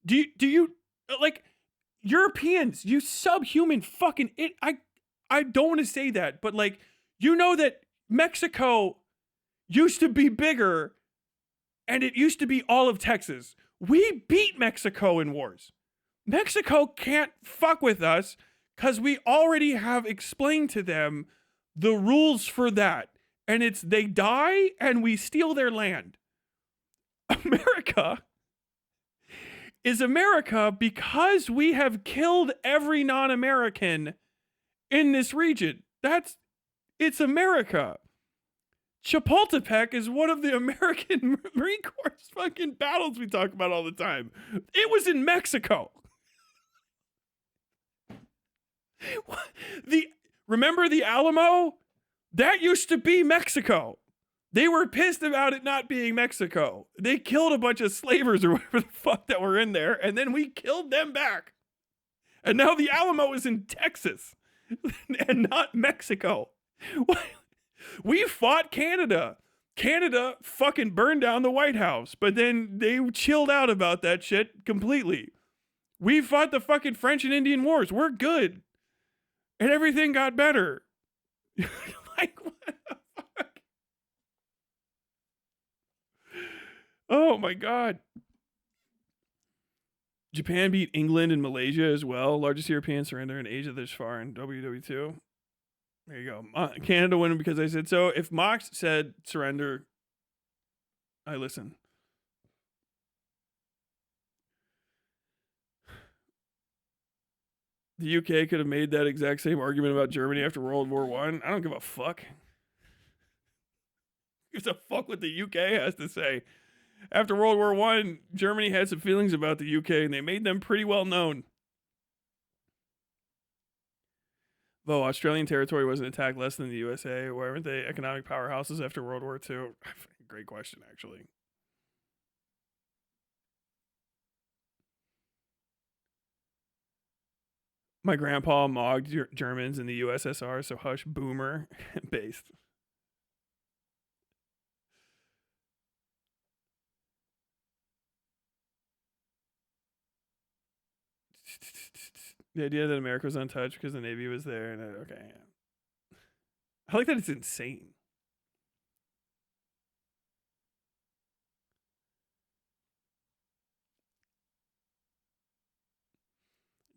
Do you like Europeans, you subhuman fucking I don't want to say that, but like, you know that Mexico used to be bigger and it used to be all of Texas. We beat Mexico in wars. Mexico can't fuck with us because we already have explained to them the rules for that. And it's they die and we steal their land. America is America because we have killed every non-American in this region. It's America. Chapultepec is one of the American Marine Corps fucking battles we talk about all the time. It was in Mexico. Remember the Alamo? That used to be Mexico. They were pissed about it not being Mexico. They killed a bunch of slavers or whatever the fuck that were in there, and then we killed them back. And now the Alamo is in Texas and not Mexico. We fought Canada. Canada fucking burned down the White House, but then they chilled out about that shit completely. We fought the fucking French and Indian Wars. We're good. And everything got better. Like, what the fuck? Oh my God. Japan beat England and Malaysia as well. Largest European surrender in Asia this far in WW2. There you go. Canada winning because I said so. If Mox said surrender, I listen. The UK could have made that exact same argument about Germany after World War I. I don't give a fuck. Gives a fuck what the UK has to say. After World War I, Germany had some feelings about the UK, and they made them pretty well known. Though Australian territory wasn't attacked less than the USA, why weren't they economic powerhouses after World War II? Great question, actually. My grandpa mogged Germans in the USSR, so hush, boomer, based. The idea that America was untouched because the Navy was there, and okay, yeah. I like that it's insane.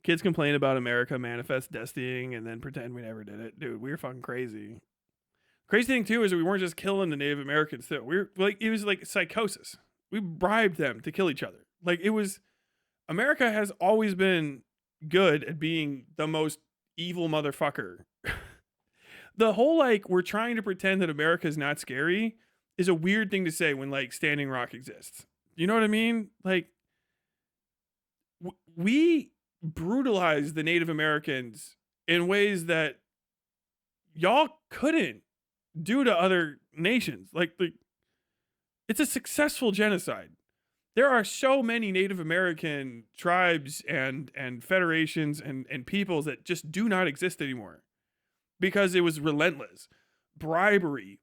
Kids complain about America manifest destinying and then pretend we never did it. Dude, we were fucking crazy. Crazy thing too is that we weren't just killing the Native Americans too. We were like, it was like psychosis. We bribed them to kill each other. Like it was, America has always been good at being the most evil motherfucker. The whole like we're trying to pretend that America is not scary is a weird thing to say when like Standing Rock exists. You know what I mean? Like we brutalized the Native Americans in ways that y'all couldn't do to other nations. Like it's a successful genocide. There are so many Native American tribes and federations and peoples that just do not exist anymore because it was relentless. Bribery,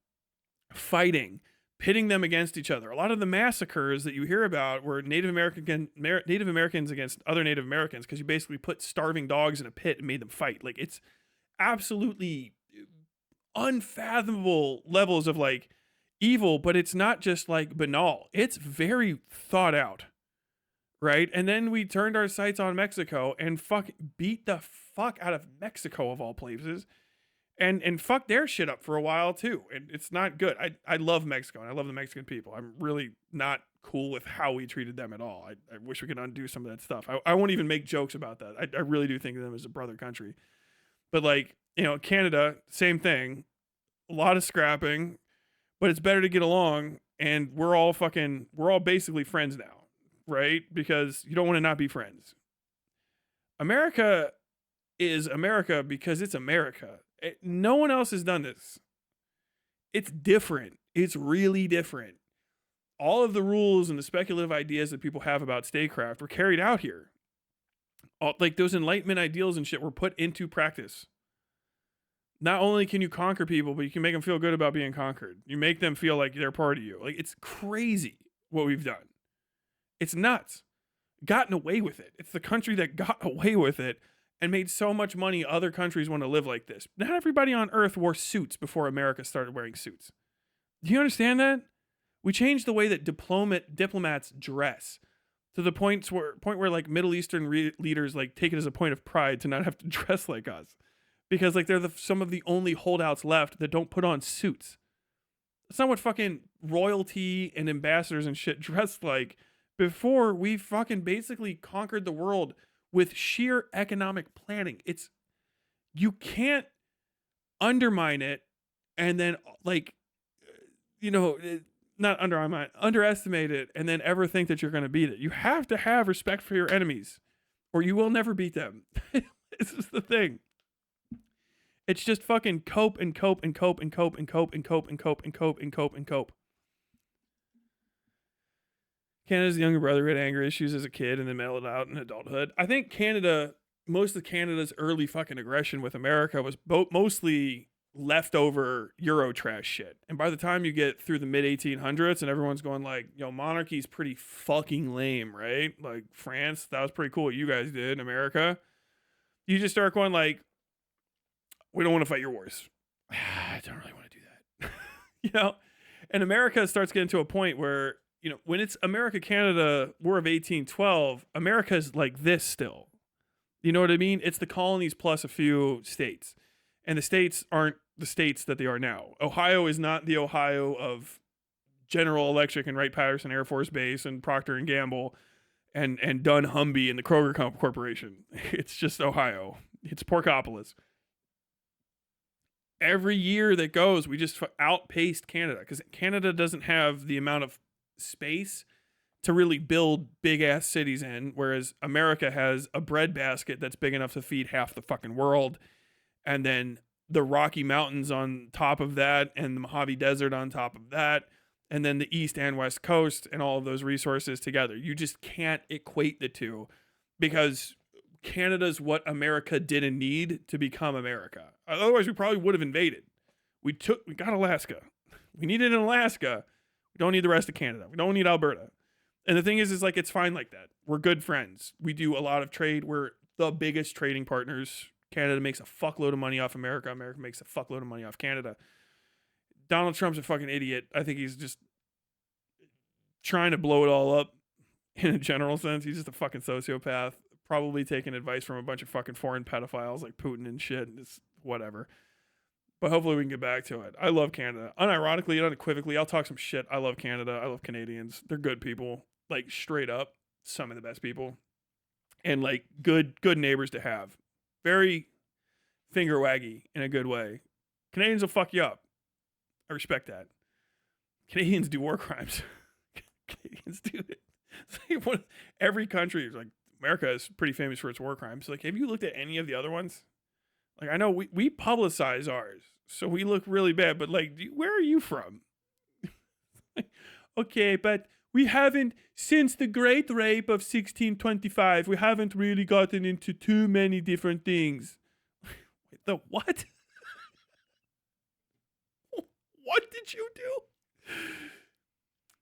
fighting, pitting them against each other. A lot of the massacres that you hear about were Native Americans against other Native Americans because you basically put starving dogs in a pit and made them fight. Like it's absolutely unfathomable levels of like evil, but it's not just like banal. It's very thought out, right? And then we turned our sights on Mexico and beat the fuck out of Mexico of all places, and fuck their shit up for a while too. And it's not good. I love Mexico and I love the Mexican people. I'm really not cool with how we treated them at all. I wish we could undo some of that stuff. I won't even make jokes about that. I really do think of them as a brother country. But like, you know, Canada, same thing. A lot of scrapping, but it's better to get along, and we're all basically friends now, right? Because you don't want to not be friends. America is America because it's America. No one else has done this. It's different. It's really different. All of the rules and the speculative ideas that people have about statecraft were carried out here. Like those Enlightenment ideals and shit were put into practice. Not only can you conquer people, but you can make them feel good about being conquered. You make them feel like they're part of you. Like it's crazy what we've done. It's nuts. Gotten away with it. It's the country that got away with it and made so much money other countries want to live like this. Not everybody on earth wore suits before America started wearing suits. Do you understand that? We changed the way that diplomats dress to the point where like Middle Eastern leaders like take it as a point of pride to not have to dress like us. Because like they're some of the only holdouts left that don't put on suits. That's not what fucking royalty and ambassadors and shit dress like before we fucking basically conquered the world with sheer economic planning. You can't undermine it and then like, not underestimate it and then ever think that you're going to beat it. You have to have respect for your enemies or you will never beat them. This is the thing. It's just fucking cope and cope and cope and cope and cope and cope and cope and cope and cope and cope. Canada's younger brother had anger issues as a kid and then mellowed out in adulthood. I think most of Canada's early fucking aggression with America was mostly leftover Euro trash shit. And by the time you get through the mid 1800s and everyone's going like, monarchy's pretty fucking lame, right? Like France, that was pretty cool what you guys did in America. You just start going like, we don't want to fight your wars. I don't really want to do that. And America starts getting to a point where, when it's America-Canada War of 1812, America's like this still. You know what I mean? It's the colonies plus a few states. And the states aren't the states that they are now. Ohio is not the Ohio of General Electric and Wright-Patterson Air Force Base and Procter & Gamble and Dunn Humvee and the Kroger Corporation. It's just Ohio. It's Porkopolis. Every year that goes, we just outpaced Canada because Canada doesn't have the amount of space to really build big ass cities in, whereas America has a breadbasket that's big enough to feed half the fucking world, and then the Rocky Mountains on top of that, and the Mojave Desert on top of that, and then the East and West Coast, and all of those resources together. You just can't equate the two because Canada's what America didn't need to become America. Otherwise, we probably would have invaded. We got Alaska. We needed an Alaska. We don't need the rest of Canada. We don't need Alberta. And the thing is like, it's fine like that. We're good friends. We do a lot of trade. We're the biggest trading partners. Canada makes a fuckload of money off America. America makes a fuckload of money off Canada. Donald Trump's a fucking idiot. I think he's just trying to blow it all up in a general sense. He's just a fucking sociopath. Probably taking advice from a bunch of fucking foreign pedophiles like Putin and shit. It's whatever. But hopefully we can get back to it. I love Canada. Unironically and unequivocally, I'll talk some shit. I love Canada. I love Canadians. They're good people. Like, straight up, some of the best people. And, like, good neighbors to have. Very finger waggy in a good way. Canadians will fuck you up. I respect that. Canadians do war crimes. Canadians do it. It's like every country is like, America is pretty famous for its war crimes. Like, have you looked at any of the other ones? Like, I know we publicize ours, so we look really bad, but like, where are you from? Okay, but we haven't, since the Great Rape of 1625, we haven't really gotten into too many different things. The what? What did you do?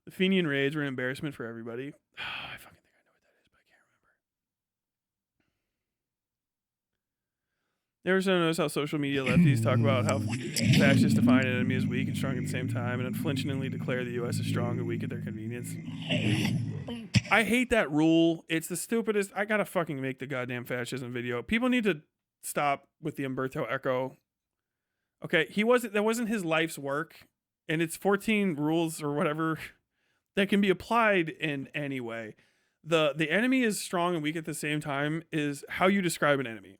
The Fenian raids were an embarrassment for everybody. I fucking think I know what that is, but I can't remember. Never so notice how social media lefties talk about how fascists define an enemy as weak and strong at the same time and unflinchingly declare the U.S. as strong and weak at their convenience. I hate that rule. It's the stupidest. I gotta fucking make the goddamn fascism video. People need to stop with the Umberto Eco. Okay, that wasn't his life's work, and it's 14 rules or whatever that can be applied in any way. The enemy is strong and weak at the same time is how you describe an enemy.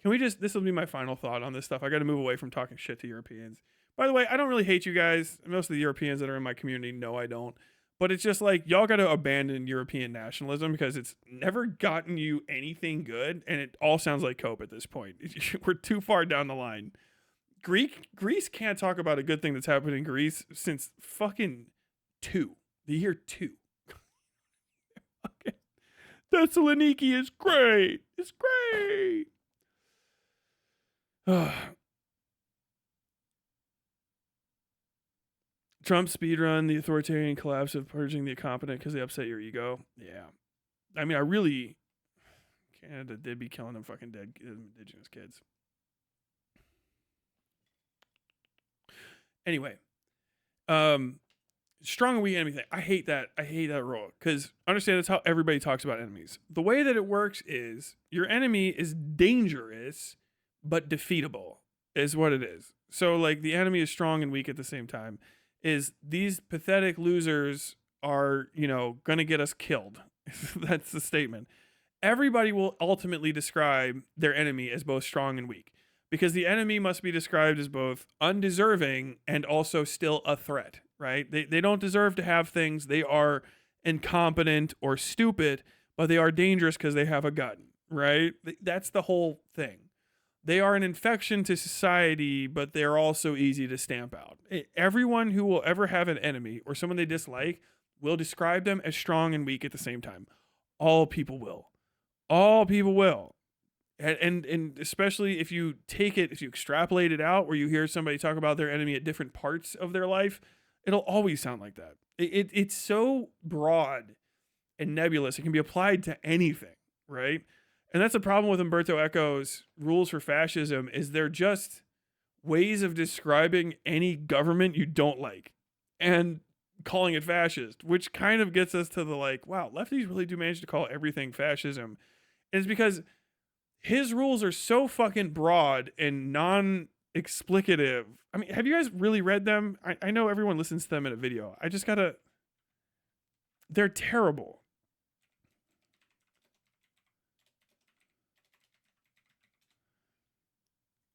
This will be my final thought on this stuff. I got to move away from talking shit to Europeans. By the way, I don't really hate you guys. Most of the Europeans that are in my community know I don't. But it's just like, y'all got to abandon European nationalism because it's never gotten you anything good. And it all sounds like cope at this point. We're too far down the line. Greece can't talk about a good thing that's happened in Greece since fucking the year 2. Okay. Thessaloniki is great. It's great. Trump speedrun the authoritarian collapse of purging the incompetent because they upset your ego. Yeah. I mean, Canada did be killing them fucking dead indigenous kids. Anyway, strong and weak enemy thing. I hate that rule because understand that's how everybody talks about enemies. The way that it works is your enemy is dangerous but defeatable is what it is. So like the enemy is strong and weak at the same time. Is these pathetic losers are, going to get us killed. That's the statement. Everybody will ultimately describe their enemy as both strong and weak, because the enemy must be described as both undeserving and also still a threat, right? They don't deserve to have things. They are incompetent or stupid, but they are dangerous because they have a gun, right? That's the whole thing. They are an infection to society, but they're also easy to stamp out. Everyone who will ever have an enemy or someone they dislike will describe them as strong and weak at the same time. All people will. All people will. And especially if you extrapolate it out, where you hear somebody talk about their enemy at different parts of their life, it'll always sound like that. It's so broad and nebulous. It can be applied to anything, right? And that's the problem with Umberto Eco's rules for fascism, is they're just ways of describing any government you don't like and calling it fascist, which kind of gets us to the wow, lefties really do manage to call everything fascism. And it's because his rules are so fucking broad and non-explicative. I mean, have you guys really read them? I know everyone listens to them in a video. They're terrible.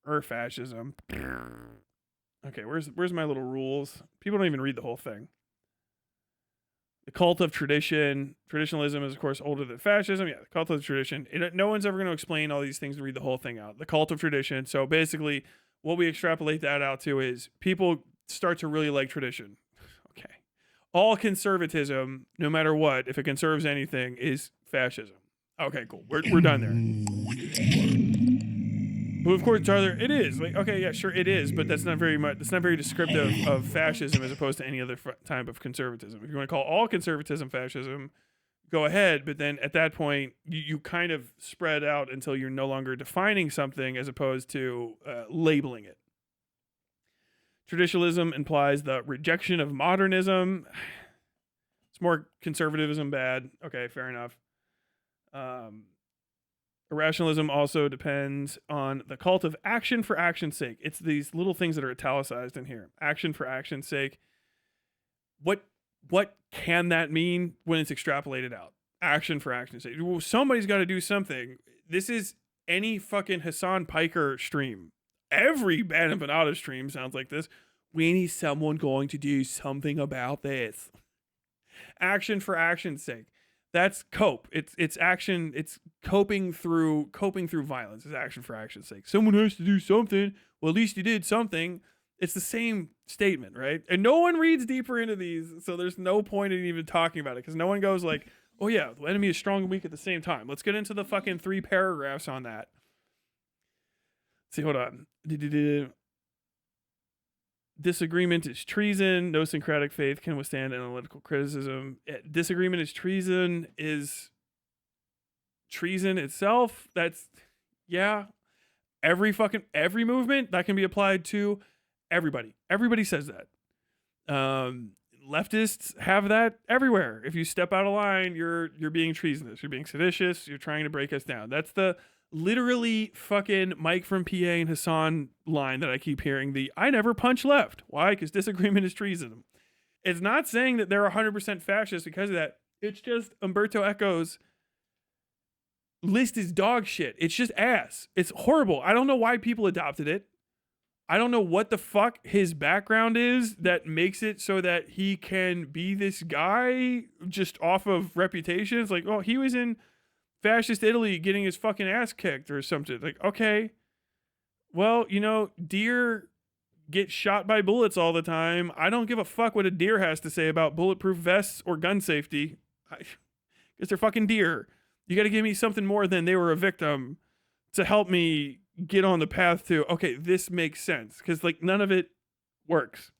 Or fascism. Okay, where's my little rules? People don't even read the whole thing. The cult of tradition. Traditionalism is, of course, older than fascism. Yeah, the cult of tradition. No one's ever going to explain all these things and read the whole thing out. The cult of tradition. So basically, what we extrapolate that out to is people start to really like tradition. Okay. All conservatism, no matter what, if it conserves anything, is fascism. Okay, cool. We're done there. But of course, Tyler, it is. Okay, yeah, sure, it is, but that's not very much. That's not very descriptive of fascism as opposed to any other type of conservatism. If you want to call all conservatism fascism, go ahead. But then at that point, you kind of spread out until you're no longer defining something as opposed to labeling it. Traditionalism implies the rejection of modernism. It's more conservatism bad. Okay, fair enough. Irrationalism also depends on the cult of action for action's sake. It's these little things that are italicized in here. Action for action's sake. What can that mean when it's extrapolated out? Action for action's sake. Well, somebody's got to do something. This is any fucking Hassan Piker stream. Every Bad Empanada stream sounds like this. We need someone going to do something about this. Action for action's sake. That's cope. It's action. It's coping through violence. It's action for action's sake. Someone has to do something. Well, at least you did something. It's the same statement, right? And no one reads deeper into these, so there's no point in even talking about it, because no one goes oh yeah, the enemy is strong and weak at the same time. Let's get into the fucking 3 paragraphs on that. Let's see, hold on. Disagreement is treason. No syncretic faith can withstand analytical criticism. Disagreement is treason itself. That's, yeah. Every movement that can be applied to everybody. Everybody says that. Leftists have that everywhere. If you step out of line, you're being treasonous. You're being seditious. You're trying to break us down. That's the literally fucking Mike from PA and Hassan line that I keep hearing. I never punch left. Why? Because disagreement is treason. It's not saying that they're 100% fascist because of that. It's just Umberto Eco's list is dog shit. It's just ass. It's horrible. I don't know why people adopted it. I don't know what the fuck his background is that makes it so that he can be this guy just off of reputation. It's oh, he was in fascist Italy getting his fucking ass kicked or something. Okay. Well, deer get shot by bullets all the time. I don't give a fuck what a deer has to say about bulletproof vests or gun safety. Because they're fucking deer. You got to give me something more than they were a victim to help me get on the path to, okay, this makes sense. Because none of it works.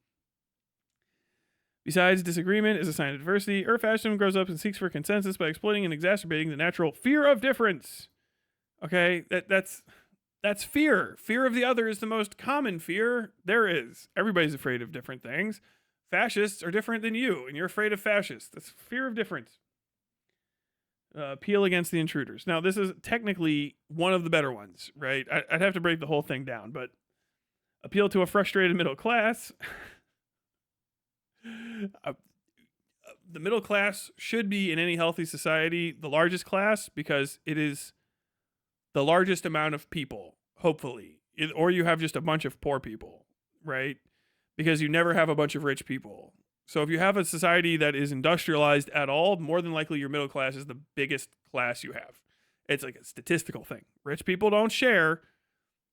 Besides, disagreement is a sign of diversity. Fascism grows up and seeks for consensus by exploiting and exacerbating the natural fear of difference. Okay, that's fear. Fear of the other is the most common fear there is. Everybody's afraid of different things. Fascists are different than you, and you're afraid of fascists. That's fear of difference. Appeal against the intruders. Now, this is technically one of the better ones, right? I'd have to break the whole thing down, but appeal to a frustrated middle class. the middle class should be in any healthy society the largest class because it is the largest amount of people, hopefully. Or you have just a bunch of poor people, right? Because you never have a bunch of rich people. So if you have a society that is industrialized at all, more than likely your middle class is the biggest class you have. It's like a statistical thing. Rich people don't share,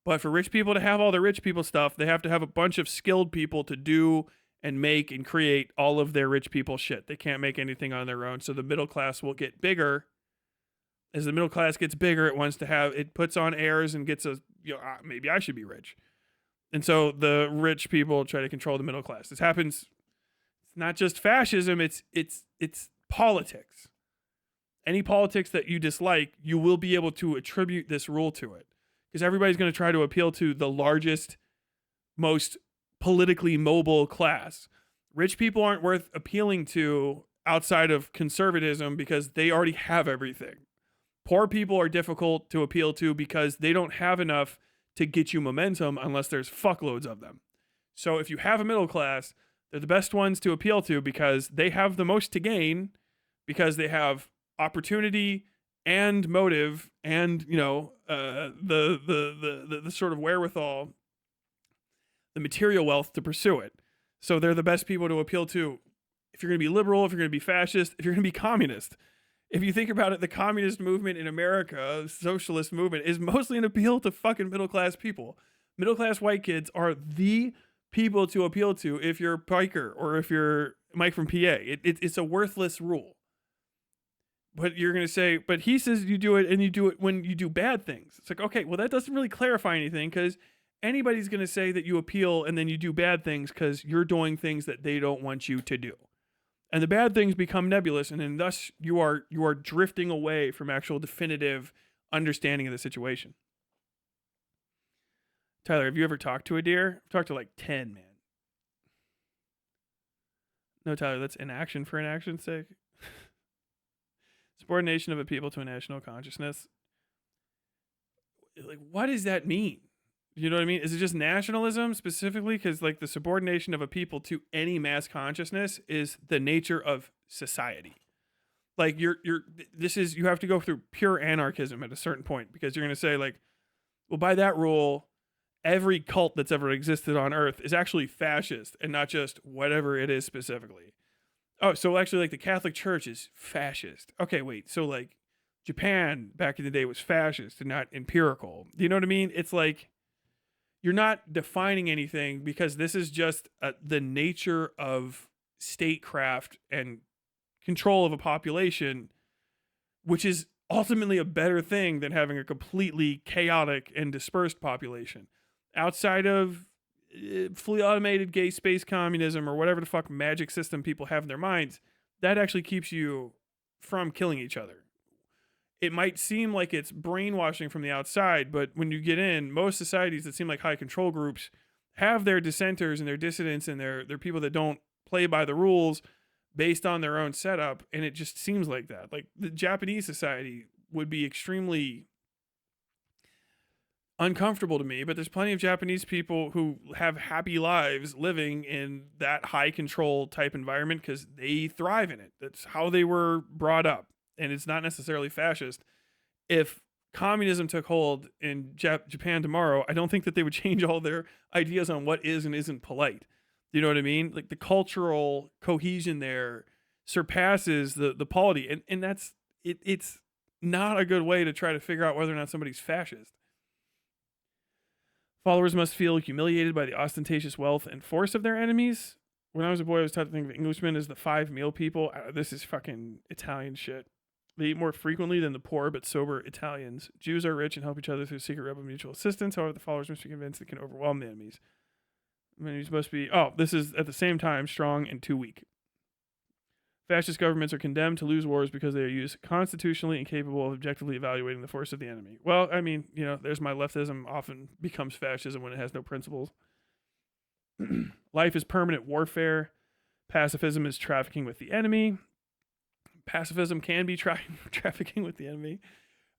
but for rich people to have all the rich people stuff, they have to have a bunch of skilled people to do and make and create all of their rich people shit. They can't make anything on their own. So the middle class will get bigger. As the middle class gets bigger, it puts on airs and gets maybe I should be rich. And so the rich people try to control the middle class. This happens. It's not just fascism. It's politics. Any politics that you dislike, you will be able to attribute this rule to it. Because everybody's going to try to appeal to the largest, most politically mobile class. Rich people aren't worth appealing to outside of conservatism because they already have everything. Poor people are difficult to appeal to because they don't have enough to get you momentum unless there's fuckloads of them. So if you have a middle class, they're the best ones to appeal to because they have the most to gain, because they have opportunity and motive and the sort of wherewithal, the material wealth to pursue it. So they're the best people to appeal to if you're going to be liberal, if you're going to be fascist, if you're going to be communist. If you think about it, the communist movement in America, the socialist movement, is mostly an appeal to fucking middle-class people. Middle-class white kids are the people to appeal to if you're Piker or if you're Mike from PA. It's a worthless rule. But you're going to say, but he says you do it and you do it when you do bad things. It's like, okay, well, that doesn't really clarify anything because anybody's going to say that you appeal and then you do bad things because you're doing things that they don't want you to do. And the bad things become nebulous, and then thus you are drifting away from actual definitive understanding of the situation. Tyler, have you ever talked to a deer? I've talked to like 10, man. No, Tyler, that's inaction for inaction's sake. Subordination of a people to a national consciousness. Like, what does that mean? You know what I mean? Is it just nationalism specifically? Because like the subordination of a people to any mass consciousness is the nature of society. Like you have to go through pure anarchism at a certain point because you're going to say like, well, by that rule, every cult that's ever existed on Earth is actually fascist and not just whatever it is specifically. Oh, so actually like the Catholic Church is fascist. Okay, wait. So like Japan back in the day was fascist and not empirical. Do you know what I mean? It's like, you're not defining anything because this is just the nature of statecraft and control of a population, which is ultimately a better thing than having a completely chaotic and dispersed population. Outside of fully automated gay space communism or whatever the fuck magic system people have in their minds, that actually keeps you from killing each other. It might seem like it's brainwashing from the outside, but when you get in, most societies that seem like high control groups have their dissenters and their dissidents and their people that don't play by the rules based on their own setup, and it just seems like that. Like the Japanese society would be extremely uncomfortable to me, but there's plenty of Japanese people who have happy lives living in that high control type environment because they thrive in it. That's how they were brought up. And it's not necessarily fascist. If communism took hold in Japan tomorrow, I don't think that they would change all their ideas on what is and isn't polite. You know what I mean? Like the cultural cohesion there surpasses the polity. And that's it. It's not a good way to try to figure out whether or not somebody's fascist. Followers must feel humiliated by the ostentatious wealth and force of their enemies. When I was a boy, I was taught to think of Englishmen as the 5 meal people. This is fucking Italian shit. They eat more frequently than the poor but sober Italians. Jews are rich and help each other through secret rebel mutual assistance. However, the followers must be convinced they can overwhelm the enemies. Enemies must be... Oh, this is at the same time strong and too weak. Fascist governments are condemned to lose wars because they are used constitutionally and capable of objectively evaluating the force of the enemy. Well, I mean, there's my leftism often becomes fascism when it has no principles. Life is permanent warfare. Pacifism is trafficking with the enemy. Pacifism can be trafficking with the enemy.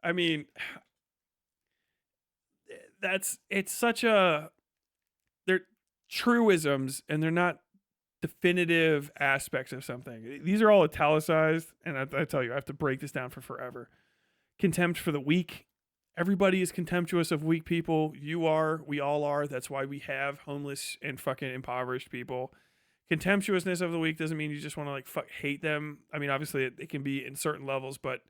I mean, it's such they're truisms and they're not definitive aspects of something. These are all italicized, and I tell you, I have to break this down for forever. Contempt for the weak. Everybody is contemptuous of weak people. You are. We all are. That's why we have homeless and fucking impoverished people. Contemptuousness of the weak doesn't mean you just want to like hate them. I mean, obviously it can be in certain levels, but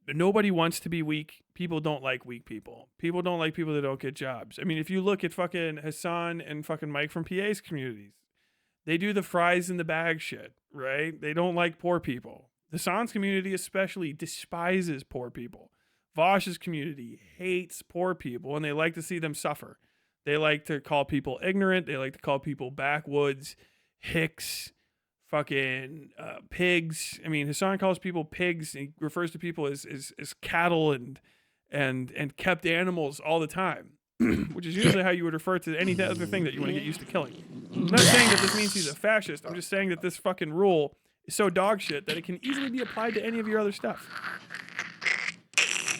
nobody wants to be weak. People don't like weak people. People don't like people that don't get jobs. I mean, if you look at fucking Hassan and fucking Mike from PA's communities, they do the fries in the bag shit, right? They don't like poor people. Hassan's community especially despises poor people. Vosh's community hates poor people, and they like to see them suffer. They like to call people ignorant. They like to call people backwoods, hicks, fucking pigs. I mean, Hassan calls people pigs. And he refers to people as cattle and kept animals all the time, which is usually how you would refer to any other thing that you want to get used to killing. I'm not saying that this means he's a fascist. I'm just saying that this fucking rule is so dog shit that it can easily be applied to any of your other stuff.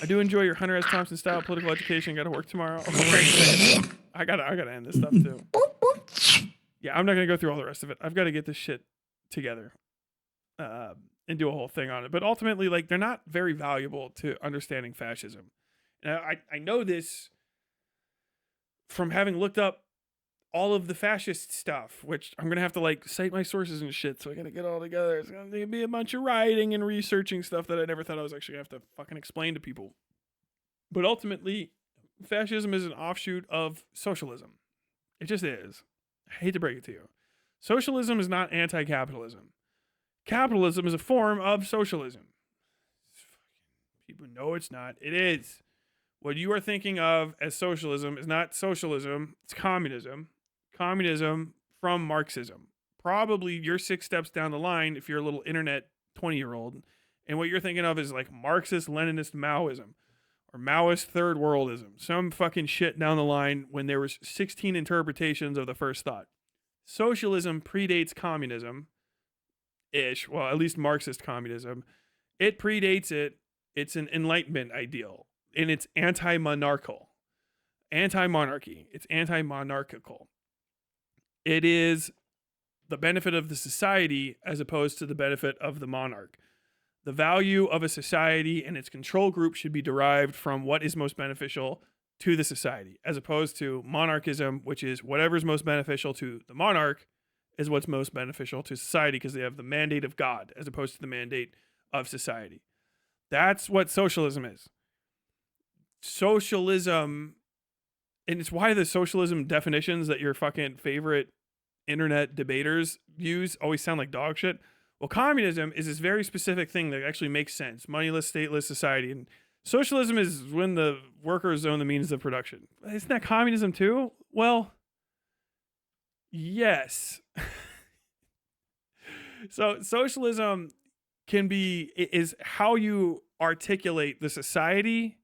I do enjoy your Hunter S. Thompson style political education. Got to work tomorrow. I gotta end this stuff too. Yeah, I'm not gonna go through all the rest of it. I've got to get this shit together and do a whole thing on it. But ultimately, like, they're not very valuable to understanding fascism. And I know this from having looked up all of the fascist stuff, which I'm gonna have to like cite my sources and shit. So I gotta get it all together. It's gonna be a bunch of writing and researching stuff that I never thought I was actually gonna have to fucking explain to people. But ultimately, fascism is an offshoot of socialism. It just is. I hate to break it to you. Socialism is not anti-capitalism. Capitalism is a form of socialism. People know it's not. It is. What you are thinking of as socialism is not socialism. It's communism. Communism from Marxism. Probably you're 6 steps down the line if you're a little internet 20-year-old. And what you're thinking of is like Marxist, Leninist Maoism. Or Maoist third worldism. Some fucking shit down the line when there was 16 interpretations of the first thought. Socialism predates communism-ish. Well, at least Marxist communism. It predates it. It's an Enlightenment ideal. And it's anti-monarchical. Anti-monarchy. It's anti-monarchical. It is the benefit of the society as opposed to the benefit of the monarch. The value of a society and its control group should be derived from what is most beneficial to the society, as opposed to monarchism, which is whatever's most beneficial to the monarch is what's most beneficial to society because they have the mandate of God as opposed to the mandate of society. That's what socialism is. Socialism, and it's why the socialism definitions that your fucking favorite internet debaters use always sound like dog shit. Well, communism is this very specific thing that actually makes sense. Moneyless, stateless society. And socialism is when the workers own the means of production. Isn't that communism too? Well, yes. So socialism is how you articulate the society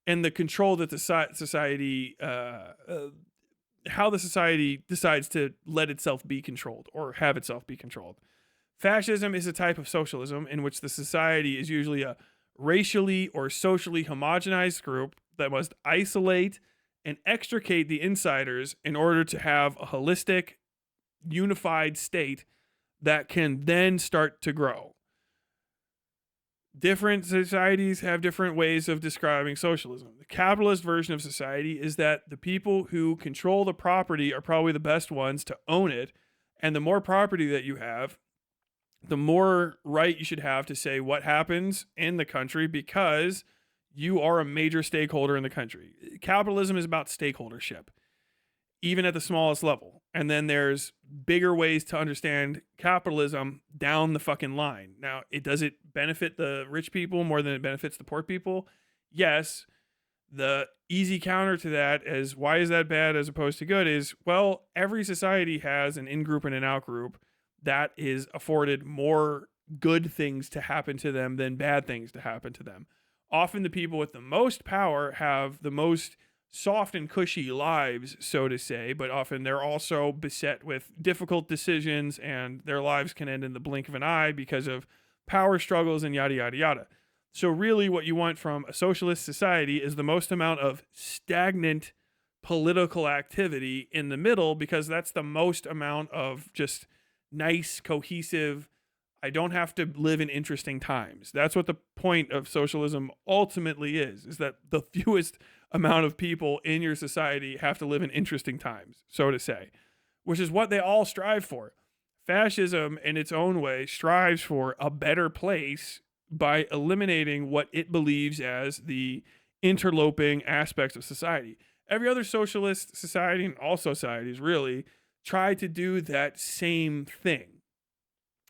and the control that the society, how the society decides to let itself be controlled or have itself be controlled. Fascism is a type of socialism in which the society is usually a racially or socially homogenized group that must isolate and extricate the insiders in order to have a holistic, unified state that can then start to grow. Different societies have different ways of describing socialism. The capitalist version of society is that the people who control the property are probably the best ones to own it, and the more property that you have, the more right you should have to say what happens in the country because you are a major stakeholder in the country. Capitalism is about stakeholdership, even at the smallest level. And then there's bigger ways to understand capitalism down the fucking line. Now, does it benefit the rich people more than it benefits the poor people? Yes. The easy counter to that is, why is that bad as opposed to good, is, well, every society has an in-group and an out-group that is afforded more good things to happen to them than bad things to happen to them. Often the people with the most power have the most soft and cushy lives, so to say, but often they're also beset with difficult decisions and their lives can end in the blink of an eye because of power struggles and yada, yada, yada. So really what you want from a socialist society is the most amount of stagnant political activity in the middle, because that's the most amount of just nice, cohesive. I don't have to live in interesting times. That's what the point of socialism ultimately is that the fewest amount of people in your society have to live in interesting times, so to say, which is what they all strive for. Fascism, in its own way, strives for a better place by eliminating what it believes as the interloping aspects of society. Every other socialist society, and all societies really, try to do that same thing.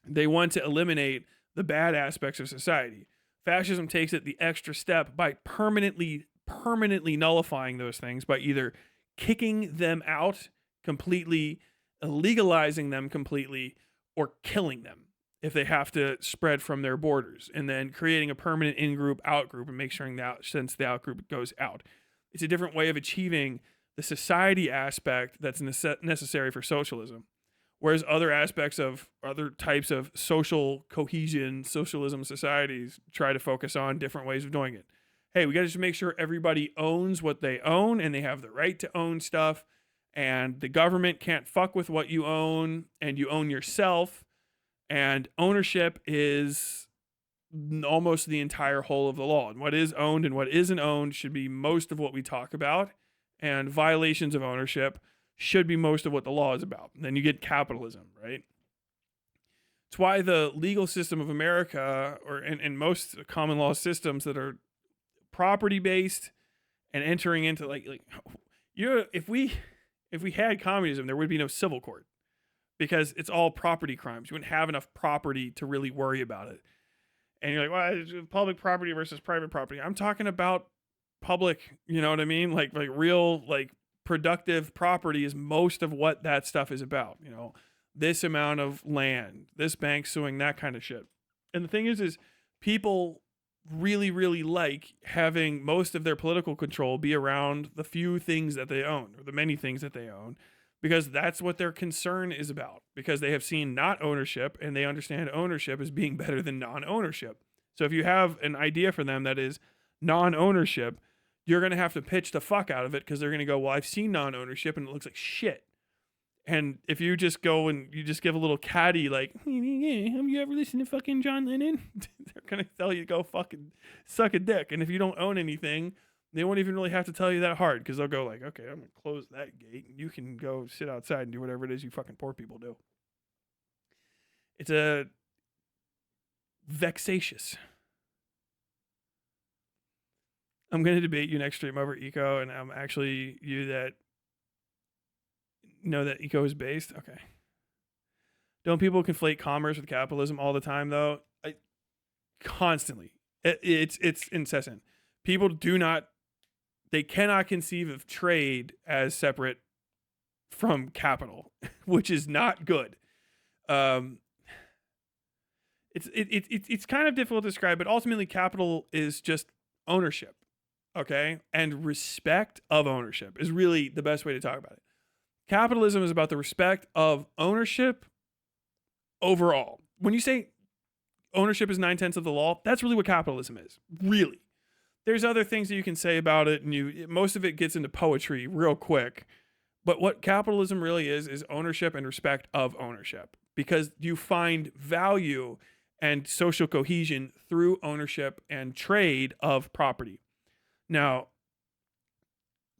They want to eliminate the bad aspects of society. Fascism takes it the extra step by permanently nullifying those things, by either kicking them out completely, legalizing them completely, or killing them if they have to spread from their borders, and then creating a permanent in-group, out-group, and make sure that since the out-group goes out. It's a different way of achieving the society aspect that's necessary for socialism. Whereas other aspects of other types of social cohesion, socialism societies try to focus on different ways of doing it. Hey, we got to just make sure everybody owns what they own and they have the right to own stuff. And the government can't fuck with what you own, and you own yourself. And ownership is almost the entire whole of the law. And what is owned and what isn't owned should be most of what we talk about. And violations of ownership should be most of what the law is about. And then you get capitalism, right? It's why the legal system of America, and most common law systems that are property based and entering into if we had communism, there would be no civil court, because it's all property crimes. You wouldn't have enough property to really worry about it. And you're like, well, it's public property versus private property. I'm talking about public, you know what I mean? Like real, productive property is most of what that stuff is about. You know, this amount of land, this bank suing, that kind of shit. And the thing is people really, really like having most of their political control be around the few things that they own, or the many things that they own, because that's what their concern is about, because they have seen not ownership and they understand ownership as being better than non-ownership. So if you have an idea for them that is non-ownership, you're going to have to pitch the fuck out of it, because they're going to go, well, I've seen non-ownership and it looks like shit. And if you just go and you just give a little catty, like, have you ever listened to fucking John Lennon? They're going to tell you to go fucking suck a dick. And if you don't own anything, they won't even really have to tell you that hard, because they'll go like, okay, I'm going to close that gate and you can go sit outside and do whatever it is you fucking poor people do. It's a vexatious. I'm going to debate you next stream over eco, and I'm actually you that know that eco is based. Okay. Don't people conflate commerce with capitalism all the time, though? Constantly. It's incessant. People they cannot conceive of trade as separate from capital, which is not good. It's kind of difficult to describe, but ultimately capital is just ownership. Okay. And respect of ownership is really the best way to talk about it. Capitalism is about the respect of ownership overall. When you say ownership is 9/10 of the law, that's really what capitalism is. Really. There's other things that you can say about it, and most of it gets into poetry real quick. But what capitalism really is ownership and respect of ownership, because you find value and social cohesion through ownership and trade of property. Now,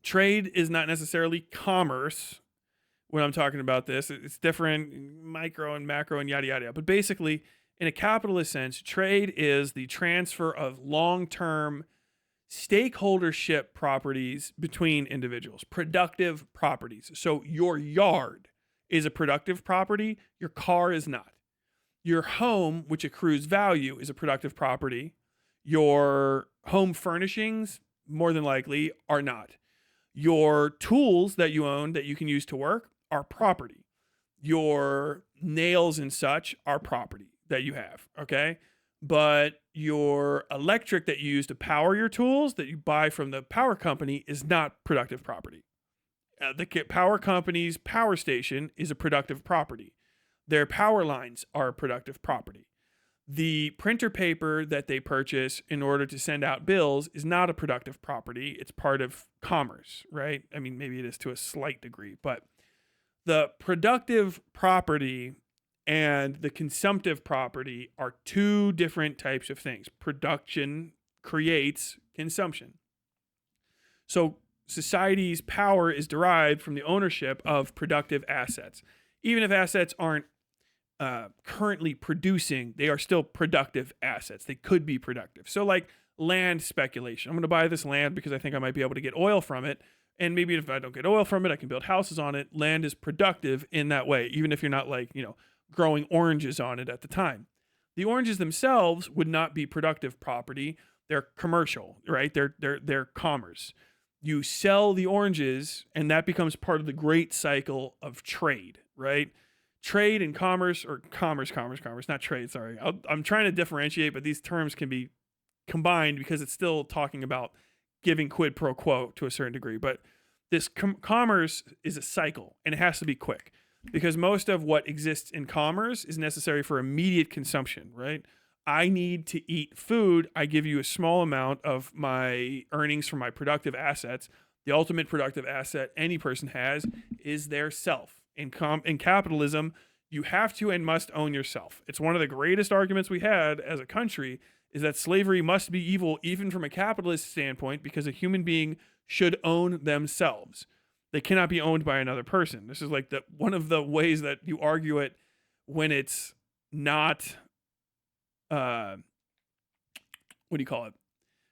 trade is not necessarily commerce when I'm talking about this. It's different, micro and macro and yada, yada. But basically, in a capitalist sense, trade is the transfer of long-term stakeholdership properties between individuals, productive properties. So your yard is a productive property. Your car is not. Your home, which accrues value, is a productive property. Your home furnishings, more than likely, are not. Your tools that you own that you can use to work are property. Your nails and such are property that you have, okay? But your electric that you use to power your tools that you buy from the power company is not productive property. The power company's power station is a productive property. Their power lines are productive property. The printer paper that they purchase in order to send out bills is not a productive property. It's part of commerce, right? I mean, maybe it is to a slight degree, but the productive property and the consumptive property are two different types of things. Production creates consumption. So society's power is derived from the ownership of productive assets. Even if assets aren't currently producing, they are still productive assets. They could be productive. So like land speculation. I'm going to buy this land because I think I might be able to get oil from it. And maybe if I don't get oil from it, I can build houses on it. Land is productive in that way, even if you're not like, growing oranges on it at the time. The oranges themselves would not be productive property. They're commercial, right? They're commerce. You sell the oranges, and that becomes part of the great cycle of trade, right? Trade and commerce, or commerce, not trade, sorry. I'm trying to differentiate, but these terms can be combined because it's still talking about giving quid pro quo to a certain degree. But this commerce is a cycle, and it has to be quick because most of what exists in commerce is necessary for immediate consumption, right? I need to eat food. I give you a small amount of my earnings from my productive assets. The ultimate productive asset any person has is their self. In capitalism, you have to and must own yourself. It's one of the greatest arguments we had as a country is that slavery must be evil even from a capitalist standpoint because a human being should own themselves. They cannot be owned by another person. This is like one of the ways that you argue it when it's not, what do you call it?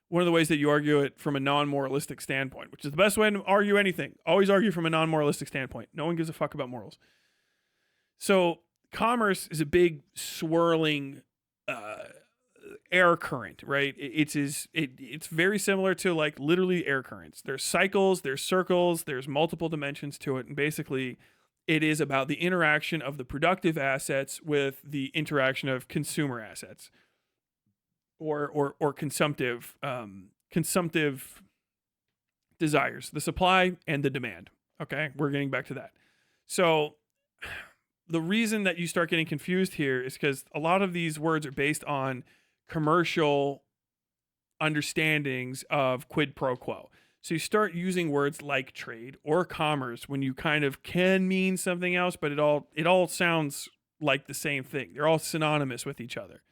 One of the ways that you argue it from a non-moralistic standpoint, which is the best way to argue anything. Always argue from a non-moralistic standpoint. No one gives a fuck about morals. So commerce is a big swirling air current, right? It's very similar to like literally air currents. There's cycles, there's circles, there's multiple dimensions to it, and basically it is about the interaction of the productive assets with the interaction of consumer assets or consumptive desires, the supply and the demand. Okay, we're getting back to that. So the reason that you start getting confused here is because a lot of these words are based on commercial understandings of quid pro quo. So you start using words like trade or commerce when you kind of can mean something else, but it all sounds like the same thing. They're all synonymous with each other.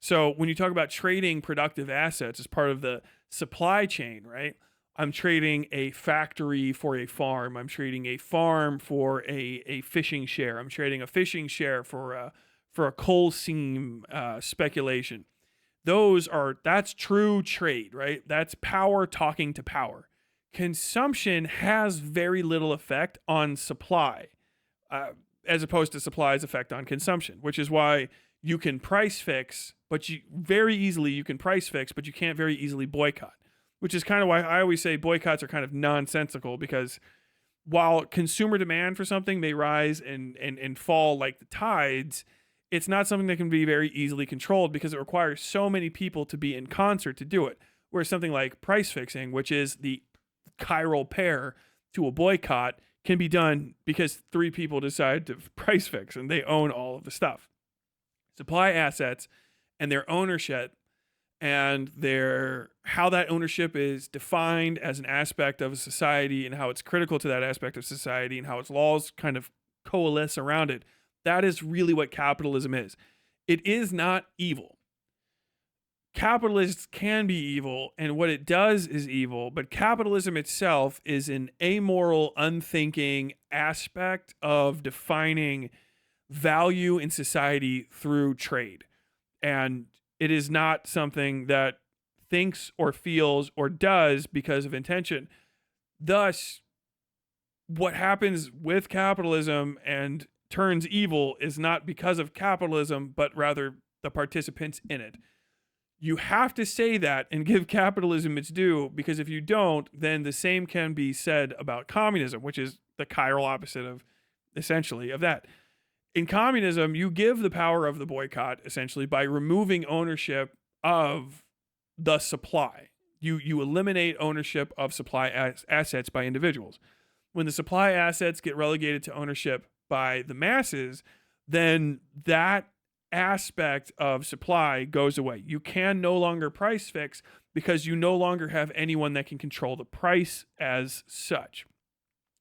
So when you talk about trading productive assets as part of the supply chain, right? I'm trading a factory for a farm. I'm trading a farm for a fishing share. I'm trading a fishing share for a coal seam speculation. That's true trade, right? That's power talking to power. Consumption has very little effect on supply, as opposed to supply's effect on consumption, which is why you can price fix, but you can price fix, but you can't very easily boycott, which is kind of why I always say boycotts are kind of nonsensical, because while consumer demand for something may rise and fall like the tides, it's not something that can be very easily controlled because it requires so many people to be in concert to do it. Whereas something like price fixing, which is the chiral pair to a boycott, can be done because 3 people decide to price fix and they own all of the stuff. Supply assets and their ownership and how that ownership is defined as an aspect of a society and how it's critical to that aspect of society and how its laws kind of coalesce around it. That is really what capitalism is. It is not evil. Capitalists can be evil, and what it does is evil, but capitalism itself is an amoral, unthinking aspect of defining value in society through trade. And it is not something that thinks or feels or does because of intention. Thus, what happens with capitalism and turns evil is not because of capitalism, but rather the participants in it. You have to say that and give capitalism its due, because if you don't, then the same can be said about communism, which is the chiral opposite of, essentially, of that. In communism, you give the power of the boycott, essentially, by removing ownership of the supply. You eliminate ownership of supply assets by individuals. When the supply assets get relegated to ownership by the masses, then that aspect of supply goes away. You can no longer price fix because you no longer have anyone that can control the price as such.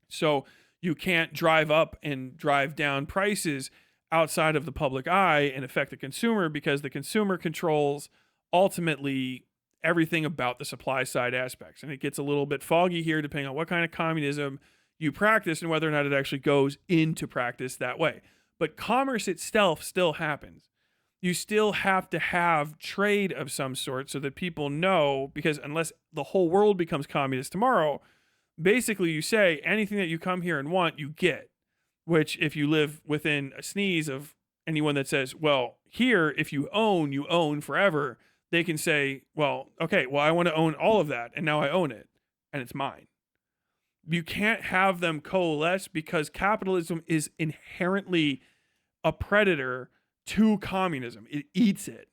So you can't drive up and drive down prices outside of the public eye and affect the consumer, because the consumer controls ultimately everything about the supply side aspects. And it gets a little bit foggy here depending on what kind of communism you practice and whether or not it actually goes into practice that way. But commerce itself still happens. You still have to have trade of some sort so that people know, because unless the whole world becomes communist tomorrow, basically you say anything that you come here and want, you get. Which, if you live within a sneeze of anyone that says, well, here, if you own forever, they can say, well, okay, well, I want to own all of that, and now I own it, and it's mine. You can't have them coalesce because capitalism is inherently a predator to communism. It eats it.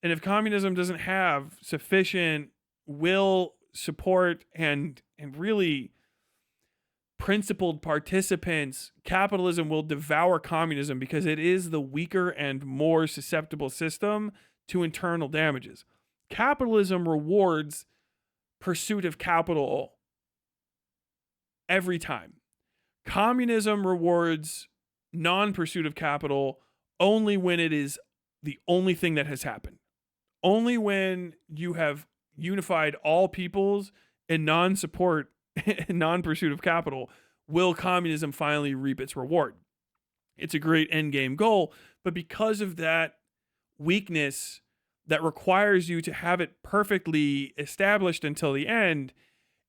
And if communism doesn't have sufficient will, support, and really principled participants, capitalism will devour communism because it is the weaker and more susceptible system to internal damages. Capitalism rewards pursuit of capital every time. Communism rewards non-pursuit of capital only when it is the only thing that has happened. Only when you have unified all peoples in non-support and non-pursuit of capital will communism finally reap its reward. It's a great endgame goal, but because of that weakness that requires you to have it perfectly established until the end,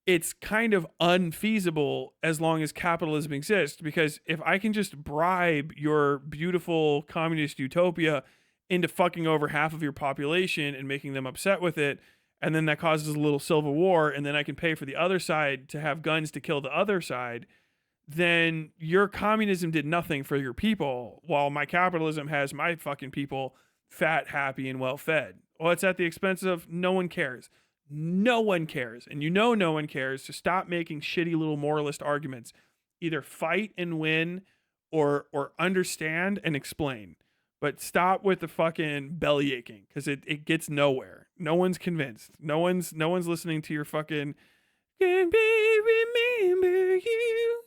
it's kind of unfeasible as long as capitalism exists. Because if I can just bribe your beautiful communist utopia into fucking over half of your population and making them upset with it, and then that causes a little civil war, and then I can pay for the other side to have guns to kill the other side, then your communism did nothing for your people, while my capitalism has my fucking people fat, happy, and well fed. Well, it's at the expense of no one cares. No one cares. And you know no one cares, so stop making shitty little moralist arguments. Either fight and win or understand and explain. But stop with the fucking belly aching, because it gets nowhere. No one's convinced. No one's listening to your fucking "Can be remember you."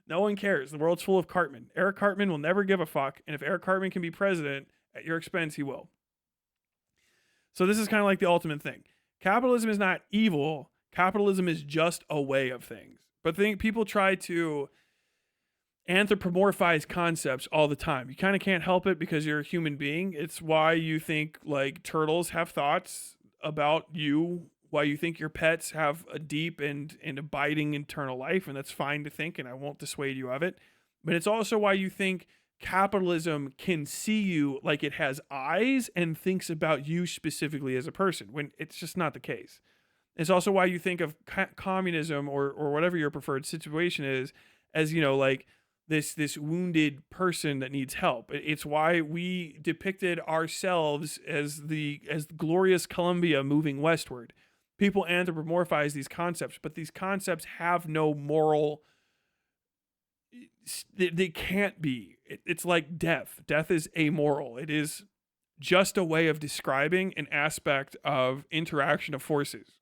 No one cares. The world's full of Cartman. Eric Cartman will never give a fuck, and if Eric Cartman can be president at your expense, he will. So this is kind of like the ultimate thing. Capitalism is not evil. Capitalism is just a way of things. But people try to anthropomorphize concepts all the time. You kind of can't help it because you're a human being. It's why you think like turtles have thoughts about you, why you think your pets have a deep and abiding internal life, and that's fine to think, and I won't dissuade you of it. But it's also why you think capitalism can see you like it has eyes and thinks about you specifically as a person, when it's just not the case. It's also why you think of communism or whatever your preferred situation is as, you know, like this wounded person that needs help. It's why we depicted ourselves as the glorious Columbia moving westward. People anthropomorphize these concepts, but these concepts have no moral. They can't be. It's like death. Death is amoral. It is just a way of describing an aspect of interaction of forces.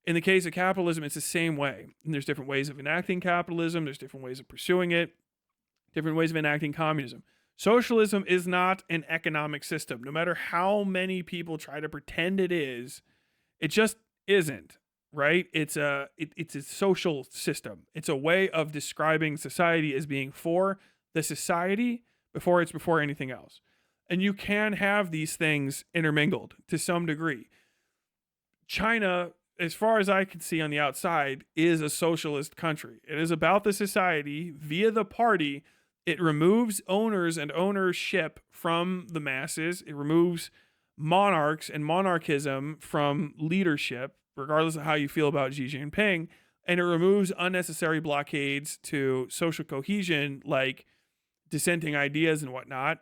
In the case of capitalism, it's the same way. And there's different ways of enacting capitalism. There's different ways of pursuing it. Different ways of enacting communism. Socialism is not an economic system. No matter how many people try to pretend it is, it just isn't, right? It's a social system. It's a way of describing society as being for the society before it's before anything else. And you can have these things intermingled to some degree. China, as far as I can see on the outside, is a socialist country. It is about the society via the party. It removes owners and ownership from the masses. It removes monarchs and monarchism from leadership, regardless of how you feel about Xi Jinping. And it removes unnecessary blockades to social cohesion, like dissenting ideas and whatnot,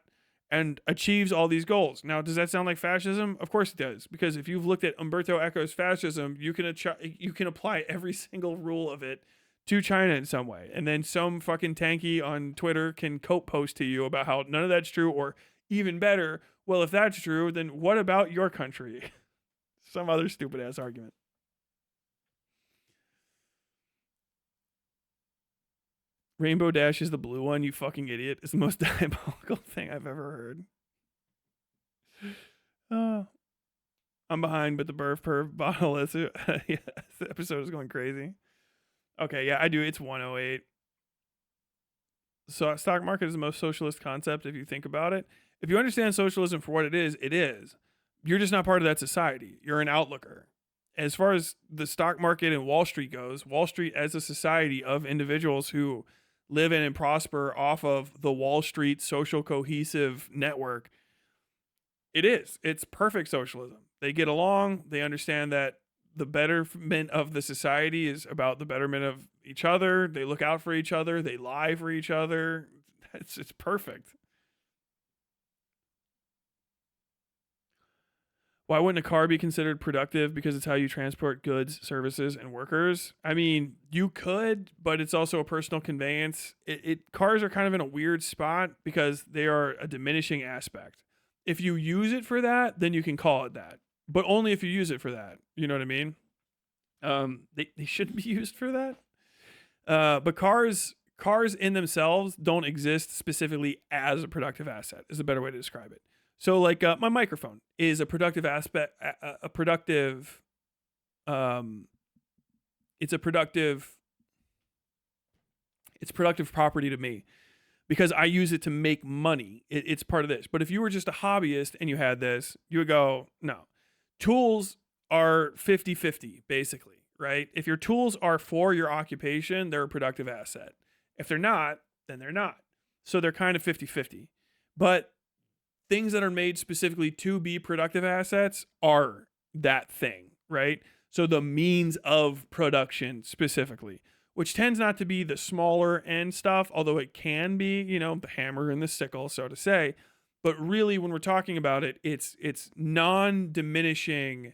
and achieves all these goals. Now, does that sound like fascism? Of course it does, because if you've looked at Umberto Eco's fascism, you can apply every single rule of it to China in some way. And then some fucking tanky on Twitter can coat post to you about how none of that's true, or even better, well, if that's true, then what about your country? Some other stupid ass argument. Rainbow Dash is the blue one, you fucking idiot. It's the most diabolical thing I've ever heard. I'm behind, but the Bird Perv bottle is yeah, the episode is going crazy. Okay, yeah, I do. It's 108. So stock market is the most socialist concept if you think about it. If you understand socialism for what it is, it is. You're just not part of that society. You're an outlooker. As far as the stock market and Wall Street goes, Wall Street as a society of individuals who live in and prosper off of the Wall Street social cohesive network, it is. It's perfect socialism. They get along. They understand that the betterment of the society is about the betterment of each other. They look out for each other. They lie for each other. It's perfect. Why wouldn't a car be considered productive? Because it's how you transport goods, services, and workers. I mean, you could, but it's also a personal conveyance. Cars are kind of in a weird spot because they are a diminishing aspect. If you use it for that, then you can call it that. But only if you use it for that. You know what I mean? They shouldn't be used for that. But cars in themselves don't exist specifically as a productive asset, is a better way to describe it. So like my microphone is a productive aspect, it's a productive property to me because I use it to make money. It's part of this. But if you were just a hobbyist and you had this, you would go, no. Tools are 50-50 basically, right? If your tools are for your occupation, they're a productive asset. If they're not, then they're not. So they're kind of 50-50. But things that are made specifically to be productive assets are that thing, right? So the means of production specifically, which tends not to be the smaller end stuff, although it can be, the hammer and the sickle, so to say. But really, when we're talking about it, it's non-diminishing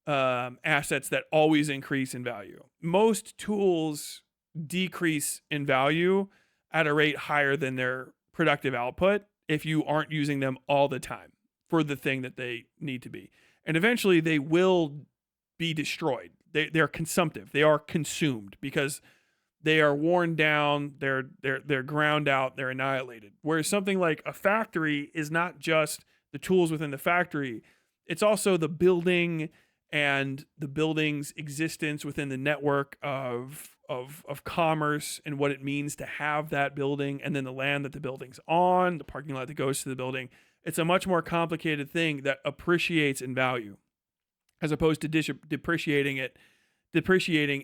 assets that always increase in value. Most tools decrease in value at a rate higher than their productive output if you aren't using them all the time for the thing that they need to be. And eventually they will be destroyed. They're consumptive. They are consumed because they are worn down, they're ground out, they're annihilated. Whereas something like a factory is not just the tools within the factory, it's also the building and the building's existence within the network of commerce and what it means to have that building, and then the land that the building's on, the parking lot that goes to the building. It's a much more complicated thing that appreciates in value as opposed to depreciating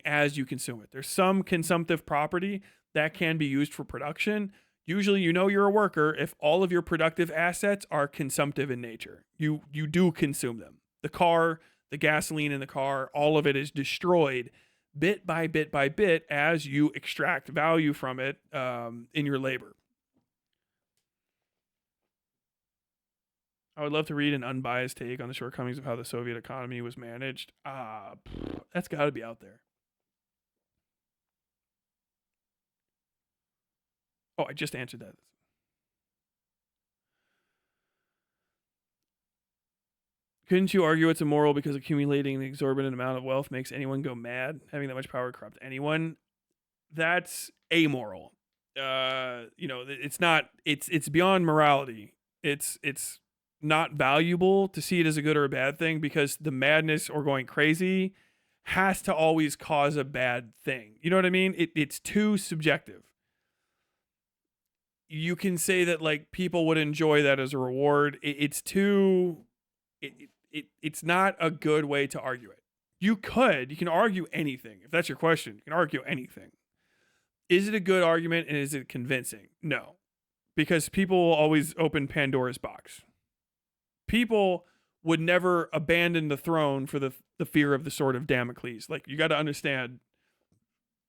as you consume it. There's some consumptive property that can be used for production. Usually, you're a worker if all of your productive assets are consumptive in nature. You do consume them. The car, the gasoline in the car, all of it is destroyed bit by bit by bit as you extract value from it in your labor. I would love to read an unbiased take on the shortcomings of how the Soviet economy was managed. That's got to be out there. Oh, I just answered that. Couldn't you argue it's immoral because accumulating an exorbitant amount of wealth makes anyone go mad? Having that much power corrupt anyone? That's amoral. It's not. It's beyond morality. It's not valuable to see it as a good or a bad thing because the madness or going crazy has to always cause a bad thing. You know what I mean? It's too subjective. You can say that like people would enjoy that as a reward. It's not a good way to argue it. You can argue anything. If that's your question, you can argue anything. Is it a good argument and is it convincing? No, because people will always open Pandora's box. People would never abandon the throne for the fear of the sword of Damocles. Like, you got to understand,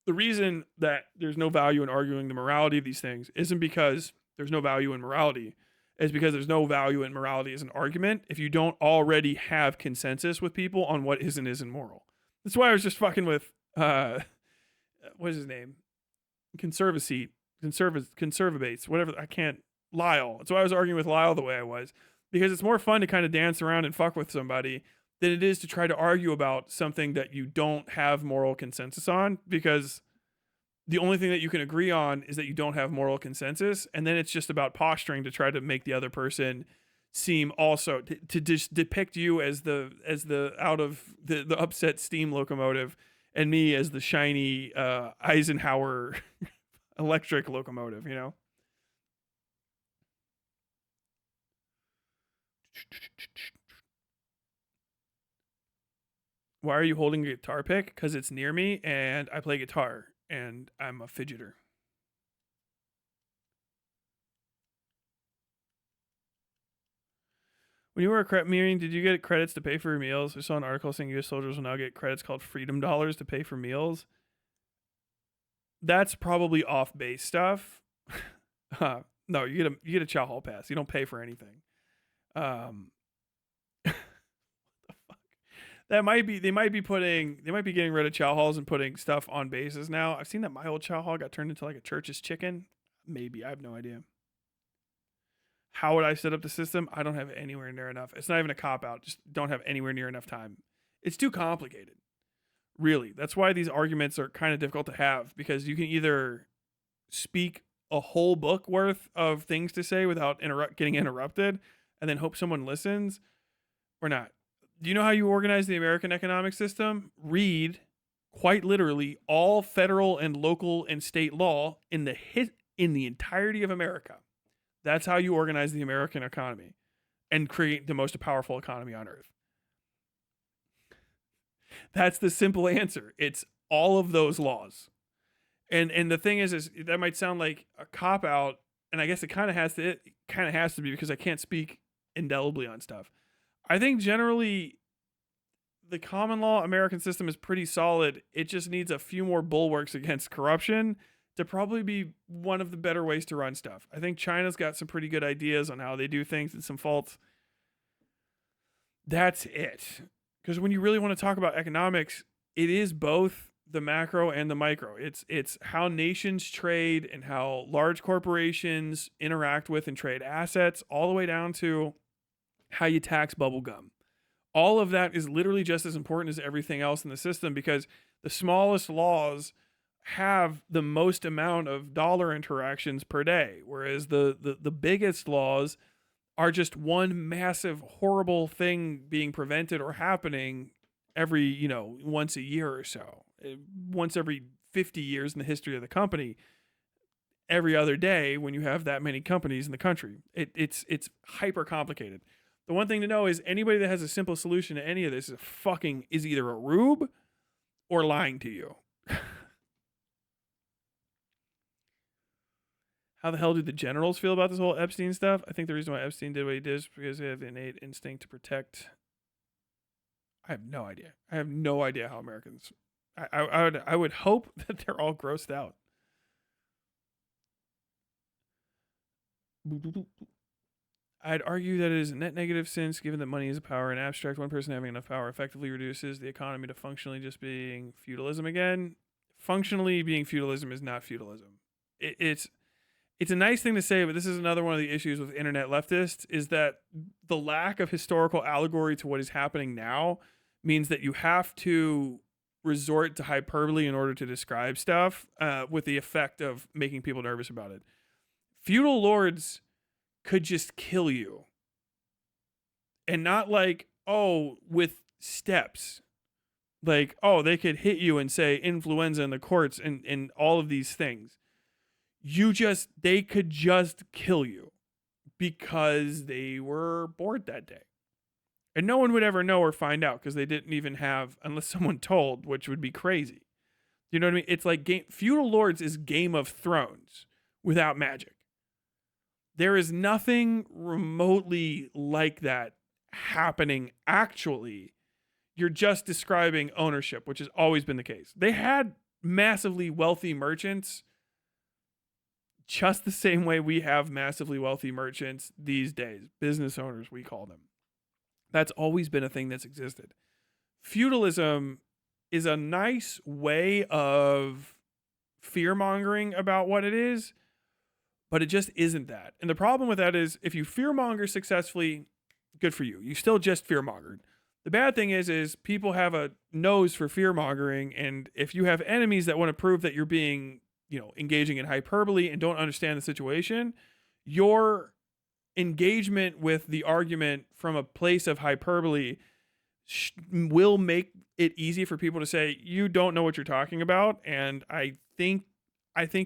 the reason that there's no value in arguing the morality of these things isn't because there's no value in morality. It's because there's no value in morality as an argument if you don't already have consensus with people on what is and isn't moral. That's why I was just fucking with, what is his name? Conservabates, whatever. Lyle. That's why I was arguing with Lyle the way I was. Because it's more fun to kind of dance around and fuck with somebody than it is to try to argue about something that you don't have moral consensus on. Because the only thing that you can agree on is that you don't have moral consensus, and then it's just about posturing to try to make the other person seem also to just depict you as the out of the upset steam locomotive, and me as the shiny Eisenhower electric locomotive, you know. Why are you holding a guitar pick? Because it's near me and I play guitar and I'm a fidgeter. When you were a crep meeting, did you get credits to pay for your meals? I saw an article saying U.S. soldiers will now get credits called freedom dollars to pay for meals. That's probably off base stuff. No, you get a chow hall pass. You don't pay for anything. That might be they might be getting rid of chow halls and putting stuff on bases now. I've seen that my old chow hall got turned into like a church's chicken. Maybe, I have no idea. How would I set up the system? I don't have anywhere near enough. It's not even a cop out. Just don't have anywhere near enough time. It's too complicated. Really. That's why these arguments are kind of difficult to have, because you can either speak a whole book worth of things to say without getting interrupted and then hope someone listens, or not. Do you know how you organize the American economic system? Read, quite literally, all federal and local and state law in the entirety of America. That's how you organize the American economy and create the most powerful economy on earth. That's the simple answer. It's all of those laws. And the thing is that might sound like a cop out, and I guess it kind of has to be, because I can't speak indelibly on stuff. I think generally the common law American system is pretty solid. It just needs a few more bulwarks against corruption to probably be one of the better ways to run stuff. I think China's got some pretty good ideas on how they do things and some faults. That's it. Because when you really want to talk about economics, it is both the macro and the micro. It's how nations trade and how large corporations interact with and trade assets, all the way down to how you tax bubble gum. All of that is literally just as important as everything else in the system, because the smallest laws have the most amount of dollar interactions per day, whereas the biggest laws are just one massive horrible thing being prevented or happening every, once a year or so. Once every 50 years in the history of the company. Every other day when you have that many companies in the country. It's hyper complicated. The one thing to know is anybody that has a simple solution to any of this is either a rube or lying to you. How the hell do the generals feel about this whole Epstein stuff? I think the reason why Epstein did what he did is because they have the innate instinct to protect. I have no idea. I have no idea how Americans. I would hope that they're all grossed out. I'd argue that it is a net negative, since given that money is a power in abstract, one person having enough power effectively reduces the economy to functionally just being feudalism again. Functionally being feudalism is not feudalism. It's a nice thing to say, but this is another one of the issues with internet leftists, is that the lack of historical allegory to what is happening now means that you have to resort to hyperbole in order to describe stuff with the effect of making people nervous about it. Feudal lords could just kill you. And not like, with steps. Like, they could hit you and say influenza in the courts and all of these things. They could just kill you because they were bored that day. And no one would ever know or find out, because they didn't even have, unless someone told, which would be crazy. You know what I mean? It's like Feudal Lords is Game of Thrones without magic. There is nothing remotely like that happening actually. You're just describing ownership, which has always been the case. They had massively wealthy merchants just the same way we have massively wealthy merchants these days. Business owners, we call them. That's always been a thing that's existed. Feudalism is a nice way of fear-mongering about what it is, but it just isn't that. And the problem with that is, if you fear-monger successfully, good for you. You still just fear-mongered. The bad thing is people have a nose for fear-mongering, and if you have enemies that want to prove that you're being engaging in hyperbole and don't understand the situation, your engagement with the argument from a place of hyperbole will make it easy for people to say you don't know what you're talking about, and I think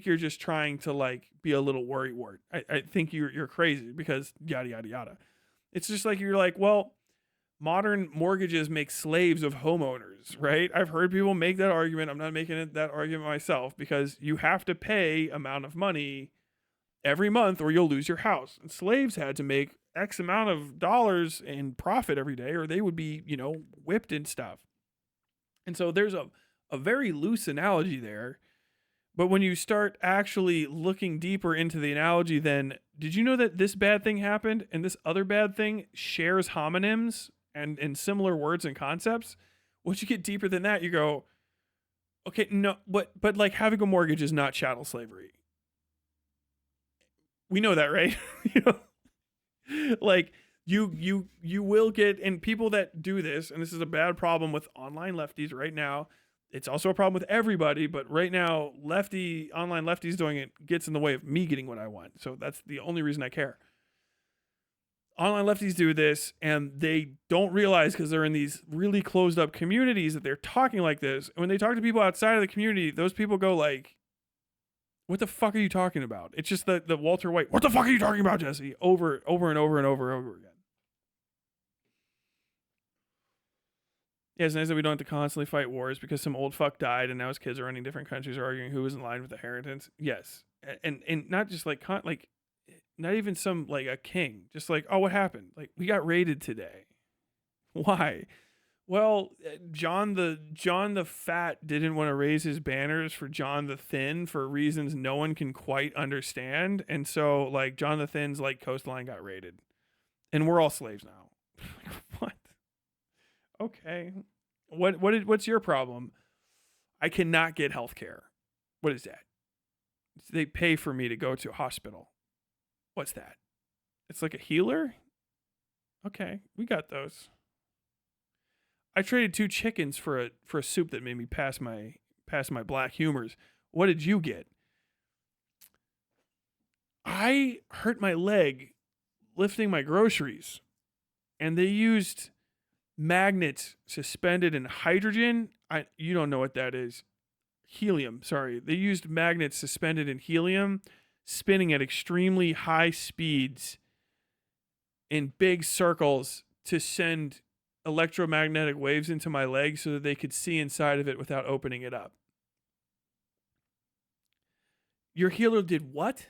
you're just trying to like be a little worrywart. I think you're crazy because yada yada yada. It's just like you're like, well, modern mortgages make slaves of homeowners, right? I've heard people make that argument. I'm not making that argument myself, because you have to pay amount of money every month or you'll lose your house. And slaves had to make X amount of dollars in profit every day or they would be, whipped and stuff. And so there's a very loose analogy there. But when you start actually looking deeper into the analogy, then did you know that this bad thing happened and this other bad thing shares homonyms and similar words and concepts? Once you get deeper than that, you go, okay, no, but like having a mortgage is not chattel slavery. We know that, right? Like you will get, and people that do this, and this is a bad problem with online lefties right now. It's also a problem with everybody, but right now, online lefties doing it gets in the way of me getting what I want. So that's the only reason I care. Online lefties do this, and they don't realize because they're in these really closed up communities that they're talking like this. And when they talk to people outside of the community, those people go like, what the fuck are you talking about? It's just the Walter White, what the fuck are you talking about, Jesse? Over and over and over and over again. Yeah, it's nice that we don't have to constantly fight wars because some old fuck died and now his kids are running different countries are arguing who was in line with the inheritance. Yes. And not just like not even some like a king. Just like, oh, what happened? Like, we got raided today. Why? Well, John the Fat didn't want to raise his banners for John the Thin for reasons no one can quite understand. And so like John the Thin's like coastline got raided. And we're all slaves now. What? Okay. What's your problem? I cannot get health care. What is that? They pay for me to go to a hospital. What's that? It's like a healer? Okay, we got those. I traded 2 chickens for a soup that made me pass my black humors. What did you get? I hurt my leg lifting my groceries, and they used magnets suspended in hydrogen. You don't know what that is. Helium, sorry. They used magnets suspended in helium, spinning at extremely high speeds in big circles to send electromagnetic waves into my leg so that they could see inside of it without opening it up. Your healer did what?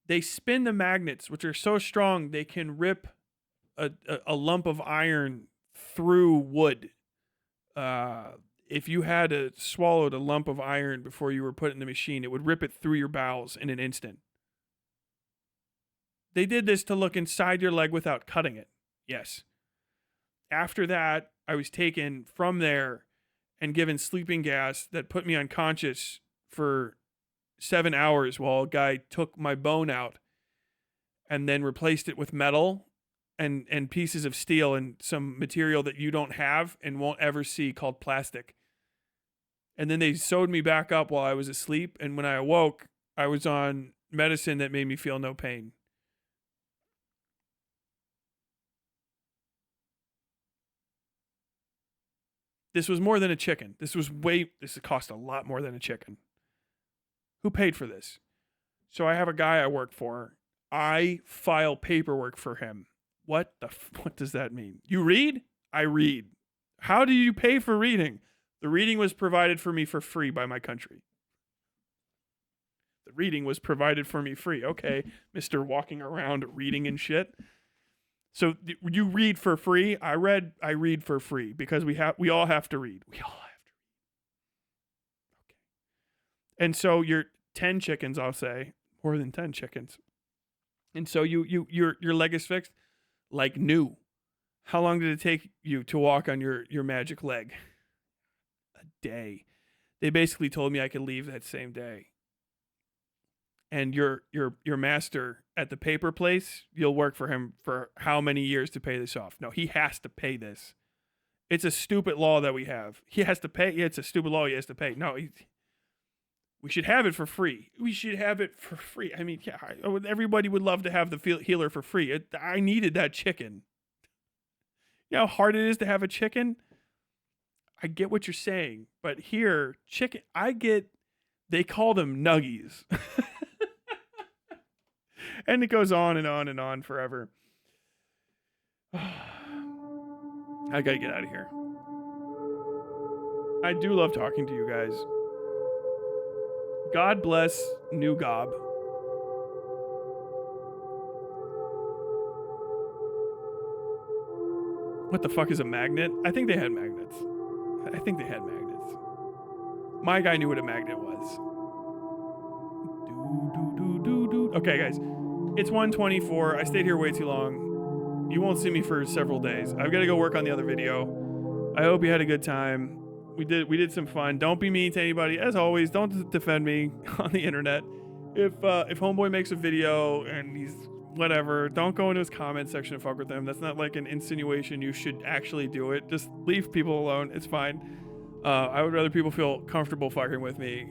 They spin the magnets, which are so strong they can rip a lump of iron through wood. If you had swallowed a lump of iron before you were put in the machine, it would rip it through your bowels in an instant. They did this to look inside your leg without cutting it. Yes. After that, I was taken from there and given sleeping gas that put me unconscious for 7 hours while a guy took my bone out and then replaced it with metal and pieces of steel and some material that you don't have and won't ever see called plastic. And then they sewed me back up while I was asleep. And when I awoke, I was on medicine that made me feel no pain. This was more than a chicken. This cost a lot more than a chicken. Who paid for this? So I have a guy I work for. I file paperwork for him. What does that mean? You read? I read. How do you pay for reading? The reading was provided for me for free by my country. The reading was provided for me free. Okay, Mr. Walking around reading and shit. So you read for free? I read for free because we all have to read. We all have to read. Okay. And so you're 10 chickens, I'll say, more than 10 chickens. And so your leg is fixed like new. How long did it take you to walk on your magic leg? A day. They basically told me I could leave that same day. And your master at the paper place, you'll work for him for how many years to pay this off? No, he has to pay this. It's a stupid law that we have. He has to pay. Yeah, it's a stupid law he has to pay. No, We should have it for free. We should have it for free. I mean, yeah, everybody would love to have the healer for free. I needed that chicken. You know how hard it is to have a chicken? I get what you're saying, but here, chicken, they call them nuggies. And it goes on and on and on forever. I gotta get out of here. I do love talking to you guys. God bless New Gob. What the fuck is a magnet? I think they had magnets. My guy knew what a magnet was. Okay, guys. It's 1:24. I stayed here way too long. You won't see me for several days. I've got to go work on the other video. I hope you had a good time. We did some fun. Don't be mean to anybody. As always, don't defend me on the internet. If Homeboy makes a video and he's whatever, don't go into his comment section and fuck with him. That's not like an insinuation you should actually do it. Just leave people alone. It's fine. I would rather people feel comfortable fucking with me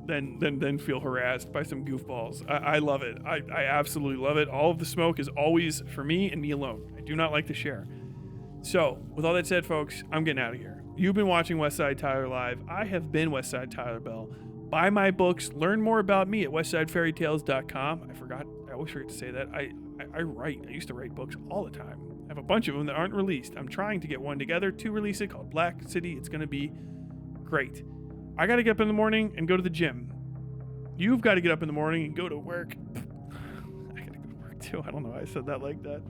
than feel harassed by some goofballs. I love it. I absolutely love it. All of the smoke is always for me and me alone. I do not like to share. So, with all that said, folks, I'm getting out of here. You've been watching Westside Tyler Live. I have been Westside Tyler Bell. Buy my books. Learn more about me at westsidefairytales.com. I always forget to say that. I write. I used to write books all the time. I have a bunch of them that aren't released. I'm trying to get one together to release it called Black City. It's going to be great. I got to get up in the morning and go to the gym. You've got to get up in the morning and go to work. I got to go to work too. I don't know why I said that like that.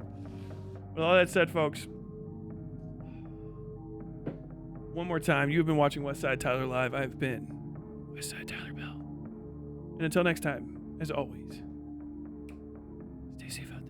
With all that said, folks, one more time, you've been watching Westside Tyler Live. I've been Westside Tyler Bell. And until next time, as always, stay safe out